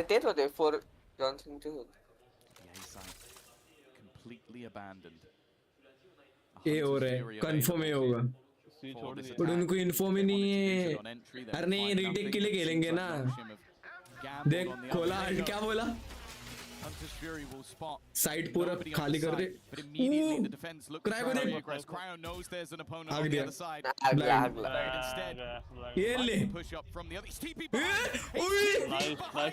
तेच होते for Johnson too. Yeah, he's like completely abandoned. ये हो रहा है, confirm ये होगा. पर उनको इन्फॉर्म ही नहीं है। अरे नहीं रीटेक के लिए खेलेंगे ना। देख खोला क्या बोला? साइड पूरा खाली कर दे। क्रायो को देख। आग दिया। ये ले।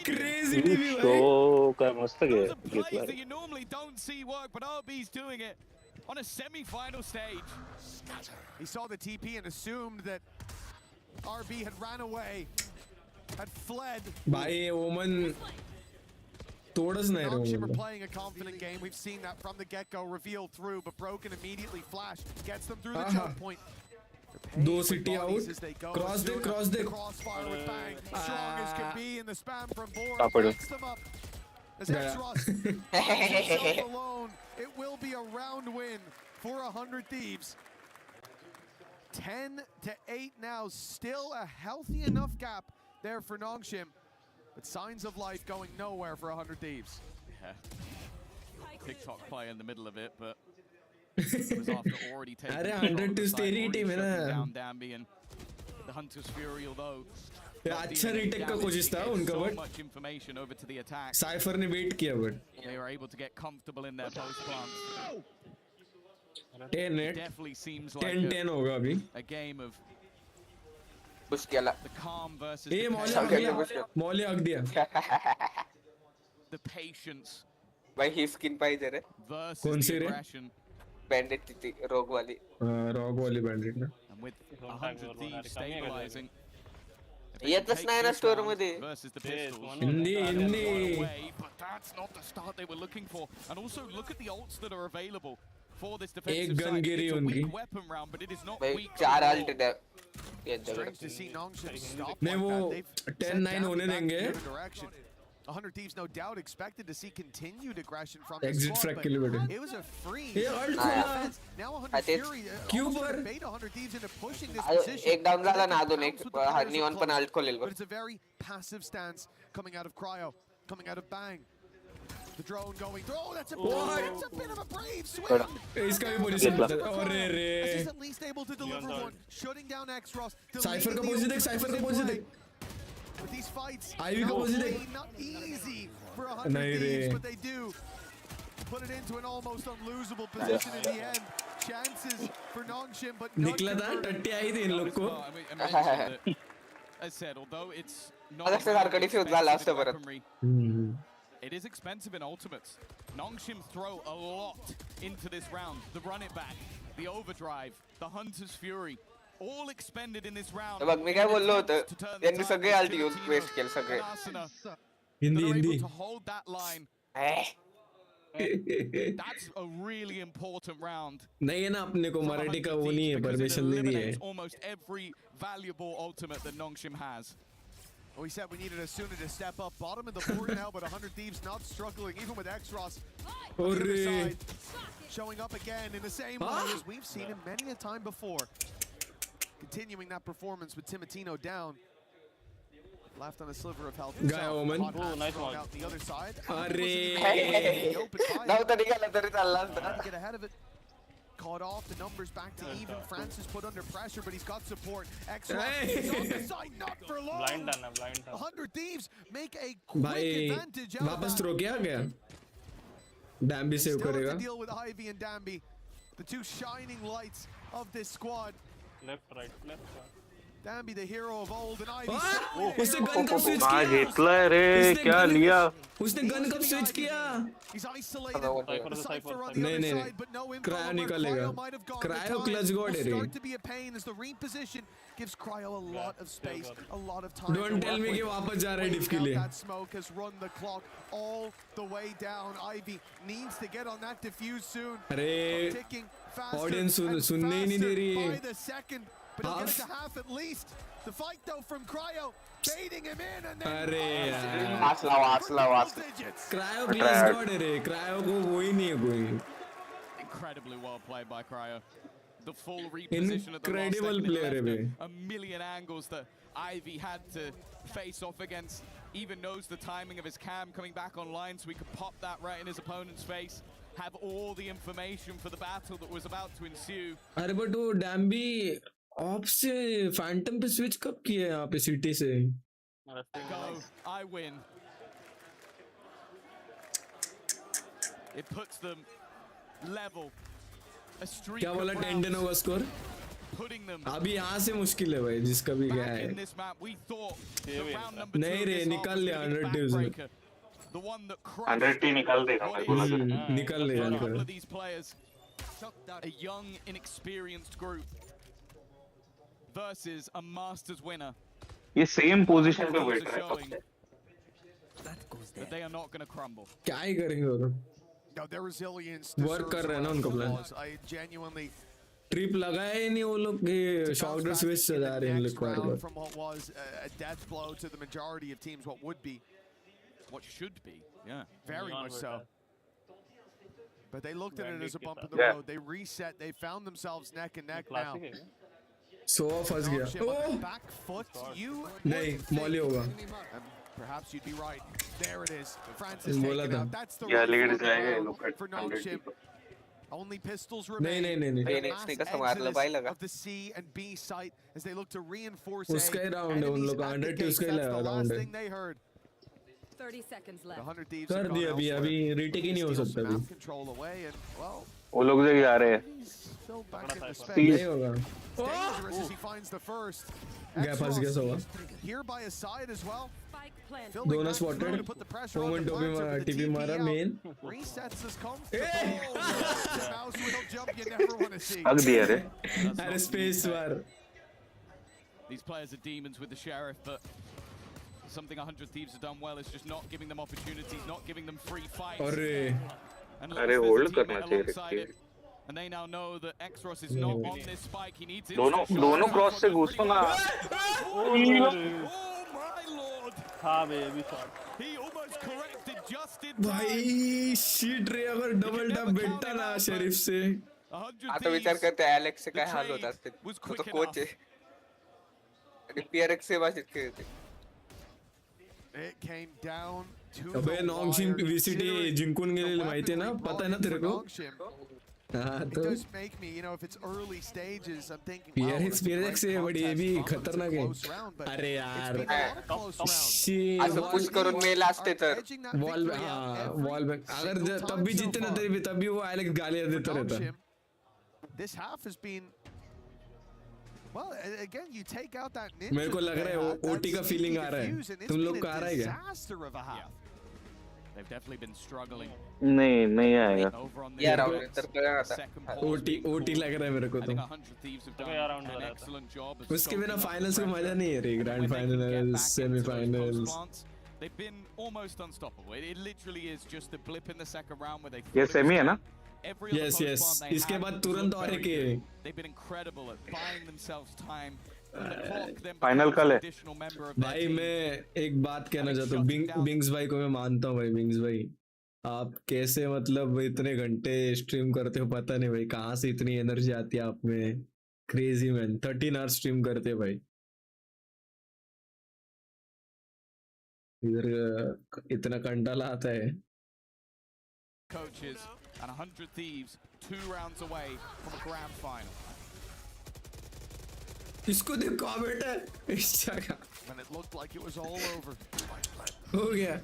क्रेजी टीवी भाई। तो क्या मस्त गया। That you normally don't see work, but RB's doing it on a semi-final stage. He saw the TP and assumed that RB had ran away, had fled. भाई Omen तोड़स नहीं रहा Nongshim are playing a confident game. We've seen that from the get-go. Reveal through, but Broken immediately flash gets them through the choke point. दो city out. Cross the crossfire with bang. Strong as can be in the spam from board. Backs them up. As X-Ross alone, it will be a round win for 100 Thieves. 10-8 now, still a healthy enough gap there for Nongshim, but signs of life going nowhere for 100 Thieves. Yeah. TikTok play in the middle of it, but it was after already taking 100 to steady team down Danby and the Hunter's Fury, although अच्छा retake का कोशिश था उनका but cipher ने wait किया but they were able to get comfortable in their post plants. 10 It net definitely seems 10 होगा अभी a game of push केला the calm versus A the मौली हक दिया the patience भाई ही स्किन पाहिजे रे versus कौन सी the रे aggression. बैंडेड थी रोग वाली बैंडेड ना And with 100 thieves stabilizing, येतच नाही ना स्टोर मध्ये versus the pistols. Hindi But that's not the start they were looking for. And also look at the ults that are available for this एक defensive gun side. Giri It's a उनकी weak weapon round, but it is not भाई weak. चार alt दे ये Strange to see Nongshim stop नहीं like वो that. They've 10-9 होने देंगे 100 Thieves no doubt expected to see continued aggression from Exit the track squad, के लिए but बैठे it was a free ये अल्ट खोला now 100 Fury क्यों almost पर bait 100 Thieves into pushing this position. एक डाउन झाला ना अजून एक निऑन पण alt खोलेल But it's a very passive stance coming out of Cryo, coming out of Bang. The drone going through. Oh, that's a bit of a brave swing. इसका भी position अरे रे He's at least able to deliver one, shutting down Xros. Cipher का position देख cipher का position देख With these fights, ivy का position देख not easy for 100 Thieves, but they do put it into an almost unlosable position in the end. Chances for Nongshim, but निकला था टट्टी आई थी इन लोग को As said, although it's not weaponry, it is expensive in ultimates. Nongshim throw a lot into this round. The run it back, the overdrive, the Hunter's Fury, all expended in this round. बघ मी काय बोललो होतं यांनी सगळे alt use waste केले सगळे Hindi To hold that line. That's a really important round. नहीं है ना अपने को मराठी का वो नहीं है परमिशन नहीं दी है Almost every valuable ultimate that Nongshim has. We said we needed Asuna to step up. Bottom of the board now, but 100 Thieves not struggling, even with Xros. On the other side, showing up again in the same way as we've seen him many a time before. Continuing that performance with Timotino down. Left on a sliver of health. Guy Omen. Oh, nice one. Out the other side. Get ahead of it. Caught off, the numbers back to even. Francis put under pressure, but he's got support. Xros is on the side, not for long. Blind 100 Thieves make a quick advantage out वापस of throw किया गया डैम्बी save Still have करेगा to deal with Ivy and Dambi, the two shining lights of this squad. left Dambi, the hero of old, and Ivy. उसने gun कब switch कहाँ किया घेतला रे क्या लिया उसने गन कब स्विच किया He's isolated. The Cypher on the नहीं other नहीं side, but no info cryo on where निकालेगा Cryo might have gone. The cryo time clutch God will है रे start to be a pain as the reposition gives Cryo a lot of space, a lot of time. Don't to tell work me with. कि वापस जा रहा है डिफ के Waiting लिए out that smoke has run the clock all the way down. Ivy needs to get on that diffuse soon. अरे Ticking faster audience and सुनने ही नहीं दे रही faster by the second. But he'll get it to half at least. The fight though from Cryo, baiting him in and then अरे यार cryo clutch God है रे cryo को वो ही नहीं है कोई Incredibly well played by Cryo. The full reposition of the Incredible last player second, है a million angles that Ivy had to face off against. Even knows the timing of his cam coming back online so he could pop that right in his opponent's face. Have all the information for the battle that was about to ensue. अरे but वो डैम्बी of से Phantom पे switch कब किया यहाँ पे city से Go, I win. It puts them level. A streak क्या बोला of 10-10 होगा स्कोर putting them अभी यहाँ से मुश्किल है भाई जिसका भी क्या back है in this map. We thought the round number 2 नहीं of रे this निकाल half लिया was gonna 100 be teams backbreaker. The one that crushed 100 T निकाल देगा मेरे को लगा निकाल लेगा a couple निकाल of these players. A young, inexperienced group versus a Masters winner. ये सेम पोजीशन पे बैठ रहा है Showing that they are not going to crumble. क्या ही करेंगे वो No, their resilience वर्क कर रहे हैं ना उनका प्लान I genuinely ट्रिप लगाया ही नहीं वो लोग के शॉट स्विच से जा रहे हैं इन लोग बार बार from what was a death blow to the majority of teams, what would be, what should be, yeah, very much so. But they looked at it as a bump in the road. They reset. They found themselves neck and neck now. सो फंस गया ओह Back foot, you नहीं Molly होगा perhaps you'd be right. There it is. Francis बोला taking था out. That's the या लेकर right जाएगा ये लोग for 100 Nongshim. Only pistols नहीं remain. नहीं नहीं Phoenix ने कसम मार लो भाई लगा Of the C and B site as they look to reinforce उसका ही राउंड है उन लोग का 100 टी उसका ही लगा the राउंड last है thing they heard. 30 seconds left. 100 Thieves कर दिया अभी रीटेक ही नहीं हो सकता अभी control away and well वो लोग जो आ रहे हैं still back in the space. नहीं होगा Dangerous as he finds the first. गया फंस गया सोवा Here by his side as well. दोनों स्पॉटेड मोमेंट टीपी मारा main Resets his mouse wheel jump you never want to see. हक दिया रे अरे space war These players are demons with the sheriff, but something 100 Thieves have done well is just not giving them opportunities, not giving them free fights. अरे hold करना चाहिए Ricky And they now know that xtremesahil is not on this spike. He needs दोनों cross से घुसो ना हाँ baby shot He almost corrected just in भाई sheet रे अगर डबल डब बेटा ना शरीफ से आता विचार करते हैं एलेक्स से क्या हाल होता है तो कोच है पीआरएक्स से बातचीत करते It came down to अबे नॉन्गशिम वीसीटी जिंकून गेलेले माहिती आहे ना पता है ना तेरे को हाँ It तो does make me, you know, if it's early stages, I'm thinking, पीआरएक्स से बड़ी ये भी खतरनाक है अरे यार असं पुश करून मी लास्ट तर वॉल बैक अगर तब भी जीते ना तब भी वो एलेक्स गालियां देता रहता This half has been well again you take out that ninja. मेरे को लग रहा है ओटी का फीलिंग आ रहा है तुम लोग को आ रहा है क्या They've definitely been struggling. नहीं आएगा यार ओटी लग रहा है मेरे को तो उसके बिना फाइनल्स का मजा नहीं है रे grand finals semifinals They've been almost unstoppable. It literally is just a blip in the second round where they ये सेमी है ना yes इसके बाद तुरंत और एक they've been incredible at buying themselves time. Final कल है भाई मैं एक बात कहना चाहता हूँ बिंग्स भाई को मैं मानता हूँ भाई बिंग्स भाई आप कैसे मतलब इतने घंटे स्ट्रीम करते हो पता नहीं भाई कहाँ से इतनी एनर्जी आती है आप में क्रेजी मैन 13 आवर्स स्ट्रीम करते हैं भाई इधर इतना कंटाला आता है Coaches and 100 Thieves 2 rounds away from a grand final. इसको देखो बेटा इस जगह When it looked like it was all over. हो गया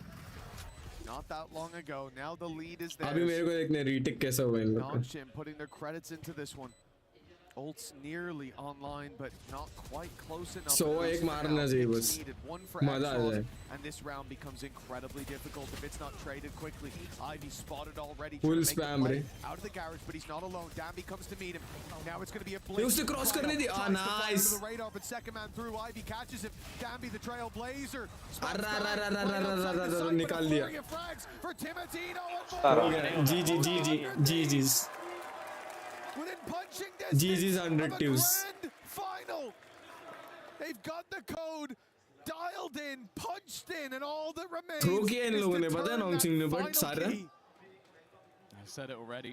Not that long ago. Now the lead is there. अभी मेरे को देखने रीटेक कैसा हुआ इन लोग का putting their credits into this one. Ult's nearly online, but not quite close enough. So एक मारना चाहिए बस मजा आ जाए. And this round becomes incredibly difficult if it's not traded quickly. Ivy spotted already. Full spam रे. Out of the garage, but he's not alone. Danby comes to meet him. Now it's going to be a blitz. उसे cross करने दी. Ah nice. The radar, but second man through. Ivy catches him. Danby the trailblazer. निकाल दिया. For Timotino. GG's. Within punching distance GG's 100 twos. Final. They've got the code dialed in, punched in, and all that remains. Throw किया इन लोगों ने पता है नॉन्गसिंग ने but सारा. I said it already.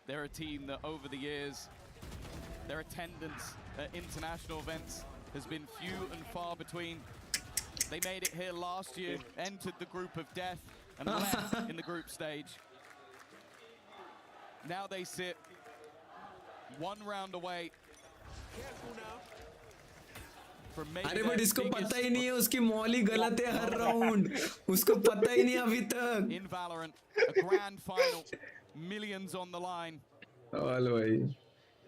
They're a team that over the years, their attendance at international events has been few and far between. They made it here last year, entered the group of death, and left in the group stage. Now they sit 1 round away from making अरे but इसको पता ही नहीं है उसकी Molly गलत है हर round उसको पता ही नहीं अभी तक in Valorant a grand final millions on the line all भाई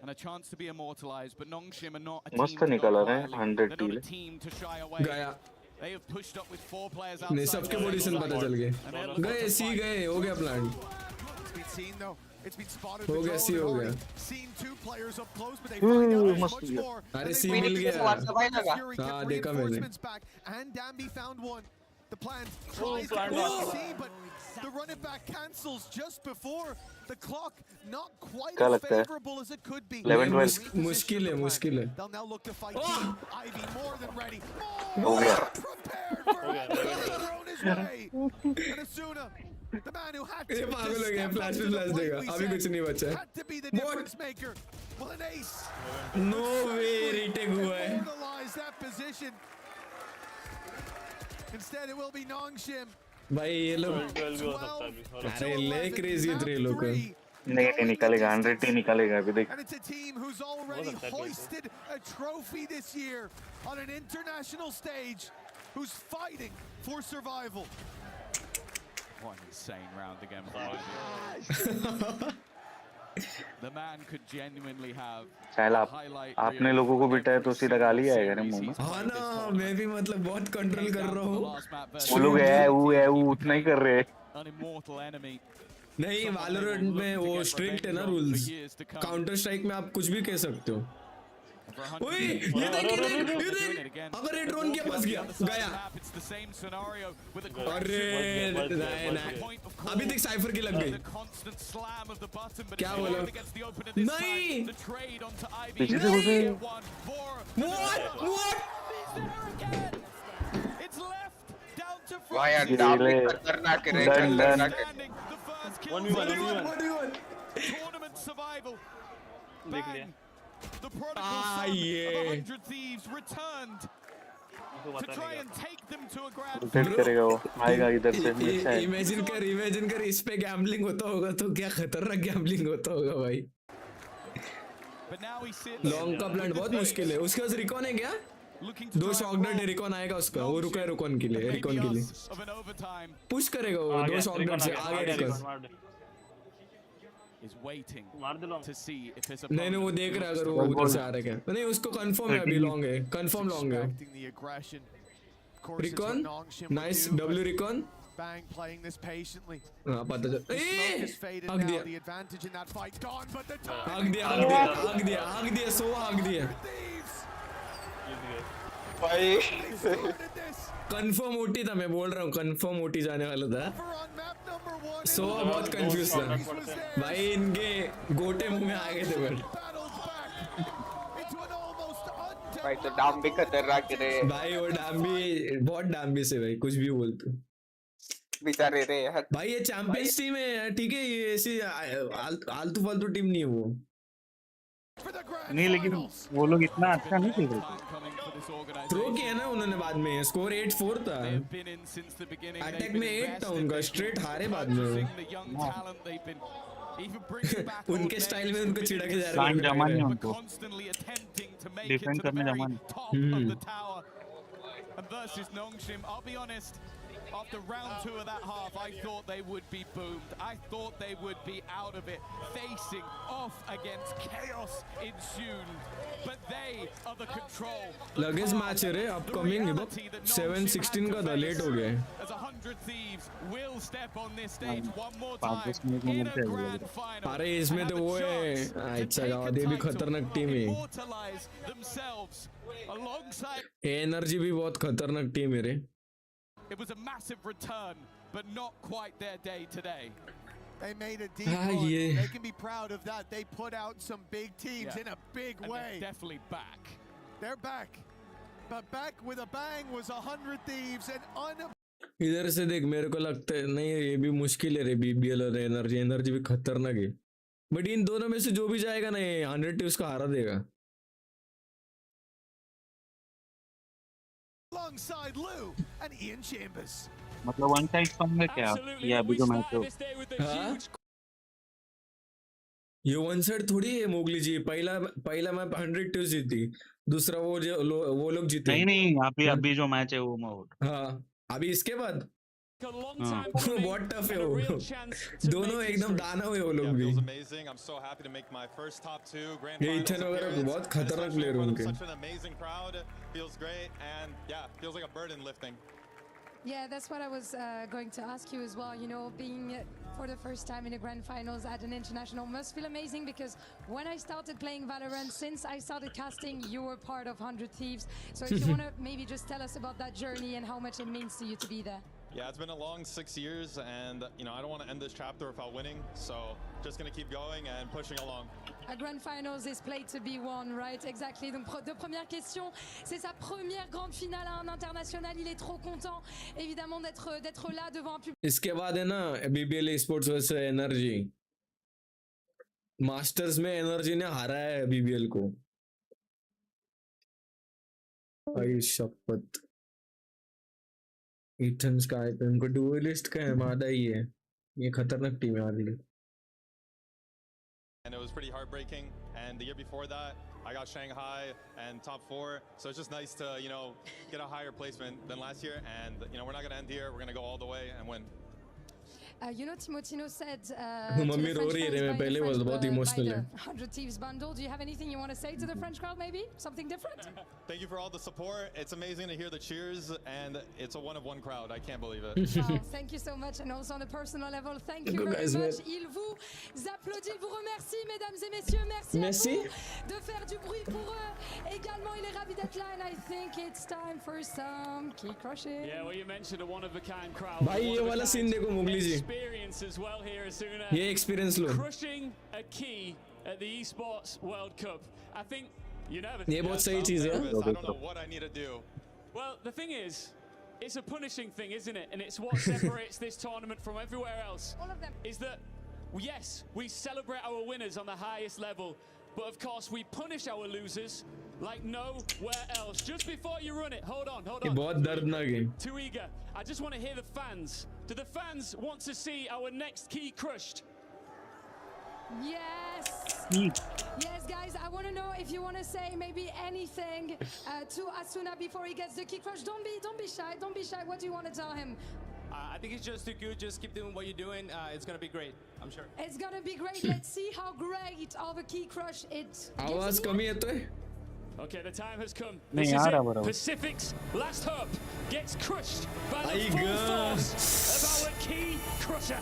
and a chance to be immortalized but Nongshim are not a मस्त निकाला है 100 team to shy away गया they have pushed up with 4 players नहीं outside सबके position पता चल गए गए हो गया प्लान It's been spotted. हो गया सी हो गया Seen 2 players up close, but they find out much more. अरे सी मिल गया हाँ देखा मैंने And Danby found one. The plan tries to see, but the run it back cancels just before the clock. Not quite as favorable as it could be. 11-12 मुश्किल है They'll now look to fight. Ivy more than ready. हो गया Thrown his way. And Asuna. The man who had to पागल हो गया flash देगा अभी कुछ नहीं बचा had to be the difference maker. Well, an ace. No way retake हुआ है Immortalize that position. Instead it will be Nongshim. भाई ये लोग अरे ले क्रेजी थे लोग नहीं निकालेगा 100 निकालेगा अभी देख And it's a team who's already hoisted a trophy this year on an international stage, who's fighting for survival. What an insane round again. The man could genuinely have शायद आपने लोगों को बिठाया तो सीधा गाली आएगा ना मुंह में। हाँ ना, मैं भी मतलब बहुत कंट्रोल कर रहा हूँ। वो लोग है वो उतना ही कर रहे हैं। नहीं, वैलोरेंट में वो स्ट्रिक्ट है ना रूल्स। काउंटर स्ट्राइक में आप कुछ भी कह सकते हो। ओए, ये देख, अगर ये ड्रोन क्या फंस गया। अरे नहीं, अभी तक साइफर की लग गई। क्या बोला? नहीं, पीछे से घुसे। वाह यार, डाबी खतरनाक है, खतरनाक है। 1v1 देख लिया। The prodigal son of 100 Thieves returned to try and take them to a grand rotate करेगा वो, आएगा इधर से। इमेजिन कर इस पे गैम्बलिंग होता होगा तो क्या खतरनाक गैम्बलिंग होता होगा भाई। लॉन्ग का प्लांट बहुत मुश्किल है। उसके पास रिकॉन है क्या? 2 शॉकडट रिकॉन आएगा उसका। वो रुका है रिकॉन के लिए पुश करेगा वो। 2 शॉकडट से आगे रिकॉन नहीं, वो देख रहा है अगर वो उधर से आ रहा है क्या। नहीं, उसको कंफर्म है अभी। लॉन्ग है, कंफर्म लॉन्ग है। Recon nice, W recon. हाँ पता चल। आग दिया सो आग दिया। कंफर्म ओटी था, मैं बोल रहा हूँ कंफर्म ओटी जाने वाला था। सो बहुत कंफ्यूज था भाई, इनके गोटे मुंह में आ गए थे। बट भाई तो डाम भी खतरनाक है भाई। वो डाम्बी बहुत डाम्बी से भाई, कुछ भी बोलते बेचारे रे भाई। ये चैंपियंस टीम है, ठीक है। ये ऐसी आलतू फालतू टीम नहीं है वो। नहीं, लेकिन वो लोग इतना अच्छा नहीं खेल रहे। थ्रो किया ना उन्होंने बाद में। स्कोर 8-4 था। अटैक में 8 था उनका। स्ट्रेट हारे बाद में। उनके स्टाइल में उनको छिड़क के जा रहे हैं। जमा नहीं उनको डिफेंड करने जमा नहीं। After round 2 of that half, I thought they would be boomed. I thought they would be out of it, facing off against chaos ensued. But they are the control. Luggage match है रे, upcoming 7-16 का था, late हो गया है। As 100 Thieves will step on this stage one more time in a grand final. अरे इसमें तो वो है, अच्छा गाँव ये भी खतरनाक टीम है। Themselves alongside. NRG भी बहुत खतरनाक टीम है रे। It was a massive return, but not quite their day today. They made a deep run. They can be proud of that. They put out some big teams in a big way. They're definitely back. They're back. But back with a bang was 100 Thieves and इधर से देख, मेरे को लगता है नहीं, ये भी मुश्किल है रे। BBL और एनर्जी भी खतरनाक है। बट इन दोनों में से जो भी जाएगा ना, 100 Thieves का हारा देगा। alongside Lou and Ian Chambers. मतलब वन साइड फन है क्या ये अभी जो मैच हो? ये वन साइड थोड़ी है मोगली जी। पहला मैप 100 Thieves जीती, दूसरा वो लोग जीते। नहीं अभी जो मैच है वो मोड। हाँ अभी इसके बाद बहुत टफ है वो। दोनों एकदम दाना हुए वो लोग भी। ये इथन वगैरह बहुत खतरनाक प्लेयर हैं उनके। Yeah, that's what I was going to ask you as well. You know, being for the first time in the grand finals at an international must feel amazing, because when I started playing Valorant, since I started casting, you were part of 100 Thieves. So if you want to maybe just tell us about that journey and how much it means to you to be there. Yeah, it's been a long 6 years, and you know, I don't want to end this chapter without winning, so just gonna keep going and pushing along. A grand finals is played to be won, right? Exactly. Donc de première question, c'est sa première grande finale à un international. Il est trop content, évidemment, d'être là devant un public. इसके बाद है ना BBL esports versus energy. Masters में energy ने हारा है BBL को। आई शपथ। इथन्स का है, उनको डुअलिस्ट का है, मादा ही है। ये खतरनाक टीम है हमारे लिए। And it was pretty heartbreaking, and the year before that I got Shanghai and top 4, so it's just nice to, you know, get a higher placement than last year, and you know, we're not going to end here. We're going to go all the way and win. You know, Timotino said mummy रो रही है मैं पहले बहुत emotional है 100 Thieves bundle. Do you have anything you want to say to the French crowd, maybe? Something different? Thank you for all the support. It's amazing to hear the cheers, and it's a one-of-one crowd. I can't believe it. Wow, thank you so much. And also on a personal level, thank you very much. Il vous applaudit, il vous remercie, mesdames et messieurs. Merci à vous de faire du bruit pour eux. Également, il est ravi d'être là, and I think it's time for some key crushing. Yeah, well, you mentioned a one-of-a-kind crowd. भाई ये वाला scene देखो मुगली जी Experience as well here, Asuna. ये experience low Crushing a key at the Esports World Cup. I think you never. ये बहुत सही चीज है I don't know what I need to do. Well, the thing is, it's a punishing thing, isn't it? And it's what separates this tournament from everywhere else. All of them. Is that, yes, we celebrate our winners on the highest level, but of course we punish our losers like nowhere else. Just before you run it, hold on. ये बहुत दर्दनाक है Too eager. I just want to hear the fans. Do the fans want to see our next key crushed? Yes. Yes, guys, I want to know if you want to say maybe anything to Asuna before he gets the key crush. Don't be shy. Don't be shy. What do you want to tell him? I think it's just too good. Just keep doing what you're doing. It's going to be great, I'm sure. It's going to be great. Let's see how great of a key crush it आवाज कमी है तो Okay, the time has come. This is it. Pacific's last hope gets crushed by the full force of our key crusher.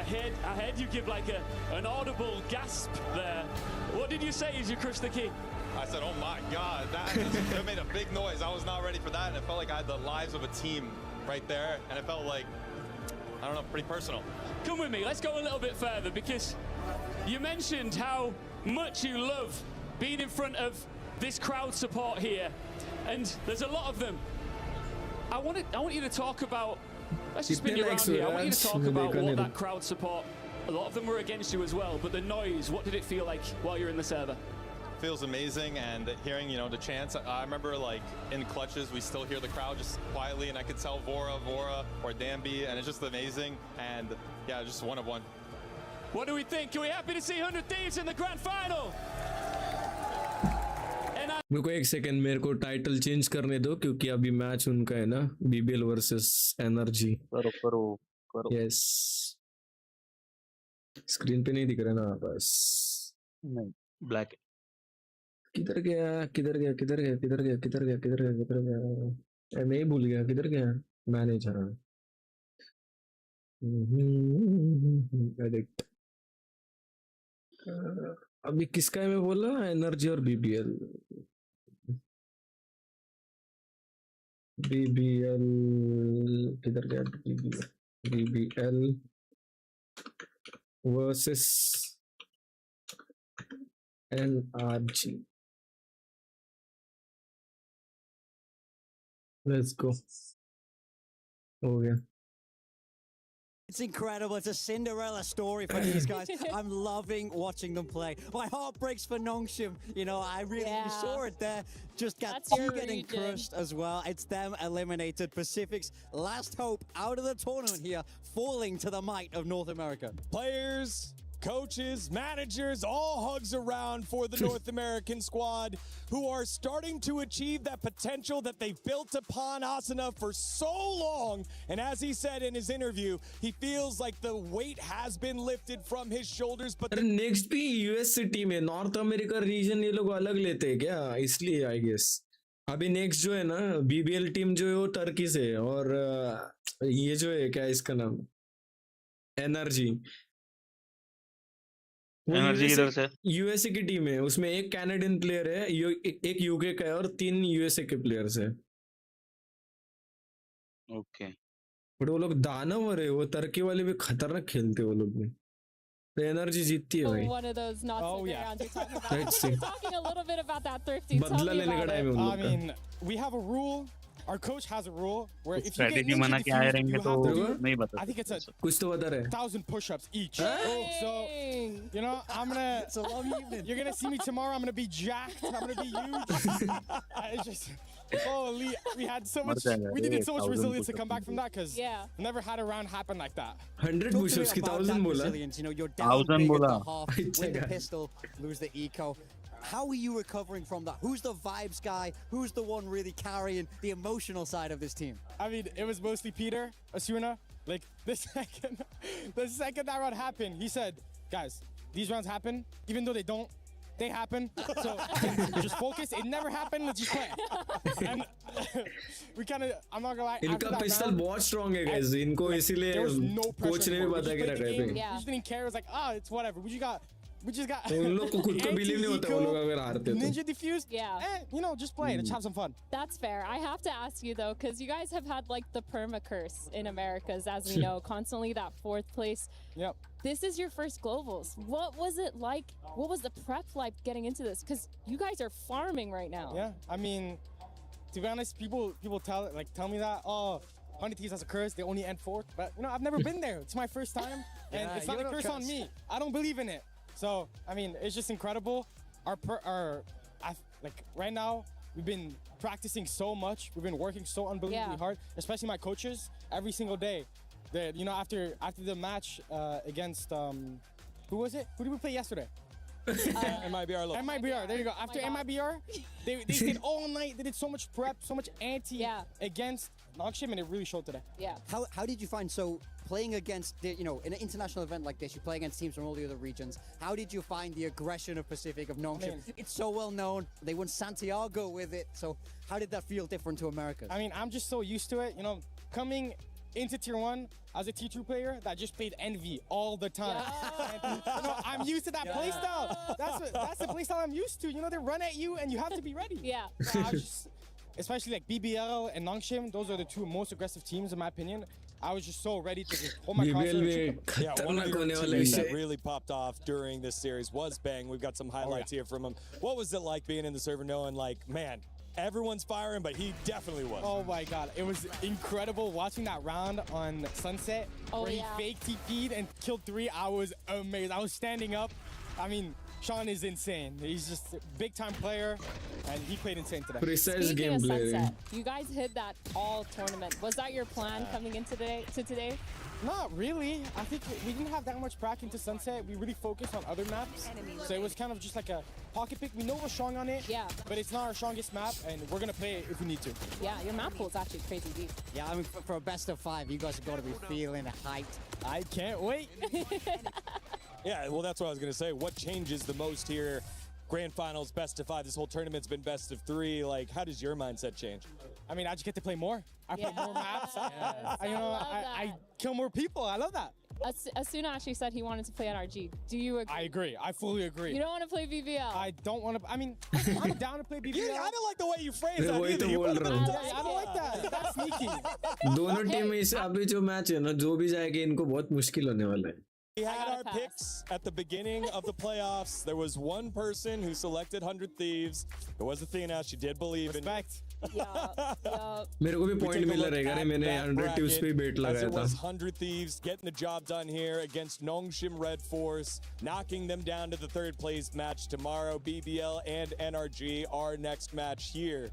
I heard you give like an audible gasp there. What did you say as you crushed the key? I said, oh my God, that made a big noise. I was not ready for that, and it felt like I had the lives of a team right there, and it felt like, I don't know, pretty personal. Come with me, let's go a little bit further, because you mentioned how much you love being in front of this crowd support here, and there's a lot of them. I want you to talk about, let's just spin you around here. I want you to talk about what that crowd support, a lot of them were against you as well, but the noise, what did it feel like while you're in the server? Feels amazing, and hearing, the chants. I remember, like, in clutches, we still hear the crowd just quietly, and I could tell Vora, or Danby, and it's just amazing, and yeah, just one of one. What do we think? Are we happy to see 100 Thieves in the grand final? मेरे को एक second मेरे को title change करने दो क्योंकि अभी match उनका है ना BBL वर्सेस NRG करो यस स्क्रीन पे नहीं दिख रहा ना बस नहीं ब्लैक किधर गया मैं ही भूल गया किधर गया मैनेजर एडिट अभी किसका है मैं बोला NRG और BBL किधर गया BBL versus NRG let's go हो गया It's incredible. It's a Cinderella story for these guys. I'm loving watching them play. My heart breaks for Nongshim. I really you saw it there. Just got two getting crushed as well. It's them eliminated. Pacific's last hope out of the tournament here, falling to the might of North America. Players, coaches, managers, all hugs around for the North American squad who are starting to achieve that potential that they built upon Asuna for so long. And as he said in his interview, he feels like the weight has been lifted from his shoulders. But next भी US city में north America reason ये लोग अलग लेते हैं क्या इसलिए I guess अभी नेक्स्ट जो है ना BBL टीम जो है वो टर्की से और ये जो है क्या इसका नाम NRG इधर से यूएसए की टीम है उसमें एक कैनेडियन प्लेयर है एक यूके का है और 3 यूएसए के प्लेयर्स है ओके बट वो लोग दानवर है वो टर्की वाले भी खतरनाक खेलते हैं वो लोग भी तो एनर्जी जीतती है भाई one of those not so good rounds you're talking about. Let's see. Talking a little bit about that Thrifty. बदला लेने का टाइम है उन लोग का I mean, we have a rule. Our coach has a rule where if you get strategy into मना the के आए fuse, रहेंगे you तो have to do, नहीं बता I think it's कुछ तो बता रहे 1,000 push-ups each. So, I'm gonna. It's a long evening. You're gonna see me tomorrow. I'm gonna be jacked. I'm gonna be huge. It's just. Holy, we had so much. We needed so much resilience to come back from that because never had a round happen like that. 100 push-ups की 1,000 बोला. You're down big at the half, win the pistol, lose the eco. How are you recovering from that? Who's the vibes guy? Who's the one really carrying the emotional side of this team? I mean, it was mostly Peter, Asuna. Like, the second that round happened, he said, guys, these rounds happen, even though they happen. So just focus. It never happened. Let's just play. And we kind of, I'm not gonna lie. इनका pistol बहुत strong है guys. इनको इसीलिए coach ने भी बता के रखा है. We just didn't care. It was like, it's whatever. We just got. उन लोग को खुद को believe नहीं होता वो लोग अगर हारते तो. Ninja diffused. Yeah. Just play. Let's have some fun. That's fair. I have to ask you though, because you guys have had like the perma curse in Americas, as we know, constantly that 4th place. Yep. This is your first globals. What was it like? What was the prep like getting into this? Because you guys are farming right now. Yeah. I mean, to be honest, people tell me that, oh, 100 Thieves has a curse. They only end 4th. But I've never been there. It's my first time, and it's not a curse on me. I don't believe in it. So, I mean, it's just incredible. Like right now, we've been practicing so much. We've been working so unbelievably hard, especially my coaches, every single day. After the match against, who was it? Who did we play yesterday? MIBR. MIBR, there you go. After MIBR, they did all night. They did so much prep, so much against Nongshim, and it really showed today. Yeah. How did you find, so playing against, in an international event like this, you play against teams from all the other regions. How did you find the aggression of Pacific, of Nongshim? It's so well known. They won Santiago with it. So how did that feel different to America? I mean, I'm just so used to it. Coming into Tier 1 as a T2 player that just played Envy all the time. And, I'm used to that playstyle. That's the playstyle I'm used to. They run at you and you have to be ready. Yeah. So I was just, especially like BBL and Nongshim, those are the 2 most aggressive teams in my opinion. I was just so ready to just hold my crosshair. One of the teams that really popped off during this series was Bang. We've got some highlights here from him. What was it like being in the server knowing like, man, everyone's firing, but he definitely was. Oh my God, it was incredible watching that round on Sunset where he fake TP'd and killed 3. I was amazed. I was standing up. I mean, Sean is insane. He's just a big time player and he played insane today. Precise Speaking of gameplay. Sunset, you guys hit that all tournament. Was that your plan coming into today? Not really. I think we didn't have that much prac into Sunset. We really focused on other maps. So it was kind of just like a pocket pick. We know we're strong on it, but it's not our strongest map, and we're going to play it if we need to. Yeah, your map pool is actually crazy deep. Yeah, I mean, for a best of 5, you guys have got to be feeling hyped. I can't wait. Yeah, well, that's what I was going to say. What changes the most here? Grand Finals, best of 5. This whole tournament's been best of 3. Like, how does your mindset change? I mean, I just get to play more. I play more maps. I kill more people. I love that. Asuna actually said he wanted to play NRG. Do you agree? I agree. I fully agree. You don't want to play BBL? I don't want to. I mean, I'm down to play BBL. Yeah, I don't like the way you phrase that वही either. तो You बोल put रहा them हूँ. in I don't like that. That's sneaky. दोनों team में से अभी जो मैच है ना, जो भी जाएगी इनको बहुत मुश्किल होने वाला है. We had our picks at the beginning of the playoffs. There was one person who selected 100 Thieves. It was Athena. She did believe in it. मेरे को भी पॉइंट मिल रहेगा रे मैंने 100 Thieves पे बेट लगाया था. 100 Thieves getting the job done here against Nongshim Red Force, knocking them down to the 3rd place match tomorrow. BBL and NRG, our next match here.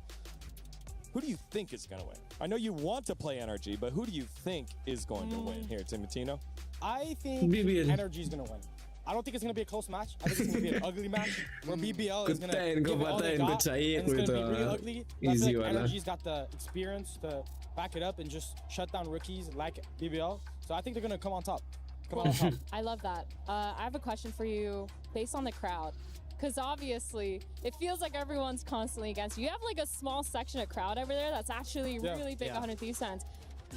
Who do you think is going to win? I know you want to play NRG, but who do you think is going to win here, Timotino? I think BBL. NRG is going to win. I don't think it's going to be a close match. I think it's going to be an ugly match where BBL is going to give it all they got, and it's going to be really ugly. I feel like NRG's got the experience to back it up and just shut down rookies like BBL. So I think they're going to come on top. I love that. I have a question for you based on the crowd. Because obviously, it feels like everyone's constantly against you. You have like a small section of crowd over there that's actually really big 100 Thieves fans.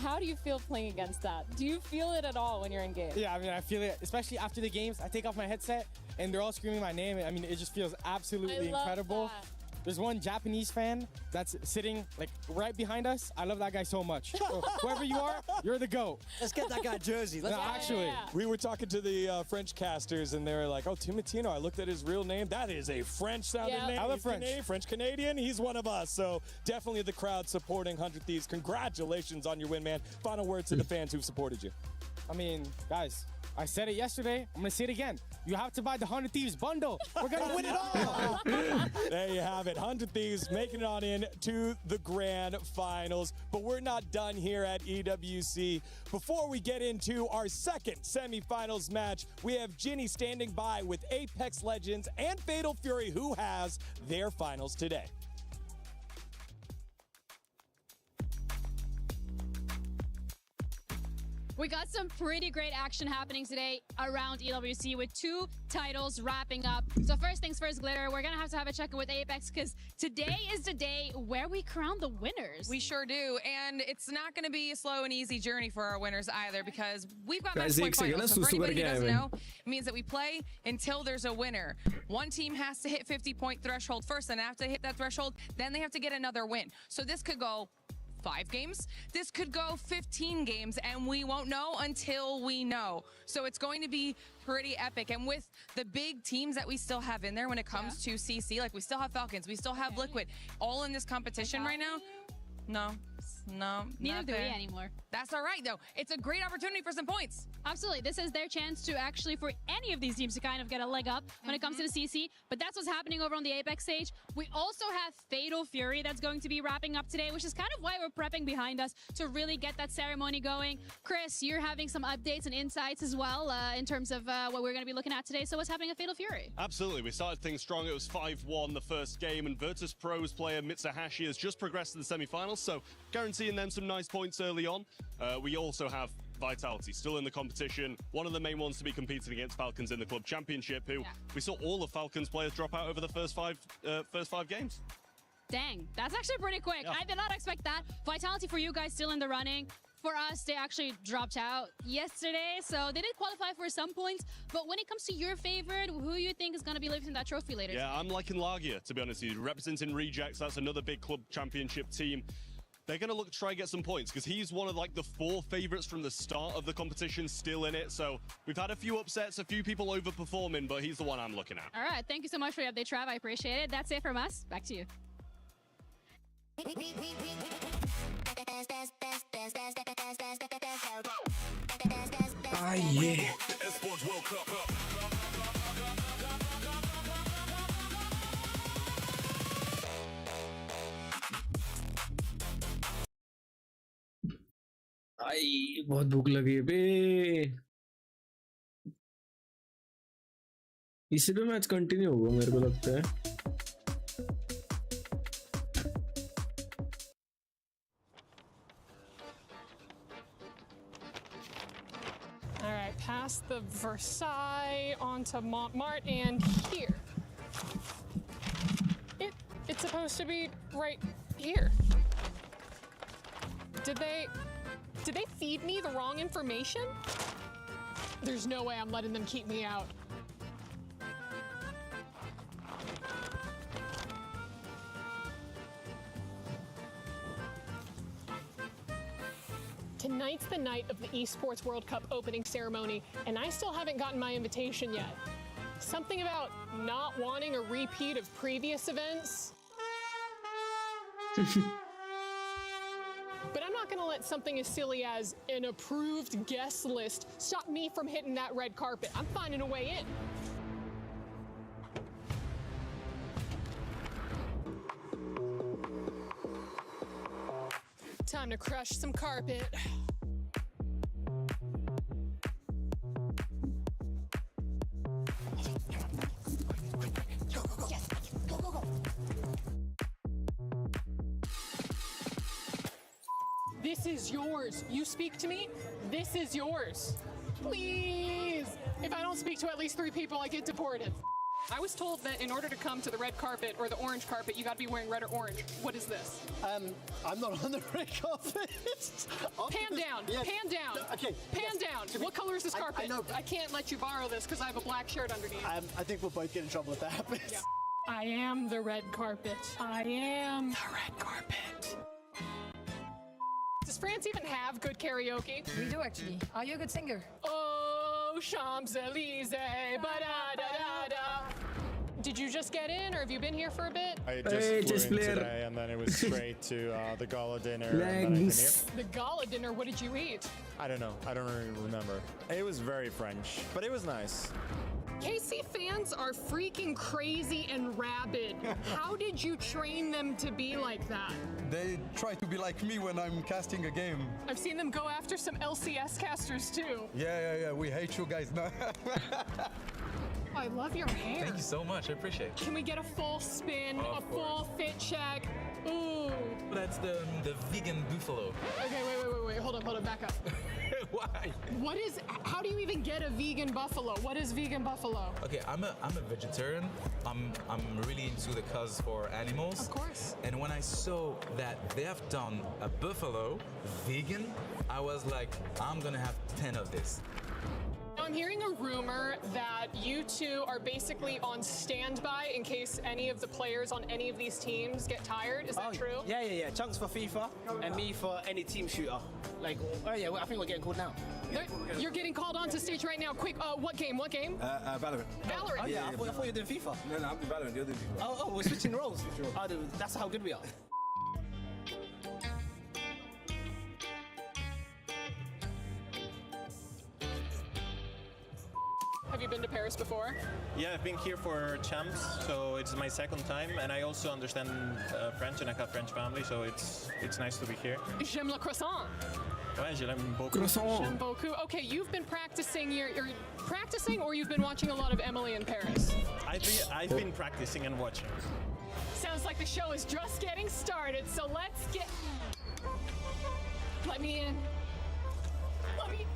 How do you feel playing against that? Do you feel it at all when you're in game? Yeah, I mean, I feel it, especially after the games. I take off my headset and they're all screaming my name. I mean, it just feels absolutely incredible. That. There's one Japanese fan that's sitting like right behind us. I love that guy so much. So, whoever you are, you're the GOAT. Let's get that guy a jersey. We were talking to the French casters and they were like, oh, Timotino, I looked at his real name. That is a French sounding name. I love French. French-Canadian. He's one of us. So definitely the crowd supporting 100 Thieves. Congratulations on your win, man. Final word to the fans who've supported you. I mean, guys, I said it yesterday. I'm gonna say it again. You have to buy the 100 Thieves bundle. We're gonna win it all. There you have it. 100 Thieves making it on in to the grand finals. But we're not done here at EWC. Before we get into our second semifinals match, we have Ginny standing by with Apex Legends and Fatal Fury, who has their finals today. We got some pretty great action happening today around EWC with 2 titles wrapping up. So first things first, Glitter, we're gonna have a check-in with Apex because today is the day where we crown the winners. We sure do, and it's not gonna be a slow and easy journey for our winners either because we've got match point finals. So for anybody who doesn't know, it means that we play until there's a winner. One team has to hit 50-point threshold first, and after they hit that threshold, then they have to get another win. So this could go 5 games. This could go 15 games, and we won't know until we know. So it's going to be pretty epic. And with the big teams that we still have in there when it comes to CC, like we still have Falcons, we still have Liquid, all in this competition right now. No, neither do we anymore. That's all right, though. It's a great opportunity for some points. Absolutely. This is their chance to actually, for any of these teams, to kind of get a leg up when it comes to the CC. But that's what's happening over on the Apex stage. We also have Fatal Fury that's going to be wrapping up today, which is kind of why we're prepping behind us to really get that ceremony going. Chris, you're having some updates and insights as well in terms of what we're going to be looking at today. So what's happening at Fatal Fury? Absolutely. We started things strong. It was 5-1 the first game, and Virtus Pro's player Mitsuhashi has just progressed to the semifinals, so guaranteeing them some nice points early on. We also have Vitality still in the competition, one of the main ones to be competing against Falcons in the club championship, who we saw all of Falcons players drop out over the first five games. Dang, that's actually pretty quick. I did not expect that. Vitality for you guys still in the running. For us, they actually dropped out yesterday, so they did qualify for some points. But when it comes to your favorite, who you think is going to be lifting that trophy later? Yeah, I'm liking Lagia, to be honest with you. Representing Rejects, that's another big club championship team. They're going to look to try and get some points because he's one of like the 4 favorites from the start of the competition, still in it. So we've had a few upsets, a few people overperforming, but he's the one I'm looking at. All right, thank you so much for the update, Trav. I appreciate it. That's it from us. Back to you. Ah, yeah. आई बहुत भूख लगी है बे। इसी पे match continue होगा मेरे को लगता है। All right, past the Versailles onto Montmartre and here. It's supposed to be right here. Did they feed me the wrong information? There's no way I'm letting them keep me out. Tonight's the night of the Esports World Cup opening ceremony, and I still haven't gotten my invitation yet. Something about not wanting a repeat of previous events. But I'm not gonna let something as silly as an approved guest list stop me from hitting that red carpet. I'm finding a way in. Time to crush some carpet. This is yours. You speak to me, this is yours. Please! If I don't speak to at least 3 people, I get deported. I was told that in order to come to the red carpet or the orange carpet, you gotta be wearing red or orange. What is this? I'm not on the red carpet. Pan down, pan down. Okay. Pan down. What color is this carpet? I know. I can't let you borrow this because I have a black shirt underneath. I think we'll both get in trouble if that happens. Yeah. I am the red carpet. I am the red carpet. Does France even have good karaoke? We do, actually. Are you a good singer? Oh, Champs-Élysées, ba-da-da-da-da. Did you just get in, or have you been here for a bit? I just flew in today, and then it was straight to the gala dinner. And then I came here. The gala dinner, what did you eat? I don't know. I don't really remember. It was very French, but it was nice. KC fans are freaking crazy and rabid. How did you train them to be like that? They try to be like me when I'm casting a game. I've seen them go after some LCS casters too. Yeah. We hate you guys now. I love your hair. Thank you so much. I appreciate it. Can we get a full spin, Of a full fit check? Ooh. That's the vegan buffalo. Okay, wait. Hold on, back up. Why? How do you even get a vegan buffalo? What is vegan buffalo? Okay, I'm a vegetarian. I'm really into the cause for animals. Of course. And when I saw that they have done a buffalo vegan, I was like, I'm gonna have 10 of this. I'm hearing a rumor that you two are basically on standby in case any of the players on any of these teams get tired. Is that true? Yeah. Chunks for FIFA and me for any team shooter. Like, I think we're getting called now. You're getting called onto stage right now. Quick, what game? Valorant. Valorant. Oh, yeah, I thought you were doing FIFA. No, I'm Valorant. You're doing FIFA. Oh, we're switching roles. That's how good we are. Have you been to Paris before? Yeah, I've been here for Champs, so it's my second time, and I also understand French, and I have French family, so it's nice to be here. J'aime le croissant. Ouais, je l'aime beaucoup. J'aime beaucoup. Okay, you've been practicing. You're practicing, or you've been watching a lot of Emily in Paris? I've been practicing and watching. Sounds like the show is just getting started, so let's get... Let me in. Let me in.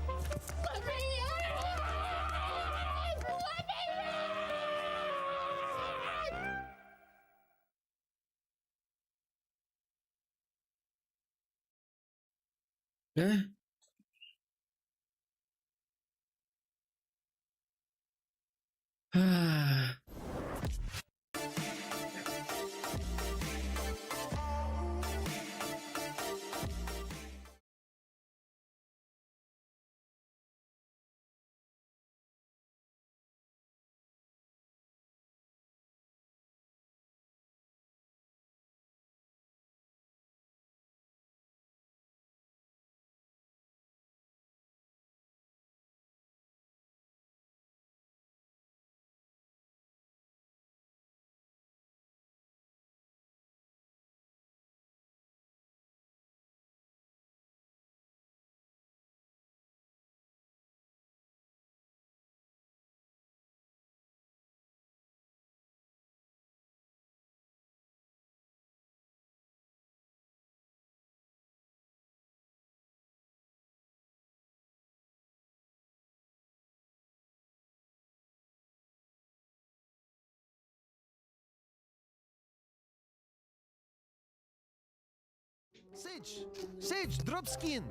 Sage, drop skin.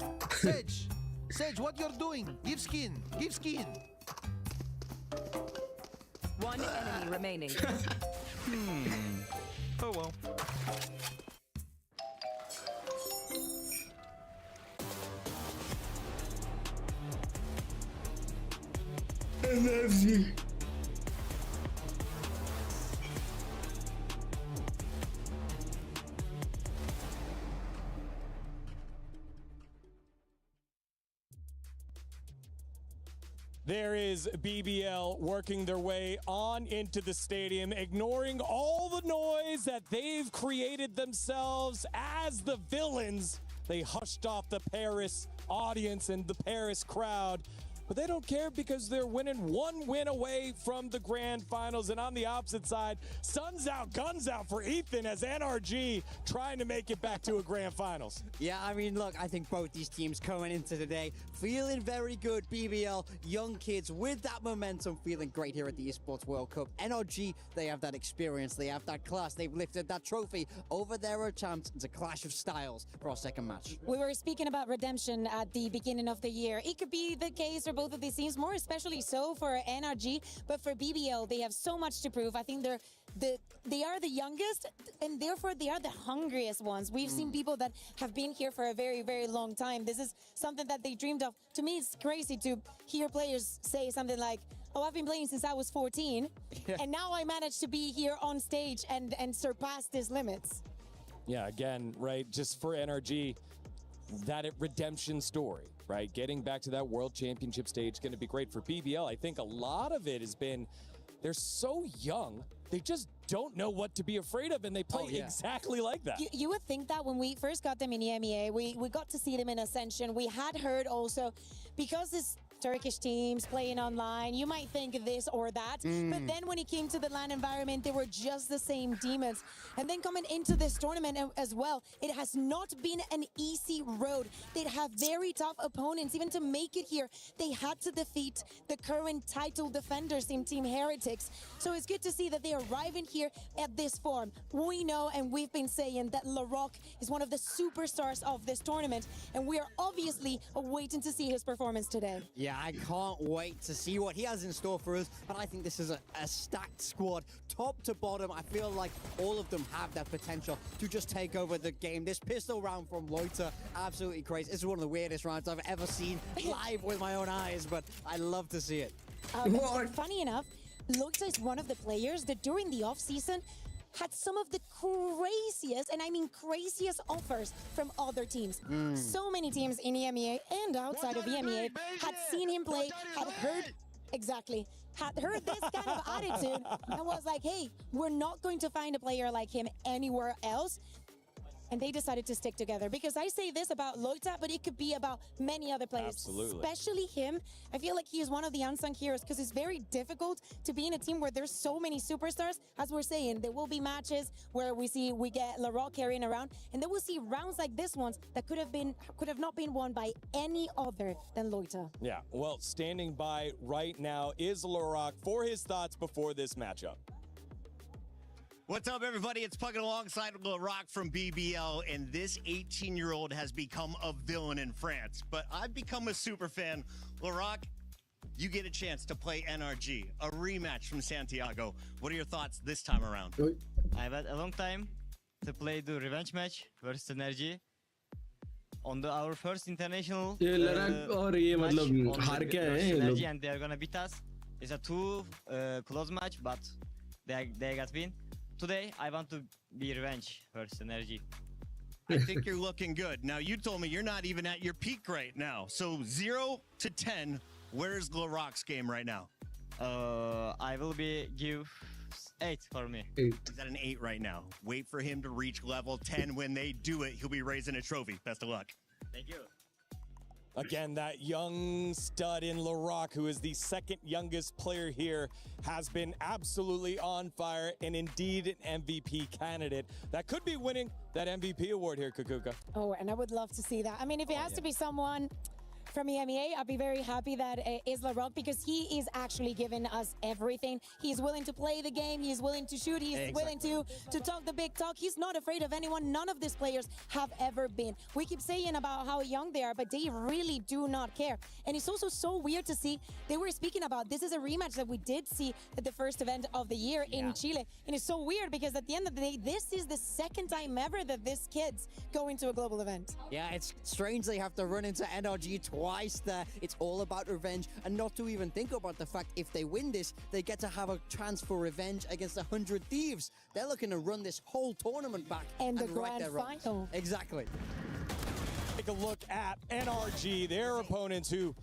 Sage, what you're doing? Give skin. One enemy remaining. Oh well. NRG. There is BBL working their way on into the stadium, ignoring all the noise that they've created themselves as the villains. They hushed off the Paris audience and the Paris crowd, but they don't care because they're winning one win away from the grand finals. And on the opposite side, sun's out, guns out for Ethan as NRG trying to make it back to a grand finals. Yeah, I mean, look, I think both these teams coming into today feeling very good. BBL, young kids with that momentum, feeling great here at the Esports World Cup. NRG, they have that experience, they have that class, they've lifted that trophy over their champs. It's a clash of styles for our second match. We were speaking about redemption at the beginning of the year. It could be the case for both of these teams, more especially so for NRG, but for BBL, they have so much to prove. I think they are the youngest, and therefore they are the hungriest ones. We've seen people that have been here for a very, very long time. This is something that they dreamed of. To me, it's crazy to hear players say something like, oh, I've been playing since I was 14, and now I managed to be here on stage and surpass these limits. Yeah, again, right, just for NRG, that redemption story, right? Getting back to that World Championship stage going to be great for BBL. I think a lot of it has been, they're so young, they just don't know what to be afraid of, and they play exactly like that. You would think that when we first got them in EMEA, we got to see them in Ascension. We had heard also, because this Turkish teams playing online, you might think this or that, but then when it came to the LAN environment, they were just the same demons. And then coming into this tournament as well, it has not been an easy road. They have very tough opponents. Even to make it here, they had to defeat the current title defenders in Team Heretics. So it's good to see that they are arriving here at this form. We know, and we've been saying, that LaRock is one of the superstars of this tournament, and we are obviously waiting to see his performance today. Yeah, I can't wait to see what he has in store for us, but I think this is a stacked squad, top to bottom. I feel like all of them have that potential to just take over the game. This pistol round from Loiter, absolutely crazy. This is one of the weirdest rounds I've ever seen live with my own eyes, but I love to see it. Funny enough, Loiter is one of the players that during the off-season had some of the craziest, and I mean craziest, offers from other teams. So many teams in EMEA and outside of EMEA had seen him play, had heard this kind of attitude, and was like, hey, we're not going to find a player like him anywhere else. And they decided to stick together, because I say this about Loiter, but it could be about many other players. Absolutely. Especially him. I feel like he is one of the unsung heroes, because it's very difficult to be in a team where there's so many superstars. As we're saying, there will be matches where we get LaRock carrying around, and then we'll see rounds like this ones that could have not been won by any other than Loiter. Yeah, well, standing by right now is LaRock for his thoughts before this matchup. What's up, everybody? It's Puggin alongside LaRock from BBL, and this 18-year-old has become a villain in France. But I've become a super fan. LaRock, you get a chance to play NRG, a rematch from Santiago. What are your thoughts this time around? I've had a long time to play the revenge match versus NRG. On our first international match on NRG, and they are gonna beat us. It's a close match, but they got win. Today, I want to be revenge versus NRG. I think you're looking good. Now, you told me you're not even at your peak right now. So 0 to 10, where's LaRock's game right now? I will give 8 for me. He's at an 8 right now. Wait for him to reach level 10. When they do it, he'll be raising a trophy. Best of luck. Thank you. Again, that young stud in LaRock, who is the second youngest player here, has been absolutely on fire and indeed an MVP candidate. That could be winning that MVP award here, Kukuka. Oh, and I would love to see that. I mean, if it has to be someone from EMEA, I'll be very happy that is LaRock, because he is actually giving us everything. He's willing to play the game. He's willing to shoot. He's willing to talk the big talk. He's not afraid of anyone. None of these players have ever been. We keep saying about how young they are, but they really do not care. And it's also so weird to see, they were speaking about, this is a rematch that we did see at the first event of the year in Chile. And it's so weird, because at the end of the day, this is the second time ever that these kids go into a global event. Yeah, it's strange they have to run into NRG twice there. It's all about revenge, and not to even think about the fact if they win this, they get to have a chance for revenge against 100 Thieves. They're looking to run this whole tournament back and the right grand final. Exactly. Take a look at NRG, their opponents who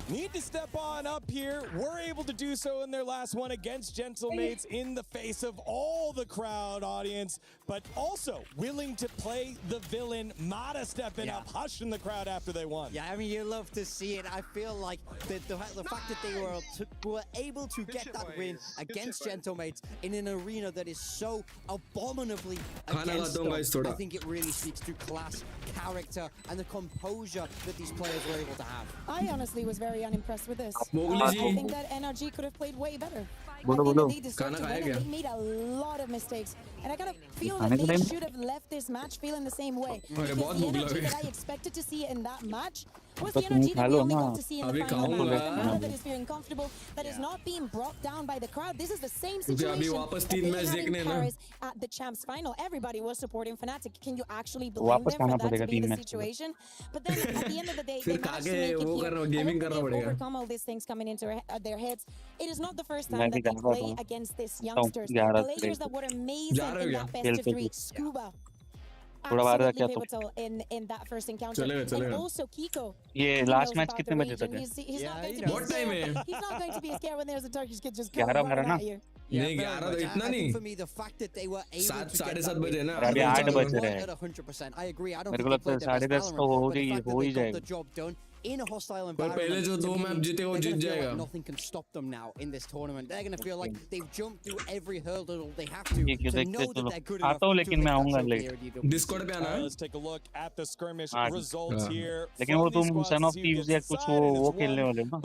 need to step on up here. Were able to do so in their last one against Gentlemates in the face of all the crowd audience, but also willing to play the villain. Mata stepping up, hushing the crowd after they won. Yeah, I mean, you love to see it. I feel like the fact that they were able to get that win against Gentlemates in an arena that is so abominably against them, I think it really speaks to class, character, and the composure that these players were able to have. I honestly was very unimpressed with this. I think that NRG could have played way better. They deserved to win, and they made a lot of mistakes. And I kind of feel that they should have left this match feeling the same way. Because the energy that I expected to see in that match was the energy that we only got to see in the final match. That is feeling comfortable, that is not being brought down by the crowd. This is the same situation that they had in Paris at the Champs final. Everybody was supporting Fnatic. Can you actually blame them for that to be the situation? But then at the end of the day, they managed to make it here. I hope they've overcome all these things coming into their heads. It is not the first time that they play against these youngsters. Players that were amazing in that best of 3. Scuba. Absolutely pivotal in that first encounter. And also Kiko. Yeah, last match कितने बजे तक है? He's not going to be scared. He's not going to be scared when there's a Turkish kid just coming right at you. नहीं 11 तो इतना नहीं. For me, the fact that they were able 7:30 बजे ना. अभी 8 बज रहे हैं. 100%. I agree. I don't मेरे को लगता है 10:30 तो हो ही जाएगा. the job done in a hostile पर environment. पहले जो 2 मैच जीते वो जीत जाएगा. Nothing can stop them now in this tournament. They're going to feel like they've jumped through every hurdle they have to know that they're good enough. आता हूँ लेकिन मैं आऊँगा लेट. Discord पे आना है. Let's take a look at the skirmish results here. लेकिन वो तुम Son of Thieves या कुछ वो खेलने वाले हो ना?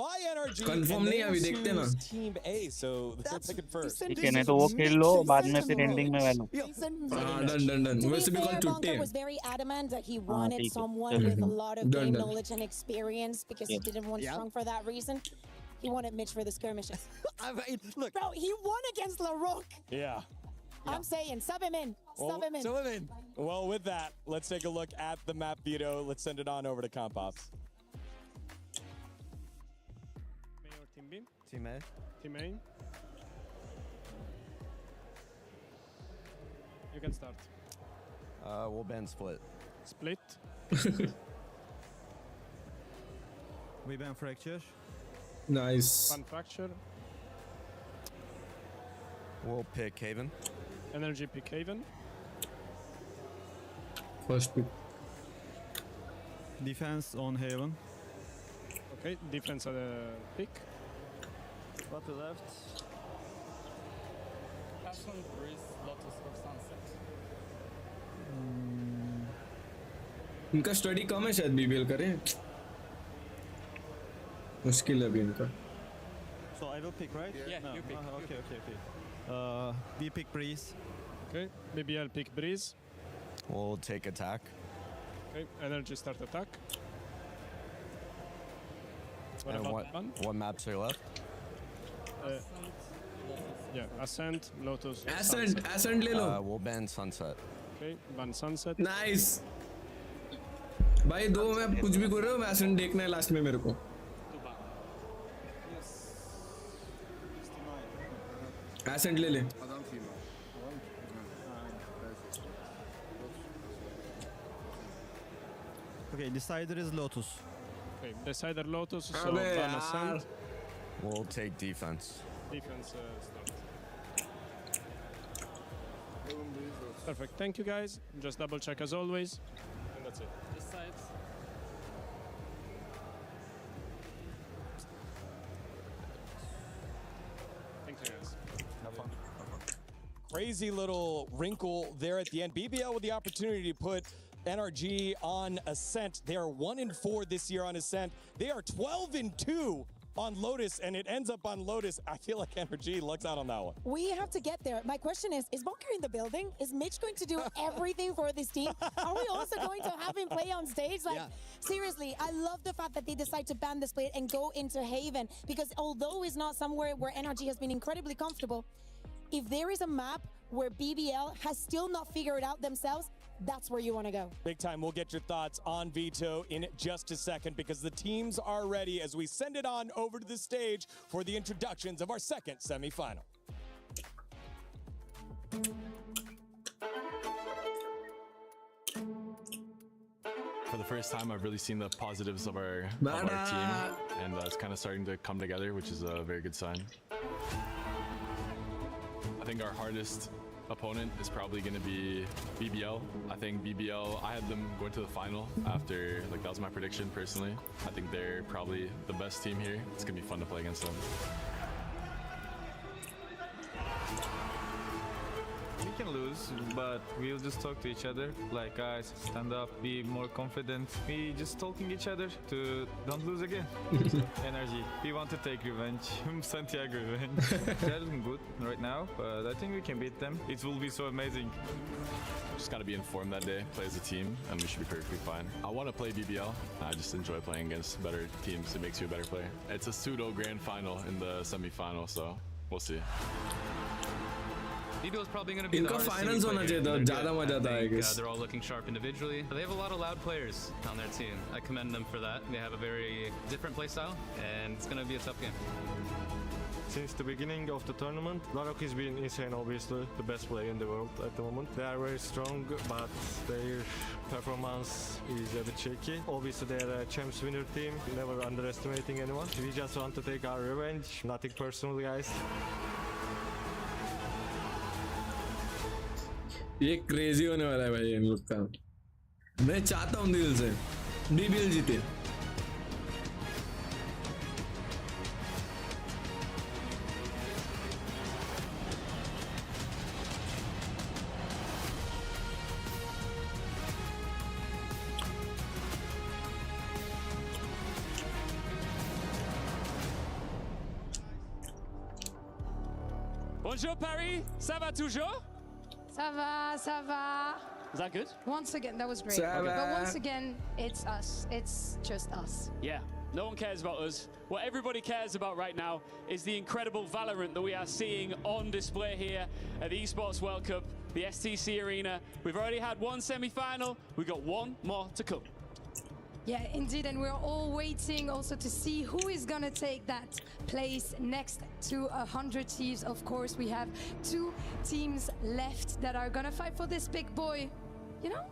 Confirm नहीं अभी देखते ना. Team A, so they're picking first. ठीक है नहीं तो वो खेल लो बाद में फिर ending में वालों. Done. वैसे भी कल छुट्टी है. was very adamant that he wanted someone with a lot of game knowledge and experience because he didn't want Strong for that reason. He wanted Mitch for the skirmishes. I mean, look, bro, he won against LaRock. Yeah. I'm saying, sub him in. Sub him in. Well, with that, let's take a look at the map veto. Let's send it on over to Comp Ops. Main or Team B? Team A. Team A. You can start. We'll ban split. Split. We ban fracture. Nice. One fracture. We'll pick Haven. NRG pick Haven. First pick. Defense on Haven. Okay, defense at the pick. What to left? Passion, Breeze, Lotus or Sunset. इनका study कम है शायद BBL करें. मुश्किल है अभी इनका. So I will pick, right? Yeah, no. you pick. Okay. We pick Breeze. Okay, BBL pick Breeze. We'll take attack. Okay, NRG start attack. What maps are left? Yeah, Ascent, Lotus. Ascent ले लो. We'll ban Sunset. Okay, ban Sunset. Nice. भाई 2 map कुछ भी कर रहे हो मैं Ascent देखना है लास्ट में मेरे को. Ascent ले ले. Okay, decider is Lotus. Okay, decider Lotus, so ban Ascent. We'll take defense. Defense start. Perfect, thank you guys. Just double check as always. And that's it. This side. Thank you guys. Crazy little wrinkle there at the end. BBL with the opportunity to put NRG on Ascent. They are 1-4 this year on Ascent. They are 12-2 on Lotus, and it ends up on Lotus. I feel like NRG lucks out on that one. We have to get there. My question is Bunker in the building? Is Mitch going to do everything for this team? Are we also going to have him play on stage? Like, seriously, I love the fact that they decide to ban the split and go into Haven, because although it's not somewhere where NRG has been incredibly comfortable, if there is a map where BBL has still not figured it out themselves, that's where you want to go. Big time. We'll get your thoughts on Veto in just a second, because the teams are ready as we send it on over to the stage for the introductions of our second semifinal. For the first time, I've really seen the positives of our team, and it's kind of starting to come together, which is a very good sign. I think our hardest opponent is probably going to be BBL. I think BBL, I had them going to the final after, like, that was my prediction personally. I think they're probably the best team here. It's going to be fun to play against them. can lose, but we'll just talk to each other. Like, guys, stand up, be more confident. We just talking each other to don't lose again. NRG. We want to take revenge. Santiago revenge. They're looking good right now, but I think we can beat them. It will be so amazing. Just got to be informed that day, play as a team, and we should be perfectly fine. I want to play BBL. I just enjoy playing against better teams. It makes you a better player. It's a pseudo grand final in the semi-final, so we'll see. BBL is probably going to be the इनका hardest finals team होना to play चाहिए here. था, ज़्यादा मजा आता है, I guess. They're all looking sharp individually. They have a lot of loud players on their team. I commend them for that. They have a very different play style, and it's going to be a tough game. Since the beginning of the tournament, Larok has been insane, obviously, the best player in the world at the moment. They are very strong, but their performance is a bit shaky. Obviously, they're a champs winner team, never underestimating anyone. We just want to take our revenge, nothing personal, guys. ये crazy होने वाला है भाई इन लोग का। मैं चाहता हूँ दिल से BBL जीते। Bonjour Paris, ça va toujours? Ça va, ça va. Is that good? Once again, that was great. Ça va. But once again, it's us. It's just us. Yeah, no one cares about us. What everybody cares about right now is the incredible Valorant that we are seeing on display here at the Esports World Cup, the STC Arena. We've already had one semi-final. We've got one more to come. Yeah, indeed, and we're all waiting also to see who is gonna take that place next to 100 Thieves. Of course, we have 2 teams left that are gonna fight for this big boy, you know?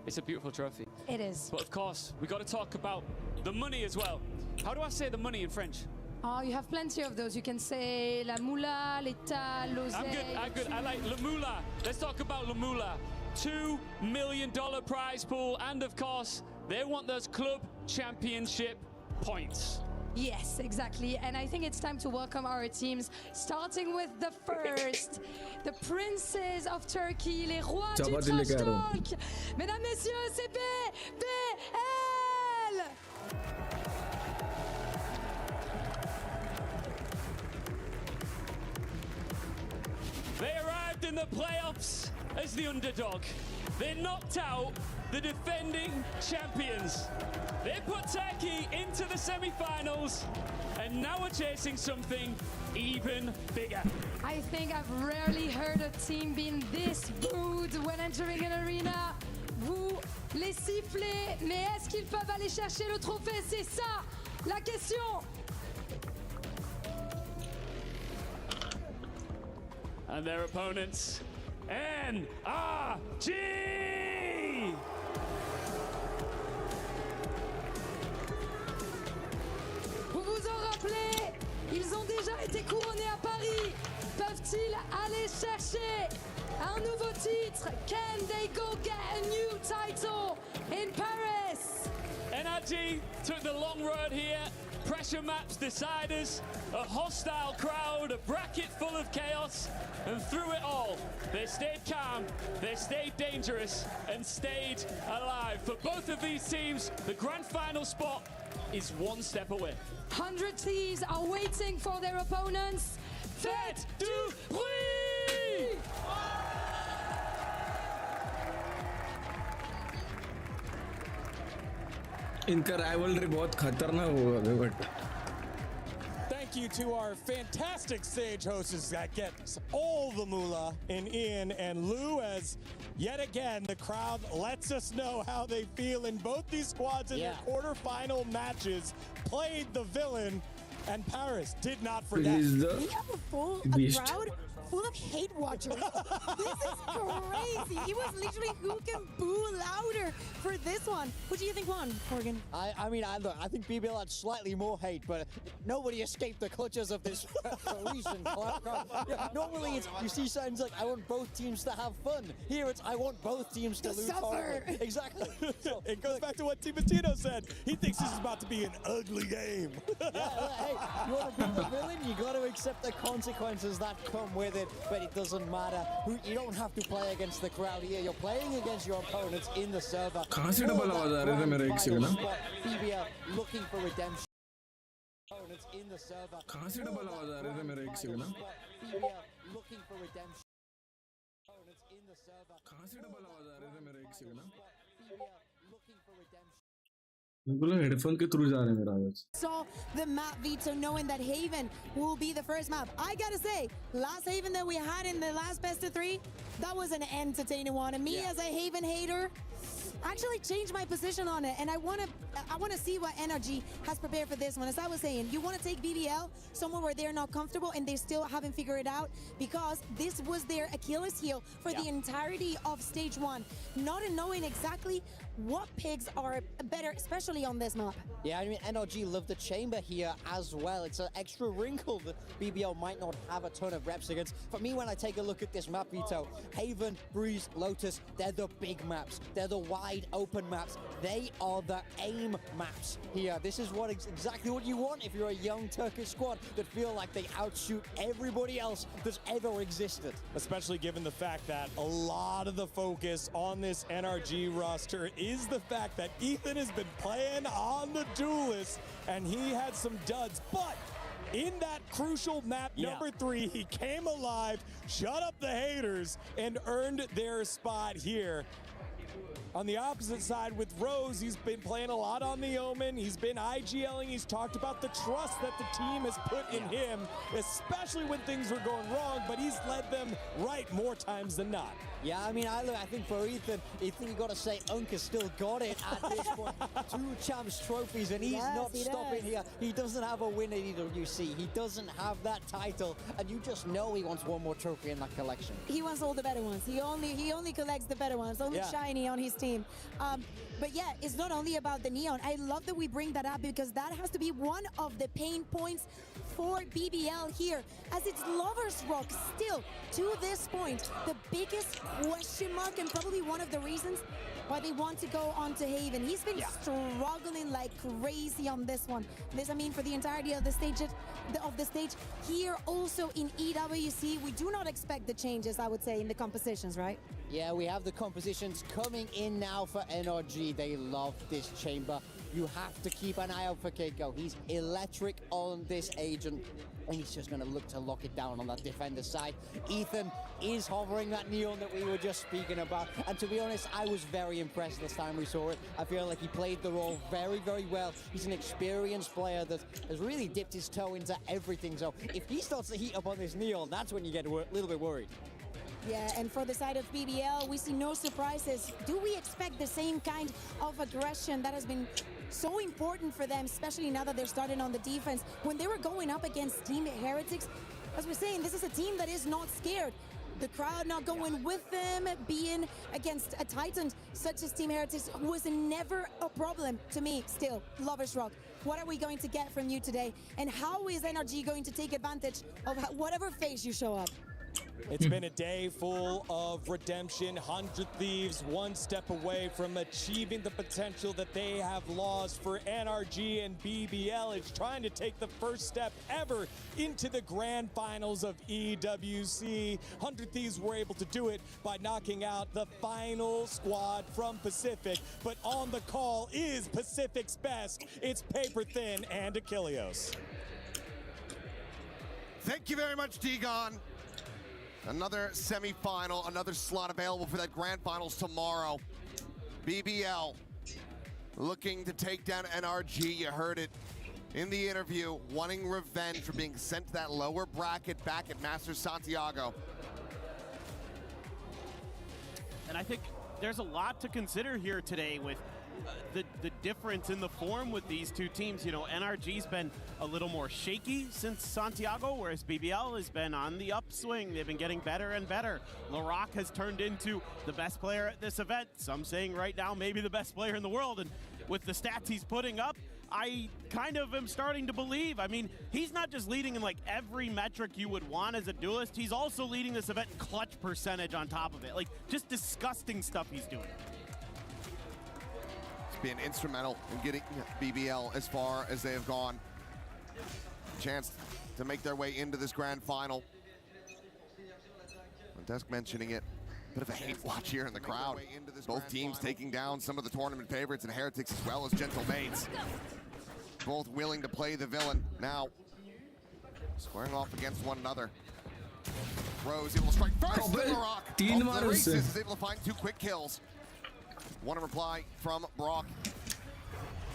It's a beautiful trophy. It is. But of course, we got to talk about the money as well. How do I say the money in French? Oh, you have plenty of those. You can say la moula, l'état, l'oseille. I'm good. I like La Moula. Let's talk about La Moula. $2 million prize pool, and of course, they want those club championship points. Yes, exactly. And I think it's time to welcome our teams, starting with the first, the princes of Turkey, les rois du trash talk. Mesdames, messieurs, c'est BBL. They arrived in the playoffs as the underdog. They knocked out the defending champions. They put Turkey into the semi-finals, and now we're chasing something even bigger. I think I've rarely heard a team being this booed when entering an arena. Vous les sifflez, mais est-ce qu'ils peuvent aller chercher le trophée? C'est ça la question. And their opponents, NRG! Vous vous en rappelez, ils ont déjà été couronnés à Paris. Peuvent-ils aller chercher un nouveau titre? Can they go get a new title in Paris? NRG took the long road here. Pressure maps deciders, a hostile crowd, a bracket full of chaos, and through it all, they stayed calm, they stayed dangerous, and stayed alive. For both of these teams, the grand final spot is one step away. 100 Thieves are waiting for their opponents. Faites du bruit! इनका rivalry बहुत खतरनाक होगा but Thank you to our fantastic stage hosts that get all the moolah in Ian and Lou, as yet again the crowd lets us know how they feel in both these squads in their quarterfinal matches. Played the villain, and Paris did not forget. We have a crowd full of hate watchers. This is crazy. It was literally who can boo louder for this one. What do you think won, Morgan? I mean, I think BBL had slightly more hate, but nobody escaped the clutches of this recent crowd. Yeah, normally it's, you see signs like, I want both teams to have fun. Here it's, I want both teams to lose suffer. horribly. Exactly. So, It goes back to what Timatino said. He thinks this is about to be an ugly game. hey, you want to be the villain, you got to accept the consequences that come with it. it, but it doesn't matter. You don't have to play against the crowd here. You're playing against your opponents in the server. कहाँ से double आवाज आ रहे थे मेरे एक second ना? BBL looking for redemption. Opponents in the server. कहाँ से डबल आवाज आ रहे थे मेरे एक सेकंड ना? BBL looking for redemption. Opponents in the server. कहाँ से डबल आवाज आ रहे थे मेरे एक सेकंड ना? BBL looking for redemption. बोला हेडफोन के थ्रू जा रहे हैं मेरा आवाज. Saw the map, Vito, knowing that Haven will be the first map. I gotta say, last Haven that we had in the last best of 3, that was an entertaining one. And me as a Haven hater, actually changed my position on it, and I wanna see what NRG has prepared for this one. As I was saying, you wanna take BBL somewhere where they're not comfortable and they still haven't figured it out, because this was their Achilles heel for the entirety of stage 1, not knowing exactly what picks are better, especially on this map. Yeah, I mean, NRG love the chamber here as well. It's an extra wrinkle that BBL might not have a ton of reps against. For me, when I take a look at this map, Vito, Haven, Breeze, Lotus, they're the big maps. They're the wide open maps. They are the aim maps here. This is exactly what you want if you're a young Turkish squad that feel like they outshoot everybody else that's ever existed. Especially given the fact that a lot of the focus on this NRG roster is the fact that Ethan has been playing on the Duelist and he had some duds, but in that crucial map number 3, he came alive, shut up the haters, and earned their spot here. On the opposite side with Rose, he's been playing a lot on the Omen. He's been IGLing. He's talked about the trust that the team has put in him, especially when things were going wrong, but he's led them right more times than not. Yeah, I mean, I think for Ethan, you got to say Unka's still got it at this point. 2 champs trophies, and he's not stopping here. He doesn't have a win at EWC. He doesn't have that title, and you just know he wants one more trophy in that collection. He wants all the better ones. He only collects the better ones, only shiny on his team. But yeah, it's not only about the neon. I love that we bring that up, because that has to be one of the pain points for BBL here, as it's Lover's Rock still, to this point, the biggest question mark, and probably one of the reasons why they want to go on to Haven. He's been struggling like crazy on this one. This, I mean, for the entirety of the stage, here also in EWC, we do not expect the changes, I would say, in the compositions, right? Yeah, we have the compositions coming in now for NRG. They love this chamber. You have to keep an eye out for Keiko. He's electric on this agent, and he's just going to look to lock it down on that defender side. Ethan is hovering that neon that we were just speaking about, and to be honest, I was very impressed this time we saw it. I feel like he played the role very, very well. He's an experienced player that has really dipped his toe into everything, so if he starts to heat up on this neon, that's when you get a little bit worried. Yeah, and for the side of BBL, we see no surprises. Do we expect the same kind of aggression that has been so important for them, especially now that they're starting on the defense? When they were going up against Team Heretics, as we're saying, this is a team that is not scared. The crowd not going with them, being against a Titan such as Team Heretics was never a problem to me still. Lover's Rock, what are we going to get from you today? And how is NRG going to take advantage of whatever phase you show up? It's been a day full of redemption. 100 Thieves one step away from achieving the potential that they have lost. For NRG and BBL, it's trying to take the first step ever into the grand finals of EWC. 100 Thieves were able to do it by knocking out the final squad from Pacific. But on the call is Pacific's best. It's Paper Thin and Achilleos. Thank you very much, Digon. Another semi-final, another slot available for that grand finals tomorrow. BBL looking to take down NRG. You heard it in the interview, wanting revenge for being sent to that lower bracket back at Masters Santiago. And I think there's a lot to consider here today with the difference in the form with these two teams. You know, NRG's been a little more shaky since Santiago, whereas BBL has been on the upswing. They've been getting better and better. LAROC has turned into the best player at this event. Some saying right now maybe the best player in the world, and with the stats he's putting up, I kind of am starting to believe. I mean, he's not just leading in like every metric you would want as a duelist, he's also leading this event in clutch percentage on top of it. Like, just disgusting stuff he's doing. Been instrumental in getting BBL as far as they have gone. Chance to make their way into this grand final. Desk mentioning it. Bit of a hate watch here in the crowd. Both teams taking down some of the tournament favorites and Heretics as well as Gentle Mates. Both willing to play the villain. Now, squaring off against one another. Rose able to strike first in the rock. The races is able to find 2 quick kills. One in reply from Brock.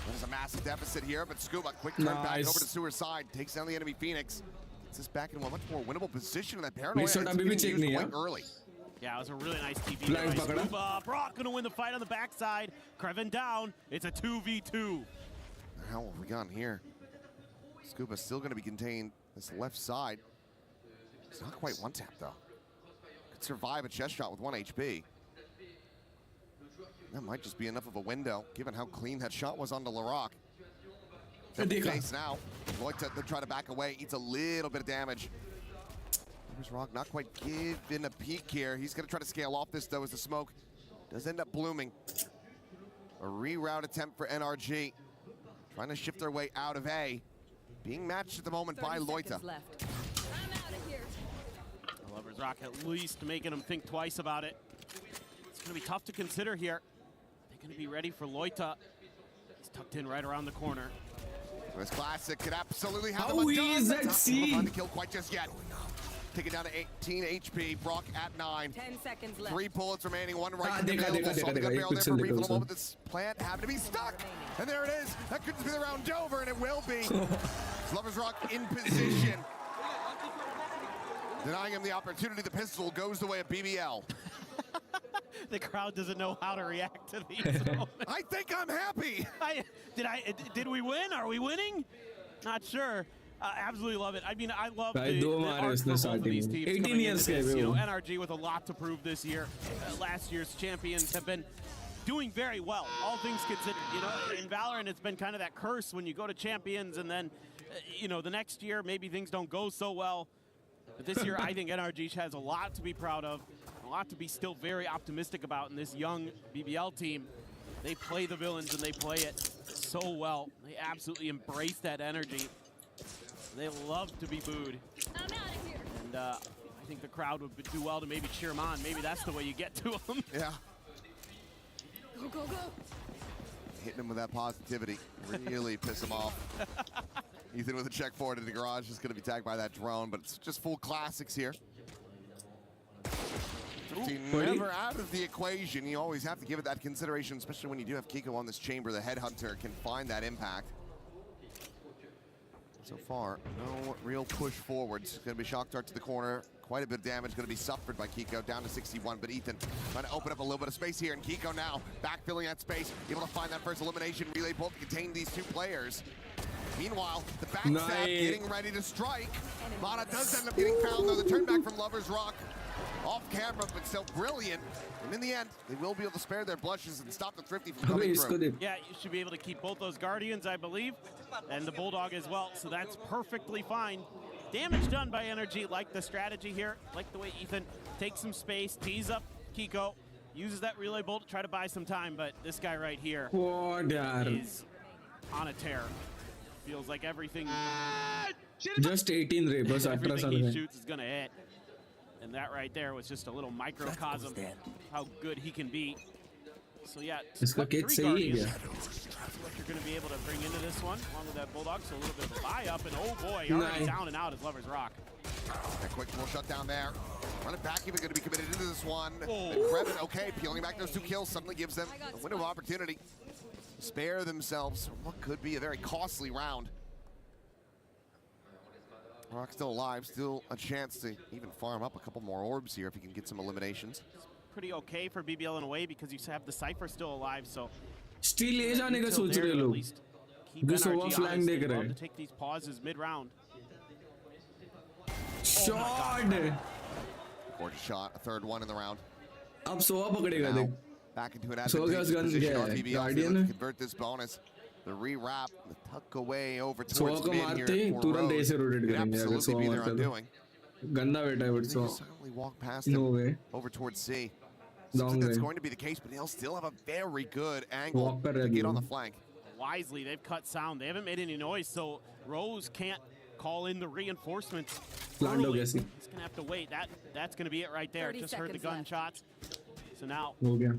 There's a massive deficit here, but Scuba, quick turn back over to Sewer's side. Takes down the enemy Phoenix. Gets us back into a much more winnable position. And that paranoia is getting used quite early. Yeah, it was a really nice TP there by Scuba. Brock gonna win the fight on the backside. Kreven down. It's a 2v2. How have we gone here? Scuba still gonna be contained this left side. It's not quite one tap though. Could survive a chest shot with 1 HP. That might just be enough of a window, given how clean that shot was onto Laroc. Face now. Loita to try to back away, eats a little bit of damage. There's Rock not quite giving a peek here. He's gonna try to scale off this though as the smoke does end up blooming. A reroute attempt for NRG. Trying to shift their way out of A. Being matched at the moment by Loita. Lover's Rock at least making him think twice about it. It's gonna be tough to consider here. They're gonna be ready for Loita. He's tucked in right around the corner. This classic could absolutely have him undone. Not find the kill quite just yet. Taking down to 18 HP. Brock at 9. 10 seconds left. 3 bullets remaining. 1 right in the middle. Saw the gun barrel there for a brief little moment. This plant happened to be stuck. And there it is. That could just be the round over, and it will be. Lover's Rock in position. Denying him the opportunity. The pistol goes the way of BBL. The crowd doesn't know how to react to these moments. I think I'm happy. Did we win? Are we winning? Not sure. Absolutely love it. I mean, I love the art for both of these teams 18 years this. You know, NRG with a lot to prove this year. Last year's champions have been doing very well, all things considered. You know, in Valorant, it's been kind of that curse when you go to champions and then, you know, the next year maybe things don't go so well. But this year, I think NRG has a lot to be proud of, a lot to be still very optimistic about in this young BBL team. They play the villains and they play it so well. They absolutely embrace that energy. They love to be booed. I'm out of here. And I think the crowd would do well to maybe cheer them on. Maybe that's the way you get to them. Yeah. Go, go, go. Hitting him with that positivity. Really piss him off. Ethan with a check forward in the garage is going to be tagged by that drone, but it's just full classics here. 15 never out of the equation. You always have to give it that consideration, especially when you do have Kiko on this chamber. The headhunter can find that impact. So far, no real push forwards. It's going to be shock dart to the corner. Quite a bit of damage going to be suffered by Kiko, down to 61. But Ethan trying to open up a little bit of space here. And Kiko now backfilling that space, able to find that first elimination. Relay bolt to contain these 2 players. Meanwhile, the backstab getting ready to strike. Mana does end up getting found though. The turn back from Lover's Rock. Off camera, but still brilliant. And in the end, they will be able to spare their blushes and stop the Thrifty from coming through. Yeah, you should be able to keep both those Guardians, I believe, and the Bulldog as well, so that's perfectly fine. Damage done by NRG, like the strategy here, like the way Ethan takes some space, tees up Kiko, uses that relay bolt to try to buy some time, but this guy right here is on a tear. Feels like everything... Just 18 ray, bas 18 everything he shoots is gonna hit. And that right there was just a little microcosm of how good he can be. So yeah, what you're going to be able to bring into this one, along with that Bulldog, so a little bit of a buy-up, and oh boy, already down and out is Lover's Rock. A quick little shutdown there. Run it back, even going to be committed into this one. Kreven, okay, peeling back those 2 kills suddenly gives them a window of opportunity. Spare themselves what could be a very costly round. Rock's still alive, still a chance to even farm up a couple more orbs here if he can get some eliminations. Pretty okay for BBL in a way because you have the Cypher still alive, so... Still ले जाने का सोच रहे लोग. This over flank देख रहे हैं. To take these pauses mid-round. Shot! Gorgeous shot, a 3rd one in the round. अब सोवा पकड़ेगा देख. Back into an advantageous position. RBBL to convert this bonus. The re-wrap, the tuck away over towards mid here for Rose. Could absolutely be their undoing. Ganda beta hai, but so suddenly walk past him over towards C. So that's going to be the case, but he'll still have a very good angle to get on the flank. Wisely, they've cut sound. They haven't made any noise, so Rose can't call in the reinforcements. Land ho early. gaya si. He's gonna have to wait. That's gonna be it right there. 30 Just heard the seconds left. gunshots. So now Ho gaya.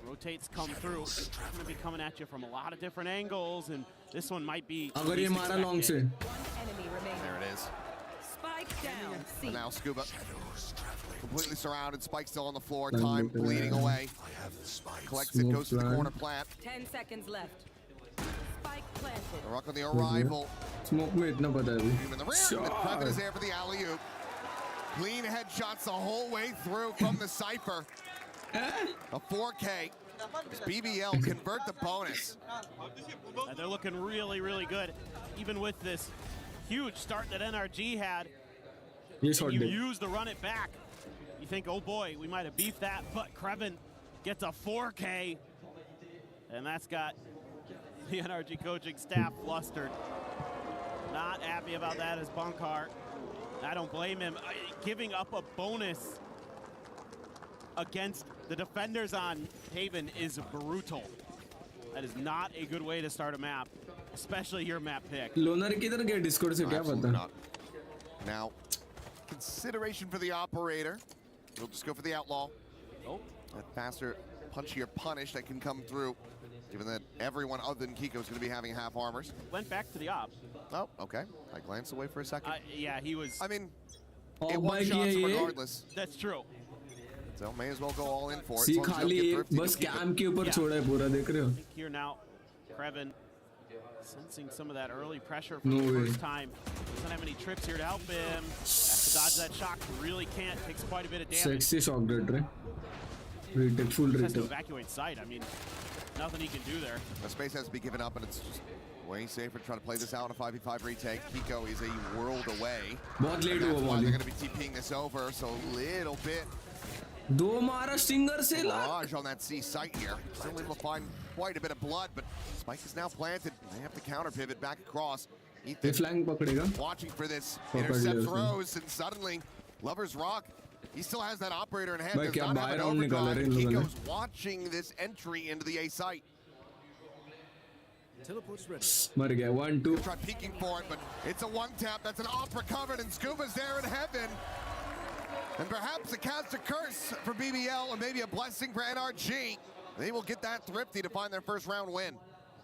rotates come through. It's gonna be coming at you from a lot of different angles, and this one might be. Agar ye least mara long expected. se. One enemy remaining. There it is. Spike down. C. And now Scuba completely surrounded. Spike still on the floor. Time bleeding away. Collects it, goes to the corner plant. 10 seconds left. Spike planted. Rock on the arrival. Smoke में इतना पता है In the rear, and Previn is there for the alley-oop. Clean headshots the whole way through from the Cypher. A 4K. Does BBL convert the bonus? And they're looking really, really good. Even with this huge start that NRG had, Yes, and you did. use the run it back. You think, oh boy, we might have beefed that, but Previn gets a 4K. And that's got the NRG coaching staff flustered. Not happy about that as Bunkar. I don't blame him. Giving up a bonus against the defenders on Haven is brutal. That is not a good way to start a map, especially your map pick. Loner किधर गया Discord से क्या Absolutely पता? not. Now, consideration for the operator. We'll just go for the outlaw. Oh. That faster, punchier punish that can come through, given that everyone other than Kiko is going to be having half armors. Went back to the op. Oh, okay. I glanced away for a second. Yeah, he was. I mean, Oh, it one by shots ये regardless. That's true. So may as well go all in for it. C as long as you don't खाली get एक thrifty to बस keep it. Cam के ऊपर छोड़ा है पूरा देख रहे हो? Here now, Previn sensing some of that early pressure for No the way. first time. Doesn't have any trips here to help him. Has to dodge that shock. Really can't. Takes quite a bit of damage. Sexy shock rate रे. Retake full Just has to retake. evacuate site. I mean, nothing he can do there. The space has to be given up, and it's just way safer to try to play this out in a 5v5 retake. Kiko is a world away. बहुत late And that's हुआ why वाली. they're going to be TPing this over, so a little bit दो मारा stinger से ला. barrage on that C site here. Still able to find quite a bit of blood, but Spike is now planted. They have to counter pivot back across. ये Ethan flank पकड़ेगा. watching for this. पकड़ Intercepts लिया उसने. Rose, and suddenly Lover's Rock, he still has that operator in hand. भाई Does क्या not have buy an round निकाला overdrive. रे इन लोगों ने. Kiko's watching this entry into the A site. Teleport's ready. मर गया 1-2. Try peeking for it, but it's a one tap. That's an off recovered, and Scuba's there in heaven. And perhaps a cast a curse for BBL and maybe a blessing for NRG. They will get that thrifty to find their first round win.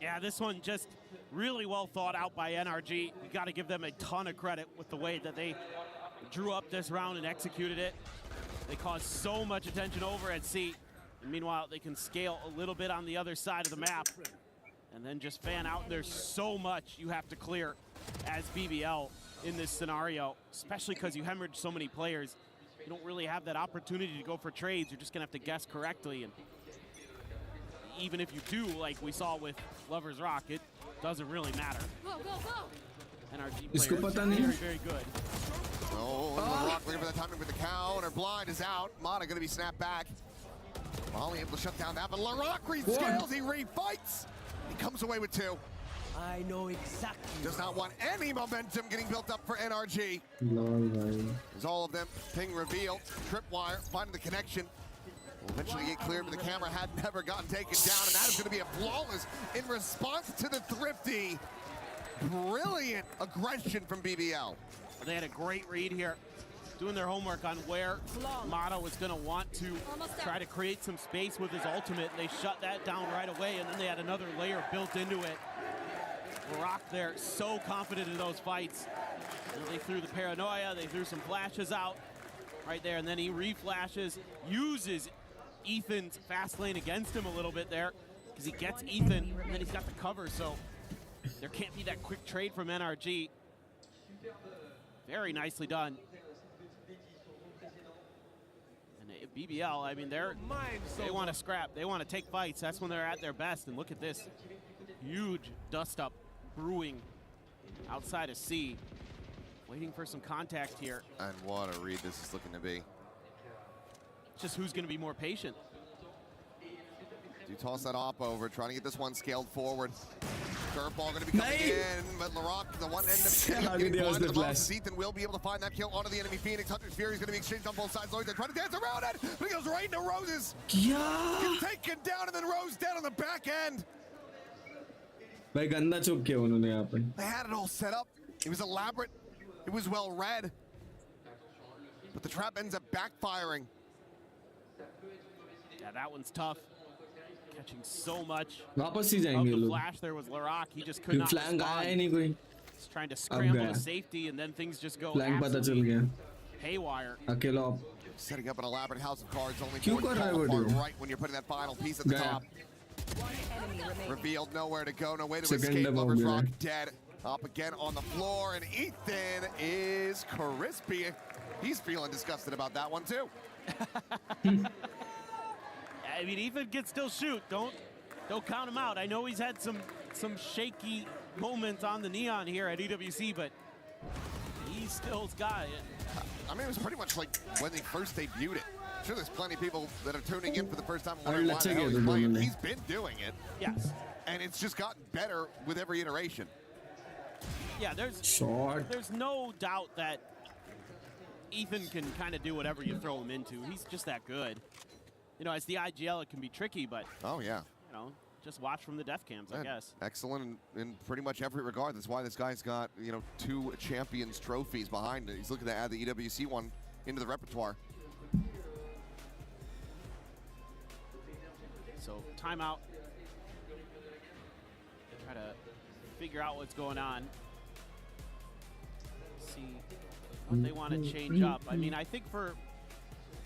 Yeah, this one just really well thought out by NRG. You got to give them a ton of credit with the way that they drew up this round and executed it. They caused so much attention over at C. And meanwhile, they can scale a little bit on the other side of the map and then just fan out. There's so much you have to clear as BBL in this scenario, especially because you hemorrhage so many players. You don't really have that opportunity to go for trades. You're just going to have to guess correctly. And even if you do, like we saw with Lover's Rock, it doesn't really matter. Go, go, go. NRG इसको players पता are नहीं. very, very good. Oh, Rock looking for the timing with the cow, and her blind is out. Mata going to be snapped back. Molly able to shut down that, but LaRock rescales, he refights. He comes away with two. I know exactly. Does not want any momentum getting built up for NRG. Lol भाई. As all of them ping reveal, tripwire, finding the connection. Will eventually get cleared, but the camera had never gotten taken down, and that is going to be a flawless in response to the thrifty. Brilliant aggression from BBL. They had a great read here, doing their homework on where Mata was going to want to try to create some space with his ultimate. They shut that down right away, and then they had another layer built into it. Rock there, so confident in those fights. And they threw the paranoia, they threw some flashes out right there, and then he reflashes, uses Ethan's fast lane against him a little bit there, because he gets Ethan, and then he's got the cover, so there can't be that quick trade from NRG. Very nicely done. And BBL, I mean, they want to scrap. They want to take fights. That's when they're at their best. And look at this huge dust up brewing outside of C. Waiting for some contact here. And what a read this is looking to be. Just who's going to be more patient. Do toss that op over, trying to get this one scaled forward. Curveball going to be coming in, but LaRock, the one end of getting blind to the most. Ethan will be able to find that kill onto the enemy Phoenix. Hunter's Fury is going to be exchanged on both sides. Lloyd, they're trying to dance around it, but he goes right into Rose's. Gets taken down, and then Rose dead on the back end. भाई गंदा चुप किया उन्होंने यहाँ पे. They had it all set up. It was elaborate. It was well read. But the trap ends up backfiring. Yeah, that one's tough. Catching so much वापस ही of जाएंगे the लोग. flash there was Larock. He just could not Flank आया ही नहीं कोई. He's trying to scramble गया. to safety, and then things just go Flank पता चल absolutely गया. haywire. अकेला आप. Setting up an elaborate house of cards, only क्यों for it कर to रहा है fall वो apart dude? right when you're putting that final piece at the गया. top. Revealed, nowhere to go, no way to Second escape. level Lovers गया. Rock dead. Up again on the floor, and Ethan is crispy. He's feeling disgusted about that one too. I mean, Ethan can still shoot. Don't count him out. I know he's had some shaky moments on the neon here at EWC, but he still's got it. I mean, it was pretty much like when they first debuted it. I'm sure there's plenty of people that are tuning in for the first time wondering why the hell he's playing. He's been doing it. Yes. And it's just gotten better with every iteration. Yeah, there's no doubt that Ethan can kind of do whatever you throw him into. He's just that good. You know, as the IGL, it can be tricky, but oh yeah, you know, just watch from the def cams, I guess. Excellent in pretty much every regard. That's why this guy's got, you know, 2 champions trophies behind it. He's looking to add the EWC one into the repertoire. So timeout. Try to figure out what's going on. See what they want to change up. I mean, I think for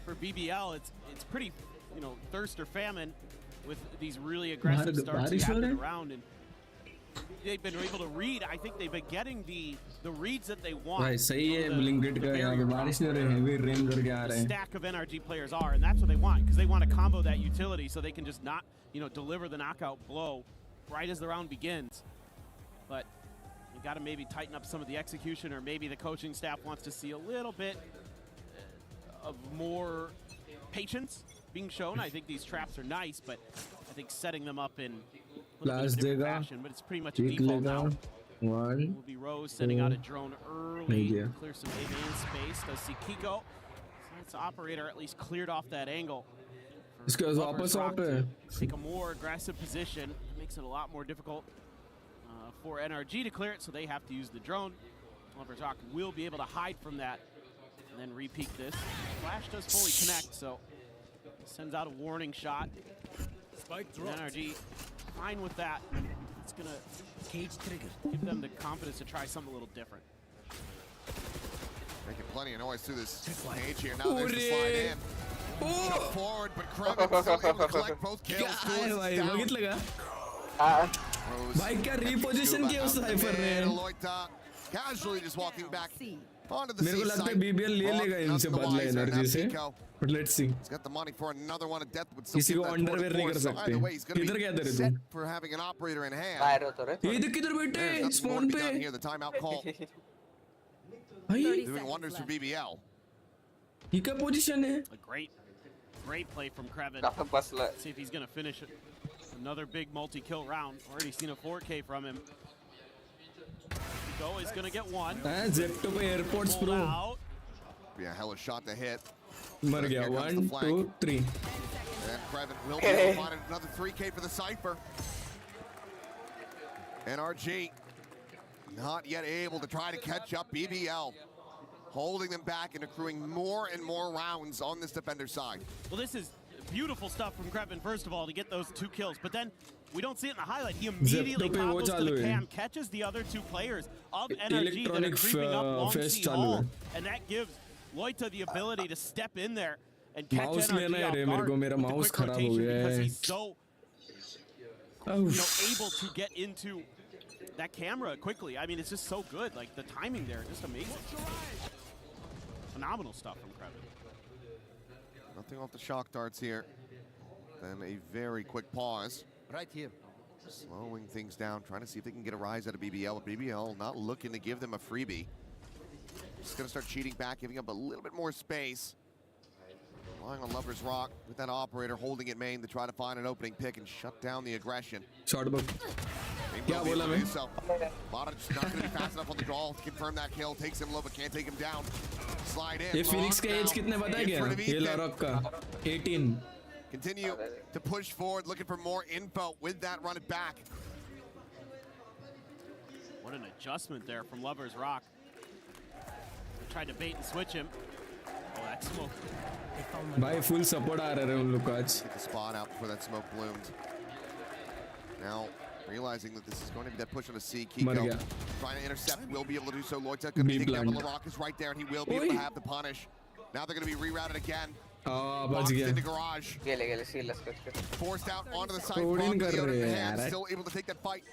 BBL, it's pretty, you know, thirst or famine with these really aggressive starts you have around, and they've been able to read. I think they've been getting the reads that they want. भाई सही है Blinkit का यहाँ पे बारिश नहीं हो रही है, heavy rain करके आ रहे हैं. Stack of NRG players are, and that's what they want, because they want to combo that utility so they can just not, you know, deliver the knockout blow right as the round begins. But you got to maybe tighten up some of the execution, or maybe the coaching staff wants to see a little bit of more patience being shown. I think these traps are nice, but I think setting them up in a little bit of different fashion, but it's pretty much a default now. One. Will be Rose setting out a drone early, clear some A-main space. Does see Kiko. That's operator at least cleared off that angle. इसके बाद वापस आप है. Take a more aggressive position. It makes it a lot more difficult for NRG to clear it, so they have to use the drone. Lovers Rock will be able to hide from that and then re-peek this. Flash does fully connect, so sends out a warning shot. NRG fine with that. It's gonna give them the confidence to try something a little different. Making plenty of noise through this cage here. Now there's the slide in. Jump forward, but Kreven still able to collect both kills. भाई क्या reposition किया उस Cypher ने? Casually just walking back onto the मेरे को लगता है BBL ले लेगा इनसे बदला एनर्जी से. But let's see. He's got the money for another one. A death would still किसी को underwear नहीं कर सकते. किधर गया तेरे set तू? for having an operator in hand. ये देख किधर बैठे? Spawn पे. Here, the timeout call. भाई. Doing wonders for BBL. ये क्या position है? A great play from Kreven. See if he's gonna finish it. Another big multi-kill round. Already seen a 4K from him. Go is gonna get one. Zepto पे airports pro. Be a hella shot to hit. मर गया. 1, 2, 3. And Kreven will be able to find another 3K for the Cypher. NRG not yet able to try to catch up. BBL holding them back and accruing more and more rounds on this defender side. Well, this is beautiful stuff from Kreven, first of all, to get those 2 kills. But then we don't see it in the highlight. He immediately combos to the cam, catches the other 2 players of NRG that are creeping up long C hall. And that gives Loita the ability to step in there and catch NRG off guard with the quick rotation, because he's so able to get into that camera quickly. I mean, it's just so good. Like, the timing there, just amazing. Phenomenal stuff from Kreven. Nothing off the shock darts here. Then a very quick pause. Right here. Slowing things down, trying to see if they can get a rise out of BBL. BBL not looking to give them a freebie. Just gonna start cheating back, giving up a little bit more space. Relying on Lovers Rock with that operator holding it main to try to find an opening pick and shut down the aggression. Shot about. क्या बोला मैं? Mara just not gonna be fast enough on the draw to confirm that kill. Takes him low but can't take him down. Slide in. ये Phoenix का age कितने पता है क्या? ये लारॉक का 18. Continue to push forward, looking for more info with that run it back. What an adjustment there from Lovers Rock. tried to bait and switch him. Oh, that smoke. भाई full support आ रहा है उन लोग का आज. Get the spot out before that smoke bloomed. Now, realizing that this is going to be that push on a C, Kiko trying to intercept, will be able to do so. Loita going to be taking down, but LaRock is right there, and he will be able to have the punish. Now they're going to be rerouted again. Boxed into garage. Forced out onto the side. Still able to take that fight.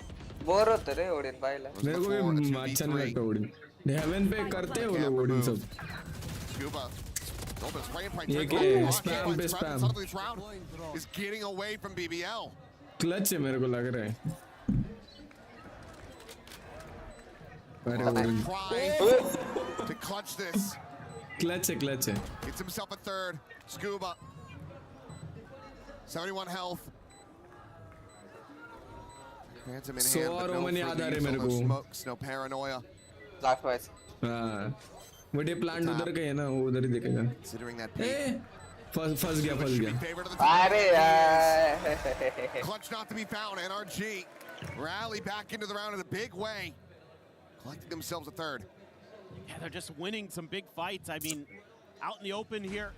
Bore होते रे Odin भाई ला मेरे को भी अच्छा नहीं लगता Odin. Haven पे करते हैं वो लोग ओडिन सब. Scuba. ये क्या स्पैम पे spam. Is getting away from BBL. Clutch है मेरे को लग रहा है. To clutch this. Clutch है. Gets himself a third. Scuba. 71 health. Phantom in hand, but no smokes, no paranoia. Last match. हाँ. बड़े प्लांट उधर के है ना, वो उधर ही देखेगा. Considering that. फंस गया. अरे यार. Clutch not to be found. NRG rally back into the round in a big way, collecting themselves a third. Yeah, they're just winning some big fights. I mean, out in the open here.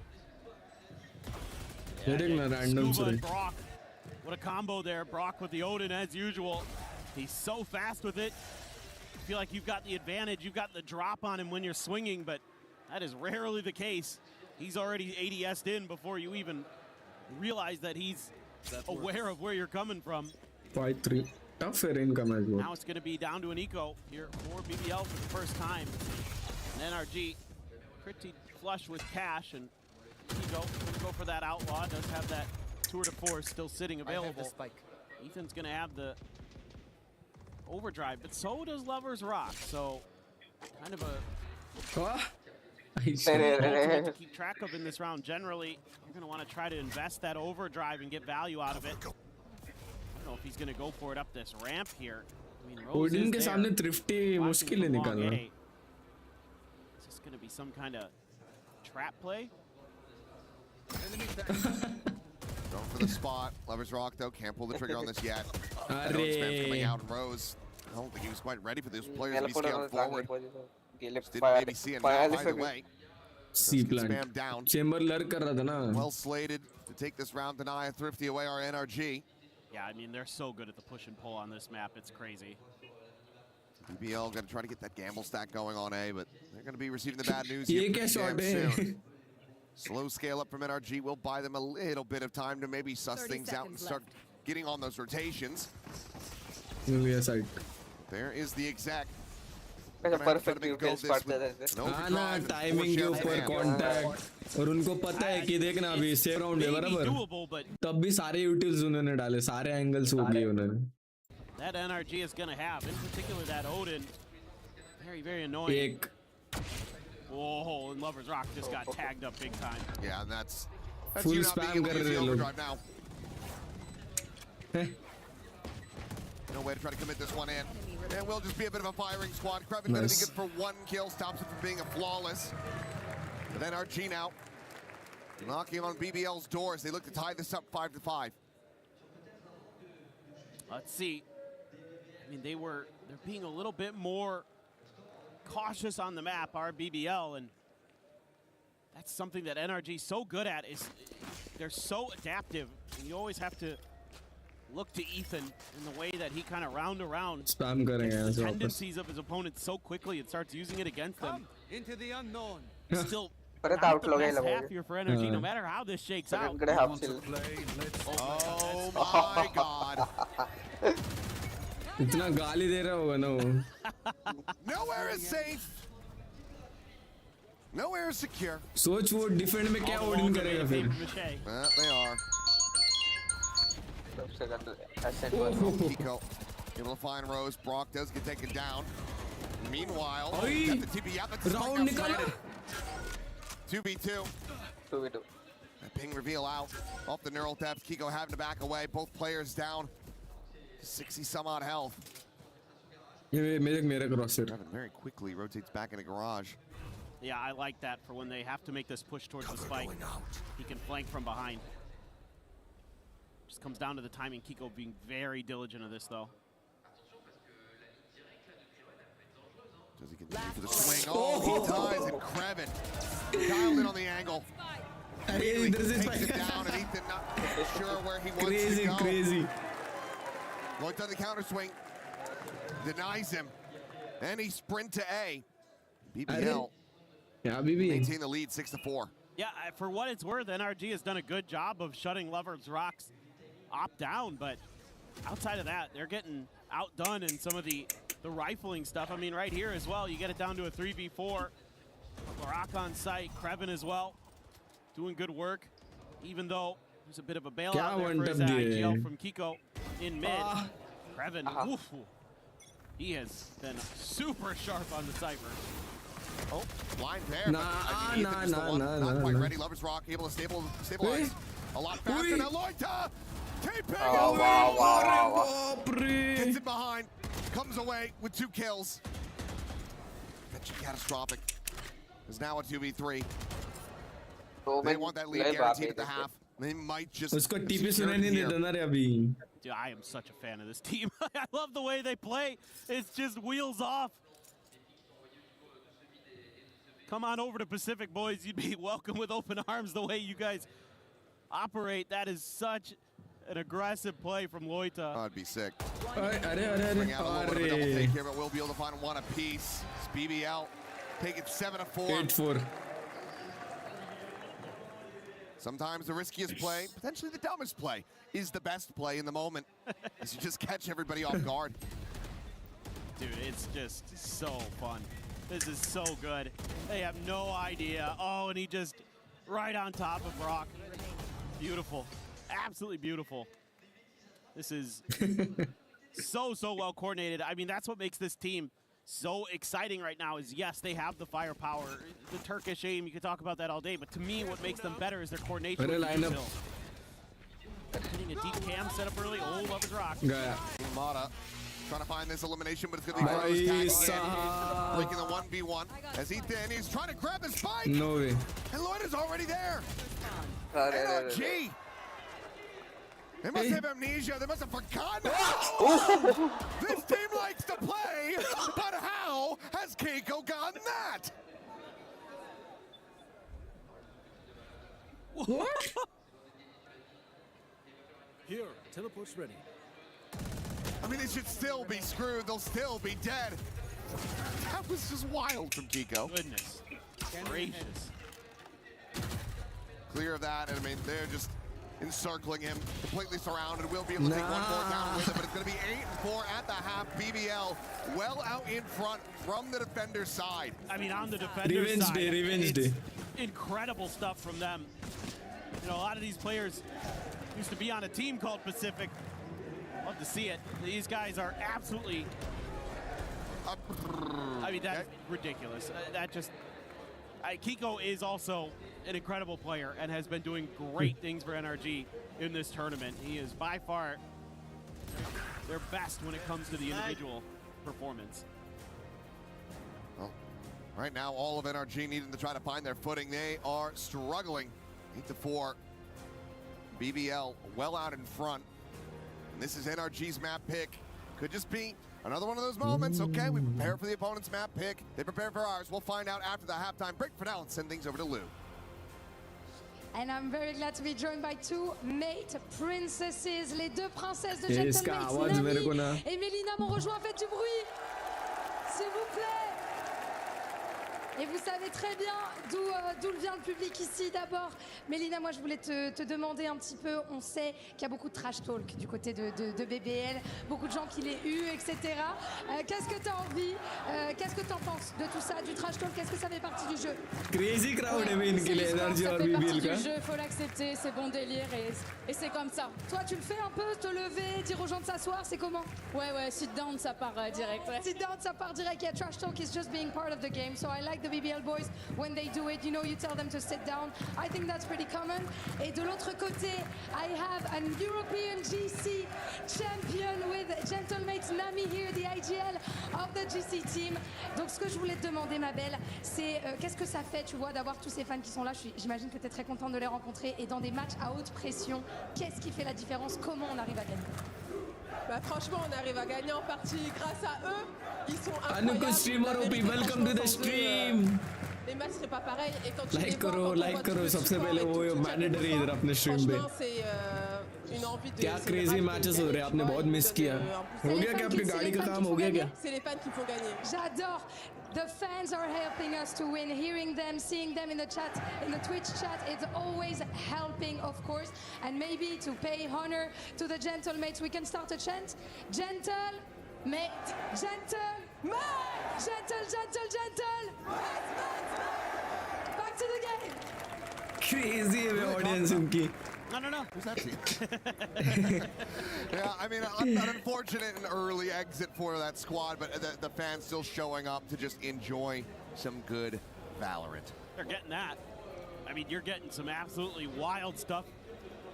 Hitting the random. Brock. What a combo there. Brock with the Odin as usual. He's so fast with it. I feel like you've got the advantage. You've got the drop on him when you're swinging, but that is rarely the case. He's already ADS'd in before you even realize that he's aware of where you're coming from. 5-3. Tough income as well. Now it's going to be down to an eco here for BBL for the first time. And NRG pretty flush with cash, and Eco going to go for that outlaw. Does have that tour de force still sitting available. Ethan's going to have the overdrive, but so does Lovers Rock. So kind of a to keep track of in this round. Generally, you're going to want to try to invest that overdrive and get value out of it. I don't know if he's going to go for it up this ramp here. I mean, Rose is के सामने thrifty मुश्किल है निकालना. Is this going to be some kind of trap play? Going for the spot. Lovers Rock, though, can't pull the trigger on this yet. Spam's coming out, and Rose, I don't think he was quite ready for those players to be scaled forward. Just didn't maybe see it now, either way. C plant. Chamber lurk कर रहा था ना. Well slated to take this round, deny a thrifty away our NRG. Yeah, I mean, they're so good at the push and pull on this map, it's crazy. BBL going to try to get that gamble stack going on A, but they're going to be receiving the bad news here soon. Slow scale up from NRG will buy them a little bit of time to maybe suss things out and start getting on those rotations. There is the exact. Perfect utils पड़ते थे. ना timing के ऊपर contact और उनको पता है कि देखना अभी सेफ राउंड है बराबर. तब भी सारे यूटिल्स उन्होंने डाले, सारे एंगल्स हो गए उन्होंने. That NRG is going to have, in particular that Odin, very, very annoying. Whoa, and Lovers Rock just got tagged up big time. Yeah, and that's full spam कर रहे हैं लोग. No way to try to commit this one in. And will just be a bit of a firing squad. Krevin going to be good for one kill, stops it from being a flawless. But then NRG now knocking on BBL's doors. They look to tie this up 5-5. Let's see. I mean, they're being a little bit more cautious on the map, our BBL, and that's something that NRG is so good at. Is they're so adaptive, and you always have to look to Ethan in the way that he kind of round around spam the tendencies of his opponents so quickly and starts using it against them. Into the unknown. Still not the best half here for NRG, no matter how this shakes out. Oh my God. इतना गाली दे रहा होगा ना वो. Nowhere is safe. Nowhere is secure. सोच वो defend में क्या ओडिन करेगा फिर. They are. Kiko able to find Rose. Brock does get taken down. Meanwhile, get the TP out. Round निकाला. 2v2. That ping reveal out off the neural depth. Kiko having to back away. Both players down. 60 some odd health. Very quickly rotates back in the garage. Yeah, I like that for when they have to make this push towards the spike. He can flank from behind. Just comes down to the timing. Kiko being very diligent of this, though. Does he continue for the swing? Oh, he does, and Krevin dialed in on the angle. Really takes it down, and Ethan not sure where he wants to go. Crazy. Looked on the counter swing, denies him, and he sprint to A. BBL maintain the lead 6-4. Yeah, for what it's worth, NRG has done a good job of shutting Lovers Rock's op down, but outside of that, they're getting outdone in some of the rifling stuff. I mean, right here as well, you get it down to a 3v4. Rock on site, Krevin as well, doing good work, even though there's a bit of a bailout there for his IGL from Kiko in mid. Krevin, oof, he has been super sharp on the Cypher. Oh, blind pair. Not quite ready. Lovers Rock able to stabilize a lot faster. Now Loita taping. Wow. Gets it behind. Comes away with 2 kills. That's catastrophic. Is now a 2v3. They want that lead guaranteed at the half. They might just. Dude, I am such a fan of this team. I love the way they play. It's just wheels off. Come on over to Pacific, boys. You'd be welcome with open arms the way you guys operate. That is such an aggressive play from Loita. Oh, it'd be sick. Bring out a little bit of a double take here, but we'll be able to find one apiece. It's BBL take it 7-4. 8-4. Sometimes the riskiest play, potentially the dumbest play, is the best play in the moment. As you just catch everybody off guard. Dude, it's just so fun. This is so good. They have no idea. Oh, and he just right on top of Brock. Beautiful. Absolutely beautiful. This is so well coordinated. I mean, that's what makes this team so exciting right now is, yes, they have the firepower. The Turkish aim, you could talk about that all day, but to me, what makes them better is their coordination. Hitting a deep cam setup early. Oh, Lovers Rock. Mata trying to find this elimination, but it's going to be Carlos tagging in, breaking the 1v1. As Ethan, he's trying to grab the spike. No way. And Lloyd already there. NRG. They must have amnesia. They must have forgotten. Oh! This team likes to play, but how has Keiko gotten that? What? Here, teleport's ready. I mean, they should still be screwed. They'll still be dead. That was just wild from Kiko. Goodness gracious. Clear of that, and I mean, they're just encircling him, completely surrounded. We'll be able to take one more down with it, but it's going to be 8-4 at the half. BBL well out in front from the defender's side. I mean, on the defender's side, Revenge day. Incredible stuff from them. You know, a lot of these players used to be on a team called Pacific. Love to see it. These guys are absolutely, I mean, that's ridiculous. That just, Kiko is also an incredible player and has been doing great things for NRG in this tournament. He is by far their best when it comes to the individual performance. Well, right now, all of NRG needing to try to find their footing. They are struggling. 8-4. BBL well out in front. And this is NRG's map pick. Could just be another one of those moments. Okay, we prepare for the opponent's map pick. They prepare for ours. We'll find out after the halftime break. For now, let's send things over to Lou. And I'm very glad to be joined by two mate princesses, les deux princesses de Gentleman's, Nami et Mélina m'ont rejoint. Faites du bruit, s'il vous plaît. Et vous savez très bien d'où vient le public ici. D'abord, Mélina, moi je voulais te demander un petit peu, on sait qu'il y a beaucoup de trash talk du côté de BBL, beaucoup de gens qui les huent, etc. Qu'est-ce que tu as envie, qu'est-ce que tu en penses de tout ça, du trash talk? Qu'est-ce que ça fait partie du jeu? Crazy crowd है इनके लिए NRG और BBL का. Il faut l'accepter, c'est bon délire et c'est comme ça. Toi tu le fais un peu, te lever, dire aux gens de s'asseoir, c'est comment? Ouais, sit down, ça part direct. Ouais. Sit down, ça part direct. Yeah, trash talk is just being part of the game. So I like the BBL boys when they do it. You know, you tell them to sit down. I think that's pretty common. Et de l'autre côté, I have an European GC champion with Gentlemates Nami here, the IGL of the GC team. Donc ce que je voulais te demander, ma belle, c'est qu'est-ce que ça fait, tu vois, d'avoir tous ces fans qui sont là. J'imagine que tu es très contente de les rencontrer. Et dans des matchs à haute pression, qu'est-ce qui fait la différence? Comment on arrive à gagner? Bah franchement, on arrive à gagner en partie grâce à eux. Ils sont Anuko incroyables. streamer OP, welcome to the stream. Les matchs seraient pas pareils et quand tu Like les vois, करो, quand on like voit tout करो, le सबसे support पहले et वो tout, tout mandatory इधर अपने stream पे. franchement, c'est une envie de. क्या c'est crazy le matches rêve हो de रहे हैं, आपने बहुत miss किया. हो गया क्या आपकी गाड़ी का काम हो गया क्या? C'est les fans qui font gagner. J'adore. The fans are helping us to win. Hearing them, seeing them in the chat, in the Twitch chat, it's always helping, of course. And maybe to pay honor to the gentlemates, we can start a chant. Gentle, mate, gentle, mate, gentle, gentle, gentle. Back to the game. Crazy है वे audience उनकी. No. Who's that team? Yeah, I mean, an unfortunate and early exit for that squad, but the fans still showing up to just enjoy some good Valorant. They're getting that. I mean, you're getting some absolutely wild stuff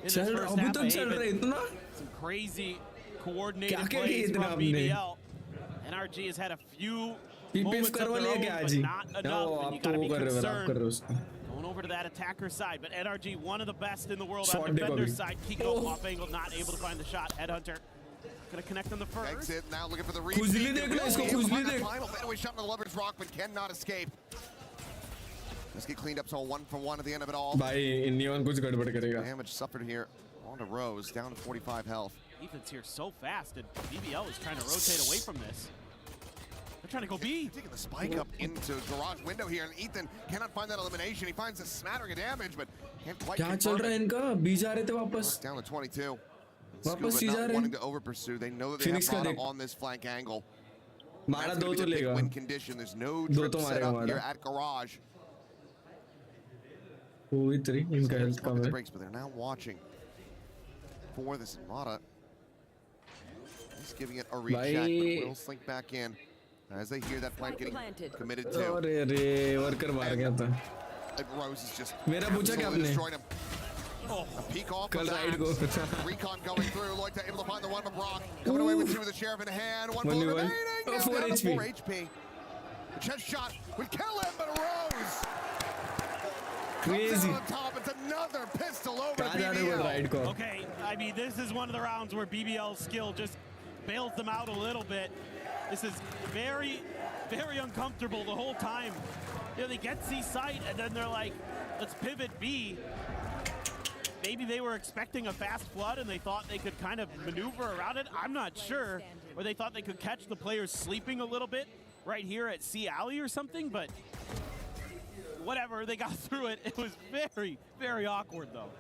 in this चल first अभी half. तो चल रहा है इतना. Some crazy coordinated क्या plays इतना from आपने? BBL. NRG has had a few PPF moments of करवा their लिया own, क्या but आज ही? not ना enough, वो and आप you तो gotta वो be कर रहे हो, आप कर रहे हो concerned. उसको. Going over to that attacker side, but NRG, one of the best in the world Shot on देखो defender अभी. side. Kiko off angle, not able to find the shot. Headhunter gonna connect on the first. Exit now looking for the खुजली देख लो इसको, खुजली देख. Final fadeaway shot in the Lover's Rock, but cannot escape. Let's get cleaned up, so 1-for-1 at the end of it all. भाई neon कुछ गड़बड़ करेगा. Damage suffered here. On to Rose, down to 45 health. Ethan's here so fast, and BBL is trying to rotate away from this. They're trying to go B. Taking the spike up into garage window here, and Ethan cannot find that elimination. He finds a smattering of damage, but can't quite क्या चल रहा है इनका? B जा रहे थे वापस. Down to 22. वापस सी Scuba जा not रहे wanting हैं. to over pursue. They know that they Phoenix have का Rana देख. on this flank angle. मारा That's दो gonna तो be the big लेगा. win condition. There's no दो trip तो set मारेगा up here हमारा. at garage. हुई थ्री इनका हेल्थ कम है. Breaks, but they're now watching for this Mata. He's giving it a recheck, but will slink back in as they hear that flank getting committed to. अरे अरे worker मार गया था. Rose is just मेरा पूछा क्या आपने? destroyed him. A peek off कल of राइड that. को. Recon going through. Loita able to find the one from Brock. Coming away with two with the sheriff in hand. One bullet remaining. Now 4 down to HP. 4 HP. The chest shot would kill him, but Rose Crazy. comes out on top. It's another pistol over कहाँ जा रहे हो BBL. Ride को? Okay, I mean, this is one of the rounds where BBL's skill just bails them out a little bit. This is very, very uncomfortable the whole time. You know, they get C site and then they're like, let's pivot B. Maybe they were expecting a fast flood and they thought they could kind of maneuver around it. I'm not sure. Or they thought they could catch the players sleeping a little bit right here at C Alley or something, but whatever, they got through it. It was very, very awkward though.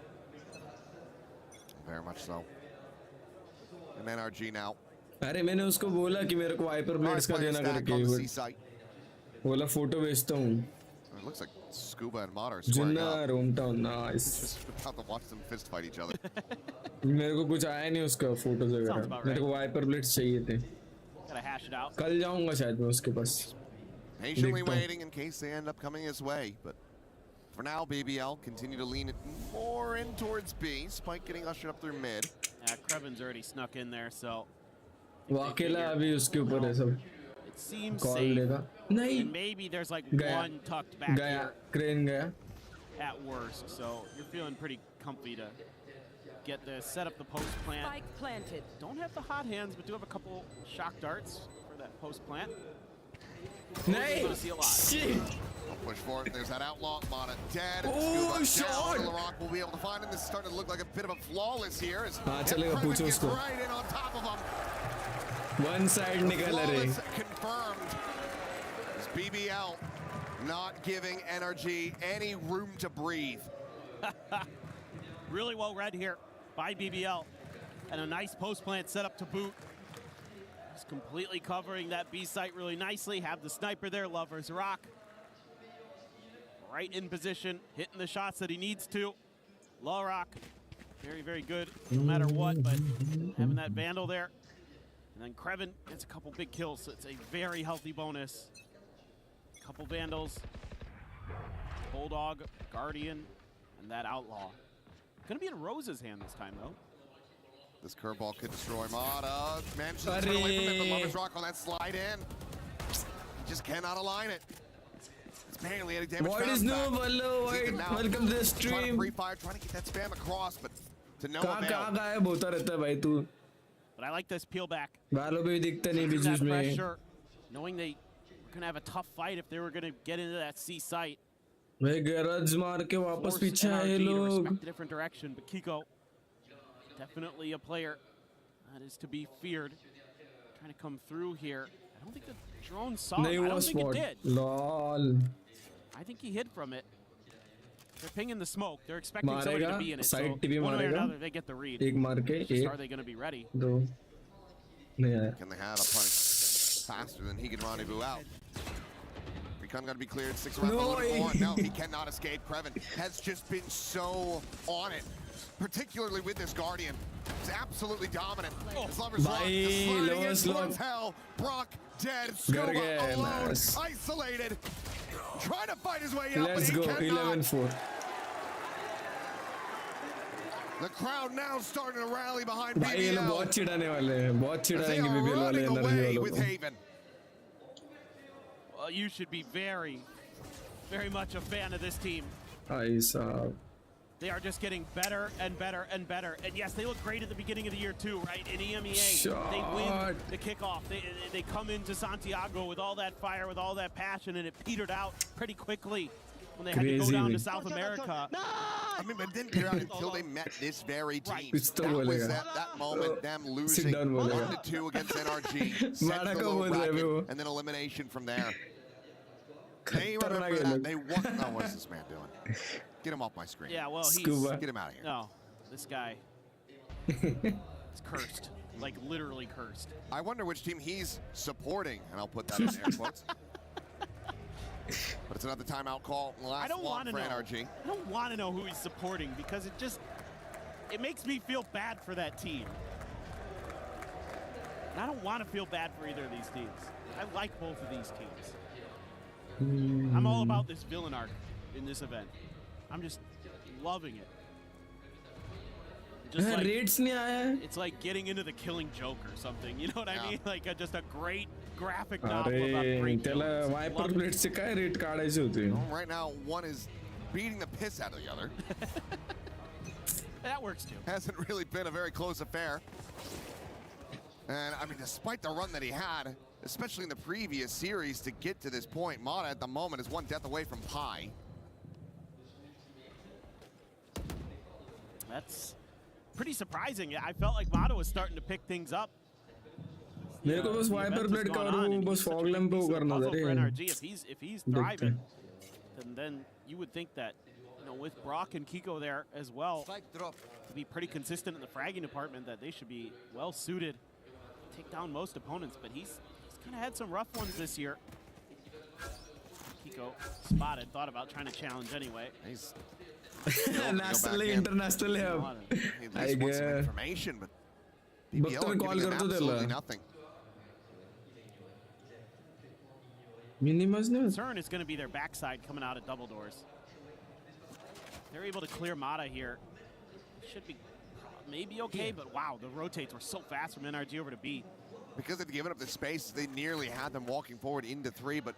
Very much so. And NRG now. अरे मैंने उसको बोला कि मेरे को wiper blades का देना करके. बोला फोटो भेजता हूँ. It looks like Scuba and Mata are squaring जिन्ना up. रोम टाउन nice. Just about to watch them fist fight each other. मेरे को कुछ आया नहीं उसका फोटोज वगैरह. मेरे को वाइपर ब्लेड्स चाहिए थे. Gotta hash it out. कल जाऊंगा शायद मैं उसके पास. Patiently waiting in case they end up coming his way, but for now, BBL continue to lean it more in towards B. Spike getting ushered up through mid. Yeah, Krevin's already snuck in there, so वो अकेला अभी उसके ऊपर है सब. it seems call safe. लेगा. नहीं. And maybe there's like गया. one tucked back गया. here क्रेन गया. at worst, so you're feeling pretty comfy to get the set up the post plant. Spike planted. Don't have the hot hands, but do have a couple shock darts for that post plant. नहीं. See a lot. Shit. I'll push for it. There's that outlaw. Mata dead. Oh, Scuba shot. down. LaRock will be able to find him. This is starting to look like a bit of a flawless here. As हाँ चलेगा पूछो gets उसको. right in on top of him. One side निकल रहे. Flawless confirmed. As BBL not giving NRG any room to breathe. Really well read here by BBL. And a nice post plant set up to boot. Just completely covering that B site really nicely. Have the sniper there, Lover's Rock. Right in position, hitting the shots that he needs to. LaRock, very, very good no matter what, but having that Vandal there. And then Krevin gets a couple big kills, so it's a very healthy bonus. Couple Vandals, Bulldog, Guardian, and that Outlaw. Gonna be in Rose's hand this time, though. This curveball could destroy Mata. Manages to turn away from it, but Lover's Rock on that slide in. He just cannot align it. It's barely any damage. What is new, hello, welcome to the stream. Trying to pre-fire, trying to get that spam across, but to no avail. कहाँ गायब होता रहता है भाई तू? But I like this peel back. Valo bhi dikhta nahi beech That mein. pressure, knowing they were going to have a tough fight if they were going to get into that C site. भाई garage मार के वापस Force पीछे आए NRG to लोग. respect a different direction, but Kiko, definitely a player that is to be feared. Trying to come through here. I don't think the drone saw him. नहीं I हुआ don't think it spot. did. Lol. I think he hid from it. They're pinging the smoke. They're expecting somebody मारेगा to be in it. Side So TV one way or मारेगा. another, they get the read. एक मार के Just एक are they going to be ready? दो नहीं आया. Can they have a punish faster than he can rendezvous out? Recon got to be cleared. 6 rounds No to way. No, he cannot escape. Kreven has just been so on it, particularly with this Guardian. He's absolutely dominant. His lover's locked, just Bhai, sliding in lowest towards lock. hell. Brock dead. Gar Scuba gaya, alone, nice. isolated, trying to fight his way out, Let's but go. he cannot. 11-4. The crowd now starting to rally behind भाई ये लोग BBL. बहुत चिढ़ाने वाले हैं. बहुत As they चिढ़ाएंगे are BBL वाले running energy away वालों with को. Haven. Well, you should be very, very much a fan of this team. भाई साहब. They are just getting better and better and better. And yes, they look great at the beginning of the year too, right? In EMEA, they win Shot. the kickoff. They come into Santiago with all that fire, with all that passion, and it petered out pretty quickly when they had to go Crazy, down to man. South America. I mean, but it didn't peter out until they met this very team. कुछ तो That was बोलेगा. that moment, them Sit losing down बोलेगा. 1-2 against NRG. Set मारा the को low बोल रहे हैं bracket, वो. and then elimination from there. They खतरनाक remember है that. लोग. They won. Oh, what's this man doing? Get him off my screen. Yeah, well, Scuba. Get him out of here. No, this guy is cursed. Like, literally cursed. I wonder which team he's supporting, and I'll put that in air quotes. But it's another timeout call. I Last don't one want to for know. NRG. I don't want to know who he's supporting because it makes me feel bad for that team. And I don't want to feel bad for either of these teams. I like both of these teams. I'm all about this villain arc in this event. I'm just loving it. Just like, Rates नहीं आया है. it's like getting into the Killing Joke or something. You know what I mean? Like just a great graphic novel about अरे great त्याला villains. Viper Love it. Plate से काय rate काढायचे होते. Right now, one is beating the piss out of the other. That works too. Hasn't really been a very close affair. And I mean, despite the run that he had, especially in the previous series, to get to this point, Mata at the moment is one death away from Pi. That's pretty surprising. I felt like Mata was starting to pick things up. मेरे को बस The Viper event has plate gone का on, वो and बस he's such a fog big lamp पे piece वो of करना puzzle था for रे. NRG. If he's thriving, then you would think that, you know, with Brock and Kiko there as well, to be pretty consistent in the fragging department, that they should be well suited to take down most opponents. But he's kind of had some rough ones this year. Kiko spotted, thought about trying to challenge anyway. He's nationally, internationally अब. At least want some information, but BBL are giving them absolutely nothing. Concern is going to be their backside coming out of double doors. They're able to clear Mata here. Should be maybe okay, but wow, the rotates were so fast from NRG over to B. Because they've given up the space, they nearly had them walking forward into 3, but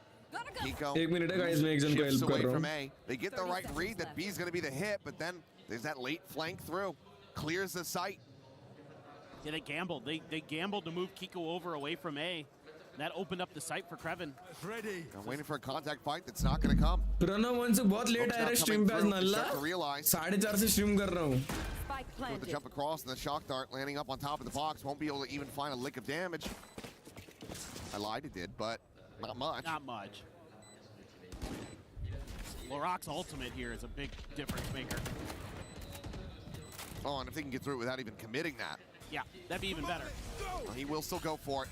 Kiko एक minute है guys, मैं एक जन को shifts help away कर रहा from हूँ. A. They get the right read that B is going to be the hit, but then there's that late flank through. Clears the site. Yeah, they gambled. They gambled to move Kiko over away from A. That opened up the site for Kreven. I'm waiting for a contact fight that's not going to come. पुराना one से बहुत late आया है stream पे आज नल्ला. 4:30 से stream कर रहा हूँ. With the jump across and the shock dart landing up on top of the box, won't be able to even find a lick of damage. I lied, it did, but not much. Not much. Loroc's ultimate here is a big difference maker. Oh, and if they can get through it without even committing that. Yeah, that'd be even better. Well, he will still go for it.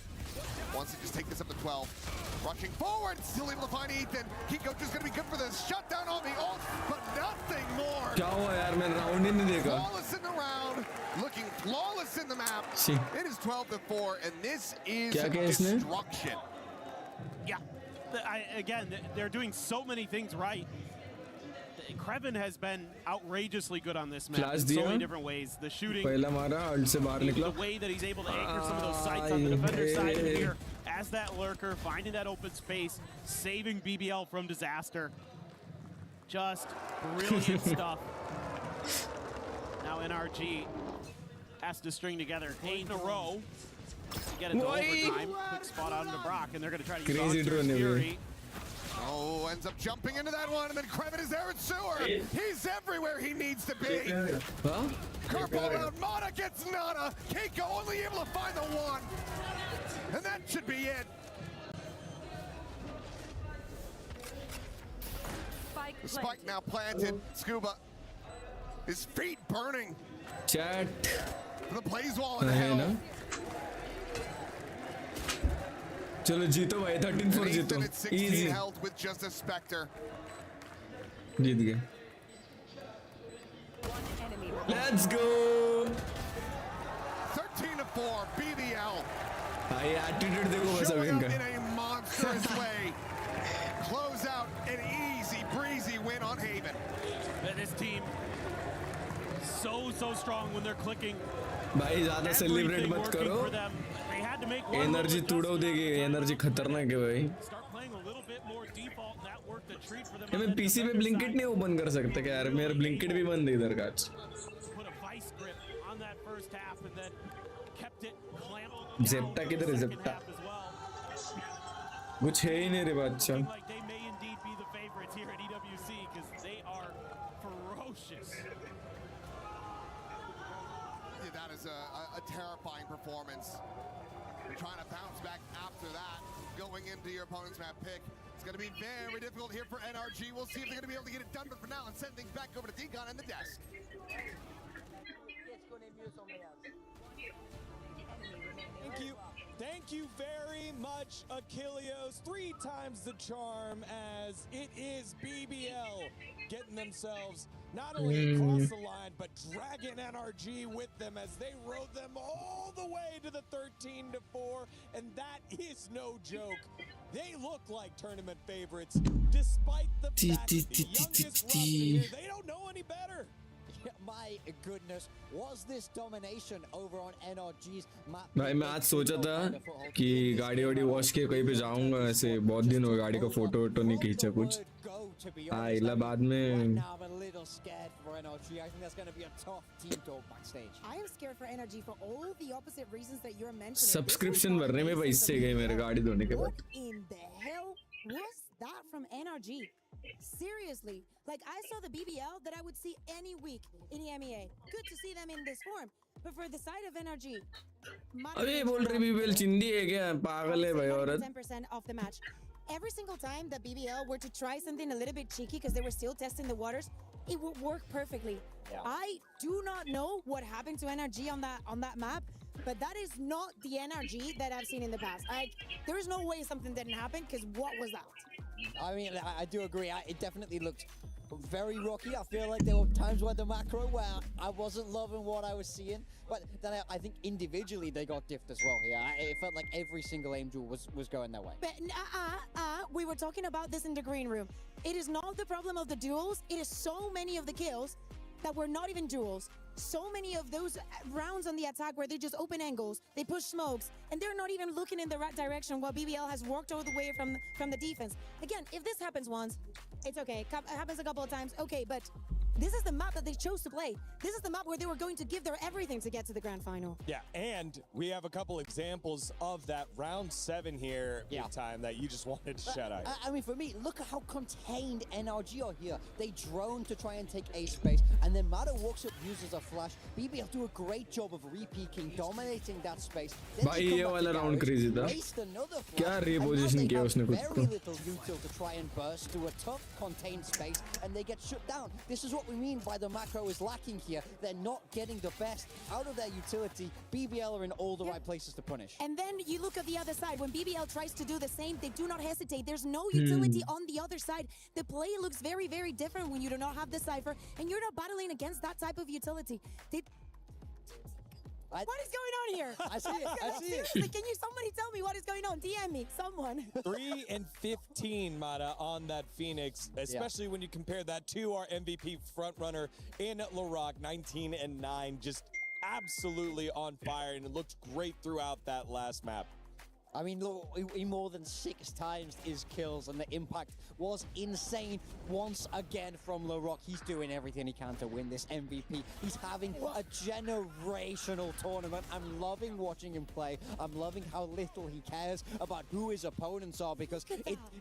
Wants to just take this up to 12. Rushing forward, still able to find Ethan. Kiko just going to be good for this. Shutdown on the ult, but nothing more. क्या हुआ यार, मैंने round ही नहीं देखा. Flawless in the round, looking flawless in the map. It is 12-4, and this is क्या क्या इसने? destruction. Yeah, again, they're doing so many things right. Kreven has been outrageously good on this map Flash in so दिया. many different ways. The shooting, पहला मारा, alt से बाहर निकला. the way that he's able to anchor some of those sights on the defender side and here as that lurker, finding that open space, saving BBL from disaster. Just brilliant stuff. Now NRG has to string together 8 in a row to get it to overtime. Quick spot on to Brock, and they're going to try to use Oscar's Fury. Oh, ends up jumping into that one, and then Krevin is there with Sewer. He's everywhere he needs to be. Carpal around, Mata gets nada. Keiko only able to find the one. And that should be it. The spike now planted. Scuba, his feet burning. Chat. The blaze wall in hell. चलो जीतो भाई 13-4 जीतो easy health with just a Spectre. जीत गए let's go 13-4 BBL भाई attitude देखो बस अब इनका in a monstrous way close out an easy breezy win on Haven. This team so strong when they're clicking. भाई ज़्यादा celebrate मत करो एनर्जी तोड़ो देगी एनर्जी खतरनाक है भाई मैं पीसी पे ब्लिंकिट नहीं ओपन कर सकता क्या यार मेरा ब्लिंकिट भी बंद है इधर का ज़ेप्टा किधर है ज़ेप्टा कुछ है ही नहीं रे बच्चा That is a terrifying performance. You're trying to bounce back after that, going into your opponent's map pick. It's going to be very difficult here for NRG. We'll see if they're going to be able to get it done, but for now, let's send things back over to Deacon and the desk. Thank you very much, Achilleos. 3 times the charm as it is BBL getting themselves not only across the line, but dragging NRG with them as they rode them all the way to the 13-4, and that is no joke. They look like tournament favorites, despite the fact that the youngest roster here, they don't know any better. My goodness, was this domination over on NRG's map? भाई मैं आज सोचा था कि गाड़ी वाड़ी wash के कहीं पे जाऊंगा ऐसे बहुत दिन हो गए गाड़ी का फोटो वोटो नहीं खींचा कुछ इला बाद में सब्सक्रिप्शन भरने में पैसे गए मेरे गाड़ी धोने के बाद Was that from NRG? Seriously, like I saw the BBL that I would see any week in EMEA. Good to see them in this form, but for the side of NRG, अबे बोल रही BBL चिंदी है क्या पागल है भाई औरत 10% of the match. Every single time that BBL were to try something a little bit cheeky because they were still testing the waters, it would work perfectly. Yeah. I do not know what happened to NRG on that map, but that is not the NRG that I've seen in the past. There is no way something didn't happen, because what was that? I mean, I do agree. It definitely looked very rocky. I feel like there were times where the macro where I wasn't loving what I was seeing, but then I think individually they got diffed as well here. It felt like every single aim duel was going their way. But we were talking about this in the green room. It is not the problem of the duels. It is so many of the kills that were not even duels. So many of those rounds on the attack where they just open angles, they push smokes, and they're not even looking in the right direction while BBL has worked all the way from the defense. Again, if this happens once, it's okay. It happens a couple of times, okay, but this is the map that they chose to play. This is the map where they were going to give their everything to get to the grand final. Yeah, and we have a couple examples of that round 7 here, big time, that you just wanted to shout out. I mean, for me, look at how contained NRG are here. They drone to try and take A space, and then Mata walks up, uses a flash. BBL do a great job of re-peeking, dominating that space. भाई ये वाला round crazy था. क्या reposition किया उसने खुद को? Very little util to try and burst to a tough contained space, and they get shut down. This is what we mean by the macro is lacking here. They're not getting the best out of their utility. BBL are in all the right places to punish. And then you look at the other side. When BBL tries to do the same, they do not hesitate. There's no utility on the other side. The play looks very, very different when you do not have the Cypher, and you're not battling against that type of utility. What is going on here? I see it. I see Seriously, can you somebody tell me what is going on? DM me, someone. 3 and 15, Mata, on that Phoenix, especially when you compare that to our MVP frontrunner in LAROC, 19 and 9, just absolutely on fire, and it looked great throughout that last map. I mean, look, he more than 6 times his kills, and the impact was insane once again from LaRock. He's doing everything he can to win this MVP. He's having a generational tournament. I'm loving watching him play. I'm loving how little he cares about who his opponents are, because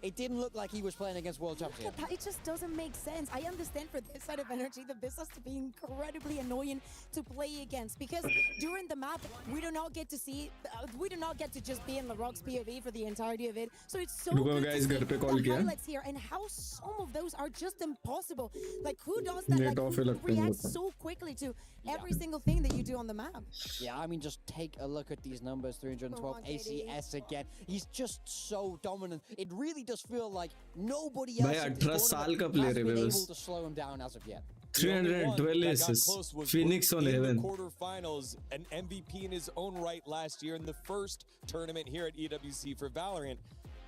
it didn't look like he was playing against world champions. It just doesn't make sense. I understand for this side of NRG that this has to be incredibly annoying to play against, because during the map we do not get to see, we do not get to just be in LaRock's POV for the entirety of it. So it's so good to see the highlights here and how some of those are just impossible. Like, who does that? Like, who reacts so quickly to every single thing that you do on the map? Yeah, I mean, just take a look at these numbers. 312 ACS again. He's just so dominant. It really does feel like nobody else in this tournament has been able to slow him down as of yet. 312 assists. Phoenix on heaven. Quarterfinals, an MVP in his own right last year in the first tournament here at EWC for Valorant.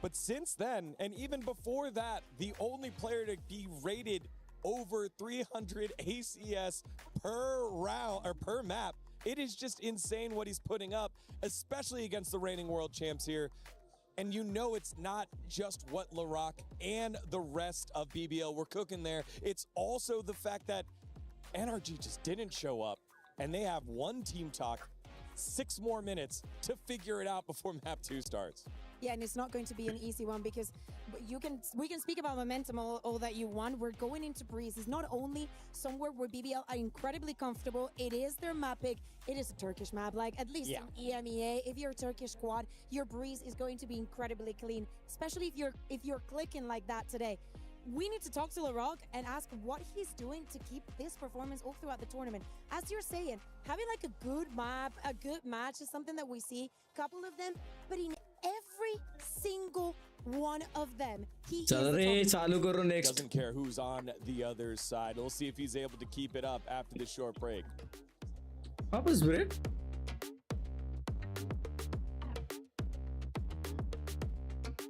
But since then, and even before that, the only player to be rated over 300 ACS per round or per map. It is just insane what he's putting up, especially against the reigning world champs here. And you know it's not just what LaRock and the rest of BBL were cooking there. It's also the fact that NRG just didn't show up, and they have one team talk, 6 more minutes to figure it out before map 2 starts. Yeah, and it's not going to be an easy one, because we can speak about momentum all that you want. We're going into Breeze. It's not only somewhere where BBL are incredibly comfortable. It is their map pick. It is a Turkish map, like at least in EMEA. If you're a Turkish squad, your Breeze is going to be incredibly clean, especially if you're clicking like that today. We need to talk to LaRock and ask what he's doing to keep this performance all throughout the tournament. As you're saying, having like a good map, a good match is something that we see, a couple of them, but in every single one of them, he doesn't care who's on the other side. We'll see if he's able to keep it up after this short break. Papa's break.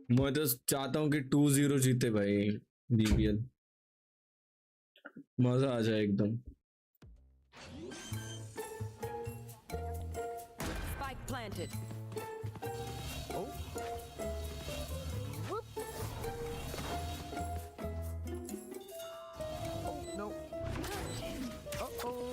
मैं तो चाहता हूँ कि 2-0 जीते भाई BBL. मजा आ जाए एकदम. Spike planted. Oh. Whoop. Oh no. Uh-oh.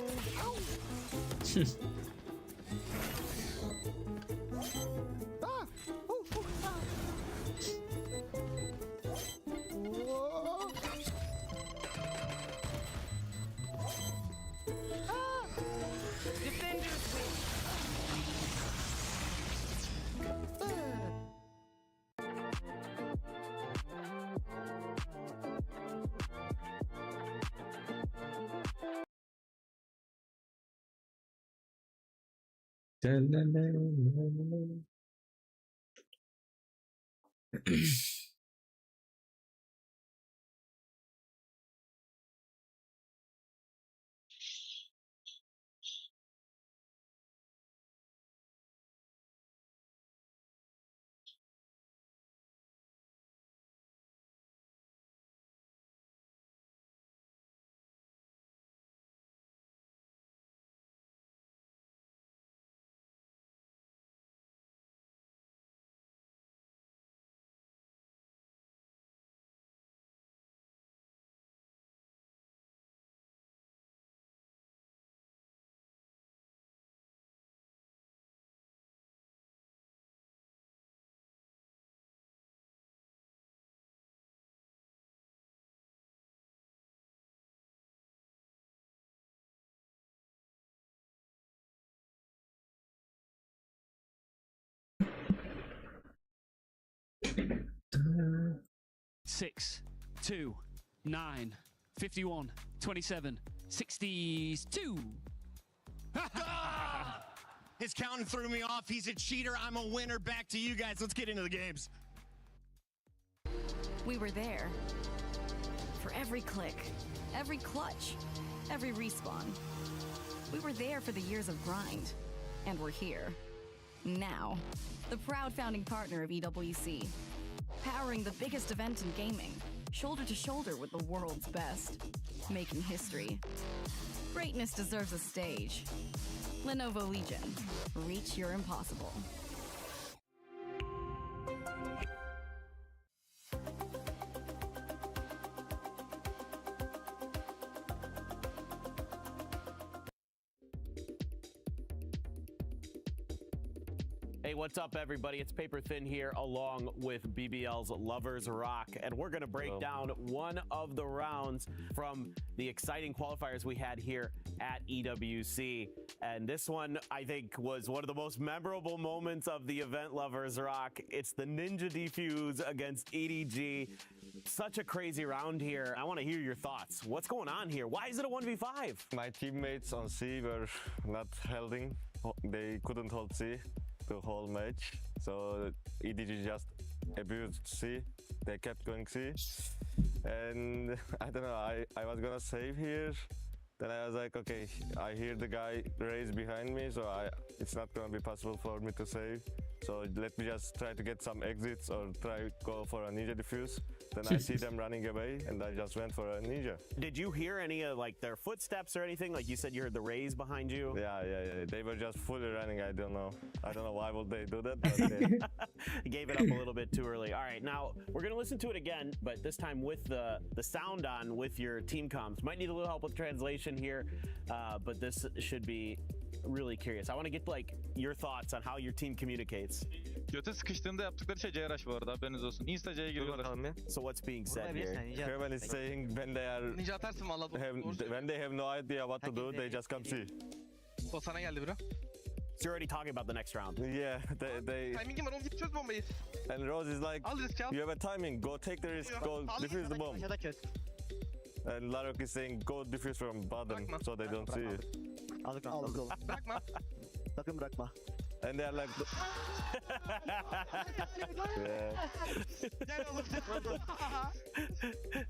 Six, 2, 9, 51, 27, 62. His counting threw me off. He's a cheater. I'm a winner. Back to you guys. Let's get into the games. We were there for every click, every clutch, every respawn. We were there for the years of grind, and we're here now. The proud founding partner of EWC, powering the biggest event in gaming, shoulder to shoulder with the world's best, making history. Greatness deserves a stage. Lenovo Legion, reach your impossible. Hey, what's up, everybody? It's Paper Thin here, along with BBL's Lovers Rock, and we're going to break down one of the rounds from the exciting qualifiers we had here at EWC. And this one, I think, was one of the most memorable moments of the event, Lovers Rock. It's the Ninja Defuse against EDG. Such a crazy round here. I want to hear your thoughts. What's going on here? Why is it a 1v5? My teammates on C were not holding. They couldn't hold C the whole match, so EDG just abused C. They kept going C, and I don't know, I was gonna save here. Then I was like, okay, I hear the guy raise behind me, so it's not gonna be possible for me to save. So let me just try to get some exits or try go for a ninja defuse. Then I see them running away, and I just went for a ninja. Did you hear any of like their footsteps or anything? Like you said, you heard the raise behind you. Yeah. They were just fully running. I don't know why would they do that. But they gave it up a little bit too early. All right, now we're gonna listen to it again, but this time with the sound on with your team comms. Might need a little help with translation here, but this should be really curious. I want to get like your thoughts on how your team communicates. Göte sıkıştığında yaptıkları şey C-Rush bu arada, haberiniz olsun. Insta C'ye giriyorlar. So what's being said here? Kevin is saying when they are Ninja atarsın valla. when they have no idea what to do, they just come see. O sana geldi bro. So you're already talking about the next round. Yeah, they Timing'im var, oğlum git çöz bombayı. And Rose is like, you have a timing, go take the risk, go defuse the bomb. And Larok is saying, go defuse from bottom, so they don't see you. Bırakma. Sakın bırakma. And they're like, yeah.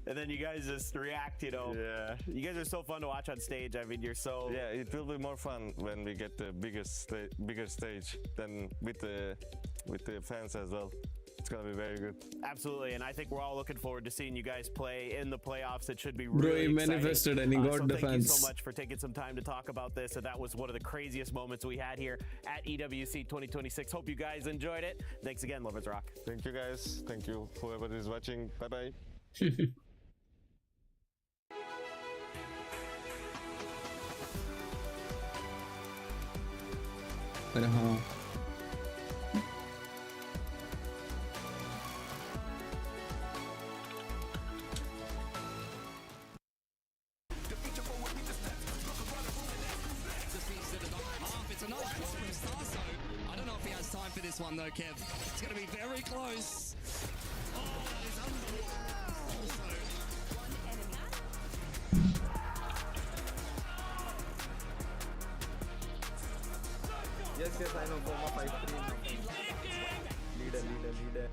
And then you guys just react, you know. Yeah. You guys are so fun to watch on stage. I mean, you're so. Yeah, it will be more fun when we get the bigger stage than with the fans as well. It's gonna be very good. Absolutely, and I think we're all looking forward to seeing you guys play in the playoffs. It should be Bro, really he manifested and he got so the thank fans. you so much for taking some time to talk about this. And that was one of the craziest moments we had here at EWC 2026. Hope you guys enjoyed it. Thanks again, Lovers Rock. Thank you guys. Thank you whoever is watching. Bye bye. It's a nice shot from Starso. I don't know if he has time for this one though, Kev. It's going to be very close. Oh, that is unbelievable. Yes, I know. Bomba 5-3. Leader.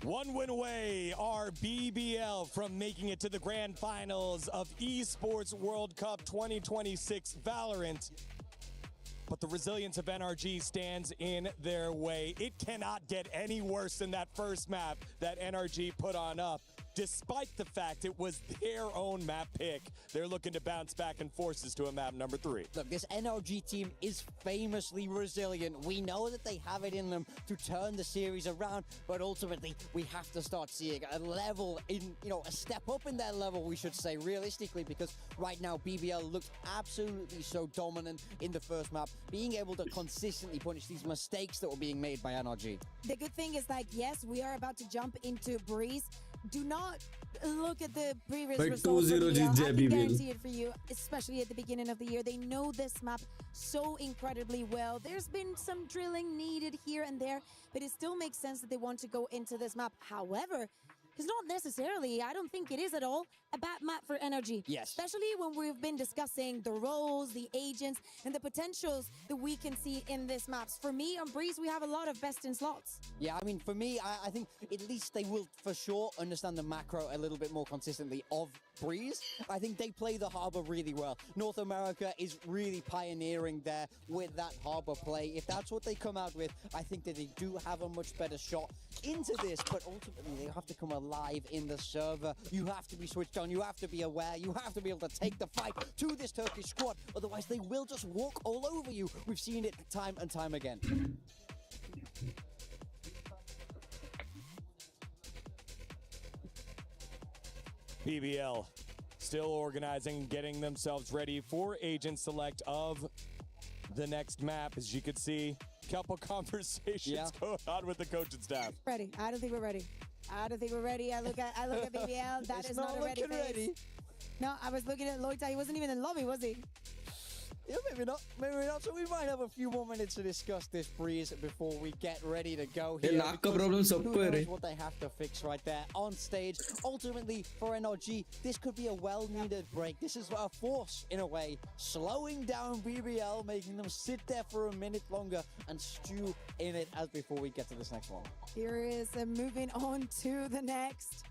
One win away are BBL from making it to the grand finals of Esports World Cup 2026 Valorant. But the resilience of NRG stands in their way. It cannot get any worse than that first map that NRG put on up. Despite the fact it was their own map pick, they're looking to bounce back and force us to a map number 3. Look, this NRG team is famously resilient. We know that they have it in them to turn the series around, but ultimately we have to start seeing a level in, a step up in their level, we should say, realistically, because right now BBL looked absolutely so dominant in the first map, being able to consistently punish these mistakes that were being made by NRG. The good thing is, like, yes, we are about to jump into Breeze. Do not look at the previous Like results. 2-0 I can BBL. guarantee it for you, especially at the beginning of the year. They know this map so incredibly well. There's been some drilling needed here and there, but it still makes sense that they want to go into this map. However, it's not necessarily, I don't think it is at all, a bad map for NRG. Yes. Especially when we've been discussing the roles, the agents, and the potentials that we can see in this maps. For me, on Breeze, we have a lot of best in slots. Yeah, I mean, for me, I think at least they will for sure understand the macro a little bit more consistently of Breeze. I think they play the harbor really well. North America is really pioneering there with that harbor play. If that's what they come out with, I think that they do have a much better shot into this, but ultimately they have to come alive in the server. You have to be switched on, you have to be aware, you have to be able to take the fight to this Turkish squad, otherwise they will just walk all over you. We've seen it time and time again. BBL still organizing, getting themselves ready for agent select of the next map. As you can see, couple conversations going on with the coaching staff. Ready. I don't think we're ready. I don't think we're ready. I look at BBL. That is not a ready face. No, I was looking at Loita. He wasn't even in lobby, was he? Yeah, maybe not. Maybe not. So we might have a few more minutes to discuss this breeze before we get ready to go here. Who knows what they have to fix right there on stage. Ultimately, for NRG, this could be a well-needed break. This is a force, in a way, slowing down BBL, making them sit there for a minute longer and stew in it as before we get to this next one. Here is moving on to the next.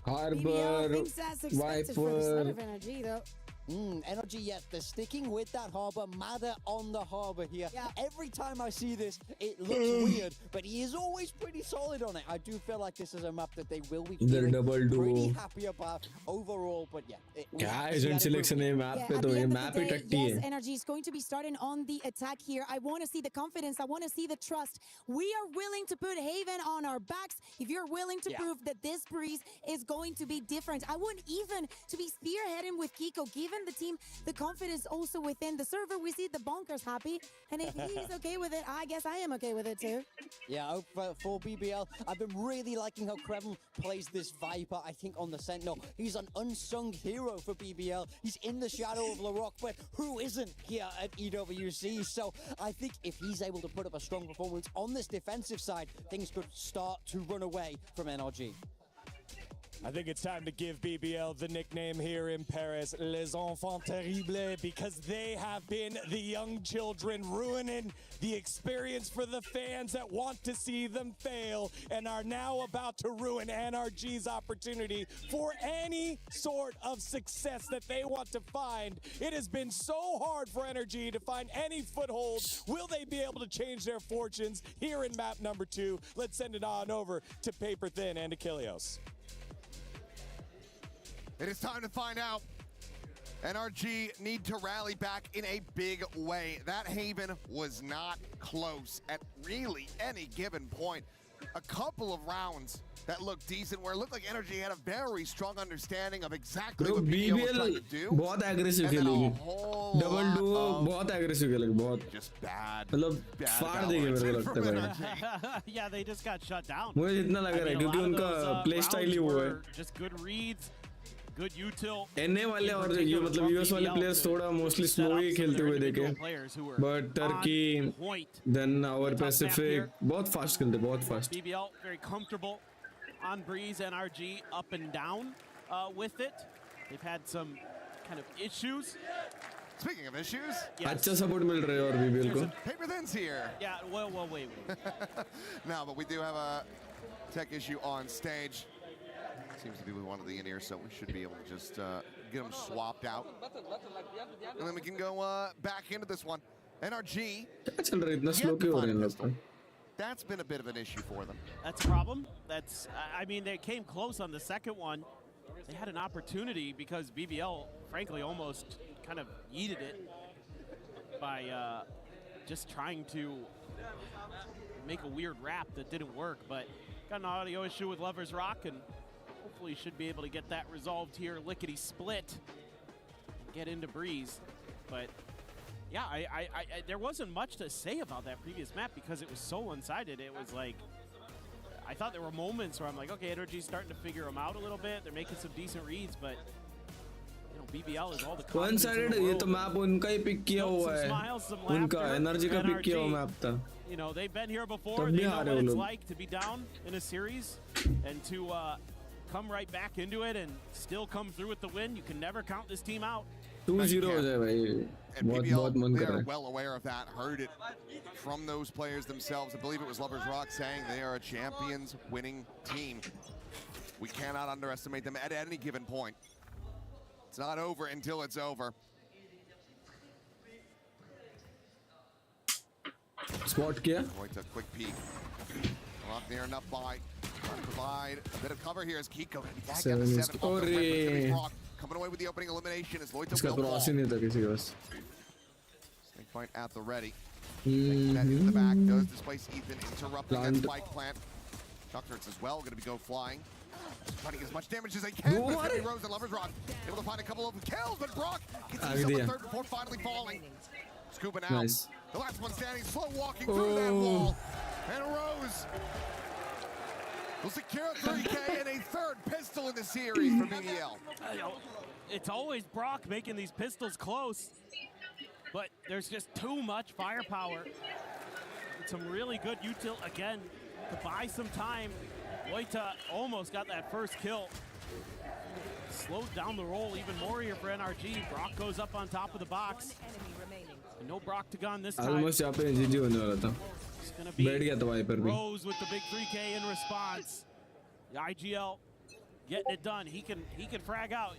Harbor, thinks that's expected for the start of NRG, though. NRG, yes, they're sticking with that harbor. Mada on the harbor here. Yeah. Every time I see this, it looks weird, but he is always pretty solid on it. I do feel like this is a map that they will be feeling pretty happy about overall, but yeah. Selection map pe to ye map hi tatti hai. Yes, NRG is going to be starting on the attack here. I want to see the confidence. I want to see the trust. We are willing to put Haven on our backs if you're willing to prove that this breeze is going to be different. I want even to be spearheading with Kiko, given the team the confidence also within the server. We see the bonkers happy, and if he's okay with it, I guess I am okay with it too. Yeah, for BBL, I've been really liking how Kreven plays this Viper, I think, on the Sentinel. He's an unsung hero for BBL. He's in the shadow of LaRock, but who isn't here at EWC? So I think if he's able to put up a strong performance on this defensive side, things could start to run away from NRG. I think it's time to give BBL the nickname here in Paris, Les Enfants Terribles, because they have been the young children ruining the experience for the fans that want to see them fail and are now about to ruin NRG's opportunity for any sort of success that they want to find. It has been so hard for NRG to find any foothold. Will they be able to change their fortunes here in map number 2? Let's send it on over to Paper Thin and Achilleos. It is time to find out. NRG need to rally back in a big way. That Haven was not close at really any given point. A couple of rounds that looked decent, where it looked like NRG had a very strong understanding of exactly what BBL was trying to do. बहुत aggressive खेलेगी. Double duo बहुत aggressive खेलेगी, बहुत. Just bad. मतलब फाड़ देंगे मेरे को लगता है. Yeah, they just got shut down. मुझे जितना लग रहा है क्योंकि उनका play style ही वो है. Just good reads. Good util. NA वाले और ये मतलब US वाले players थोड़ा mostly slow ही खेलते हुए देखे. But Turkey, then our Pacific, बहुत fast खेलते, बहुत fast. BBL very comfortable on breeze. NRG up and down with it. They've had some kind of issues. Speaking of issues, अच्छा support मिल रहा है और BBL को. Paper Thin's here. Yeah, well, wait. No, but we do have a tech issue on stage. Seems to be with one of the in-ears, so we should be able to just get them swapped out. And then we can go back into this one. NRG. That's been a bit of an issue for them. That's a problem. I mean, they came close on the second one. They had an opportunity because BBL, frankly, almost kind of yeeted it by just trying to make a weird rap that didn't work. But got an audio issue with Lovers Rock, and hopefully should be able to get that resolved here. Lickety split, get into breeze. But yeah, there wasn't much to say about that previous map because it was so one-sided. It was like, I thought there were moments where I'm like, okay, NRG's starting to figure them out a little bit. They're making some decent reads, but you know, BBL is all the one-sided. ये तो map उनका ही pick किया हुआ है. उनका NRG का pick किया हुआ map था. You know, they've been here before. They know what it's like to be down in a series and to come right back into it and still come through with the win. You can never count this team out. 2-0 हो जाए भाई. बहुत मन कर रहा है. They're well aware of that. Heard it from those players themselves. I believe it was Lovers Rock saying they are a champions winning team. We cannot underestimate them at any given point. It's not over until it's over. Spot किया. Quite a quick peek. Not near enough by. Provide a bit of cover here as Kiko back at the 7. Coming away with the opening elimination as Loita will fall. Snake fight at the ready. That in the back does displace Ethan, interrupting that spike plant. Chuckturts as well, going to go flying. Trying to get as much damage as they can with Heavy Rose and Lovers Rock. Able to find a couple of kills, but Brock gets himself a third before finally falling. Scooping out. Nice. The last one standing, slow walking through that wall. And Rose will secure 3K and a third pistol in the series for BBL. It's always Brock making these pistols close, but there's just too much firepower. Some really good util again to buy some time. Loita almost got that first kill. Slowed down the roll even more here for NRG. Brock goes up on top of the box. And no Brock to gun this time. Almost यहाँ पे GG होने वाला था. बैठ गया था Viper भी. Rose with the big 3K in response. The IGL getting it done. He can frag out.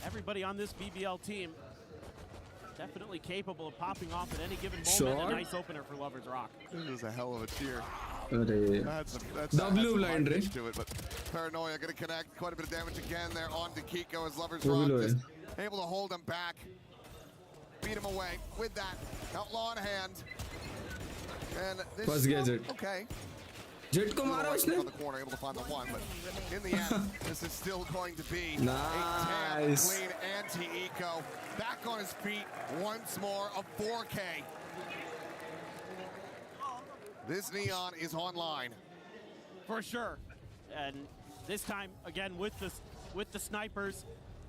Everybody on this BBL team definitely capable of popping off at any given moment. A nice opener for Lovers Rock. This is a hell of a cheer. That's W blind, right? To it, but Paranoia gonna connect. Quite a bit of damage again there on to Kiko as Lovers Rock just able to hold him back. Beat him away with that outlaw in hand. And this First gadget. Okay. Jet को मारा उसने. On the corner, able to find the one, but in the end, this is still going to be nice. A clean anti-eco. Back on his feet once more, a 4K. This Neon is online. For sure. And this time, again, with the snipers.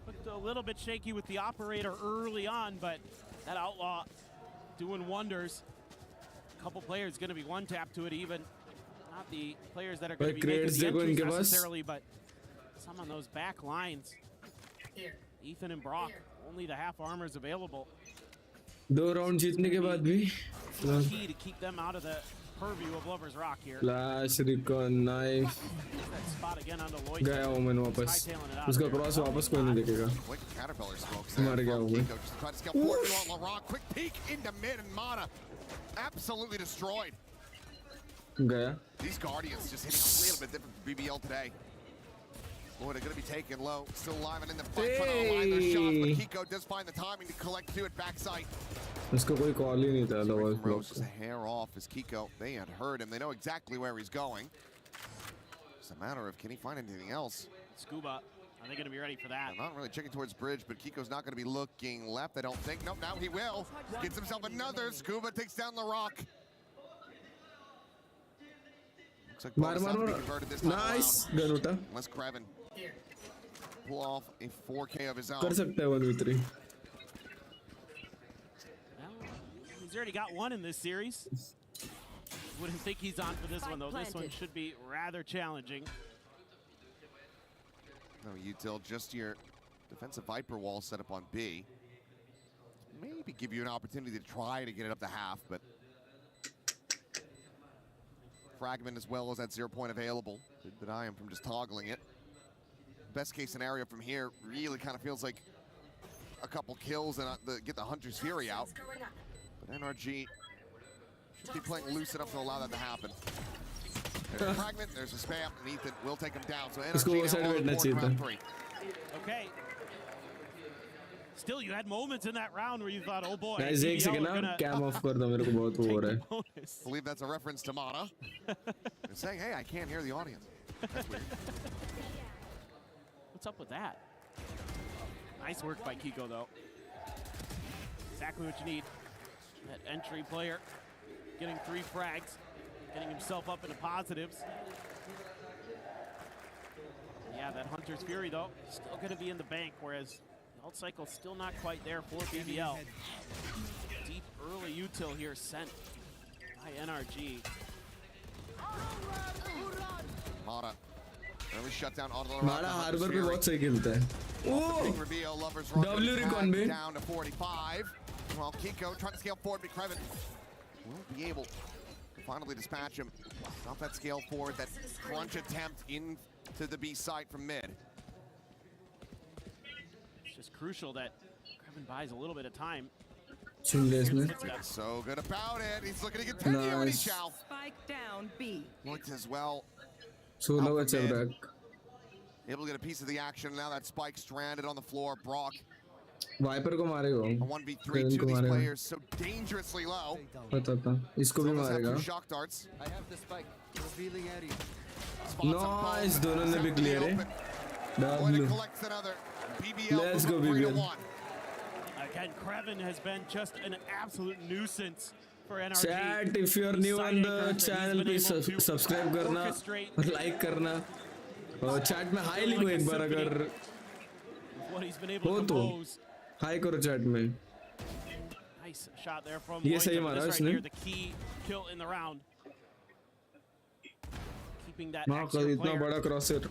Looked a little bit shaky with the operator early on, but that outlaw doing wonders. A couple players going to be one tap to it even. Not the players that are going to be making the entries necessarily, but some on those back lines. Ethan and Brock, only the half armors available. 2 round जीतने के बाद भी. Key to keep them out of the purview of Lovers Rock here. Flash, recon, knife. That spot again on the Lloyd. गया ओमन वापस. उसका cross वापस कोई नहीं देखेगा. मर गया ओमन. Quick peek into mid and Mana absolutely destroyed. गया. These Guardians just hitting a little bit different from BBL today. Boy, they're going to be taken low. Still alive and in the fight, trying to align their shots, but Kiko does find the timing to collect two at backside. उसका कोई call ही नहीं था. Rose just a hair off as Kiko. They had heard him. They know exactly where he's going. It's a matter of, can he find anything else? Scuba, are they going to be ready for that? They're not really checking towards bridge, but Kiko's not going to be looking left, I don't think. Nope, now he will. Gets himself another. Scuba takes down the rock. Looks like bonus out to be converted this time nice. around. Unless Kraven pull off a 4K of his own. कर सकता है 1v3. He's already got one in this series. Wouldn't think he's on for this one though. This one should be rather challenging. No util, just your defensive Viper wall set up on B. Maybe give you an opportunity to try to get it up to half, but fragment as well as that 0 point available. Did deny him from just toggling it. Best case scenario from here really kind of feels like a couple kills and get the Hunter's Fury out. But NRG should be playing loose enough to allow that to happen. There's a fragment, there's a spam, and Ethan will take him down. So NRG now on the board in round 3. Okay. Still, you had moments in that round where you thought, oh boy. Guys, एक second ना cam off कर दो मेरे को बहुत हो रहा है. I believe that's a reference to Mana. They're saying, hey, I can't hear the audience. That's weird. What's up with that? Nice work by Kiko, though. Exactly what you need. That entry player getting 3 frags, getting himself up into positives. Yeah, that Hunter's Fury, though, still going to be in the bank, whereas the ult cycle still not quite there for BBL. Deep early util here sent by NRG. Mana. Early shutdown auto. मारा harbour पे बहुत सही खेलता है. ओह. W recon में. Down to 45. Well, Kiko trying to scale forward, but Kraven will be able to finally dispatch him. Not that scale forward, that crunch attempt into the B side from mid. It's just crucial that Kraven buys a little bit of time. So good about it. He's looking to get 10 here, nice. Spike down B. Looked as well. So now it's a back. Able to get a piece of the action. Now that Spike stranded on the floor. Brock. Viper को मारेगा. A 1v3, two of these players so dangerously low. पता था. इसको भी मारेगा. Shock darts. I have the spike. Revealing area. Nice. दोनों ने भी clear है. W. Collects another. BBL Let's go BBL. Again, Krevin has been just an absolute nuisance for NRG. Chat, if you are new on the channel, please subscribe करना और like करना और chat में hi लिखो एक बार अगर हो तो hi करो chat में. Nice shot there from ये सही मारा उसने. The key kill in the round. Keeping that हाँ extra इतना player बड़ा crosser.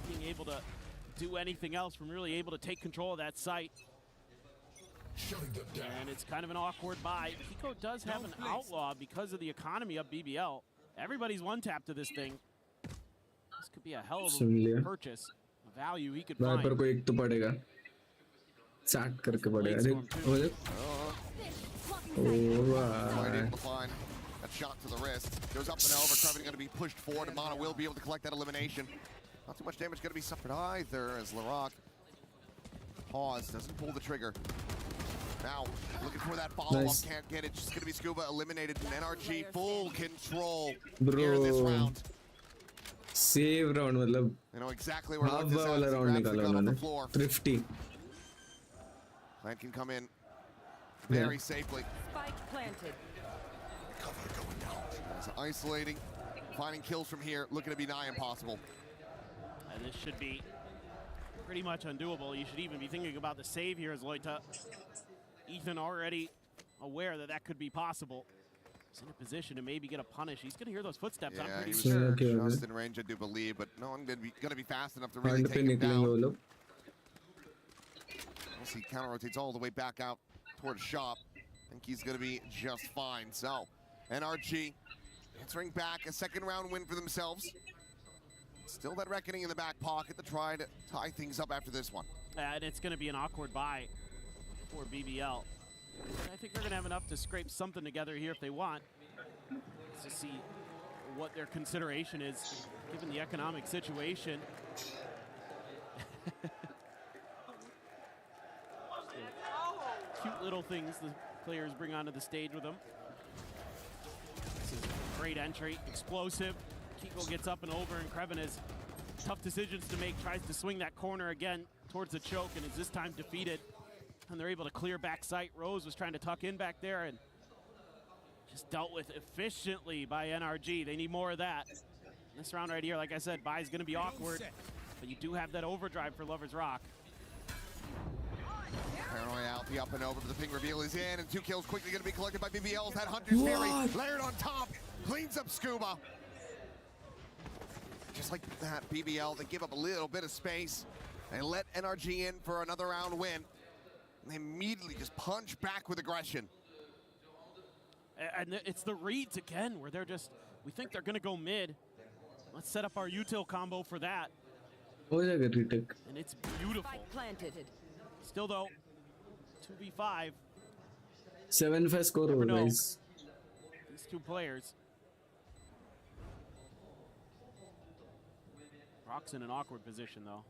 being able to do anything else from really able to take control of that site. And it's kind of an awkward buy. Pico does have an outlaw because of the economy of BBL. Everybody's one tap to this thing. This could be a hell of a purchase. A value he could find. पर कोई एक तो पड़ेगा. Sat करके पड़ेगा. Quite able to find that shot to the wrist. Goes up and over. Krevin going to be pushed forward, and Mana will be able to collect that elimination. Not too much damage going to be suffered either as LAROC pause, doesn't pull the trigger. Now, looking for that follow-up, can't get it. Just going to be Scuba eliminated, and NRG full control here in this round. Save round, मतलब. You know exactly where half वाला round निकाला उन्होंने. Thrifty. Plant can come in very safely. Spike planted. Cover going down. So isolating, finding kills from here, looking to be nigh impossible. And this should be pretty much undoable. You should even be thinking about the save here as Loita. Ethan already aware that that could be possible. He's in a position to maybe get a punish. He's going to hear those footsteps. Yeah, I'm pretty he sure. was just in range, I do believe, but no one going to be fast enough to really take him down. We'll see, counter rotates all the way back out towards shop. I think he's going to be just fine. So, NRG answering back, a second round win for themselves. Still that reckoning in the back pocket to try to tie things up after this one. And it's going to be an awkward buy for BBL. But I think they're going to have enough to scrape something together here if they want. To see what their consideration is, given the economic situation. Cute little things the players bring onto the stage with them. This is a great entry, explosive. Kiko gets up and over, and Krevin has tough decisions to make, tries to swing that corner again towards the choke, and is this time defeated. And they're able to clear back sight. Rose was trying to tuck in back there and just dealt with efficiently by NRG. They need more of that. This round right here, like I said, buy is going to be awkward, but you do have that overdrive for Lover's Rock. Paranoia out, the up and over, but the ping reveal is in, and 2 kills quickly going to be collected by BBL. That Hunter's Fury layered on top, cleans up Scuba. Just like that, BBL, they give up a little bit of space and let NRG in for another round win. And they immediately just punch back with aggression. And it's the reads again, where they're just, we think they're going to go mid. Let's set up our util combo for that. And it's beautiful. Still though, 2v5. 7-5 score, guys. These two players. Rock's in an awkward position though.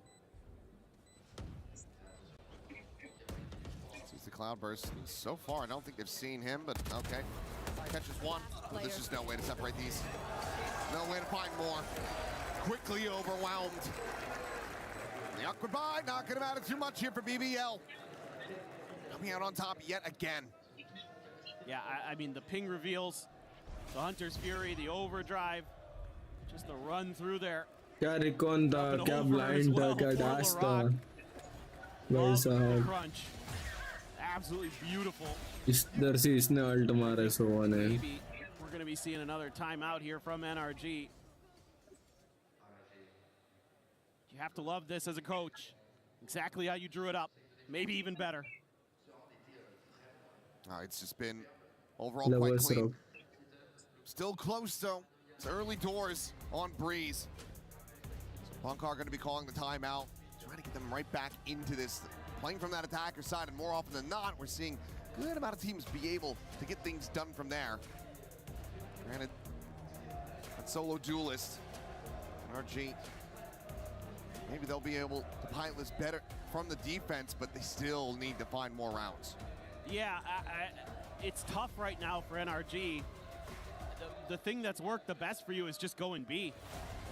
Sees the Cloudburst. So far, I don't think they've seen him, but okay. Catches one, but there's just no way to separate these. No way to find more. Quickly overwhelmed. The awkward buy, not gonna matter too much here for BBL. Coming out on top yet again. Yeah, I mean, the ping reveals, the Hunter's Fury, the overdrive, just the run through there. क्या recon था, क्या blind था, क्या dash था. भाई साहब. Crunch. Absolutely beautiful. इधर से इसने अल्ट मारा सोवन है. Maybe we're going to be seeing another timeout here from NRG. You have to love this as a coach. Exactly how you drew it up. Maybe even better. It's just been overall quite clean. Still close though. It's early doors on Breeze. So Punkar going to be calling the timeout, trying to get them right back into this, playing from that attacker side, and more often than not, we're seeing a good amount of teams be able to get things done from there. Granted, that solo duelist, NRG, maybe they'll be able to pilot this better from the defense, but they still need to find more rounds. Yeah, it's tough right now for NRG. The thing that's worked the best for you is just go and B.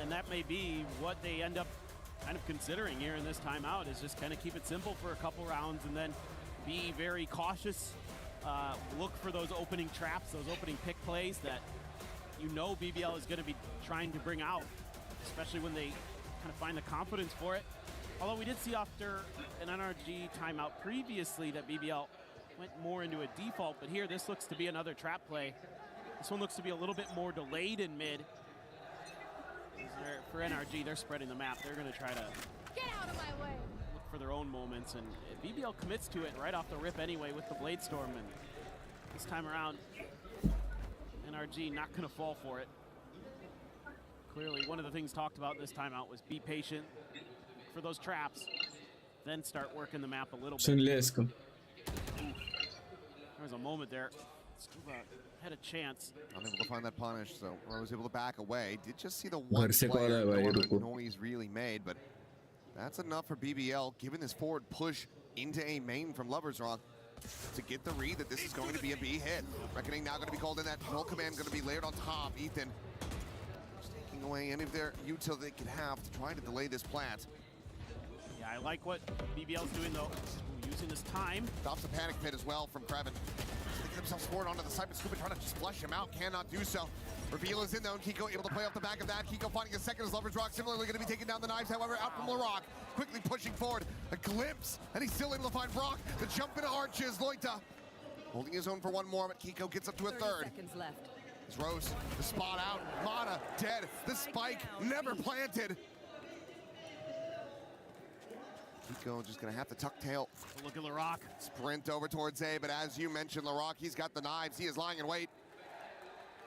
And that may be what they end up kind of considering here in this timeout, is just kind of keep it simple for a couple rounds and then be very cautious. Look for those opening traps, those opening pick plays that you know BBL is going to be trying to bring out, especially when they kind of find the confidence for it. Although we did see after an NRG timeout previously that BBL went more into a default, but here this looks to be another trap play. This one looks to be a little bit more delayed in mid. For NRG, they're spreading the map. They're going to try to Get out of my way. look for their own moments, and BBL commits to it right off the rip anyway with the Blade Storm, and this time around, NRG not going to fall for it. Clearly, one of the things talked about this timeout was be patient for those traps, then start working the map a little bit. There was a moment there. Stuva had a chance. Unable to find that punish, so I was able to back away. Did just see the one player, no other noise really made, but that's enough for BBL, given this forward push into a main from Lovers Rock to get the read that this is going to be a B hit. Reckoning now going to be called in, that null command going to be layered on top. Ethan just taking away any of their util they could have to try to delay this plant. Yeah, I like what BBL's doing though. Using this time. Stops the panic pit as well from Kraven. They get themselves forward onto the side, but Scuba trying to just flush him out, cannot do so. Reveal is in though, and Kiko able to play off the back of that. Kiko finding a second as Lovers Rock, similarly going to be taking down the knives, however, out from LaRock. Quickly pushing forward, a glimpse, and he's still able to find Rock. The jump into arches, Loita holding his own for one more, but Kiko gets up to a third. 30 seconds left. It's Rose, the spot out, Mana dead, the spike never planted. Kiko just gonna have to tuck tail. Look at LaRock. Sprint over towards A, but as you mentioned, LaRock, he's got the knives. He is lying in wait.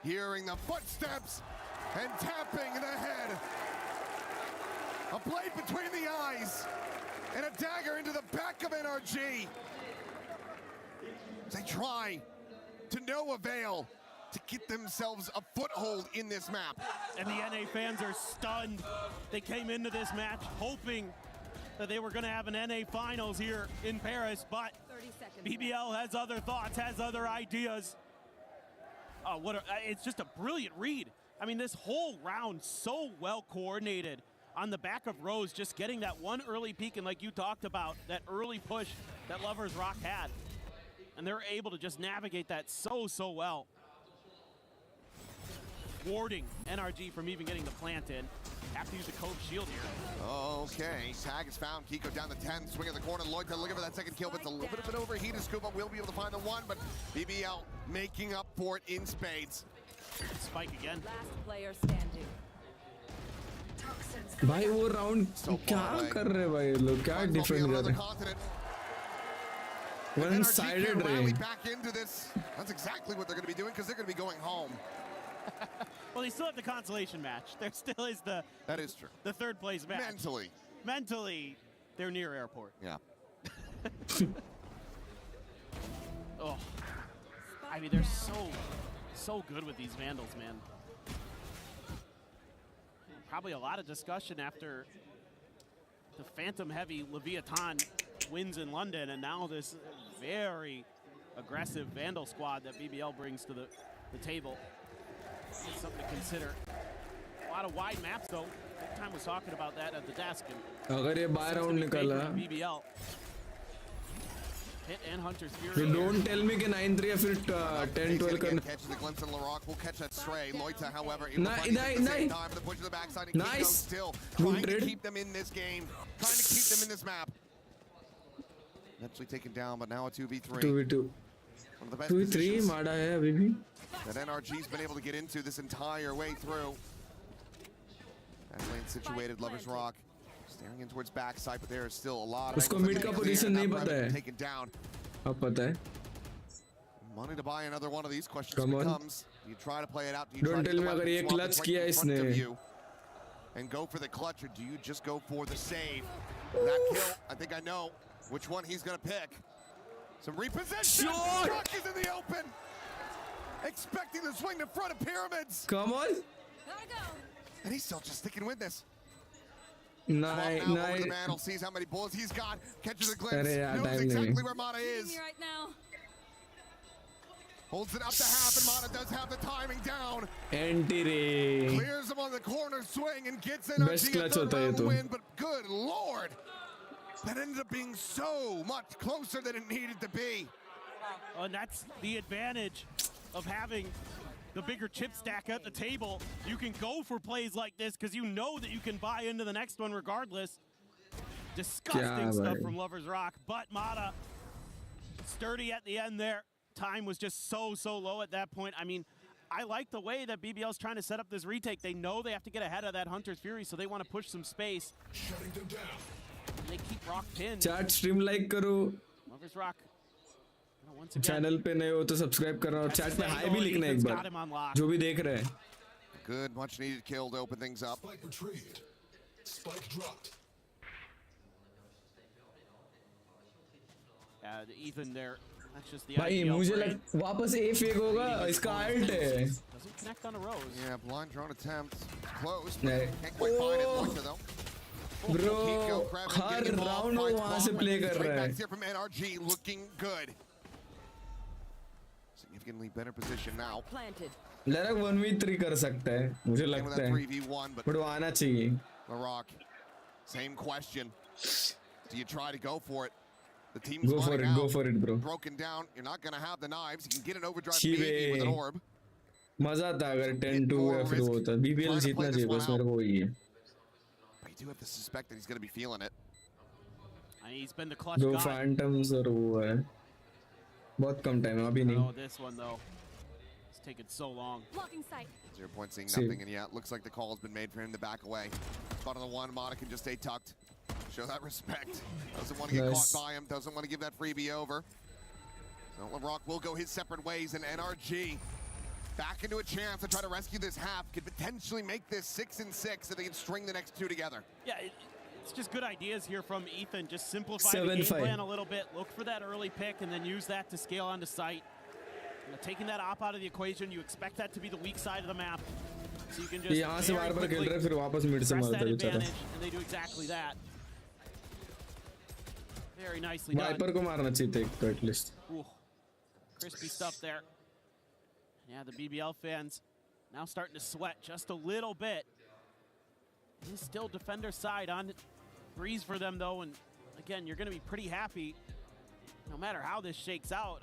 Hearing the footsteps and tapping the head. A blade between the eyes and a dagger into the back of NRG. They try to no avail to get themselves a foothold in this map. And the NA fans are stunned. They came into this match hoping that they were going to have an NA finals here in Paris, but BBL has other thoughts, has other ideas. It's just a brilliant read. I mean, this whole round so well coordinated on the back of Rose, just getting that one early peek, and like you talked about, that early push that Lovers Rock had. And they're able to just navigate that so well. Thwarting NRG from even getting the plant in. Have to use the Cove shield here. Okay, tag is found. Kiko down the 10, swing in the corner. Loita looking for that second kill, but it's a little bit overheated. Scuba will be able to find the one, but BBL making up for it in spades. Spike again. Last player standing. भाई वो round क्या कर रहे भाई लोग क्या defend कर रहे one sided rally back into this. That's exactly what they're going to be doing, because they're going to be going home. Well, they still have the consolation match. There still is the... That is true. The third place match. Mentally, they're near airport. Yeah. Oh. I mean, they're so good with these Vandals, man. Probably a lot of discussion after the Phantom-heavy Leviathan wins in London, and now this very aggressive Vandal squad that BBL brings to the table. It's something to consider. A lot of wide maps, though. Big Time was talking about that at the desk. And अगर ये bye round निकला BBL. Hit and Hunter's Fury. You don't tell me कि 9-3 या फिर 10-12 करना. Catches the glimpse on LaRock. Will catch that stray. Loita, however, Nice. the push to the backside. And Kiko still trying to keep them in this game. Trying to keep them in this map. Eventually taken down, but now a 2v3. 2v2. One of the best 2v3 मारा है अभी भी. That NRG's been able to get into this entire way through. That lane situated, Lovers Rock. Staring in towards backside, but there is still a lot of उसको mid का position नहीं पता है. Taken down. अब पता है. Money to buy another one of these questions Come becomes, do you try to play it out? Do you Don't try tell to me अगर ये clutch किया इसने. And go for the clutch, or do you just go for the save? That kill, I think I know which one he's gonna pick. Some repossession. Rock is in the open. Expecting the swing to front of pyramids. Come on. And he's still just sticking with this. Nice. The man sees how many bullets he's got, catches a glimpse, knows exactly where Mana is. Right now. Holds it up to half, and Mana does have the timing down. Anti-ray. Clears him on the corner swing and gets NRG a third round win, but good lord. that ended up being so much closer than it needed to be. And that's the advantage of having the bigger chip stack at the table. You can go for plays like this because you know that you can buy into the next one regardless. Disgusting stuff from Lovers Rock, but Mata sturdy at the end there. Time was just so low at that point. I mean, I like the way that BBL's trying to set up this retake. They know they have to get ahead of that Hunter's Fury, so they want to push some space. Shutting them down. And they keep Rock pinned. Chat stream like करो. Lovers Rock. Channel पे नए हो तो subscribe करना और chat में high भी लिखना एक बार जो भी देख रहे हैं. Good, much needed kill to open things up. Spike retrieved. Spike dropped. Ethan there. That's just the भाई मुझे लग वापस A फेक होगा इसका आल्ट है. Doesn't connect on a rose. Yeah, blind drone attempt. Close. Can't quite find it. Pointer though. Bro, her round वो वहाँ से प्ले कर रहा है. Here from NRG, looking good. Significantly better position now. लड़क 1v3 कर सकता है मुझे लगता है. but वो आना चाहिए. Rock, same question. Do you try to go for it? The team's go for it, bro. Broken down. You're not gonna have the knives. You can get an overdrive maybe with an orb. मजा आता अगर 10-2 या फिर वो होता. BBL जीतना चाहिए बस मेरे को वही है. But you do have to suspect that he's gonna be feeling it. He's been the clutch दो guy. Phantoms और वो है. बहुत कम टाइम है अभी नहीं. Oh, this one though. It's taken so long. Blocking sight. 0 point seeing nothing, and yeah, it looks like the call has been made for him to back away. Spot on the one, Mata can just stay tucked. Show that respect. Doesn't want to get caught by him. Doesn't want to give that freebie over. So LeBrock will go his separate ways, and NRG back into a chance to try to rescue this half. Could potentially make this 6-6 so they can string the next two together. Yeah, it's just good ideas here from Ethan. Just simplify the game plan a little bit. Look for that early pick and then use that to scale onto sight. You know, taking that op out of the equation, you expect that to be the weak side of the map. So you can just यहाँ से बार-बार खेल रहे फिर वापस mid से मारता है बेचारा. And they do exactly that. Very nicely done. Viper को मारना चाहिए था एक तो at least. Crispy stuff there. Yeah, the BBL fans now starting to sweat just a little bit. It's still defender side on breeze for them though, and again, you're going to be pretty happy no matter how this shakes out,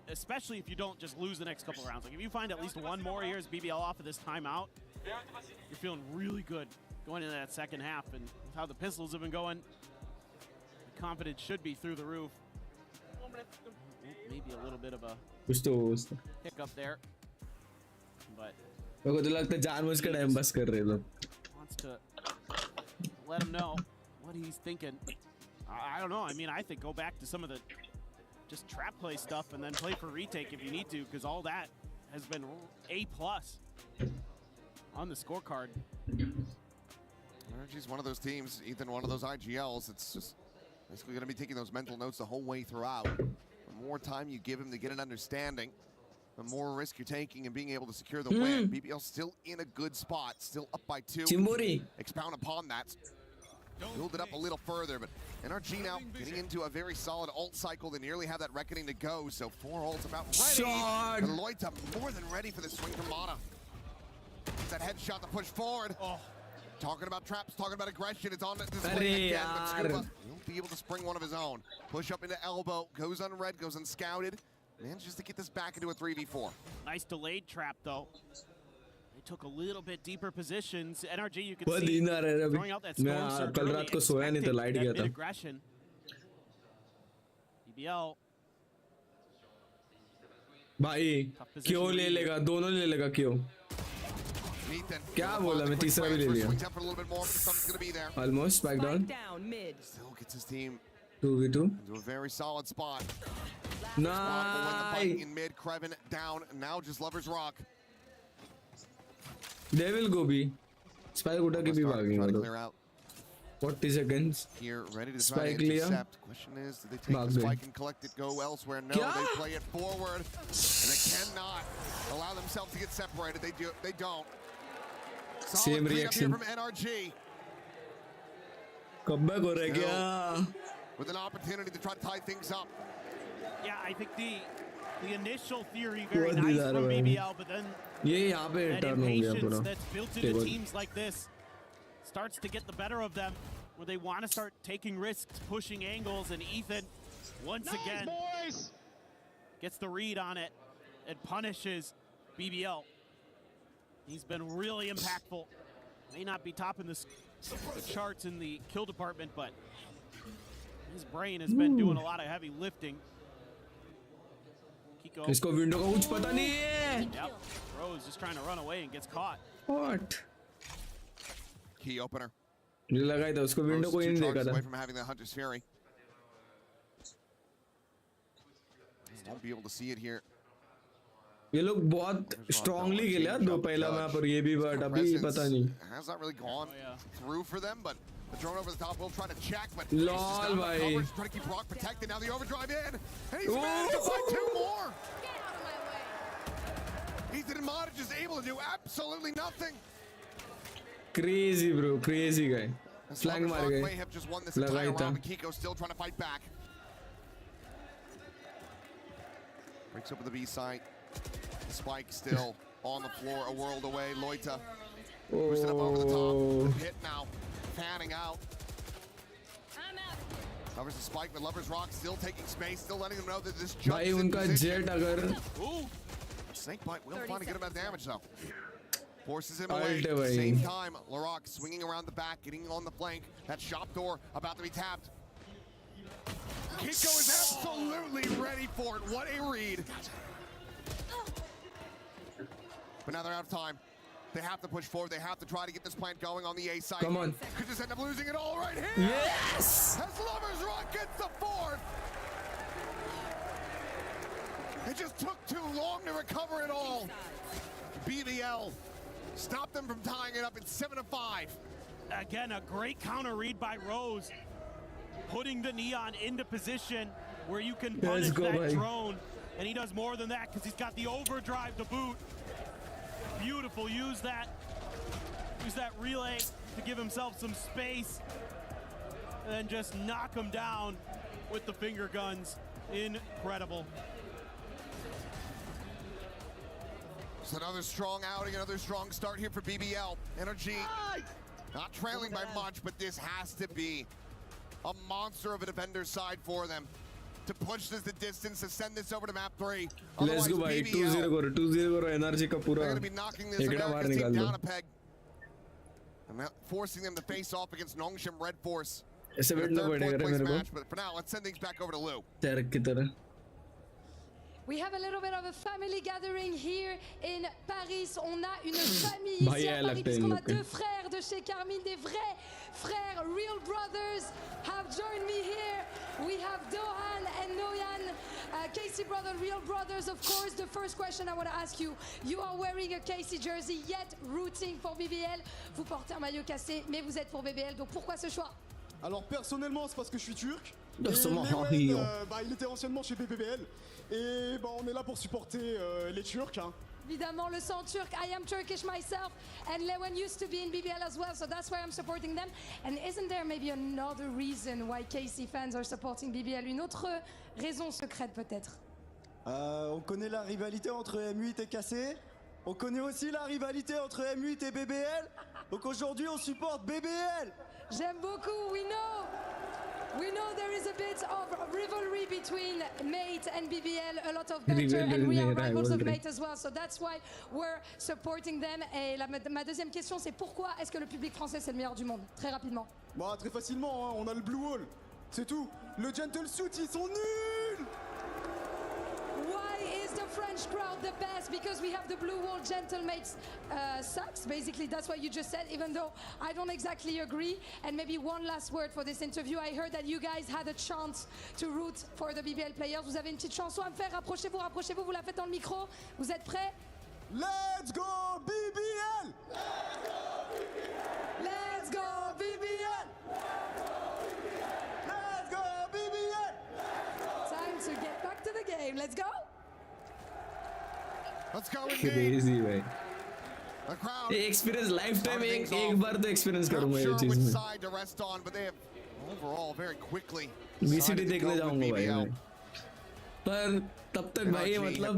especially if you don't just lose the next couple rounds. Like if you find at least one more here as BBL off of this timeout, you're feeling really good going into that second half, and with how the pistols have been going, the confidence should be through the roof. Maybe a little bit of a hiccup there, but मेरे को तो लगता है जानबूझ के time pass कर रहे हैं लोग. Wants to let him know what he's thinking. I don't know. I mean, I think go back to some of the just trap play stuff and then play for retake if you need to, because all that has been A+ on the scorecard. NRG's one of those teams, Ethan, one of those IGLs. It's just basically going to be taking those mental notes the whole way throughout. The more time you give him to get an understanding, the more risk you're taking and being able to secure the win. BBL still in a good spot, still up by 2. Chimbori. Expound upon that. Build it up a little further, but NRG now getting into a very solid ult cycle. They nearly have that reckoning to go, so 4 ults about ready. And Loita more than ready for the swing from Mata. It's that headshot to push forward. Talking about traps, talking about aggression. It's on display again, but Scuba will be able to spring one of his own. Push up into elbow, goes unread, goes unscouted. Manages to get this back into a 3v4. Nice delayed trap, though. They took a little bit deeper positions. NRG, you can see, throwing out that storm surge early, expecting that mid-aggression. BBL. भाई क्यों ले लेगा, दोनों ले लेगा क्यों? क्या बोला मैं तीसरा भी ले लिया. Almost back down. Still gets his team 2v2 into a very solid spot. Nice. In mid, Kreven down. Now just Lovers Rock. They will go B. Spike उठा के भी भागेंगे लोग. 40 seconds. Here, ready to try to intercept. Question is, do they take the spike and collect it, go elsewhere? No, they play it forward, and they cannot allow themselves to get separated. They don't. Same reaction from NRG. Comeback हो रहा है क्या? With an opportunity to try to tie things up. Yeah, I think the initial theory very nice from BBL, but then that impatience that's built into teams like this starts to get the better of them. where they want to start taking risks, pushing angles, and Ethan, once again, gets the read on it and punishes BBL. He's been really impactful. May not be topping the charts in the kill department, but his brain has been doing a lot of heavy lifting. Kiko. इसको window का कुछ पता नहीं है. Yep. Rose just trying to run away and gets caught. What? Key opener. मुझे लगा था उसको विंडो कोई नहीं देखा था. Away from having the Hunter's Fury. Won't be able to see it here. ये लोग बहुत strongly खेले यार दो पहला मैप और ये भी बट अभी पता नहीं. Has not really gone through for them, but the drone over the top will try to check, but lol भाई. Trying to keep Rock protected. Now the overdrive in, and he's managed to find two more. Ethan and Mod just able to do absolutely nothing. Crazy bro, crazy guy. Flank मार गए. May have just won this entire round, but Kiko still trying to fight back. Breaks up with the B site. Spike still on the floor, a world away. Loita boosted up over the top. The pit now, fanning out. Lovers the Spike, but Lovers Rock still taking space, still letting them know that this jump is in position. Snakebite will find a good amount of damage though. Forces him away. At the same time, Larock swinging around the back, getting on the flank. That shop door about to be tapped. Kiko is absolutely ready for it. What a read. But now they're out of time. They have to push forward. They have to try to get this plant going on the A side. Come on. Could just end up losing it all right here. Yes! As Lovers Rock gets the fourth. It just took too long to recover it all. BBL stopped them from tying it up at 7-5. Again, a great counter read by Rose, putting the Neon into position where you can punish that drone. And he does more than that because he's got the overdrive to boot. Beautiful, use that relay to give himself some space and then just knock him down with the finger guns. Incredible. So another strong outing, another strong start here for BBL. NRG not trailing by much, but this has to be a monster of a defender's side for them to push this the distance, to send this over to map 3. Let's go भाई 2-0 करो 2-0 करो NRG का पूरा. They're going to be knocking this American team down a peg. And forcing them to face off against Nongshim Red Force. ऐसे बैठना पड़ेगा रे मेरे को. But for now, let's send things back over to Lou. तेरे की तरह. We have a little bit of a family gathering here in Paris. On a une famille ici à Paris puisqu'on a deux frères de chez Carmine, des vrais frères, real brothers have joined me here. We have Dohan and Noyan, Casey brother, real brothers of course. The first question I want to ask you, you are wearing a Casey jersey yet rooting for BBL. Vous portez un maillot cassé mais vous êtes pour BBL, donc pourquoi ce choix? Alors personnellement c'est parce que je suis turc. Il était anciennement chez BBL et on est là pour supporter les Turcs. Hein. Évidemment, le sang turc. I am Turkish myself, and Lewan used to be in BBL as well, so that's why I'm supporting them. And isn't there maybe another reason why KC fans are supporting BBL? Une autre raison secrète peut-être? On connaît la rivalité entre M8 et KC. On connaît aussi la rivalité entre M8 et BBL. Donc aujourd'hui, on supporte BBL. J'aime beaucoup, we know. We know there is a bit of rivalry between Mate and BBL, a lot of banter, and we are rivals of Mate as well, so that's why we're supporting them. Et ma deuxième question, c'est pourquoi est-ce que le public français c'est le meilleur du monde? Très rapidement. Bah, très facilement, hein, on a le Blue Wall, c'est tout. Le Gentle Suit, ils sont nuls! Why is the French crowd the best? Because we have the Blue Wall Gentlemates sucks. Basically, that's what you just said, even though I don't exactly agree. And maybe one last word for this interview. I heard that you guys had a chance to root for the BBL players. Vous avez une petite chanson à me faire. Rapprochez-vous, rapprochez-vous. Vous la faites dans le micro. Vous êtes prêts? Let's go BBL! Let's go BBL! Let's go BBL! Time to get back to the game. Let's go. Let's go. Crazy भाई. ये experience life time एक बार तो experience करूंगा ये चीज में. VCT देखने जाऊंगा भाई मैं. पर तब तक भाई मतलब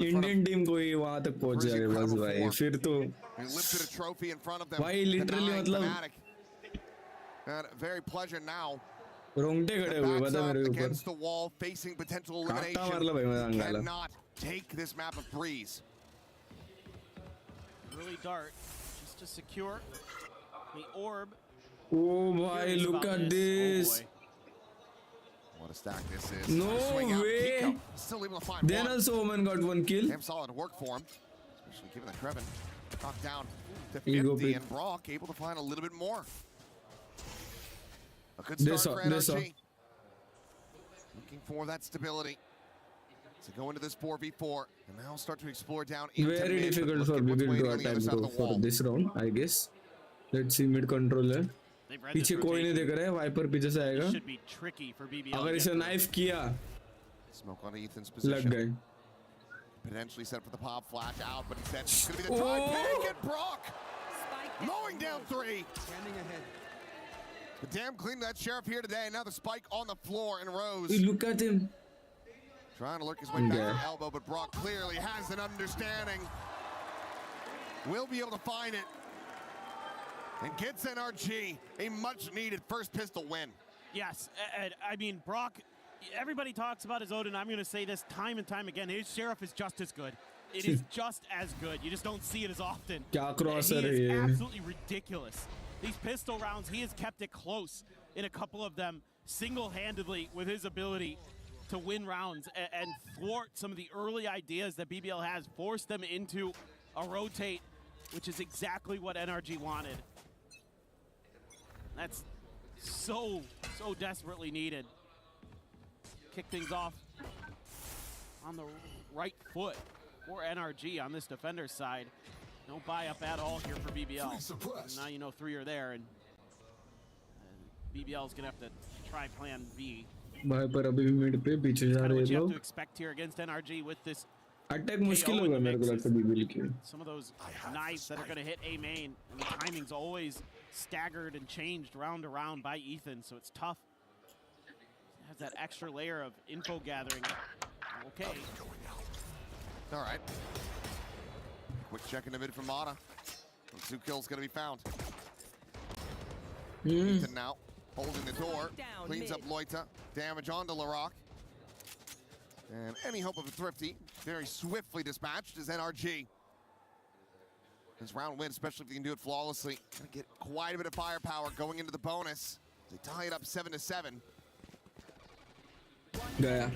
इंडियन टीम को ही वहां तक पहुंच जाएगा बस भाई. फिर तो भाई लिटरली मतलब And very pleasant now. रोंगटे खड़े हुए पता मेरे ऊपर against the wall, facing potential काटा मार लो भाई मैं elimination. अंगाला Cannot take this map of breeze. Early dart, just to secure the orb. Oh boy, look at this. What a stack this is. No Swing out. way. Pico still able to find Then one. also Omen got one kill. Damn solid work for him, especially given that Trevin knocked down to Ego 50 pick. and Brock able to find a little bit more. A good start for NRG. Looking for that stability to go into this 4v4 and now start to explore down into Very mid, difficult look for at what's BBL waiting to on the attack other side of bro the for wall. this round, I guess. Let's see mid controller. पीछे कोई नहीं देख रहा है wiper पीछे से आएगा Should be tricky for BBL. अगर इसे नाइफ किया Smoke on Ethan's लग position. गए Potentially set for the pop flash out, but instead it's going to be the try pick and Brock mowing down 3. But damn clean that sheriff here today. Now the spike on the floor in rows. Look at him. Trying to lurk his way back to the elbow, but Brock clearly has an understanding. Will be able to find it. And gets NRG a much needed first pistol win. Yes, and I mean, Brock, everybody talks about his Odin. I'm going to say this time and time again. His sheriff is just as good. It is just as good. You just don't see it as often. क्या He crosser है is ये absolutely ridiculous. These pistol rounds, he has kept it close in a couple of them single-handedly with his ability to win rounds and thwart some of the early ideas that BBL has, force them into a rotate, which is exactly what NRG wanted. That's so desperately needed. Kick things off on the right foot for NRG on this defender's side. No buy up at all here for BBL. Now you know 3 are there, and BBL is gonna have to try plan B. भाई पर अभी भी mid पे पीछे जा Kind of रहे what हैं you have लोग to expect here against NRG with this attack मुश्किल होगा मेरे को लगता है BBL की some of those knives that are going to hit A main, and the timing's always staggered and changed round to round by Ethan, so it's tough. It has that extra layer of info gathering. Okay. All right. Quick check in the mid from Mata. 2 kills going to be found. Ethan now holding the door, cleans up Loita, damage onto Larock. And any hope of a thrifty, very swiftly dispatched is NRG. This round win, especially if you can do it flawlessly, gonna get quite a bit of firepower going into the bonus. They tie it up 7-7. गया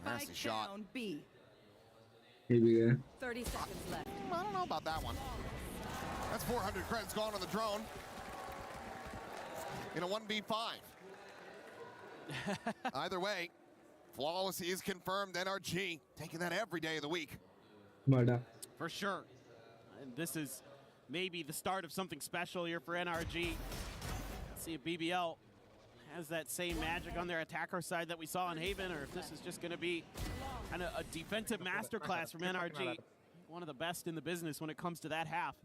Nasty shot. B. ये भी गया 30 seconds left. I don't know about that one. That's 400 credits gone on the drone. In a 1v5. Either way, flawless is confirmed. NRG taking that every day of the week. बड़ा For sure. And this is maybe the start of something special here for NRG. Let's see if BBL has that same magic on their attacker side that we saw in Haven, or if this is just going to be kind of a defensive masterclass from NRG. One of the best in the business when it comes to that half.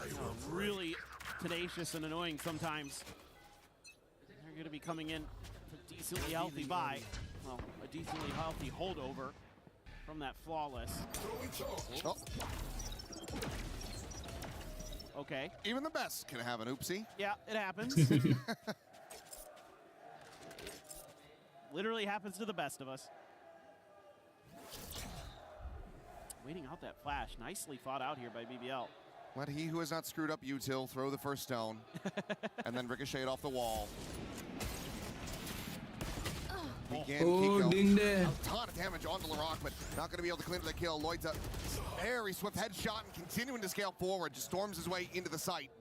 You know, really tenacious and annoying sometimes. They're going to be coming in for decently healthy buy. Well, a decently healthy holdover from that flawless. Oh. Okay. Even the best can have an oopsie. Yeah, it happens. Literally happens to the best of us. Waiting out that flash. Nicely thought out here by BBL. Let he who has not screwed up util throw the first stone and then ricochet it off the wall. ding there. A ton of damage onto Larock, but not going to be able to clean up the kill. Loita, very swift headshot and continuing to scale forward. Just storms his way into the site.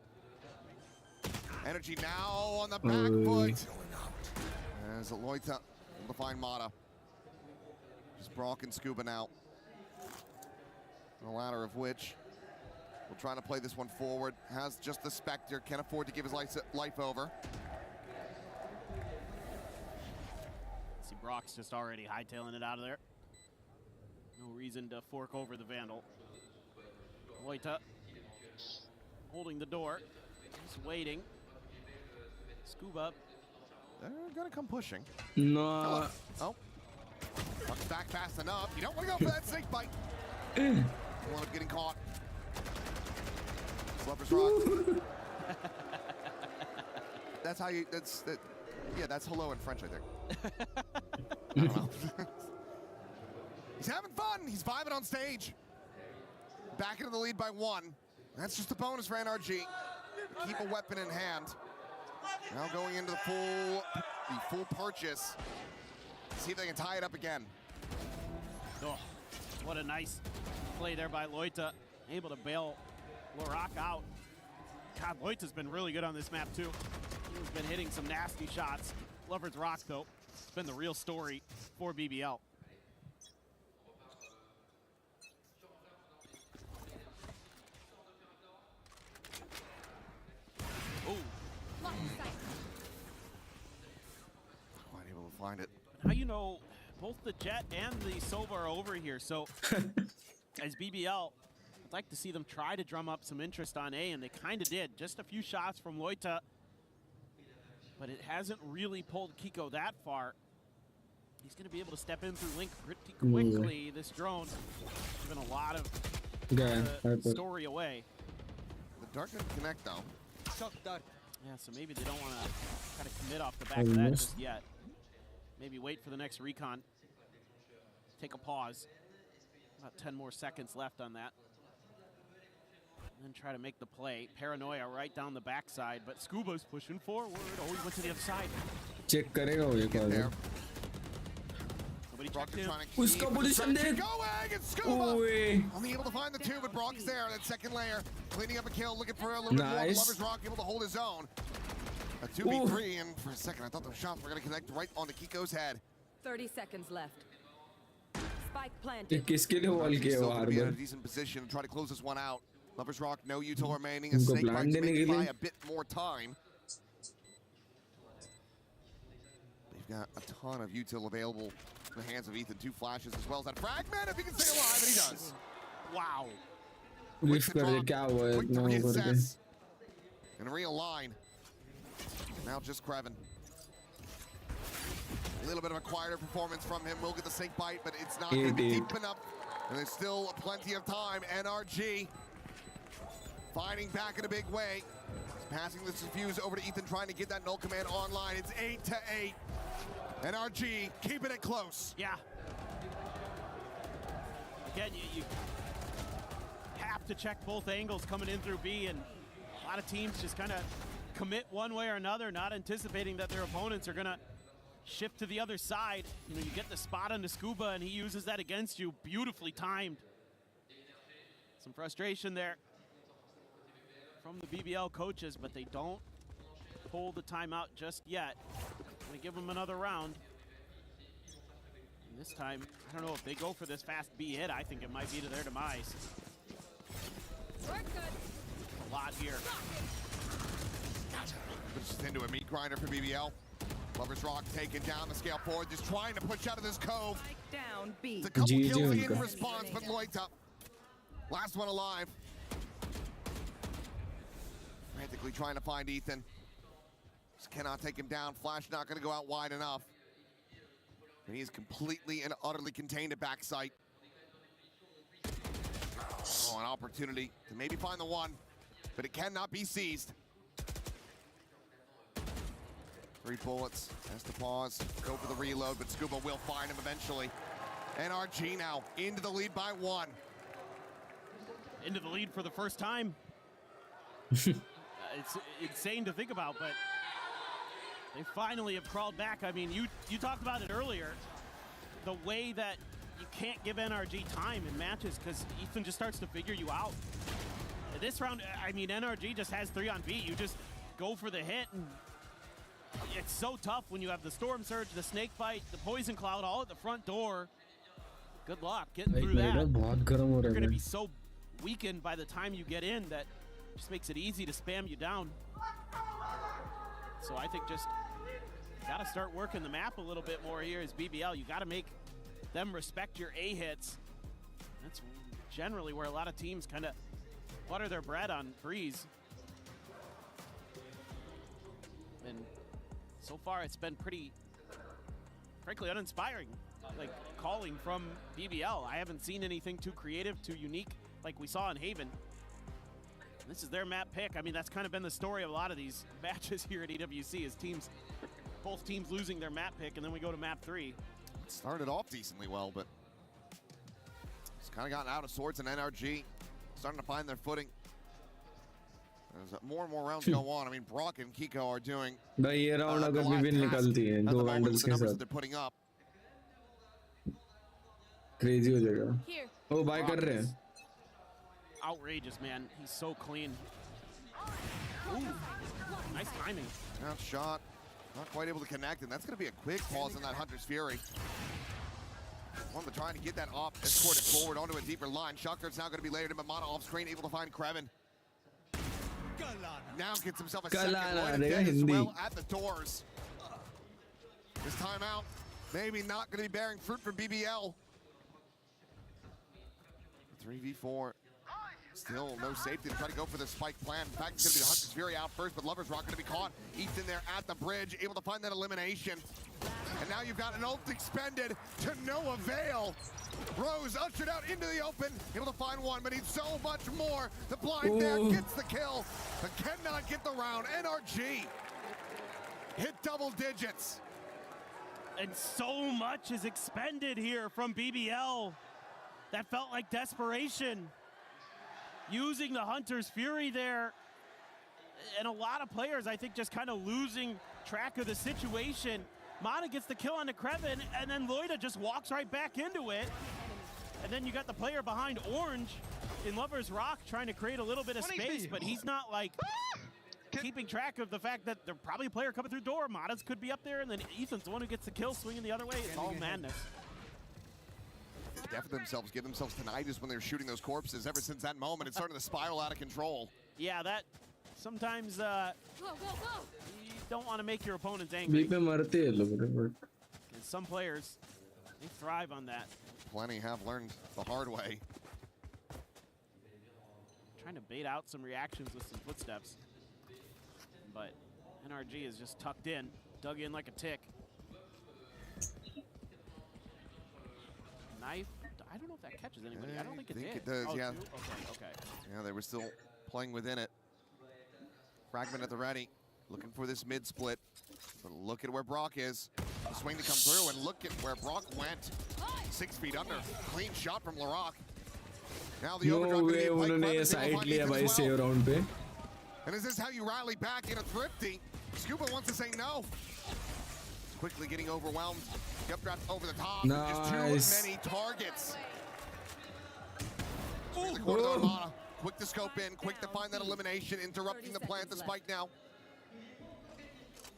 Energy now on the back foot. As Loita able to find Mata. Just Brock and Scuba now. The latter of which will try to play this one forward. Has just the Spectre, can't afford to give his life over. See, Brock's just already hightailing it out of there. No reason to fork over the Vandal. Loita holding the door, just waiting. Scuba. They're gonna come pushing. No. Oh. Buck's back fast enough. You don't want to go for that snake bite. One of getting caught. Slupper's rock. That's how you, yeah, that's hello in French, I think. I don't know. He's having fun. He's vibing on stage. Back into the lead by 1. That's just a bonus for NRG. Keep a weapon in hand. Now going into the full purchase. See if they can tie it up again. Oh, what a nice play there by Loita. Able to bail LAROC out. God, Loita's been really good on this map too. He's been hitting some nasty shots. Lover's Rock, though, it's been the real story for BBL. Oh. Quite able to find it. Now you know both the Jet and the Sova are over here, so as BBL, I'd like to see them try to drum up some interest on A, and they kind of did. Just a few shots from Loita, but it hasn't really pulled Kiko that far. He's going to be able to step in through Link pretty quickly. This drone given a lot of story away. The Dart didn't connect, though. Yeah, so maybe they don't want to kind of commit off the back of that just yet. Maybe wait for the next recon. Take a pause. About 10 more seconds left on that. And then try to make the play. Paranoia right down the backside, but Scuba's pushing forward. Oh, he went to the other side. Check करेगा वो एक बार. Nobody checked him. उसका position देख. Going and Scuba only able to find the 2, but Brock is there. That second layer, cleaning up a kill, looking for a little bit more. Lover's Rock able to hold his own. A 2v3, and for a second I thought those shots were going to connect right onto Kiko's head. 30 seconds left. Spike planted. किसके लिए wall किया वो Still be in a Harbor? decent position to try to close this one out. Lover's Rock, no util remaining. A snake bite to make it buy a bit more time. They've got a ton of util available in the hands of Ethan. 2 flashes as well as that fragment if he can stay alive, and he does. Wow. Lift कर दे क्या हुआ है Quick to इतना ऊपर पे? reassess and realign. Now just Kreven. A little bit of a quieter performance from him. We'll get the snake bite, but it's not going to be deep enough. And there's still plenty of time. NRG fighting back in a big way. Passing this fuse over to Ethan, trying to get that null command online. It's 8-8. NRG keeping it close. Yeah. Again, you have to check both angles coming in through B, and a lot of teams just kind of commit one way or another, not anticipating that their opponents are going to shift to the other side. You know, you get the spot on the Scuba, and he uses that against you. Beautifully timed. Some frustration there from the BBL coaches, but they don't pull the timeout just yet. Gonna give them another round. And this time, I don't know if they go for this fast B hit. I think it might be to their demise. A lot here. Pushes into a meat grinder for BBL. Lover's Rock taking down the scale forward, just trying to push out of this cove. Down B. It's a couple kills in response, but Loita, last one alive. Frantically trying to find Ethan. Just cannot take him down. Flash not going to go out wide enough. And he is completely and utterly contained at backside. Oh, an opportunity to maybe find the 1, but it cannot be seized. 3 bullets, has to pause, go for the reload, but Scuba will find him eventually. NRG now into the lead by 1. Into the lead for the first time. It's insane to think about, but they finally have crawled back. I mean, you talked about it earlier, the way that you can't give NRG time in matches because Ethan just starts to figure you out. This round, I mean, NRG just has 3 on B. You just go for the hit, and it's so tough when you have the Storm Surge, the Snake Bite, the Poison Cloud all at the front door. Good luck getting through that. You're going to be so weakened by the time you get in that just makes it easy to spam you down. So I think just got to start working the map a little bit more here as BBL. You got to make them respect your A hits. That's generally where a lot of teams kind of butter their bread on Breeze. And so far it's been pretty, frankly, uninspiring. Like calling from BBL. I haven't seen anything too creative, too unique like we saw in Haven. This is their map pick. I mean, that's kind of been the story of a lot of these matches here at EWC is both teams losing their map pick, and then we go to map 3. It started off decently well, but it's kind of gotten out of sorts, and NRG starting to find their footing. As more and more rounds go on, I mean, Brock and Kiko are doing भाई ये round अगर विभिन्न निकलती है दो Vandals के साथ they're putting up. Crazy हो जाएगा ओ बाय कर रहे हैं Outrageous, man. He's so clean. Ooh, nice timing. Now shot, not quite able to connect, and that's going to be a quick pause on that Hunter's Fury. One of trying to get that up, escort it forward onto a deeper line. Shotgun's now going to be layered in, but Mata off screen, able to find Krevin. Now gets himself a second loaded dead as well at the doors. This time out, maybe not going to be bearing fruit for BBL. 3v4. Still no safety to try to go for the spike plan. In fact, it's going to be the Hunter's Fury out first, but Lover's Rock going to be caught. Ethan there at the bridge, able to find that elimination. And now you've got an ult expended to no avail. Rose ushered out into the open, able to find one, but needs so much more. The blind there gets the kill, but cannot get the round. NRG hit double digits. And so much is expended here from BBL. That felt like desperation. Using the Hunter's Fury there. And a lot of players, I think, just kind of losing track of the situation. Mata gets the kill on the Krevin, and then Loida just walks right back into it. And then you got the player behind Orange in Lover's Rock trying to create a little bit of space, but he's not like keeping track of the fact that there's probably a player coming through door. Mata's could be up there, and then Ethan's the one who gets the kill, swinging the other way. It's all madness. Deafen themselves, give themselves tinnitus when they're shooting those corpses. Ever since that moment, it's starting to spiral out of control. Yeah, that sometimes you don't want to make your opponents angry. Some players, they thrive on that. Plenty have learned the hard way. Trying to bait out some reactions with some footsteps. But NRG is just tucked in, dug in like a tick. Knife. I don't know if that catches anybody. I don't think it did. It does, yeah. Okay. Yeah, they were still playing within it. Fragment at the ready, looking for this mid split. But look at where Brock is. The swing to come through, and look at where Brock went. 6 feet under. Clean shot from LaRock. Now the overdrive going to be a well. And is this how you rally back in a thrifty? Scuba wants to say no. Quickly getting overwhelmed. Updraft over the top. Nice. Just too many targets. Quick to scope in, quick to find that elimination, interrupting the plant, the spike now.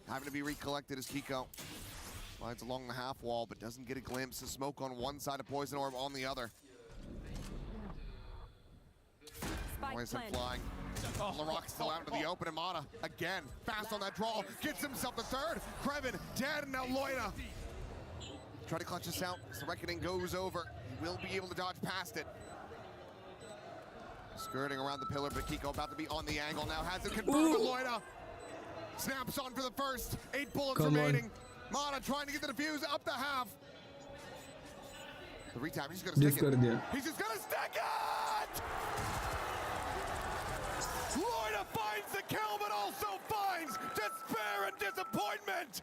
Having to be recollected as Kiko slides along the half wall, but doesn't get a glimpse of smoke on one side of Poison Orb on the other. Poison flying. LaRock still out into the open, and Mata again, fast on that draw, gets himself the third. Krevin dead, and now Loida. Try to clutch this out as the reckoning goes over. He will be able to dodge past it. Skirting around the pillar, but Kiko about to be on the angle now. Has it confirmed with Loida. Snaps on for the first. 8 bullets remaining. Mata trying to get the defuse up the half. The retap, he's gonna stick it. He's just gonna stick it! Loida finds the kill, but also finds despair and disappointment!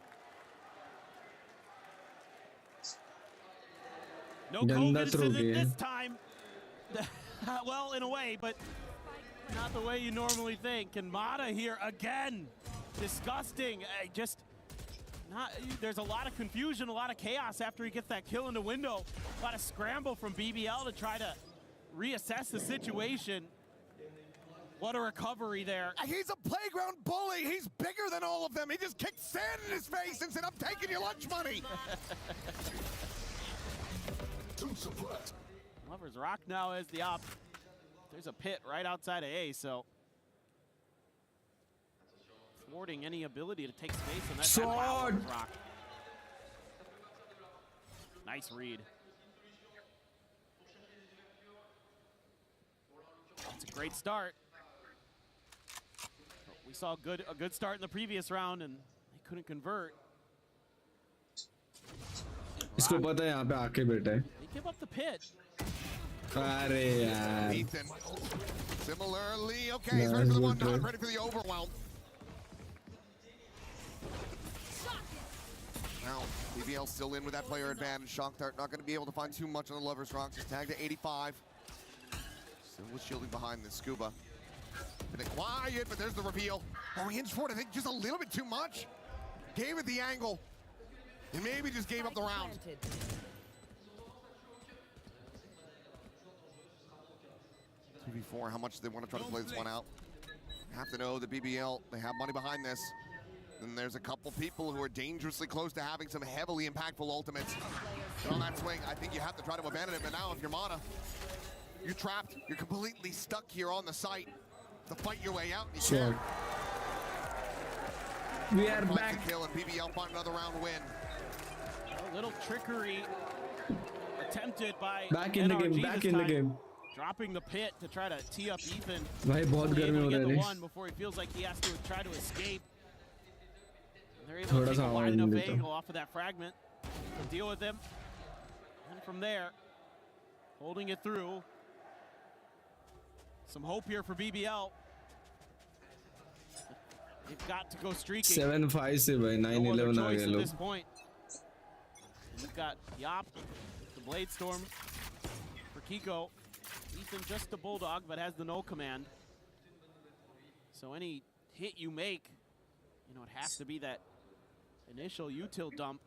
No cognizance this time. Well, in a way, but not the way you normally think. And Mata here again. Disgusting. There's a lot of confusion, a lot of chaos after he gets that kill in the window. A lot of scramble from BBL to try to reassess the situation. What a recovery there. He's a playground bully. He's bigger than all of them. He just kicked sand in his face and said, I'm taking your lunch money. Lover's Rock now as the op. There's a pit right outside of A, so thwarting any ability to take space on that side. Wow, Lover's Rock. Nice read. That's a great start. We saw a good start in the previous round, and they couldn't convert. इसको पता है यहाँ पे आके बैठा है. They give up the pit. अरे यार. Ethan Similarly, okay, he's ready for the 1-9, ready for the overwhelm. Now, BBL still in with that player advantage. Shock Dart not going to be able to find too much on the Lover's Rocks. He's tagged at 85. Still was shielding behind the Scuba. Been quiet, but there's the reveal. Oh, he hinged forward, I think, just a little bit too much. Gave it the angle. And maybe just gave up the round. Before how much they want to try to play this one out. Have to know that BBL, they have money behind this. And there's a couple people who are dangerously close to having some heavily impactful ultimates. And on that swing, I think you have to try to abandon it. But now if you're Mana, you're trapped. You're completely stuck here on the site to fight your way out. Sure. We are back. Kill and BBL find another round win. A little trickery attempted by back in NRG the game. Back in the game. Dropping the pit to try to tee up Ethan. भाई बहुत गर्मी हो रही है. One before he feels like he has to try to escape. And they're able to take a wide enough angle off of that fragment to deal with him. And from there, holding it through. Some hope here for BBL. They've got to go streaking. 7-5 से भाई 9-11 आ गए लोग. At this point, we've got Yop, the Blade Storm for Kiko. Ethan just the Bulldog, but has the no command. So any hit you make, you know, it has to be that initial util dump.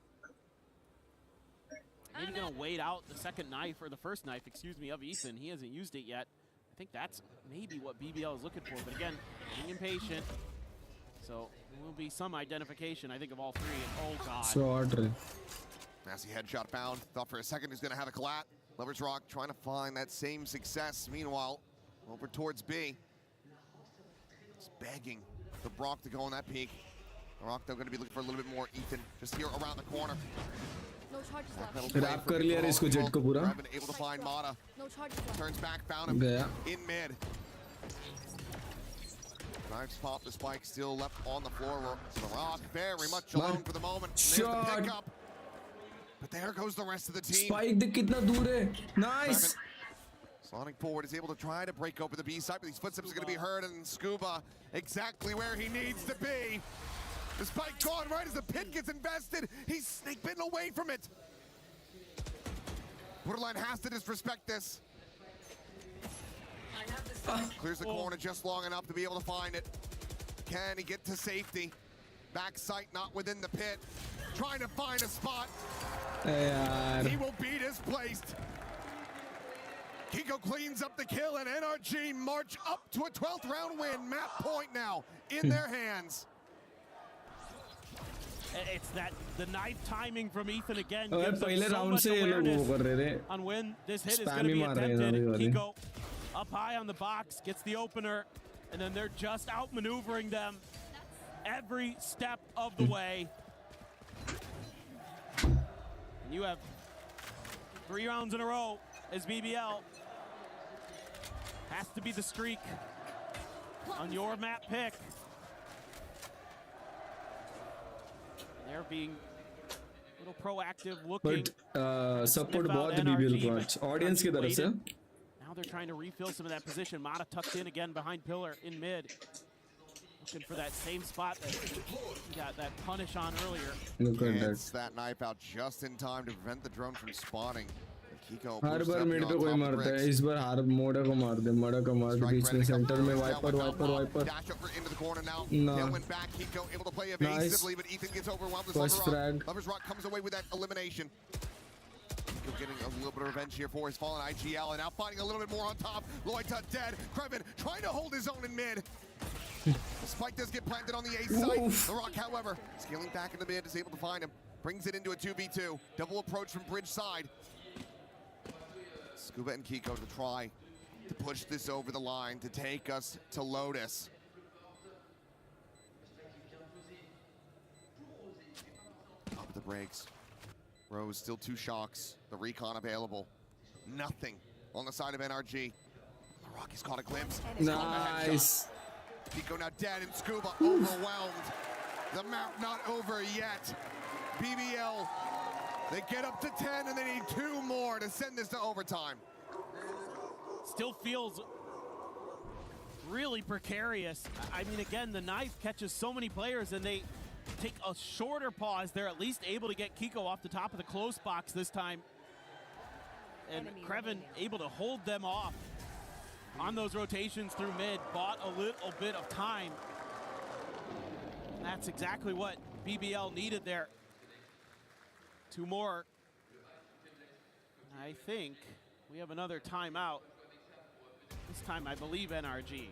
Maybe gonna wait out the second knife, or the first knife, excuse me, of Ethan. He hasn't used it yet. I think that's maybe what BBL is looking for. But again, being impatient. So there will be some identification, I think, of all three. And oh god. Short. Nasty headshot found. Thought for a second he's gonna have a collat. Lover's Rock trying to find that same success. Meanwhile, over towards B. It's begging the Brock to go on that peak. The Rock though gonna be looking for a little bit more. Ethan just here around the corner. No charges left. Wrap कर लिया इसको jet को पूरा. Able to find Mata. No charges left. Turns back, found him गया. in mid. Knives pop, the spike still left on the floor. The Rock very much alone for the moment. Shot. There's the pickup. But there goes the rest of the team. Spike देख कितना दूर है. Nice. Slotting forward is able to try to break open the B side, but these footsteps are going to be heard, and Scuba exactly where he needs to be. The spike gone right as the pit gets invested. He's snake bitten away from it. Borderline has to disrespect this. Clears the corner just long enough to be able to find it. Can he get to safety? Back sight not within the pit. Trying to find a spot. He will be displaced. Kiko cleans up the kill, and NRG march up to a 12th round win. Map point now in their hands. It's the knife timing from Ethan again. Gives us so much awareness on when this hit is going to be attempted. Kiko up high on the box, gets the opener, and then they're just outmaneuvering them every step of the way. And you have 3 rounds in a row as BBL. Has to be the streak on your map pick. They're being a little proactive, looking. But support बहुत BBL को आज audience की तरफ से. Now they're trying to refill some of that position. Mata tucked in again behind pillar in mid. Looking for that same spot that he got that punish on earlier. Look at that. Gets that knife out just in time to prevent the drone from spawning. Kiko her bar mid पे कोई मारता है. इस बार हर मोड़ा को मार दे. मोड़ा को मार दे. बीच में सेंटर में wiper. Dash over into the corner now. No. Went back. Kiko able to play evasively, but Ethan gets overwhelmed. First frag. Lover's Rock comes away with that elimination. Kiko getting a little bit of revenge here for his fallen IGL, and now finding a little bit more on top. Loita dead. Krevin trying to hold his own in mid. The spike does get planted on the A side. The Rock, however, scaling back into mid, is able to find him. Brings it into a 2v2. Double approach from bridge side. Scuba and Kiko to try to push this over the line to take us to Lotus. Up the brakes. Rose still 2 shocks. The recon available. Nothing on the side of NRG. The Rocky's caught a glimpse. Nice. Kiko now dead, and Scuba overwhelmed. The map not over yet. BBL, they get up to 10, and they need 2 more to send this to overtime. Still feels really precarious. I mean, again, the knife catches so many players and they take a shorter pause. They're at least able to get Kiko off the top of the close box this time. And Kreven able to hold them off on those rotations through mid, bought a little bit of time. And that's exactly what BBL needed there. 2 more. I think we have another timeout. This time, I believe NRG.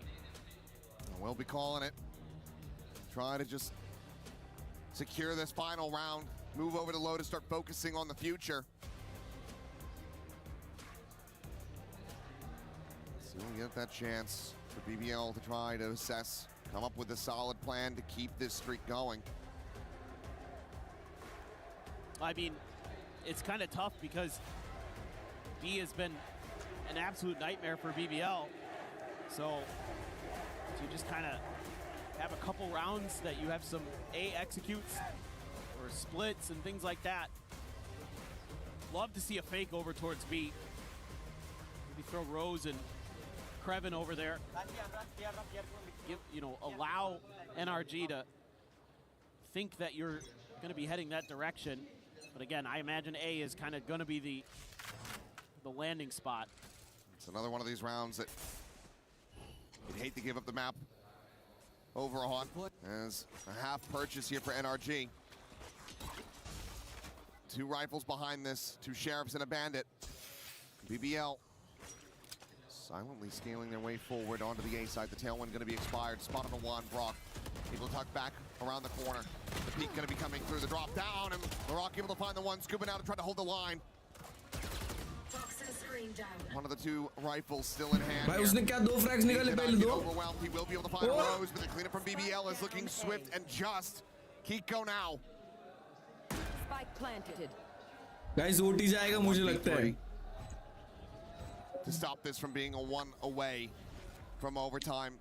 We'll be calling it. Try to just secure this final round. Move over to low to start focusing on the future. So we get that chance for BBL to try to assess, come up with a solid plan to keep this streak going. I mean, it's kind of tough because B has been an absolute nightmare for BBL. So to just kind of have a couple rounds that you have some A executes or splits and things like that. Love to see a fake over towards B. Maybe throw Rose and Kreven over there. Give, allow NRG to think that you're going to be heading that direction. But again, I imagine A is kind of going to be the landing spot. It's another one of these rounds that you'd hate to give up the map over on. As a half purchase here for NRG. 2 rifles behind this, 2 sheriffs and a bandit. BBL silently scaling their way forward onto the A side. The tailwind going to be expired. Spot on the 1, Brock. Able to tuck back around the corner. The peak going to be coming through the drop down, and LaRock able to find the 1, scooping out and trying to hold the line. One of the 2 rifles still in hand. भाई उसने क्या 2 frags निकाले पहले 2? Overwhelmed. He will be able to find Rose, but the cleanup from BBL is looking swift and just. Kiko now. Spike planted. Guys, OT जाएगा मुझे लगता है. To stop this from being a 1 away from overtime.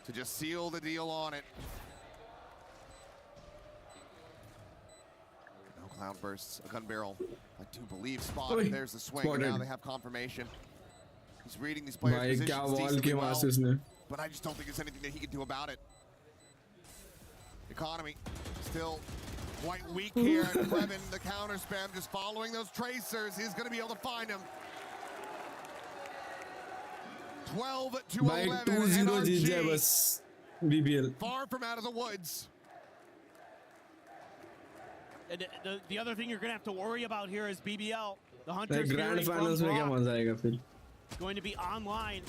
To just seal the deal on it. No cloud bursts, a gun barrel. I do believe Spot. There's the swing. Spotted. Now they have confirmation. He's reading these players' भाई क्या positions wall decently के well, मास इसने. but I just don't think there's anything that he can do about it. Economy still quite weak here. And Kreven, the counter spam, just following those tracers. He's going to be able to find him. 12 to 11. 2-0 जीत जाए बस BBL. Far from out of the woods. And the other thing you're going to have to worry about here is BBL. The like Hunters grand finals में क्या मजा आएगा फिर? going to be online,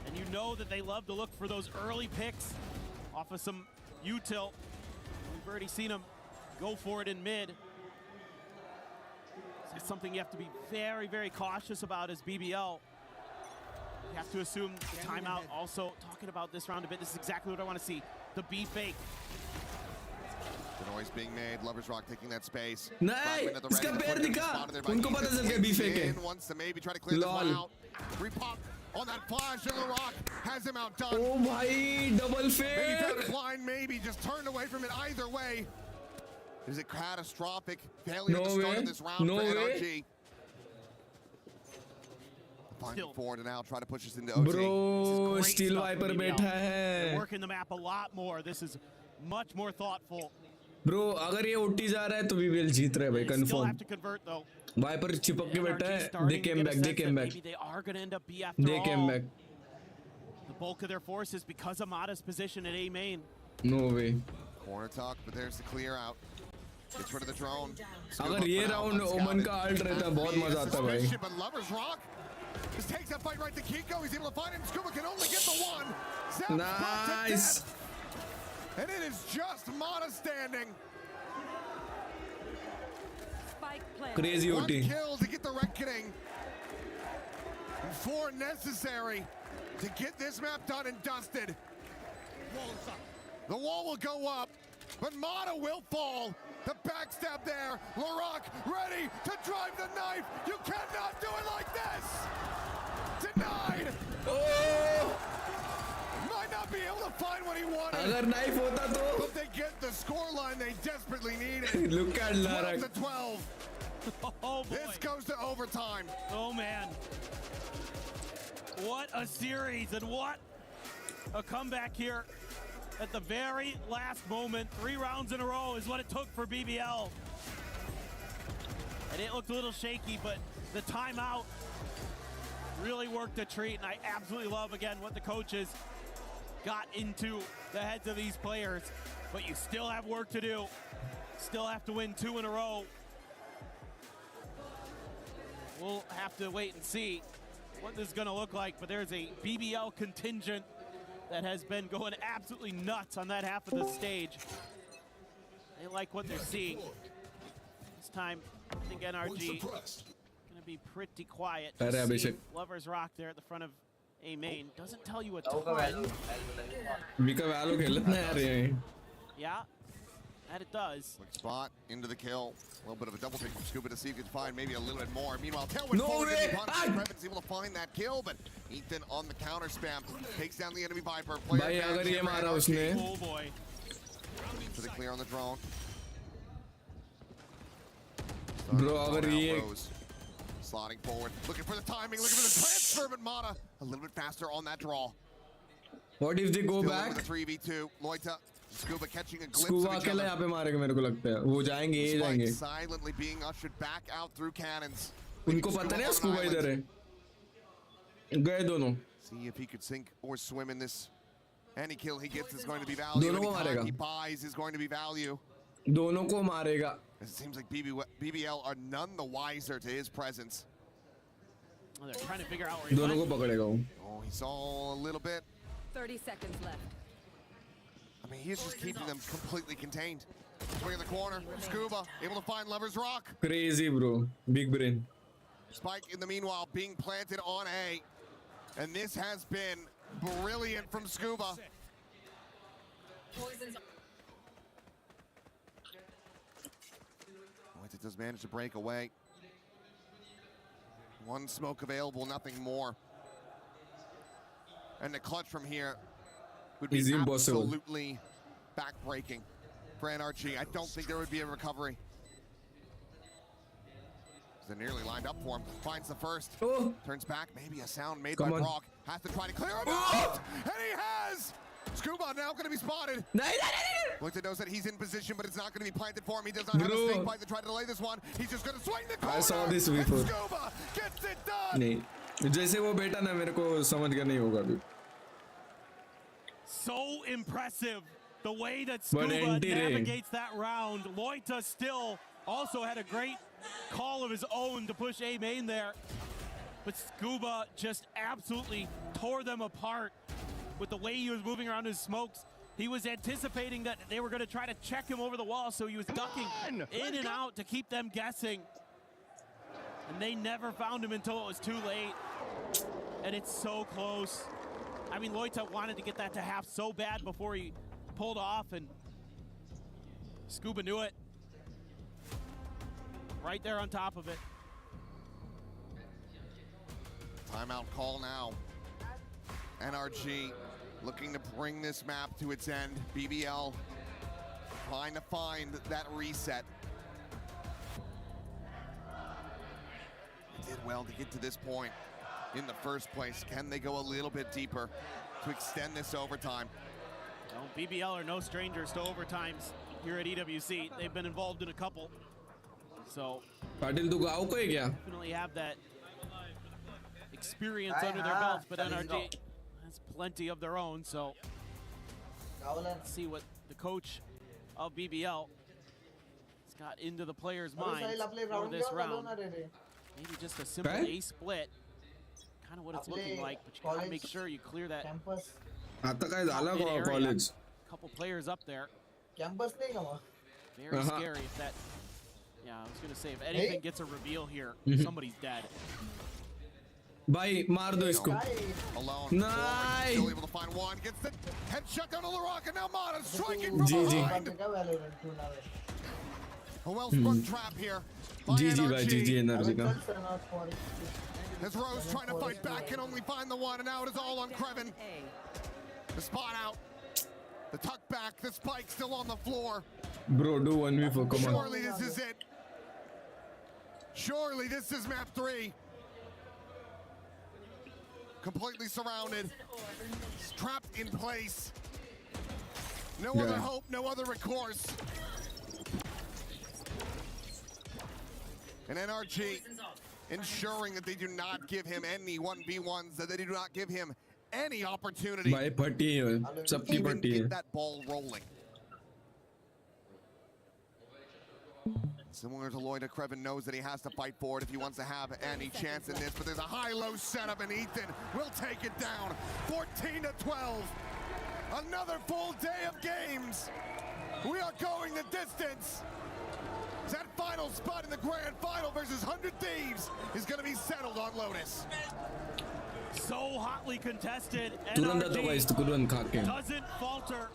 and you know that they love to look for those early picks off of some util. We've already seen them go for it in mid. So it's something you have to be very, very cautious about as BBL. You have to assume the timeout. Also talking about this round a bit, this is exactly what I want to see. The B fake. The noise being made. Lovers Rock taking that space. नहीं, इसका पैर दिखा. उनको पता चल गया B fake है. Wants to maybe try to clear this one out. Repop on that flash, and LaRock has him outdone. Oh भाई, double fake. Maybe found it blind, maybe just turned away from it. Either way, there's a catastrophic failure to start this round for NRG. Finding forward and now try to push us into OT. Bro, Steel Viper बैठा है. They're working the map a lot more. This is much more thoughtful. Bro, अगर ये OT जा रहा है तो BBL जीत रहा है भाई, Still confirm. have to convert though. Viper चिपक के बैठा है. They came back. They came back. Maybe they are going to end up B after They all. came back. The bulk of their forces because of Mata's position at A main. No way. Corner tuck, but there's the clear out. Gets rid of the drone. अगर ये round ओमन का alt रहता बहुत मजा आता भाई. But Lovers Rock just takes that fight right to Kiko. He's able to find him. Scuba can only get the 1. Nice. And it is just Mata standing. Crazy One OT. kill to get the reckoning. And 4 necessary to get this map done and dusted. The wall will go up, but Mata will fall. The backstab there. LaRock ready to drive the knife. You cannot do it like this. Denied. Oh! Might not be able to find what he wanted. अगर knife होता तो. But they get the scoreline they desperately needed. Look at LaRock. 12 to 12. Oh boy. This goes to overtime. Oh man. What a series, and what a comeback here at the very last moment. 3 rounds in a row is what it took for BBL. And it looked a little shaky, but the timeout really worked a treat, and I absolutely love, again, what the coaches got into the heads of these players. But you still have work to do. Still have to win 2 in a row. We'll have to wait and see what this is going to look like, but there's a BBL contingent that has been going absolutely nuts on that half of the stage. They like what they're seeing. This time, I think NRG going to be pretty quiet. Lovers Rock there at the front of A main doesn't tell you a ton. Yeah, that it does. Quick spot into the kill. A little bit of a double take from Scuba to see if he can find maybe a little bit more. Meanwhile, Tailwind Previn's able to find that kill, but Ethan on the counter spam takes down the enemy Viper. Oh boy. For the clear on the drone. Bro, agar ye sliding forward, looking for the timing, looking for the transfer, but Mata a little bit faster on that draw. What if they go back? 3v2, Loita, Scuba catching a glimpse Scuba of each अकेले यहाँ पे मारेंगे मेरे को लगता है. वो जाएंगे, ये जाएंगे. Silently being ushered back out through cannons. उनको पता नहीं Scuba इधर है. गए दोनों. See if he could sink or swim in this. Any kill he gets is going to be value. दोनों को मारेगा. He buys is going to be value. दोनों को मारेगा. It seems like BBL are none the wiser to his presence. Oh, they're trying to figure out where he दोनों को पकड़ेगा वो. Oh, he saw a little bit. 30 seconds left. I mean, he's just keeping them completely contained. Swing in the corner. Scuba able to find Lovers Rock. Crazy, bro. Big brain. Spike in the meanwhile being planted on A. And this has been brilliant from Scuba. It does manage to break away. One smoke available, nothing more. And the clutch from here would be absolutely back-breaking for NRG. I don't think there would be a recovery. They're nearly lined up for him. Finds the first. Turns back. Maybe a sound made by Brock. Has to try to clear him out. And he has! Scuba now going to be spotted. Looked knows that he's in position, but it's not going to be planted for him. He does not have a snake bite to try to delay this one. He's just going to swing the corner. I saw this before. Scuba gets it done. नहीं. जैसे वो बेटा ना मेरे को समझ गया नहीं होगा अभी. So impressive the way that Scuba navigates that round. Loita still also had a great call of his own to push A main there. But Scuba just absolutely tore them apart with the way he was moving around his smokes. He was anticipating that they were going to try to check him over the wall, so he was ducking in and out to keep them guessing. And they never found him until it was too late. And it's so close. I mean, Loita wanted to get that to half so bad before he pulled off, and Scuba knew it. Right there on top of it. Timeout call now. NRG looking to bring this map to its end. BBL trying to find that reset. They did well to get to this point in the first place. Can they go a little bit deeper to extend this overtime? Well, BBL are no strangers to overtimes here at EWC. They've been involved in a couple. So definitely have that experience under their belts, but NRG has plenty of their own. So let's see what the coach of BBL has got into the players' minds for this round. Maybe just a simple A split, kind of what it's looking like, but you gotta make sure you clear that. college. Couple players up there. Very scary if that. Yeah, I was gonna say if anything gets a reveal here, somebody's dead. भाई मार दो इसको. Nice. Still able to find one. Gets the headshot down on the rock, and now Mata striking from behind. A well-sprung trap here. GG भाई, GG NRG का. As Rose trying to fight back, can only find the one, and now it is all on Krevin. The spot out. The tuck back. The spike still on the floor. Bro, do 1v4. Come on. Surely this is it. Surely this is map 3. completely surrounded, trapped in place. No other hope, no other recourse. And NRG ensuring that they do not give him any 1v1s, that they do not give him any opportunity भाई पट्टी है सबकी even पट्टी है get that ball rolling. Similar to Lloyd, Kreven knows that he has to fight for it if he wants to have any chance in this, but there's a high-low setup, and Ethan will take it down. 14-12. Another full day of games. We are going the distance. That final spot in the grand final versus 100 Thieves is going to be settled on Lotus. So hotly contested. तुरंत otherwise तो तुरंत खा के doesn't falter.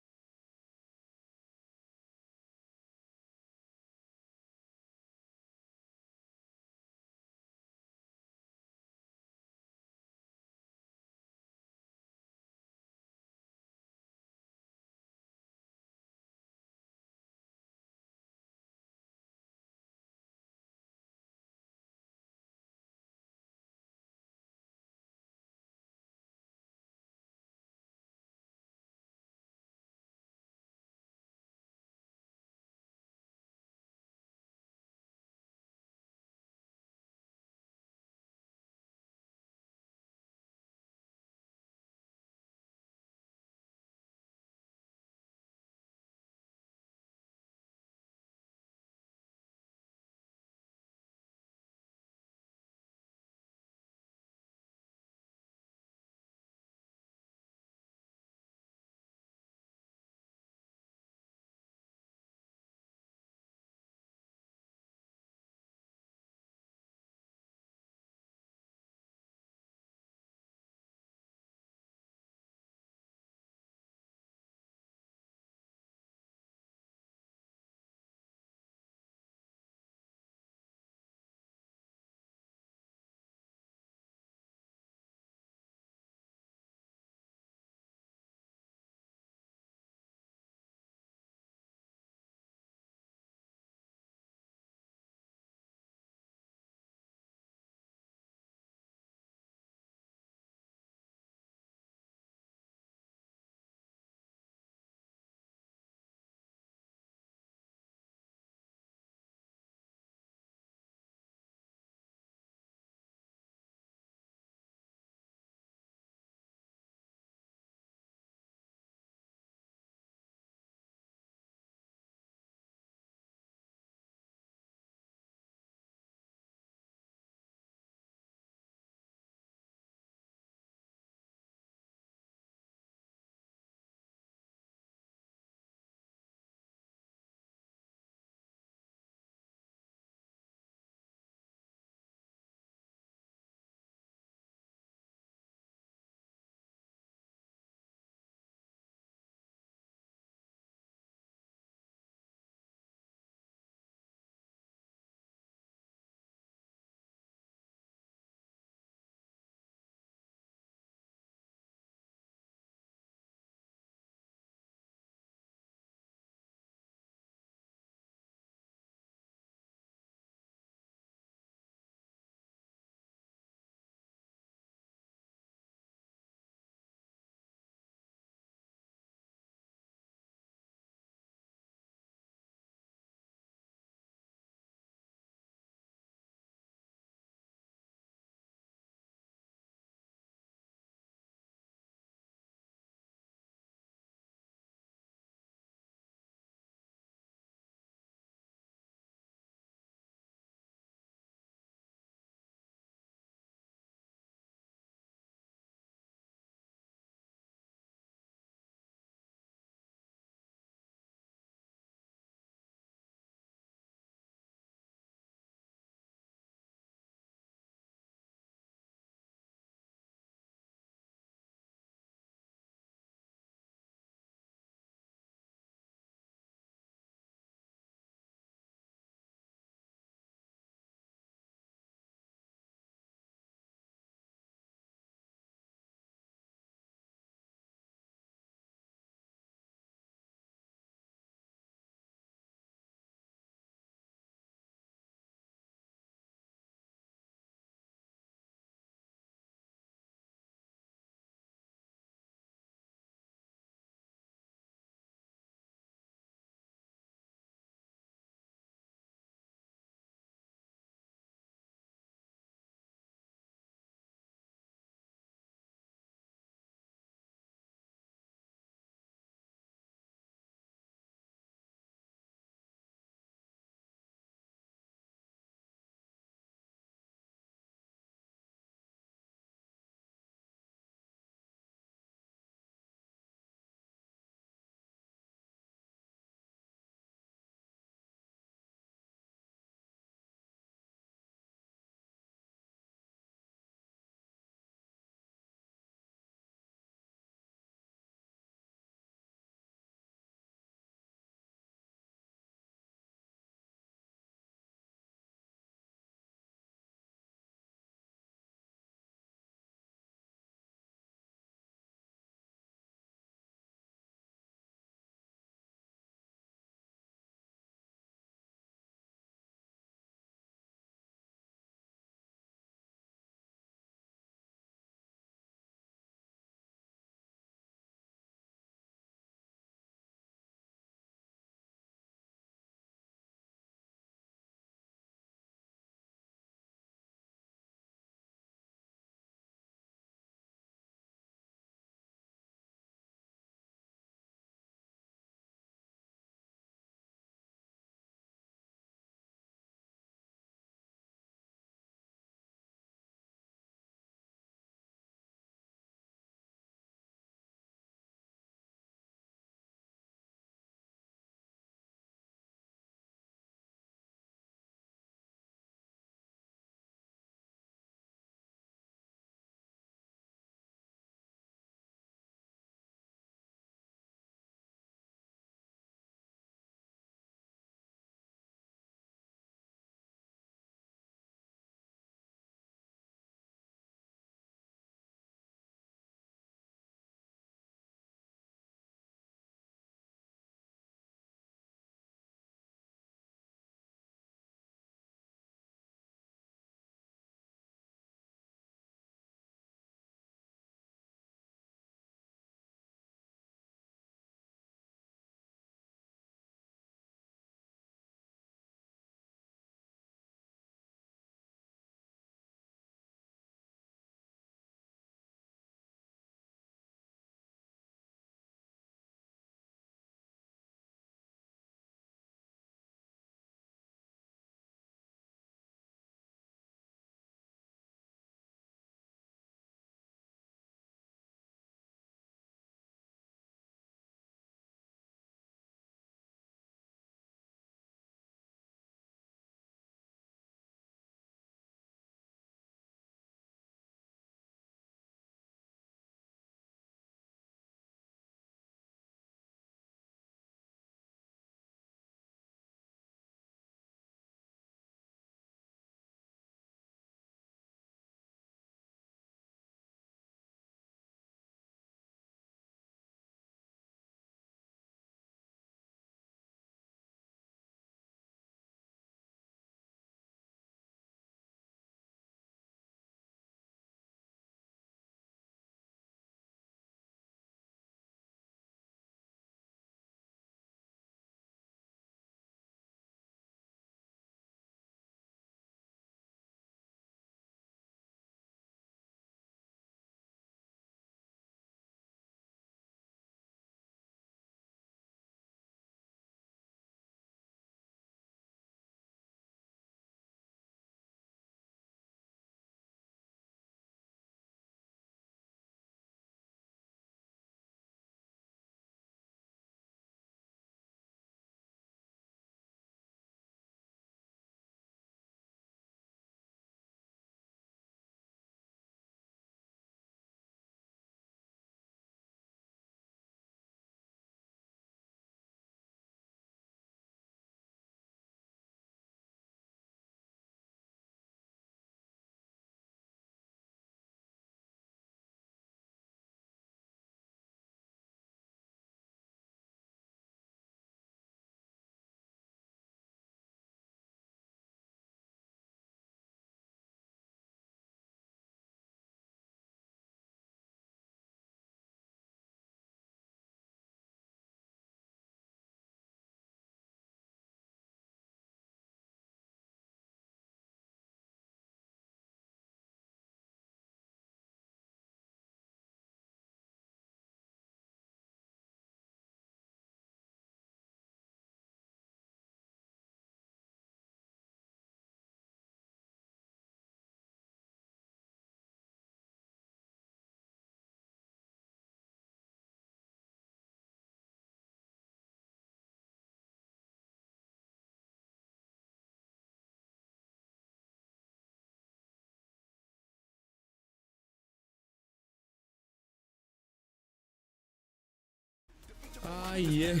ये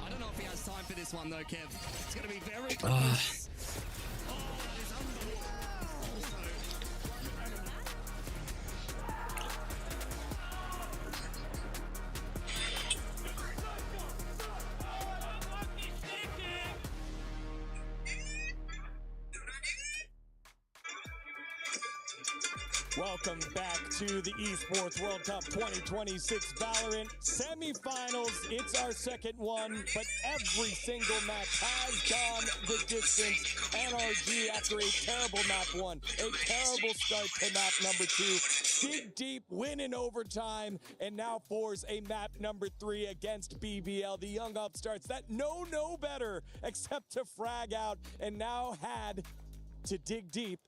I don't know if he has time for this one though, Kev. It's going to be very close. Welcome back to the Esports World Cup 2026 Valorant semifinals. It's our second one, but every single match has gone the distance. NRG, after a terrible map one, a terrible start to map number 2, dig deep, win in overtime, and now force a map number 3 against BBL. The young upstarts that know no better except to frag out, and now had to dig deep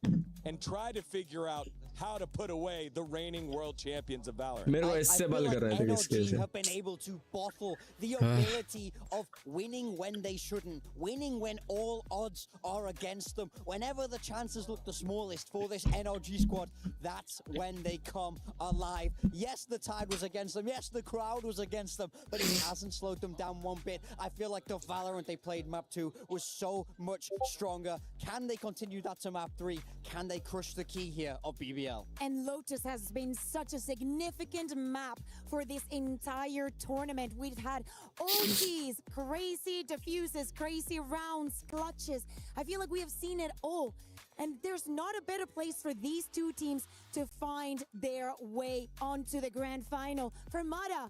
and try to figure out how to put away the reigning world champions of Valorant. I feel like NRG have been able to bottle the ability of winning when they shouldn't, winning when all odds are against them. Whenever the chances look the smallest for this NRG squad, that's when they come alive. Yes, the tide was against them. Yes, the crowd was against them, but it hasn't slowed them down one bit. I feel like the Valorant they played map 2 was so much stronger. Can they continue that to map 3? Can they crush the key here of BBL? And Lotus has been such a significant map for this entire tournament. We've had OTs, crazy diffuses, crazy rounds, clutches. I feel like we have seen it all. And there's not a better place for these two teams to find their way onto the grand final. For Mata,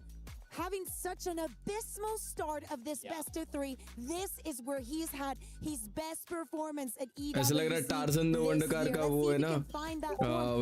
having such an abysmal start of this best of 3, this is where he's had his best performance at EWC. ऐसा लग रहा है Tarzan the wonder car का वो है ना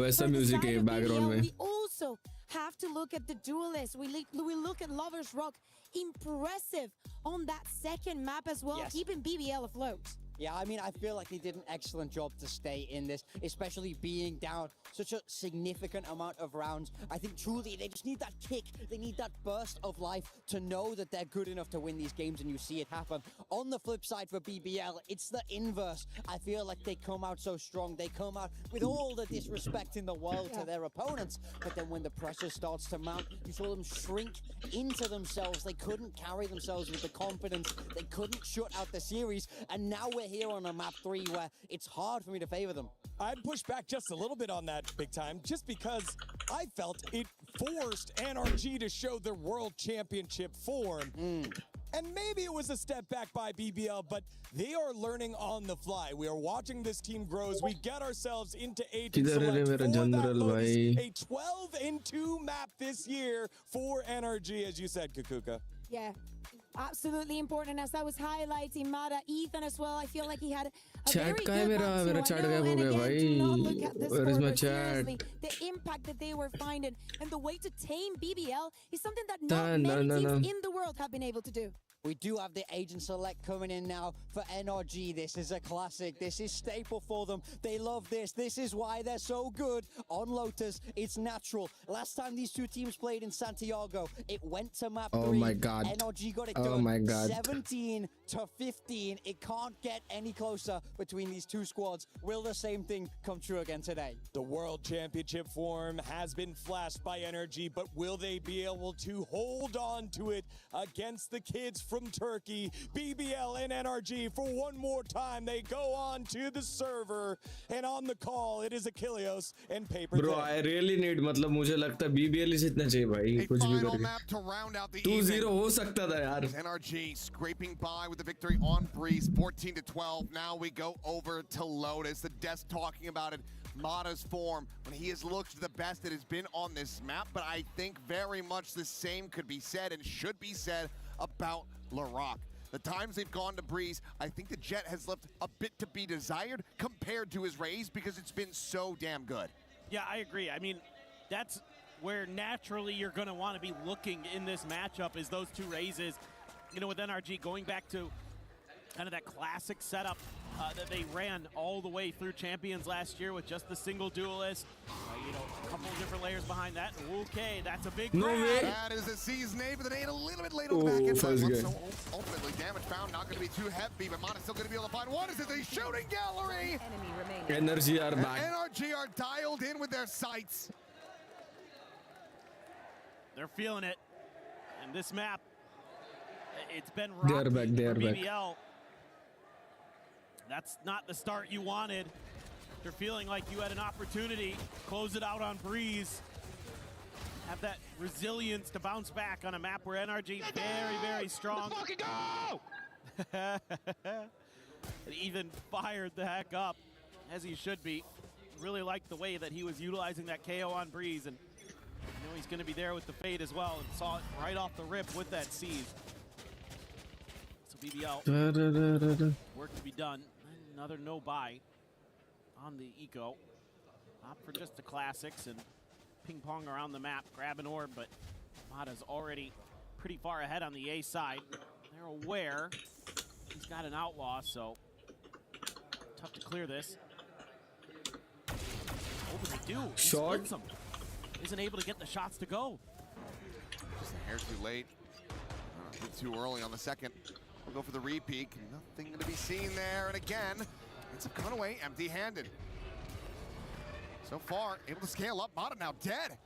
वैसा music है बैकग्राउंड में. We also have to look at the duelists. We look at Lovers Rock. Impressive on that second map as well, keeping BBL afloat. Yeah, I mean, I feel like they did an excellent job to stay in this, especially being down such a significant amount of rounds. I think truly they just need that kick. They need that burst of life to know that they're good enough to win these games, and you see it happen. On the flip side for BBL, it's the inverse. I feel like they come out so strong. They come out with all the disrespect in the world to their opponents. But then when the pressure starts to mount, you saw them shrink into themselves. They couldn't carry themselves with the confidence. They couldn't shut out the series. And now we're here on a map 3 where it's hard for me to favor them. I'd push back just a little bit on that, Big Time, just because I felt it forced NRG to show their world championship form. And maybe it was a step back by BBL, but they are learning on the fly. We are watching this team grow as we get ourselves into Agent Select for that Lotus, a 12-2 map this year for NRG, as you said, Kukuka. Yeah. Absolutely important, as I was highlighting Mata, Ethan as well. I feel like he had a very good one too. chat गायब हो गया भाई. Where is my chat? The impact that they were finding and the way to tame BBL is something that not many teams in the world have been able to do. We do have the Agent Select coming in now for NRG. This is a classic. This is staple for them. They love this. This is why they're so good on Lotus. It's natural. Last time these two teams played in Santiago, it went to map 3. Oh my God. NRG got it Oh done. my God. 17-15. It can't get any closer between these two squads. Will the same thing come true again today? The World Championship form has been flashed by NRG, but will they be able to hold on to it against the kids from Turkey? BBL and NRG, for one more time, they go on to the server, and on the call, it is Achilleos and Paper. Bro, I really need, मतलब मुझे लगता है BBL ही जीतना चाहिए भाई, कुछ भी करके. 2-0 हो सकता था यार. NRG scraping by with the victory on Breeze, 14-12. Now we go over to Lotus. The desk talking about it. Mata's form, when he has looked the best it has been on this map, but I think very much the same could be said and should be said about LAROC. The times they've gone to Breeze, I think the Jet has left a bit to be desired compared to his Raze because it's been so damn good. Yeah, I agree. I mean, that's where naturally you're going to want to be looking in this matchup is those two Razes. You know, with NRG going back to kind of that classic setup that they ran all the way through Champions last year with just the single duelist. You know, a couple of different layers behind that. Okay, that's a big grab. That is a C's name, but they ate a little bit late on the back end. So ultimately, damage found, not going to be too heavy, but Mata's still going to be able to find one. Is it a shooting gallery? NRG are back. NRG are dialed in with their sights. they're feeling it. And this map, it's been rocky They're back, they're for back. BBL. That's not the start you wanted. You're feeling like you had an opportunity, close it out on Breeze. Have that resilience to bounce back on a map where NRG very, very strong. Let's fucking go! And even fired the heck up, as he should be. Really liked the way that he was utilizing that KO on Breeze, and you know he's going to be there with the fade as well, and saw it right off the rip with that siege. So BBL, work to be done. Another no buy on the eco. Opt for just the classics and ping pong around the map, grab an orb, but Mata's already pretty far ahead on the A side. They're aware he's got an outlaw, so tough to clear this. What would they do? He Shot. splits them. Isn't able to get the shots to go. Just a hair too late. A bit too early on the second. We'll go for the repeat. Nothing to be seen there. And again, it's a cutaway empty-handed. So far, able to scale up. Mata now dead.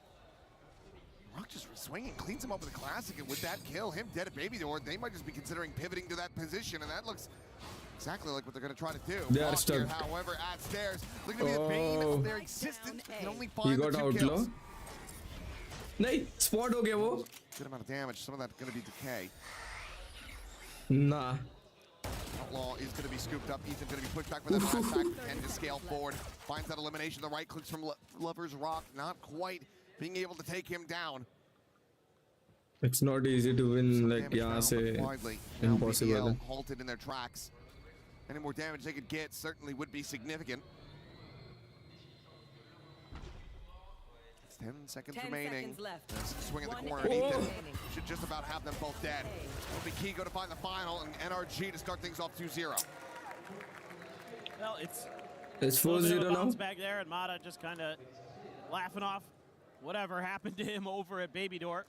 Rock just swinging, cleans him up with a classic, and with that kill, him dead at Baby Door, they might just be considering pivoting to that position, and that looks exactly like what they're going to try to do. They are Rock stuck. here, however, at stairs, looking to be a bane of their existence. Can only He find the got two outlaw. kills. नहीं spot हो गया वो. Good amount of damage. Some of that going to be decay. Nah. Outlaw is going to be scooped up. Ethan's going to be pushed back for that last back and to scale forward. Finds that elimination. The right clicks from Lover's Rock. Not quite being able to take him down. It's not easy to win like यहाँ से Widely. impossible है. BBL halted in their tracks. Any more damage they could get certainly would be significant. It's 10 seconds 10 remaining. seconds left. Swing in the One corner. enemy Ethan remaining. should just about have them both dead. It'll be Kiko to find the final and NRG to start things off 2-0. Well, it's It's a little bit of a 4-0 now. bounce back there, and Mata just kind of laughing off whatever happened to him over at Baby Door.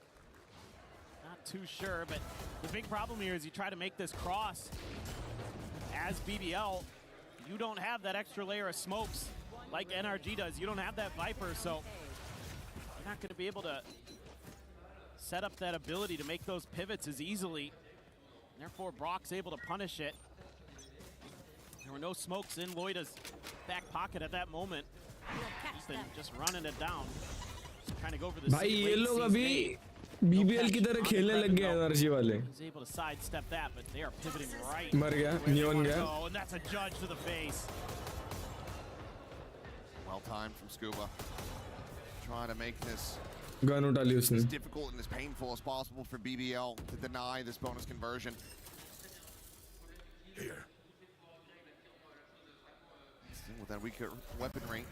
Not too sure, but the big problem here is you try to make this cross as BBL. You don't have that extra layer of smokes like NRG does. You don't have that Viper, so you're not going to be able to set up that ability to make those pivots as easily. Therefore, Brock's able to punish it. There were no smokes in Loida's back pocket at that moment. Ethan just running it down. Just trying to go for the भाई ये लोग अभी BBL की तरह खेलने लग गए NRG वाले. He's able to sidestep that, but they are pivoting right. मर गया, where they Neon wanna गया. go, and that's a judge to the face. Well timed from Scuba. Trying to make this Gun उठा ली उसने. as difficult and as painful as possible for BBL to deny this bonus conversion. Here. Still with that weaker weaponry,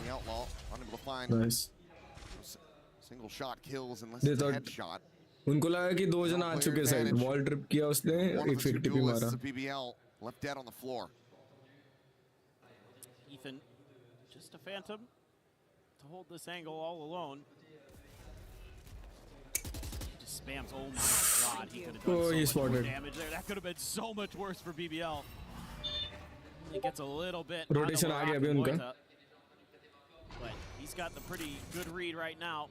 the Outlaw unable to find Nice. single shot kills unless They it's a thought- headshot. उनको लगा कि दो जना आ चुके side. Wall trip किया उसने. One of the two 850 पे duelists मारा. of BBL left dead on the floor. Ethan, just a phantom to hold this angle all alone. He just spams. Oh my God, he could have done Oh, so he much more spotted. damage there. That could have been so much worse for BBL. He gets a little bit Rotation out uh of गया अभी Loic, उनका. but he's got the pretty good read right now.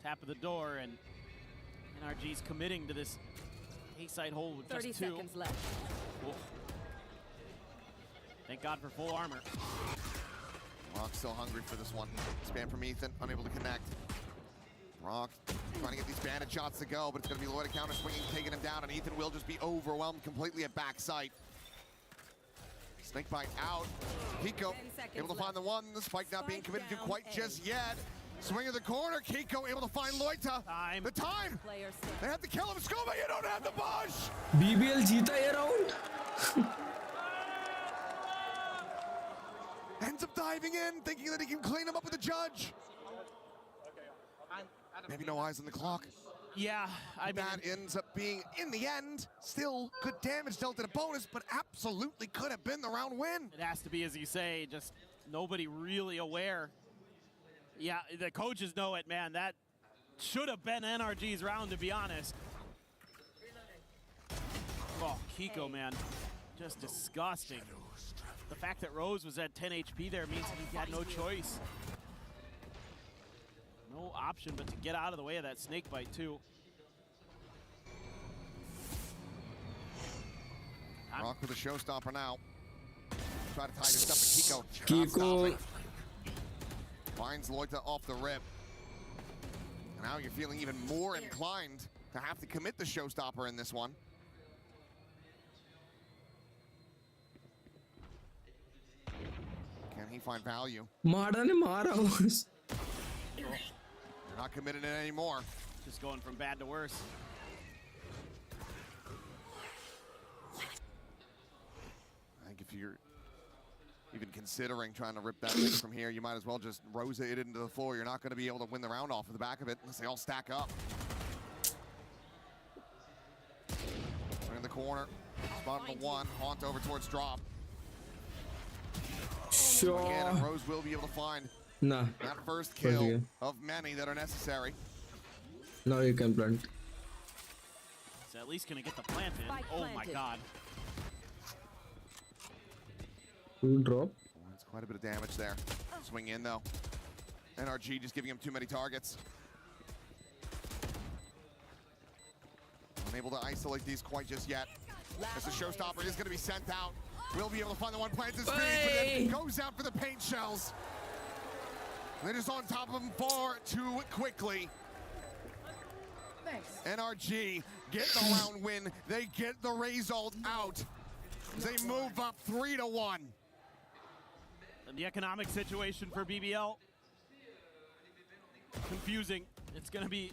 Tap of the door, and NRG's committing to this A-side hold with 30 just two. seconds left. Oof. Thank God for full armor. Rock still hungry for this one. Spam from Ethan, unable to connect. Rock trying to get these bandit shots to go, but it's going to be Loida counter swinging, taking him down, and Ethan will just be overwhelmed completely at backside. Snakebite out. Kiko able to find the one. The spike not being committed to quite just yet. Swing of the corner. Kiko able to find Loita. The time. They have to kill him. Scuba, you don't have the push. BBL जीता ये round. Ends up diving in, thinking that he can clean him up with the judge. Maybe no eyes on the clock. Yeah, that ends up being, in the end, still good damage dealt at a bonus, but absolutely could have been the round win. It has to be, as you say, just nobody really aware. Yeah, the coaches know it, man. That should have been NRG's round, to be honest. Oh, Kiko, man, just disgusting. The fact that Rose was at 10 HP there means he had no choice. No no option but to get out of the way of that snake bite too. Rock with a showstopper now. Try to tie this up, but Kiko. Finds Loita off the rip. Now you're feeling even more inclined to have to commit the showstopper in this one. Can he find value? You're not committing it anymore. Just going from bad to worse. I think if you're even considering trying to rip that thing from here, you might as well just rose it into the floor. You're not going to be able to win the round off of the back of it unless they all stack up. In the corner, spot number one, Haunt over towards drop. Sure. Again, and Rose will be able to find that first kill of many that are necessary. Now you can plant. He's at least going to get the plant in. Oh my god. Drop. That's quite a bit of damage there. Swing in though. NRG just giving him too many targets. Unable to isolate these quite just yet. As the showstopper is going to be sent out. We'll be able to find the one plants his speed, but then goes out for the paint shells. They're just on top of him far too quickly. NRG get the round win. They get the result out. They move up 3-1. And the economic situation for BBL, confusing. It's going to be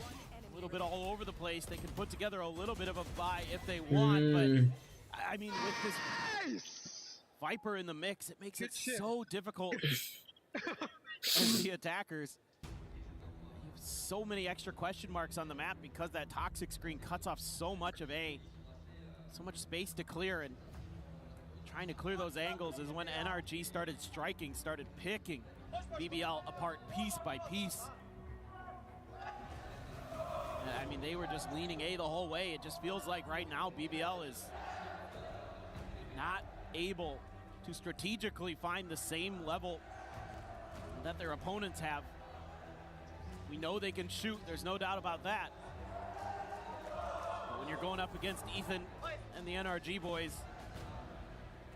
a little bit all over the place. They can put together a little bit of a buy if they want, but I mean, with this Viper in the mix, it makes it so difficult as the attackers. So many extra question marks on the map because that toxic screen cuts off so much of so much space to clear, and trying to clear those angles is when NRG started striking, started picking BBL apart piece by piece. I mean, they were just leaning A the whole way. It just feels like right now BBL is not able to strategically find the same level that their opponents have. We know they can shoot, there's no doubt about that. But when you're going up against Ethan and the NRG boys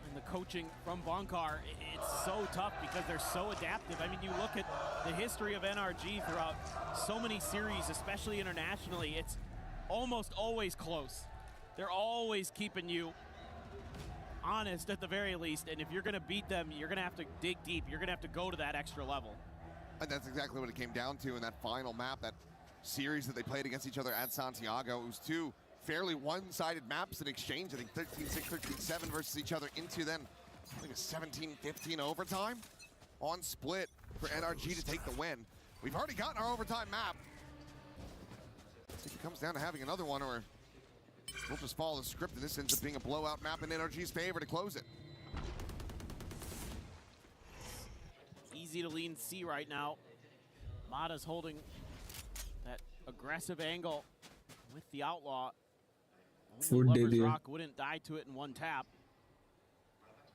and the coaching from Bonkar, it's so tough because they're so adaptive. I mean, you look at the history of NRG throughout so many series, especially internationally, it's almost always close. They're always keeping you honest at the very least, and if you're gonna beat them, you're gonna have to dig deep. You're gonna have to go to that extra level. And that's exactly what it came down to in that final map, that series that they played against each other at Santiago. It was two fairly one-sided maps in exchange. I think 13-6, 13-7 versus each other into then, I think a 17-15 overtime on split for NRG to take the win. We've already gotten our overtime map. I think it comes down to having another one, or we'll just follow the script, and this ends up being a blowout map in NRG's favor to close it. Easy to lean C right now. Mata's holding that aggressive angle with the Outlaw. Only Lover's Rock wouldn't die to it in one tap.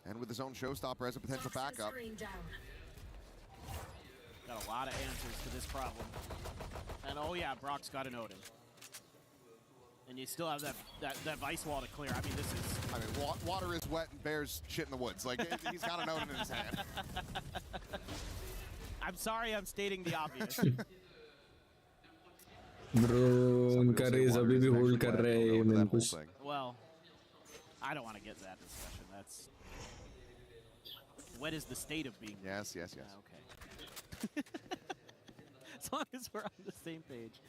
And with his own showstopper as a potential backup. Got a lot of answers to this problem. And oh yeah, Brock's got an Odin. And you still have that Vice Wall to clear. I mean, this is... I mean, water is wet and bears shit in the woods. Like, he's got an Odin in his hand. I'm sorry I'm stating the obvious. Bro, उनका race अभी भी hold कर रहे हैं मैं कुछ. Well, I don't want to get to that discussion. That's... What is the state of being? Yes. Okay. As long as we're on the same page.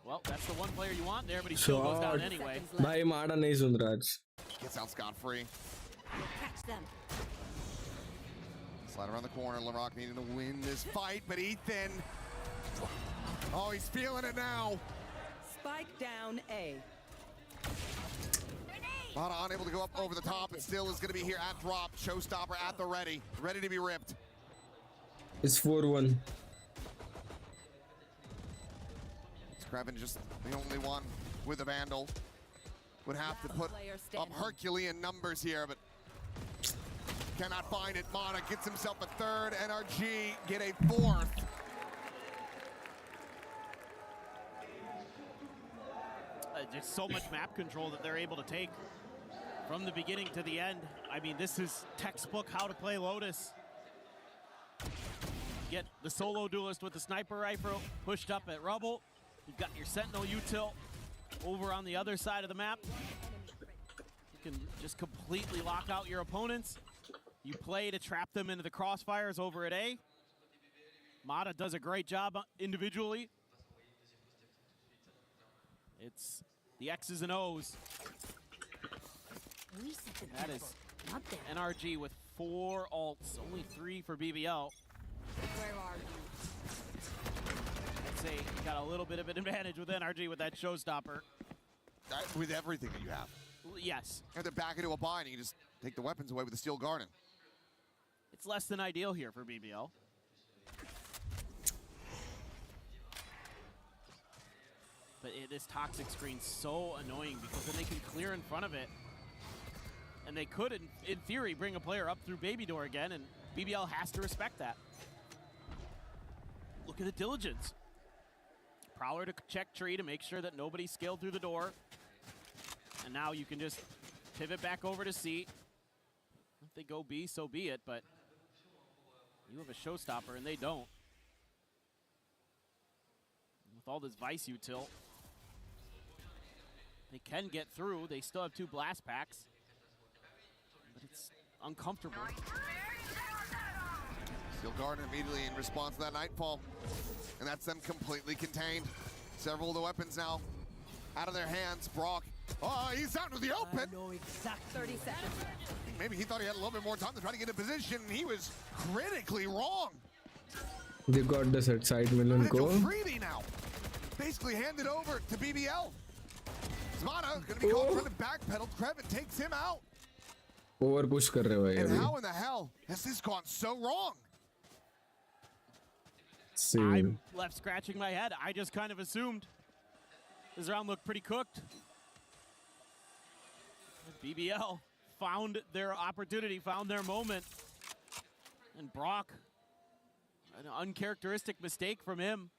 Well, that's the one player you want there, but he still goes down anyway. भाई मारा नहीं सुन रहा आज. Gets out scot-free. Catch them. Slide around the corner. LaRock needing to win this fight, but Ethan. Oh, he's feeling it now. Spike down A. Mata unable to go up over the top, and still is going to be here at drop. Showstopper at the ready to be ripped. It's 4-1. Kraven just the only one with a Vandal. Would have to put up Herculean numbers here, but Cannot find it. Mana gets himself a third. NRG get a fourth. Just so much map control that they're able to take from the beginning to the end. I mean, this is textbook how to play Lotus. Get the solo duelist with the sniper rifle pushed up at rubble. You've got your sentinel util over on the other side of the map. You can just completely lock out your opponents. You play to trap them into the crossfires over at A. Mata does a great job individually. It's the X's and O's. That is NRG with 4 ults, only 3 for BBL. Where are you? I'd say you got a little bit of an advantage with NRG with that showstopper. With everything that you have. Yes. You have to back into a bind and you just take the weapons away with the Steel Garden. It's less than ideal here for BBL. But this toxic screen's so annoying because then they can clear in front of it. And they could, in theory, bring a player up through Baby Door again, and BBL has to respect that. Look at the diligence. Prowler to check tree to make sure that nobody scaled through the door. And now you can just pivot back over to C. If they go B, so be it, but you have a showstopper and they don't. With all this Vice util, they can get through. They still have 2 blast packs, but it's uncomfortable. Steel Garden immediately in response to that Nightfall, and that's them completely contained. Several of the weapons now out of their hands. Brock, oh, he's out into the open. I know exact 30 seconds. Maybe he thought he had a little bit more time to try to get in position. He was critically wrong. They got the side million Go go. freely now. Basically handed over to BBL. Zmana gonna be called for the backpedal. Krevin takes him out. Over push कर रहे भाई And अभी. how in the hell has this gone so wrong? I'm left scratching my head. I just kind of assumed this round looked pretty cooked. BBL found their opportunity, found their moment. And Brock, an uncharacteristic mistake from him,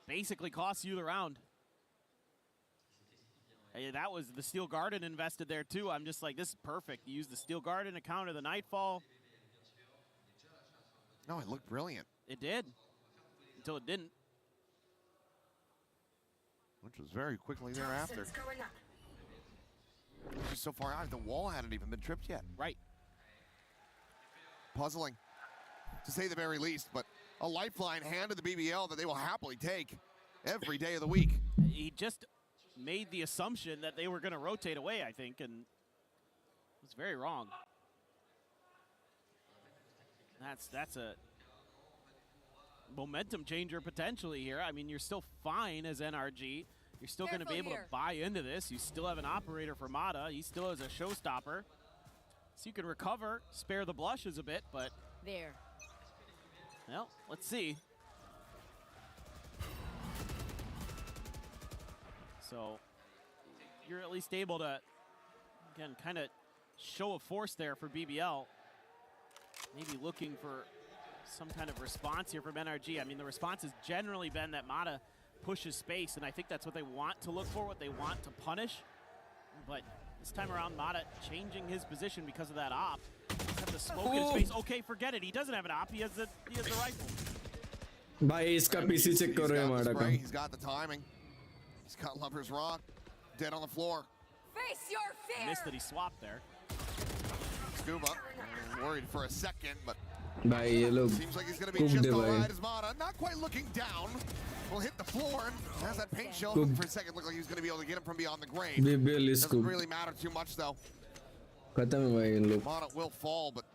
basically costs you the round. Hey, that was the Steel Garden invested there too. I'm just like, this is perfect. You use the Steel Garden to counter the Nightfall. No, it looked brilliant. It did. Until it didn't. Which was very quickly thereafter. Just so far out, the wall hadn't even been tripped yet. Right. Puzzling, to say the very least, but a lifeline handed the BBL that they will happily take every day of the week. He just made the assumption that they were going to rotate away, I think, and it was very wrong. That's a momentum changer potentially here. I mean, you're still fine as NRG. You're still going to be able to buy into this. You still have an operator for Mata. He still has a showstopper. So you can recover, spare the blushes a bit, but... There. Well, let's see. So you're at least able to, again, kind of show a force there for BBL. Maybe looking for some kind of response here from NRG. I mean, the response has generally been that Mata pushes space, and I think that's what they want to look for, what they want to punish. But this time around, Mata changing his position because of that op. He's got the smoke in his face. Okay, forget it. He doesn't have an op. He has the rifle. भाई इसका PC check कर रहे हैं माड़ा का. He's got the timing. He's got Lover's Rock dead on the floor. Face your fear. Missed that he swapped there. Scuba worried for a second, but भाई ये लोग seems like he's going to be just all right as Mata. Not quite looking down. Will hit the floor and has that paint shell for a second. Looked like he was going to be able to get him from beyond the grave. BBL is Doesn't really matter too much though. खत्म है भाई इन लोग. Mata will fall, but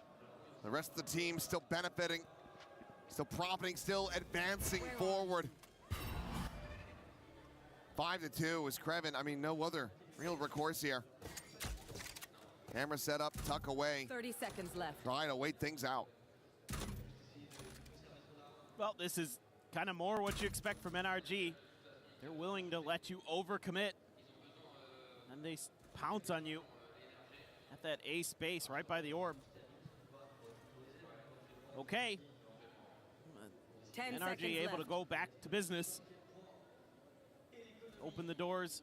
the rest of the team still benefiting, still profiting, still advancing forward. 5-2 is Krevin. I mean, no other real recourse here. Camera set up, tuck away. 30 seconds left. Try to wait things out. Well, this is kind of more what you expect from NRG. They're willing to let you overcommit. And they pounce on you at that A space right by the orb. Okay. 10 NRG seconds able to left. go back to business. Open the doors.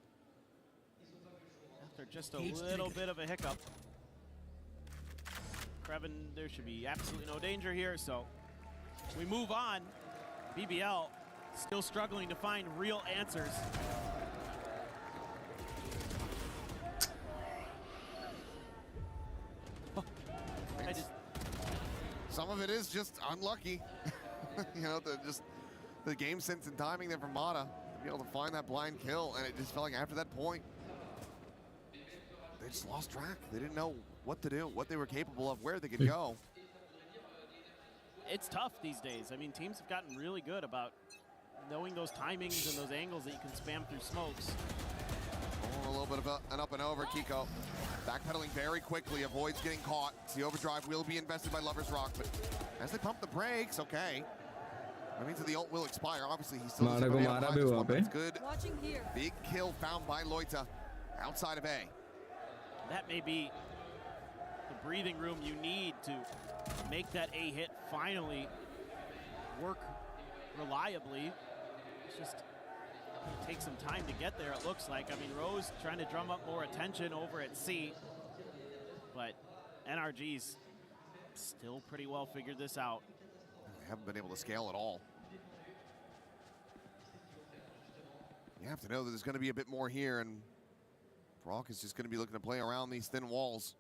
After just a little bit of a hiccup. Krevin, there should be absolutely no danger here, so we move on. BBL still struggling to find real answers. Some of it is just unlucky. You know, the game sense and timing there from Mata to be able to find that blind kill, and it just felt like after that point, they just lost track. They didn't know what to do, what they were capable of, where they could go. It's tough these days. I mean, teams have gotten really good about knowing those timings and those angles that you can spam through smokes. Oh, a little bit of an up and over. Kiko backpedaling very quickly, avoids getting caught. The overdrive will be invested by Lover's Rock, but as they pump the brakes, okay. That means that the ult will expire. Obviously, he's still doesn't have a this one, but it's good. Watching here. Big kill found by Loita outside of A. That may be the breathing room you need to make that A hit finally work reliably. It's just gonna take some time to get there, it looks like. I mean, Rose trying to drum up more attention over at C, but NRG's still pretty well figured this out. They haven't been able to scale at all. You have to know that there's going to be a bit more here, and Brock is just going to be looking to play around these thin walls.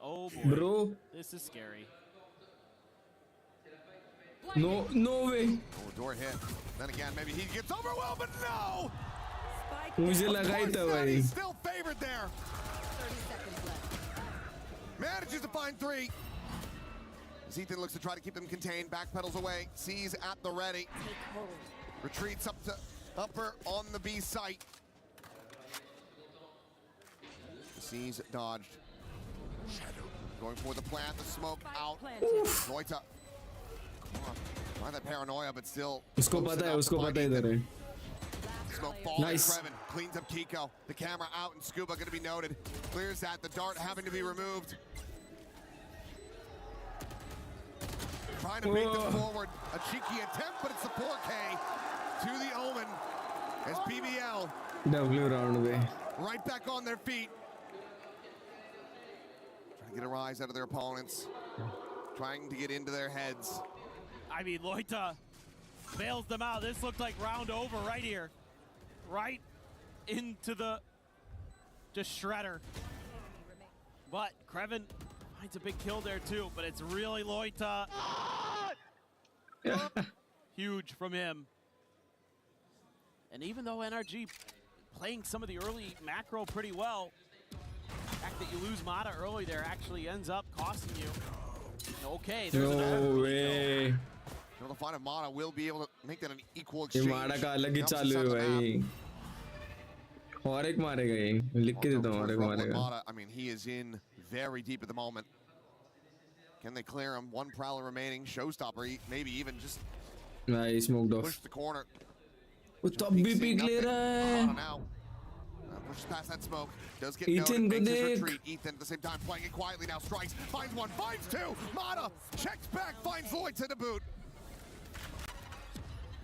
Oh boy, bro, this is scary. No way. Oh, door hit. Then again, maybe he gets overwhelmed, but no! मुझे लगा ही था भाई. He's still favored there. 30 seconds left. Manages to find 3. As Ethan looks to try to keep them contained, backpedals away, C's at the ready. Retreats up to upper on the B site. C's dodged. Going for the plant, the smoke out. Loita. Trying that paranoia, but still. उसको पता है इधर है. Smoke falling. Nice. Krevin cleans up Kiko. The camera out, and Scuba going to be noted. Clears that. The dart having to be removed. Trying to bait them forward. A cheeky attempt, but it's the 4K to the Omen as BBL W round way. right back on their feet. Trying to get a rise out of their opponents. Trying to get into their heads. I mean, Loita bails them out. This looked like round over right here. Right into the just shredder. But Krevin finds a big kill there too, but it's really Loita. Huge from him. And even though NRG playing some of the early macro pretty well, the fact that you lose Mata early there actually ends up costing you. Okay, there's No way. We'll find if Mata will be able to make that an equal ये exchange. मारा का अलग ही चालू है भाई. और एक मारेगा ये. लिख के देता हूँ और एक मारेगा. Mata, I mean, he is in very deep at the moment. Can they clear him? One prowler remaining. Showstopper, maybe even just Nice, smoked off. push the corner. वो तब भी पीक ले रहा है. Mata now pushes past that smoke. Does get Ethan noted, makes his Goodek. retreat. Ethan at the same time playing it quietly now. Strikes, finds one, finds 2. Mata checks back, finds Loita to boot.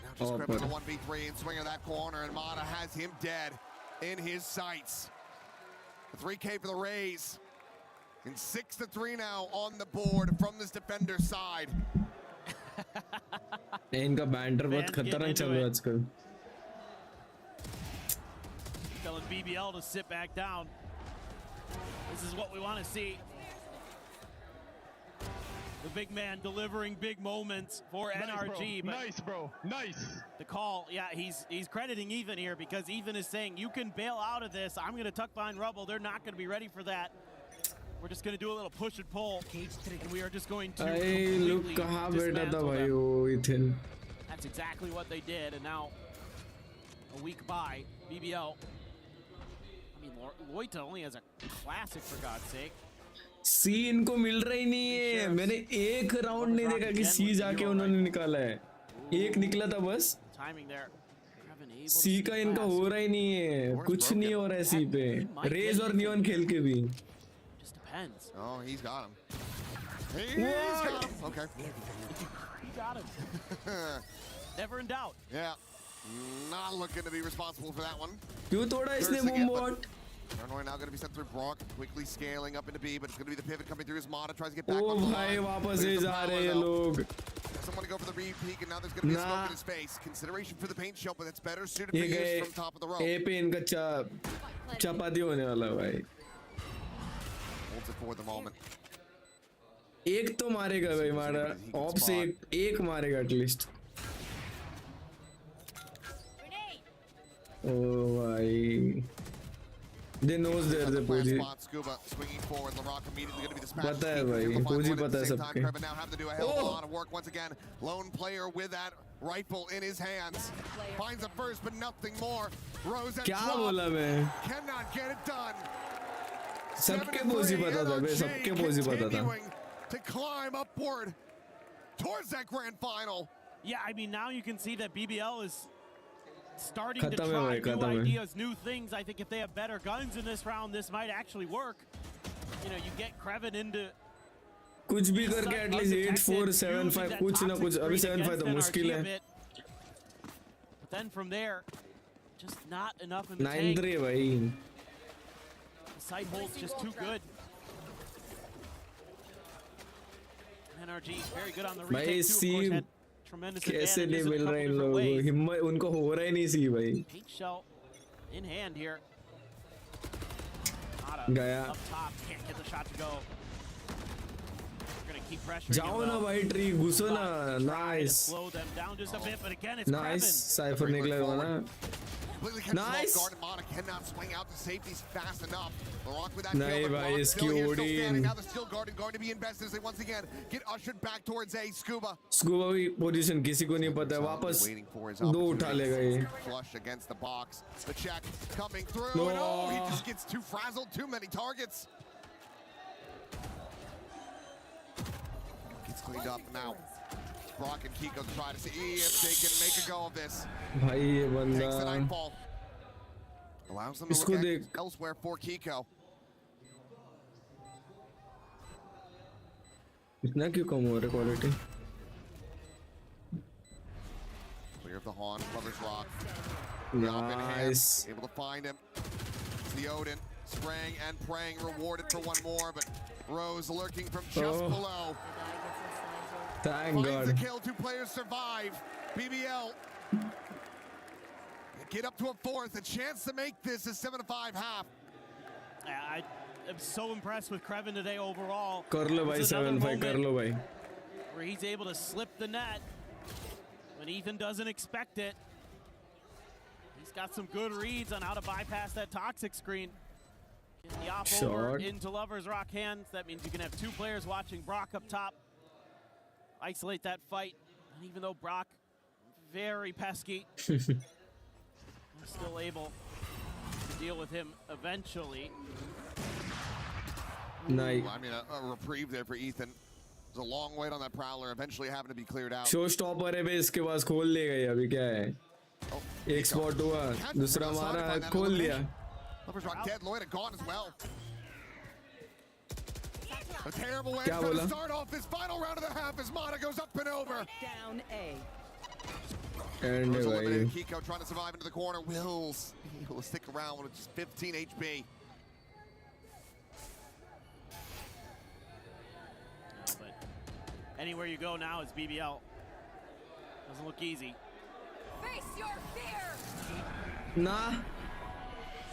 Now just gripping the 1v3 and swinging that corner, and Mata has him dead in his sights. The 3K for the Rays. And 6-3 now on the board from this defender side. इनका banter बहुत खतरनाक चल रहा है आजकल. Telling BBL to sit back down. This is what we want to see. The big man delivering big moments for NRG. Bro. Nice, bro. Nice. The call, yeah, he's crediting Ethan here because Ethan is saying, you can bail out of this. I'm going to tuck behind rubble. They're not going to be ready for that. We're just going to do a little push and pull. And we are just going to completely dismantle them. Ethan. That's exactly what they did. And now, a week by, BBL. I mean, Loita only has a classic, for God's sake. सी इनको मिल रहा ही नहीं है. मैंने एक round नहीं देखा कि सी जाके उन्होंने निकाला है. एक निकला था बस. सी का इनका हो रहा ही नहीं है. कुछ नहीं हो रहा है सी पे. रेज और नियॉन खेल के भी. Depends. Oh, he's got him. He's got him. Okay. He got him. Never in doubt. Yeah. Not looking to be responsible for that one. क्यों तोड़ा इसने Motherboard? Paranoid now going to be sent through Brock, quickly scaling up into B, but it's going to be the pivot coming through his Mata, tries to get back Oh on the भाई line. वापस से जा रहे हैं लोग. Someone to go for the re-peek, and now there's going to be a smoke in his face. Consideration for the paint shell, but it's better suited for use from top of the rope. A पे इनका चपाती होने वाला भाई. Holds it for the moment. एक तो मारेगा भाई मारा. ऑफ से एक मारेगा at least. Oh भाई. They knows there's a Pooji. Scuba swinging forward. LaRock immediately going to be dispatched. पता है भाई. Pooji पता है सबके. Krevin now having to do a hell of a lot of work once again. Lone player with that rifle in his hands. Finds a first, but nothing more. Rose at क्या बोला मैं? Cannot get it done. सबके Pooji पता था भाई. सबके Pooji पता था. To climb upward towards that grand final. Yeah, I mean now you can see that BBL is starting to try new ideas, new things. I think if they have better guns in this round, this might actually work. You know, you get Krevin into कुछ भी करके at least 8-4 7-5 कुछ ना कुछ. अभी 7-5 तो मुश्किल है. But then from there, just not enough in the 9-3 भाई. The sight hold's just too good. NRG very good on the retake too. Of course, had tremendous कैसे नहीं advantages in a मिल रहा couple इन different लोगों को. ways. हिम्मत उनको हो रहा ही नहीं सी भाई. Paint shell in hand here. गया. Up top, can't get the shot to go. We're gonna keep pressuring. जाओ ना भाई ट्री घुसो ना. Nice. Slow them down just a bit, but again it's Nice. Krevin. Cypher निकलेगा ना. Nice. Guard and Mata cannot swing out to safeties fast enough. LaRock with that नहीं kill, but भाई LaRock इसकी still here, still Odin. standing. Now the steel guard and going to be invested as they once again get ushered back towards A. Scuba. Scuba की position किसी को नहीं पता है. वापस दो उठा लेगा ये. Flush against the box. The check coming through. No. And oh, he just gets too frazzled. Too many targets. Gets cleaned up now. Brock and Kiko try to see if they can make a go of this. भाई ये Takes the बंदा. nightfall. Allows them to इसको look देख. elsewhere for Kiko. इतना क्यों कम हो रहा है quality? Clear of the Hawn, Brothers Rock. Nice. Able to find him. It's the Odin, spraying and praying, rewarded for one more, but Rose lurking from just below. Thank Finds God. the kill, 2 players survive. BBL get up to a fourth, a chance to make this a 7-5 half. I am so impressed with Krevin today overall. कर लो भाई 7-5 कर लो भाई. Where he's able to slip the net when Ethan doesn't expect it. He's got some good reads on how to bypass that toxic screen. Get the op over into Lover's Rock hands. That means you can have 2 players watching Brock up top. Isolate that fight. And even though Brock very pesky, we're still able to deal with him eventually. Nice. I mean, a reprieve there for Ethan. There's a long wait on that Prowler, eventually having to be cleared out. Show stopper है बे इसके पास खोल लेगा ये अभी क्या है? एक spot हुआ, दूसरा मारा खोल लिया. Lover's Rock dead, Lloyd gone as well. A terrible way क्या to बोला? start off this final round of the half as Mata goes up and over. Down A. And Rose भाई. eliminated Kiko trying to survive into the corner. Wills able to stick around with just 15 HP. But anywhere you go now is BBL. Doesn't look easy. Face your fear. ना.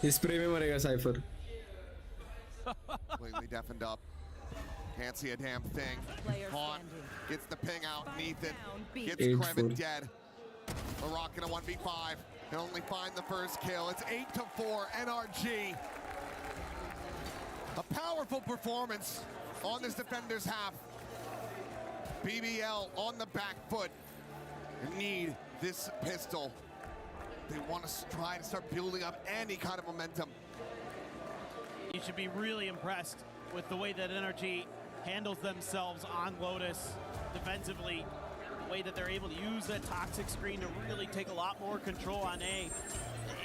Spray में मरेगा cipher. Completely deafened up. Can't see a damn thing. Haunt gets the ping out. Ethan gets Krevin dead. LaRock in a 1v5. Can only find the first kill. It's 8-4 NRG. A powerful performance on this defender's half. BBL on the back foot. Need this pistol. They want to try to start building up any kind of momentum. You should be really impressed with the way that NRG handles themselves on Lotus defensively. way that they're able to use that toxic screen to really take a lot more control on A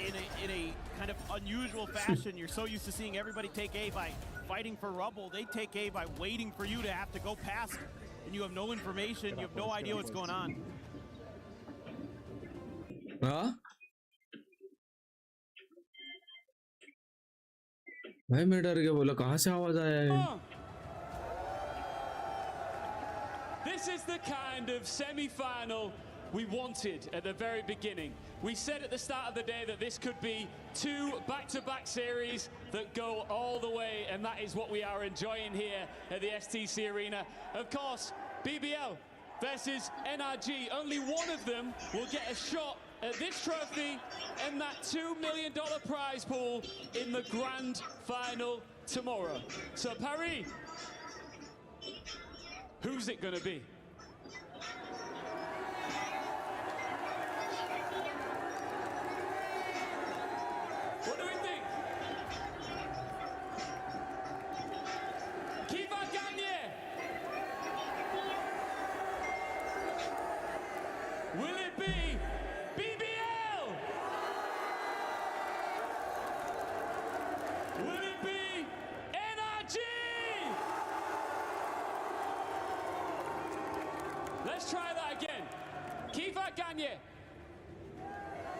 in a kind of unusual fashion. You're so used to seeing everybody take A by fighting for rubble. They take A by waiting for you to have to go past, and you have no information, you have no idea what's going on. हाँ भाई मैं डर गया बोला कहाँ से आवाज आया है This is the kind of semi-final we wanted at the very beginning. We said at the start of the day that this could be two back-to-back series that go all the way, and that is what we are enjoying here at the STC Arena. Of course, BBL versus NRG. Only one of them will get a shot at this trophy and that $2 million prize pool in the grand final tomorrow. So Paris, who's it gonna be? What do we think? Qui va gagner? Will it be BBL? Will it be NRG? Let's try that again. Qui va gagner?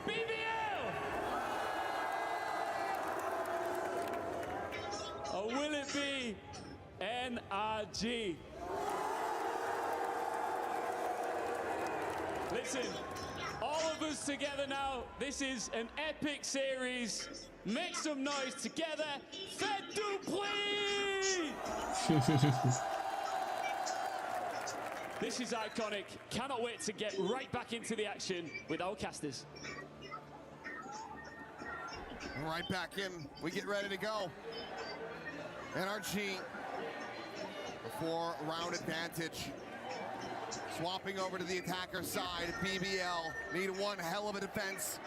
BBL? Or will it be NRG? Listen, all of us together now. This is an epic series. Make some noise together. Faites du bruit! This is iconic. Cannot wait to get right back into the action with our casters. Right back in. We get ready to go. NRG, a 4-round advantage. Swapping over to the attacker side. BBL need one hell of a defense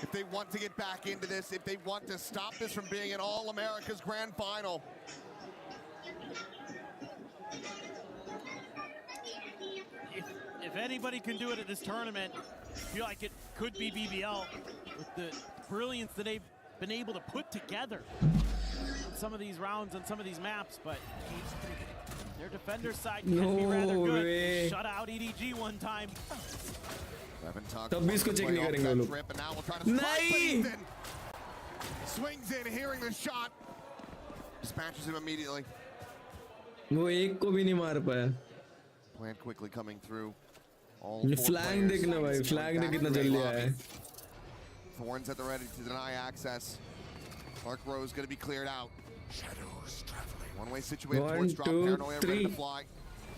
if they want to get back into this, if they want to stop this from being an All-America's Grand Final. If anybody can do it at this tournament, I feel like it could be BBL with the brilliance that they've been able to put together on some of these rounds and some of these maps, but their defender side can be rather good. They shut out EDG one time. तब भी इसको check नहीं करेंगे वो लोग नहीं swings in, hearing the shot, dispatches him immediately. वो एक को भी नहीं मार पाया. Plant quickly coming through. Flag देखना भाई, flag ने कितना जल्दी आया है. Thorns at the ready to deny access. Clark Rose going to be cleared out. Shadows traveling. One-way situated towards drop. Paranoia ready to fly.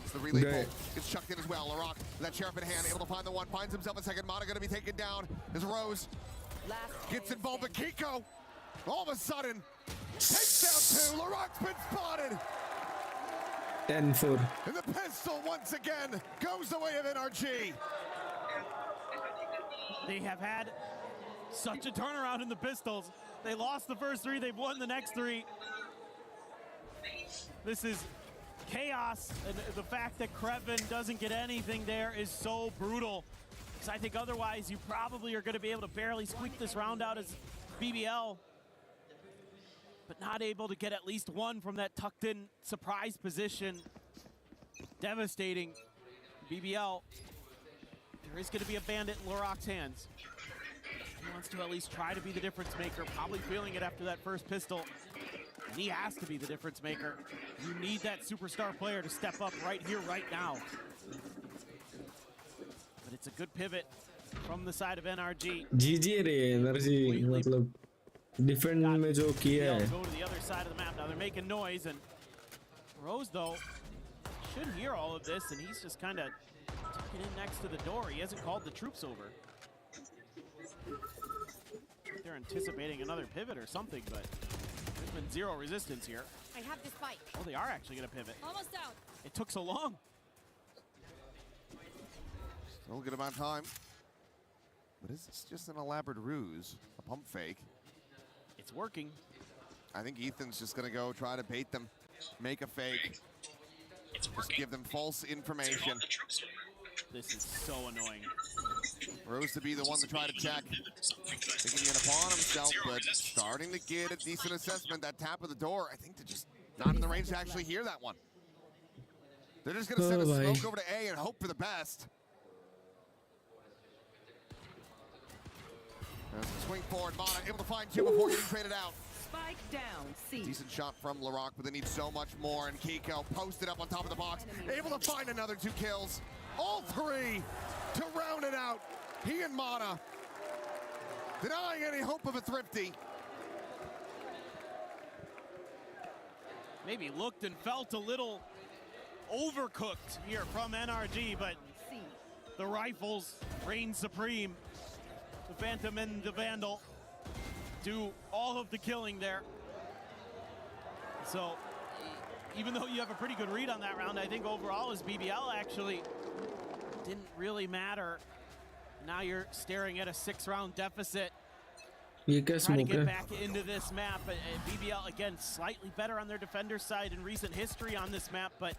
It's the relay pull. Gets chucked in as well. LaRock, that sheriff in hand, able to find the one. Finds himself a second. Mata going to be taken down. As Rose gets involved with Kiko. All of a sudden, takes down two. LaRock's been spotted. 10-4. And the pistol once again goes the way of NRG. They have had such a turnaround in the pistols. They lost the first three, they've won the next three. This is chaos, and the fact that Krevin doesn't get anything there is so brutal. Because I think otherwise you probably are going to be able to barely squeak this round out as BBL. But not able to get at least one from that tucked in surprise position. Devastating. BBL, there is going to be a bandit in LaRock's hands. He wants to at least try to be the difference maker, probably feeling it after that first pistol. And he has to be the difference maker. You need that superstar player to step up right here, right now. But it's a good pivot from the side of NRG. GG रे NRG मतलब defend में जो किया है. Go to the other side of the map. Now they're making noise, and Rose though should hear all of this, and he's just kind of tucking in next to the door. He hasn't called the troops over. They're anticipating another pivot or something, but there's been zero resistance here. I have this fight. Oh, they are actually going to pivot. Almost down. It took so long. Still a good amount of time. But is this just an elaborate ruse? A pump fake? It's working. I think Ethan's just going to go try to bait them, make a fake. Just give them false information. This is so annoying. Rose to be the one to try to check. Thinking it upon himself, but starting to get a decent assessment. That tap of the door, I think they're just not in the range to actually hear that one. They're just going to send a smoke over to A and hope for the best. Swing forward, Mana able to find two before getting traded out. Spike down, C. Decent shot from LaRock, but they need so much more. And Kiko posted up on top of the box, able to find another 2 kills. All 3 to round it out. He and Mana denying any hope of a thrifty. Maybe looked and felt a little overcooked here from NRG, but the rifles reign supreme. The Phantom and the Vandal do all of the killing there. So even though you have a pretty good read on that round, I think overall as BBL actually didn't really matter. Now you're staring at a 6-round deficit. Trying to get back into this map. BBL, again, slightly better on their defender side in recent history on this map, but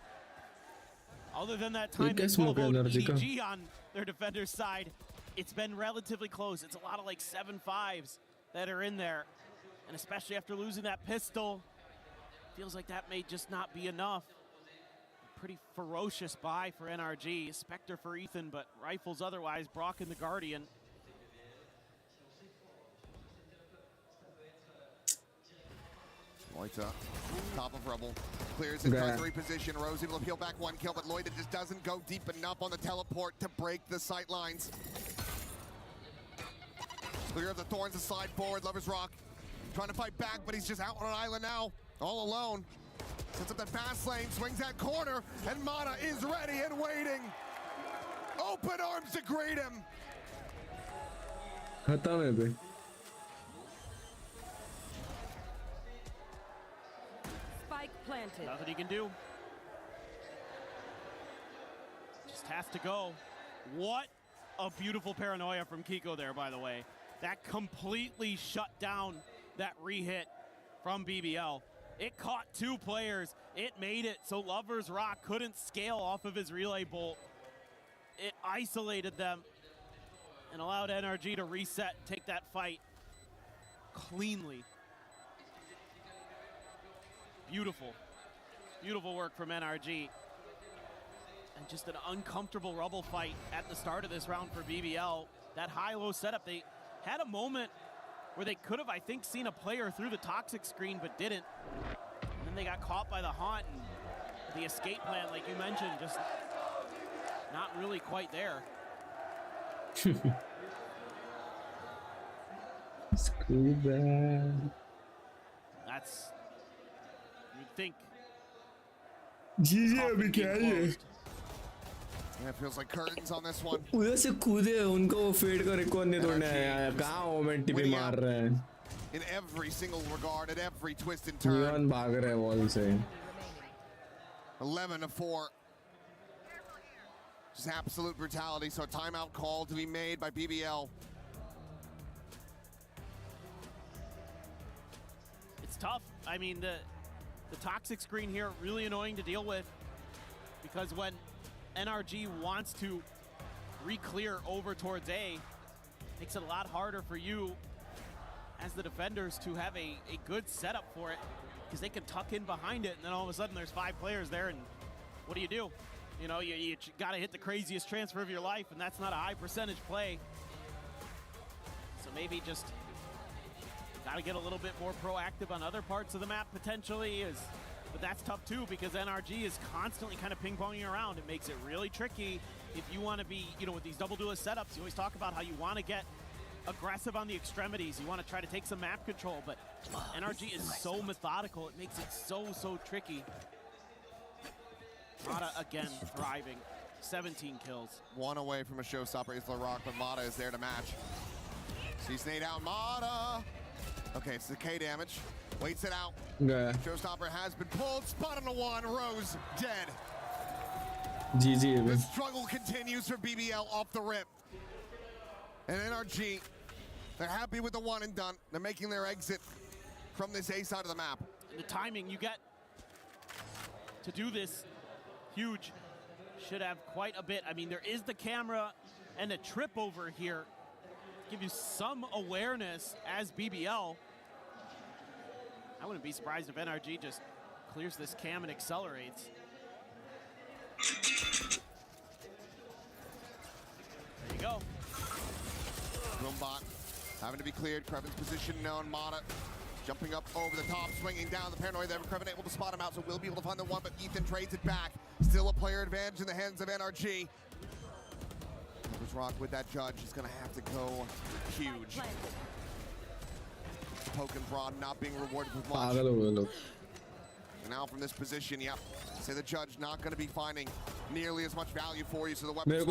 other than that time they followed EDG on their defender's side, it's been relatively close. It's a lot of like 7-5s that are in there. And especially after losing that pistol, feels like that may just not be enough. A pretty ferocious buy for NRG. Spectre for Ethan, but rifles otherwise. Brock and the Guardian. Lloyd's up, top of rubble, clears his treasury position. Rose able to peel back 1 kill, but Lloyd just doesn't go deep enough on the teleport to break the sight lines. Clear of the thorns to slide forward. Lover's Rock trying to fight back, but he's just out on an island now, all alone. Sets up the fast lane, swings that corner, and Mana is ready and waiting. Open arms to greet him. Spike planted. Nothing he can do. Just has to go. What a beautiful paranoia from Kiko there, by the way. That completely shut down that re-hit from BBL. It caught 2 players. It made it so Lover's Rock couldn't scale off of his relay bolt. It isolated them and allowed NRG to reset, take that fight cleanly. Beautiful. Beautiful work from NRG. And just an uncomfortable rubble fight at the start of this round for BBL. That high-low setup, they had a moment where they could have, I think, seen a player through the toxic screen, but didn't. And then they got caught by the haunt, and the escape plan, like you mentioned, just not really quite there. That's, you'd think. Yeah, it feels like curtains on this one. उधर से कूदे उनको fade का record नहीं तोड़ने आया कहाँ moment भी मार रहे हैं in every single regard, at every twist and turn. Neon भाग रहे हैं वॉल से 11-4. Just absolute brutality. So a timeout call to be made by BBL. It's tough. I mean, the toxic screen here, really annoying to deal with, because when NRG wants to re-clear over towards A, makes it a lot harder for you as the defenders to have a good setup for it, because they can tuck in behind it, and then all of a sudden there's 5 players there, and what do? You know, you got to hit the craziest transfer of your life, and that's not a high percentage play. So maybe just got to get a little bit more proactive on other parts of the map potentially. But that's tough too, because NRG is constantly kind of ping-ponging around. It makes it really tricky if you want to be, with these double duelist setups. You always talk about how you want to get aggressive on the extremities. You want to try to take some map control, but NRG is so methodical. It makes it so tricky. Mata again thriving. 17 kills. 1 away from a showstopper is LaRock, but Mata is there to match. Sees Nate out. Mata! Okay, it's the K damage. Waits it out. Yeah. Showstopper has been pulled. Spot on the 1. Rose dead. GG. The struggle continues for BBL off the rip. And NRG, they're happy with the 1 and done. They're making their exit from this A side of the map. The timing you get to do this, huge. should have quite a bit. I mean, there is the camera and a trip over here. Give you some awareness as BBL. I wouldn't be surprised if NRG just clears this cam and accelerates. There you go. Roombot having to be cleared. Krevin's position known. Mata jumping up over the top, swinging down the paranoid there. Krevin able to spot him out, so we'll be able to find the one, but Ethan trades it back. Still a player advantage in the hands of NRG. Rock with that judge is going to have to go huge. Token Braun not being rewarded with much. And now from this position, yep, say the judge not going to be finding nearly as much value for you, so the weapons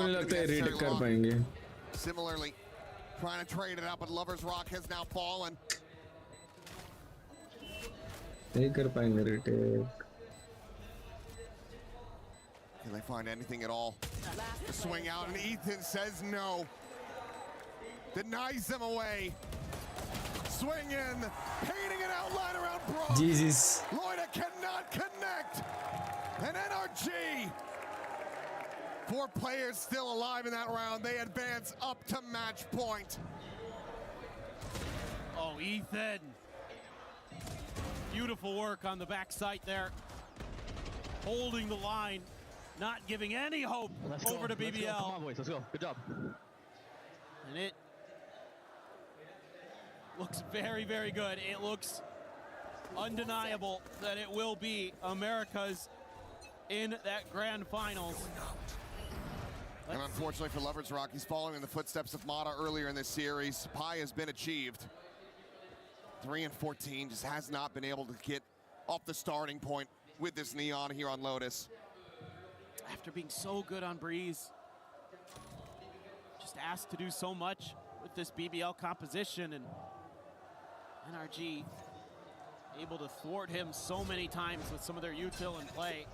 similarly trying to trade it out, but Lover's Rock has now fallen. Can they find anything at all? The swing out, and Ethan says no. Denies them away. Swing in, painting an outline around Braun. Jesus. Loida cannot connect. And NRG, 4 players still alive in that round. They advance up to match point. Oh, Ethan. Beautiful work on the backside there. Holding the line. Not giving any hope over to BBL. Come on, boys, let's go. Good job. And it looks very, very good. It looks undeniable that it will be America's in that grand finals. And unfortunately for Lover's Rock, he's following in the footsteps of Mata earlier in this series. Pi has been achieved. 3-14, just has not been able to get off the starting point with this Neon here on Lotus. After being so good on Breeze, just asked to do so much with this BBL composition, and NRG able to thwart him so many times with some of their util and play.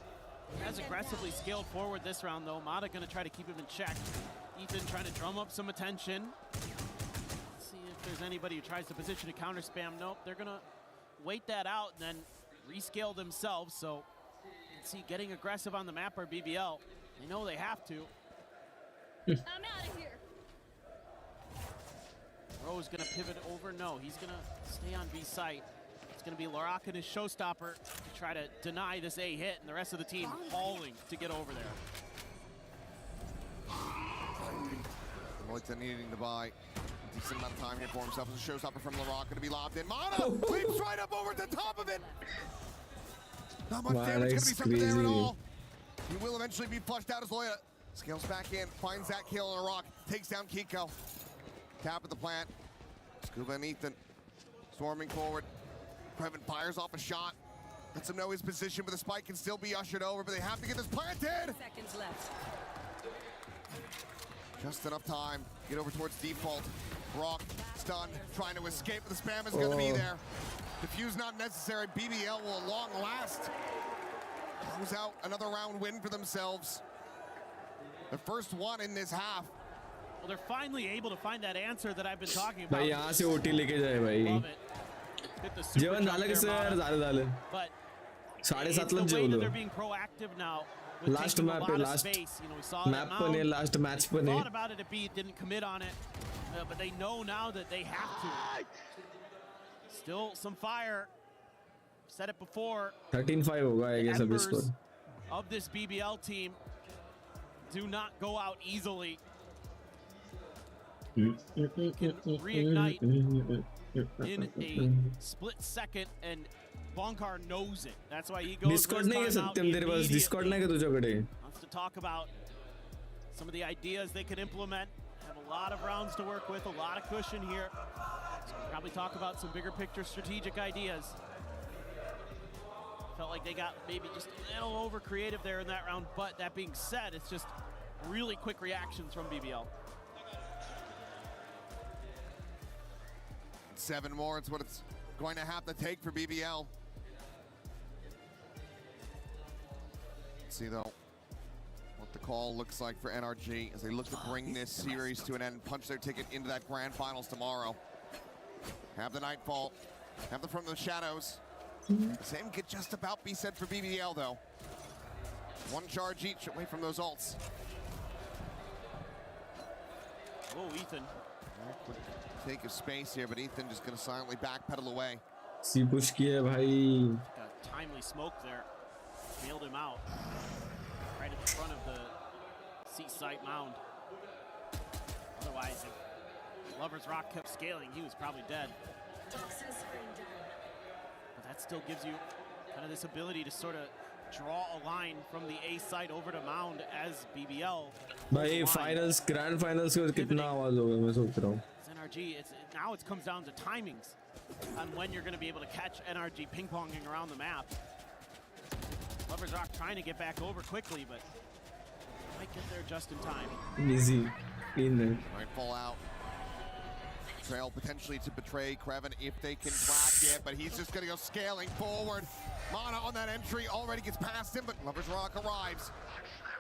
Has aggressively scaled forward this round though. Mata gonna try to keep him in check. Ethan trying to drum up some attention. Let's see if there's anybody who tries to position a counter spam. Nope, they're gonna wait that out and then rescale themselves. So see, getting aggressive on the map are BBL. They know they have to. I'm out of here. Ro's gonna pivot over. No, he's gonna stay on B site. It's gonna be Larak and his showstopper to try to deny this A hit, and the rest of the team hauling to get over there. Moita needing to buy a decent amount of time here for himself as a showstopper from Larak, gonna be lobbed in. Mata leaps right up over the top of it. Not much damage gonna be something there at all. He will eventually be flushed out as Loida scales back in, finds that kill on a rock, takes down Kiko. Tap at the plant. Scuba and Ethan swarming forward. Krevin fires off a shot. Lets him know his position, but the spike can still be ushered over, but they have to get this planted. Seconds left. Just enough time. Get over towards default. Rock stunned, trying to escape, but the spam is gonna be there. Defuse not necessary. BBL will long last. Close out another round win for themselves. The first one in this half. Well, they're finally able to find that answer that I've been talking about. भाई यहाँ से OT लेके जाए भाई. जेवण झालं का sir झालं. But 7:30 La it's the way that जेवलो. they're being proactive now. with Last taking a map lot पे of last space. You know, we saw that map mound. पण आहे, last match पण Thought आहे. about it at B, didn't commit on it, but they know now that they have to. Still some fire. Said it before. 13-5 होगा I guess अभी score. Of this BBL team do not go out easily. Can reignite in a split second, and Bonkar knows it. That's why he goes. Discord नहीं है सत्यम तेरे पास. Discord नहीं है क्या तुझ्याकडे? Wants to talk about some of the ideas they can implement. Have a lot of rounds to work with, a lot of cushion here. So we'll probably talk about some bigger picture strategic ideas. Felt like they got maybe just a little over creative there in that round, but that being said, it's just really quick reactions from BBL. 7 more, it's what it's going to have to take for BBL. Let's see though what the call looks like for NRG as they look to bring this series to an end and punch their ticket into that grand finals tomorrow. Have the Nightfall, have the From the Shadows. The same could just about be said for BBL though. One charge each away from those ults. Oh, Ethan. Quick take of space here, but Ethan just going to silently backpedal away. C push किया भाई. Got timely smoke there. Nailed him out. Right at the front of the C-site mound. Otherwise, if Lover's Rock kept scaling, he was probably dead. But that still gives you kind of this ability to sort of draw a line from the A site over to mound as BBL. भाई finals, grand finals में कितना आवाज होगा मैं सोच रहा हूँ. NRG, now it comes down to timings on when you're going to be able to catch NRG ping-ponging around the map. Lover's Rock trying to get back over quickly, but might get there just in time. Easy. In there. Might fall out. Trail potentially to betray Kreven if they can black it, but he's just going to go scaling forward. Mana on that entry already gets past him, but Lover's Rock arrives.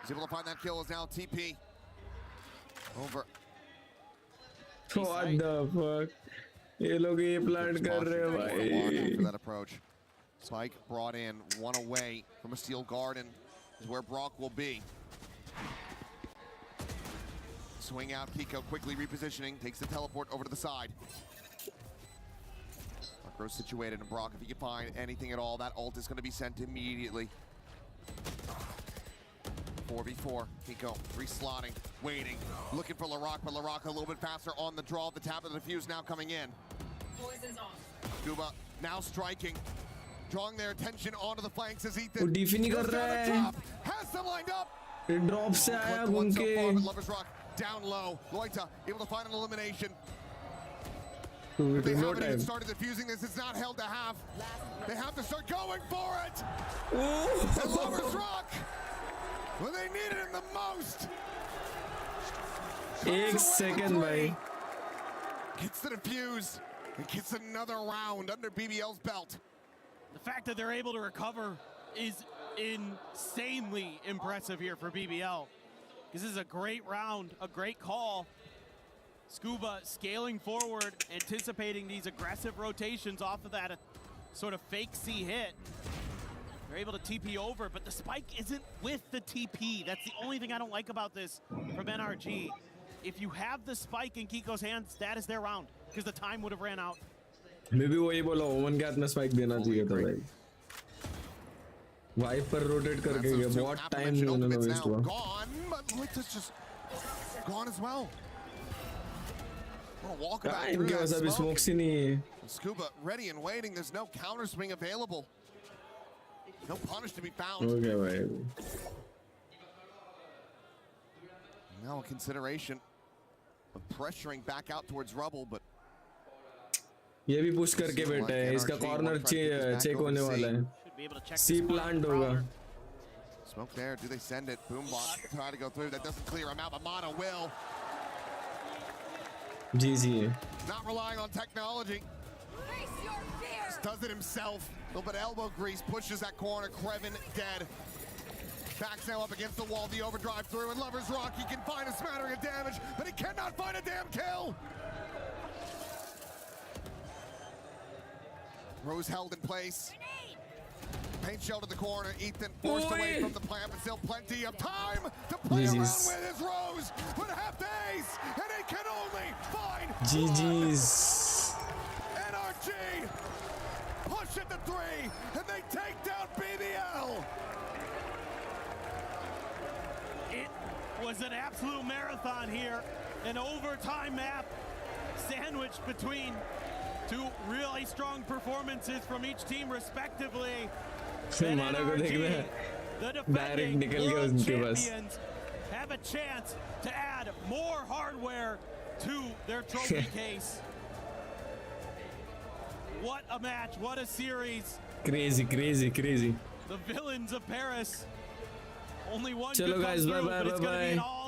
He's able to find that kill as now TP. Over. What the fuck? ये लोग ये plan कर रहे हैं भाई. For that approach. Spike brought in, one away from a steel garden is where Brock will be. Swing out, Kiko quickly repositioning, takes the teleport over to the side. Macro's situated, and Brock, if he can find anything at all, that ult is going to be sent immediately. 4v4, Kiko reslotting, waiting, looking for Larock, but Larock a little bit faster on the draw. The tap of the defuse now coming in. Poison's off. Scuba now striking, drawing their attention onto the flanks as Ethan वो DP नहीं कर रहा है. has them lined up. Drop से आया घूम के. Lover's Rock down low. Loita able to find an elimination. It They is no haven't even time. started defusing this. It's not held to half. They have to start going for it. Oh. And Lover's Rock, when they need it in the most. 1 second भाई. Gets the defuse and gets another round under BBL's belt. The fact that they're able to recover is insanely impressive here for BBL. This is a great round, a great call. Scuba scaling forward, anticipating these aggressive rotations off of that sort of fake C hit. They're able to TP over, but the spike isn't with the TP. That's the only thing I don't like about this from NRG. If you have the spike in Kiko's hands, that is their round, because the time would have ran out. Maybe वही बोला ओमन के हाथ में spike देना चाहिए था भाई. Viper rotate करके गया. बहुत time उन्होंने waste हुआ. Gone, but Loita's just gone as well. Walk about through इनके पास अभी smokes ही नहीं है. Scuba ready and waiting. There's no counter swing available. No punish to be found. Okay भाई. Now a consideration of pressuring back out towards rubble, but ये भी push करके बैठा है. इसका corner check होने वाला है. C plant होगा. Smoke there. Do they send it? Boombot try to go through. That doesn't clear him out, but Mana will. GG. Not relying on technology. Just does it himself. A little bit of elbow grease, pushes that corner. Kreven dead. Backs now up against the wall. The overdrive through, and Lover's Rock. He can find a smattering of damage, but he cannot find a damn kill. Rose held in place. Paint shell to the corner. Ethan forced away from the plant, but still plenty of time to play around with his Rose. But half days, and he can only find GG's. NRG push it to 3, and they take down BBL. It was an absolute marathon here. An overtime map sandwiched between two really strong performances from each team respectively. And NRG, the defending world champions, have a chance to add more hardware to their trophy case. What a match, what a series. Crazy, crazy, crazy. The villains of Paris. Only one Chalo could guys, come through, bye, but it's bye, gonna be an bye. all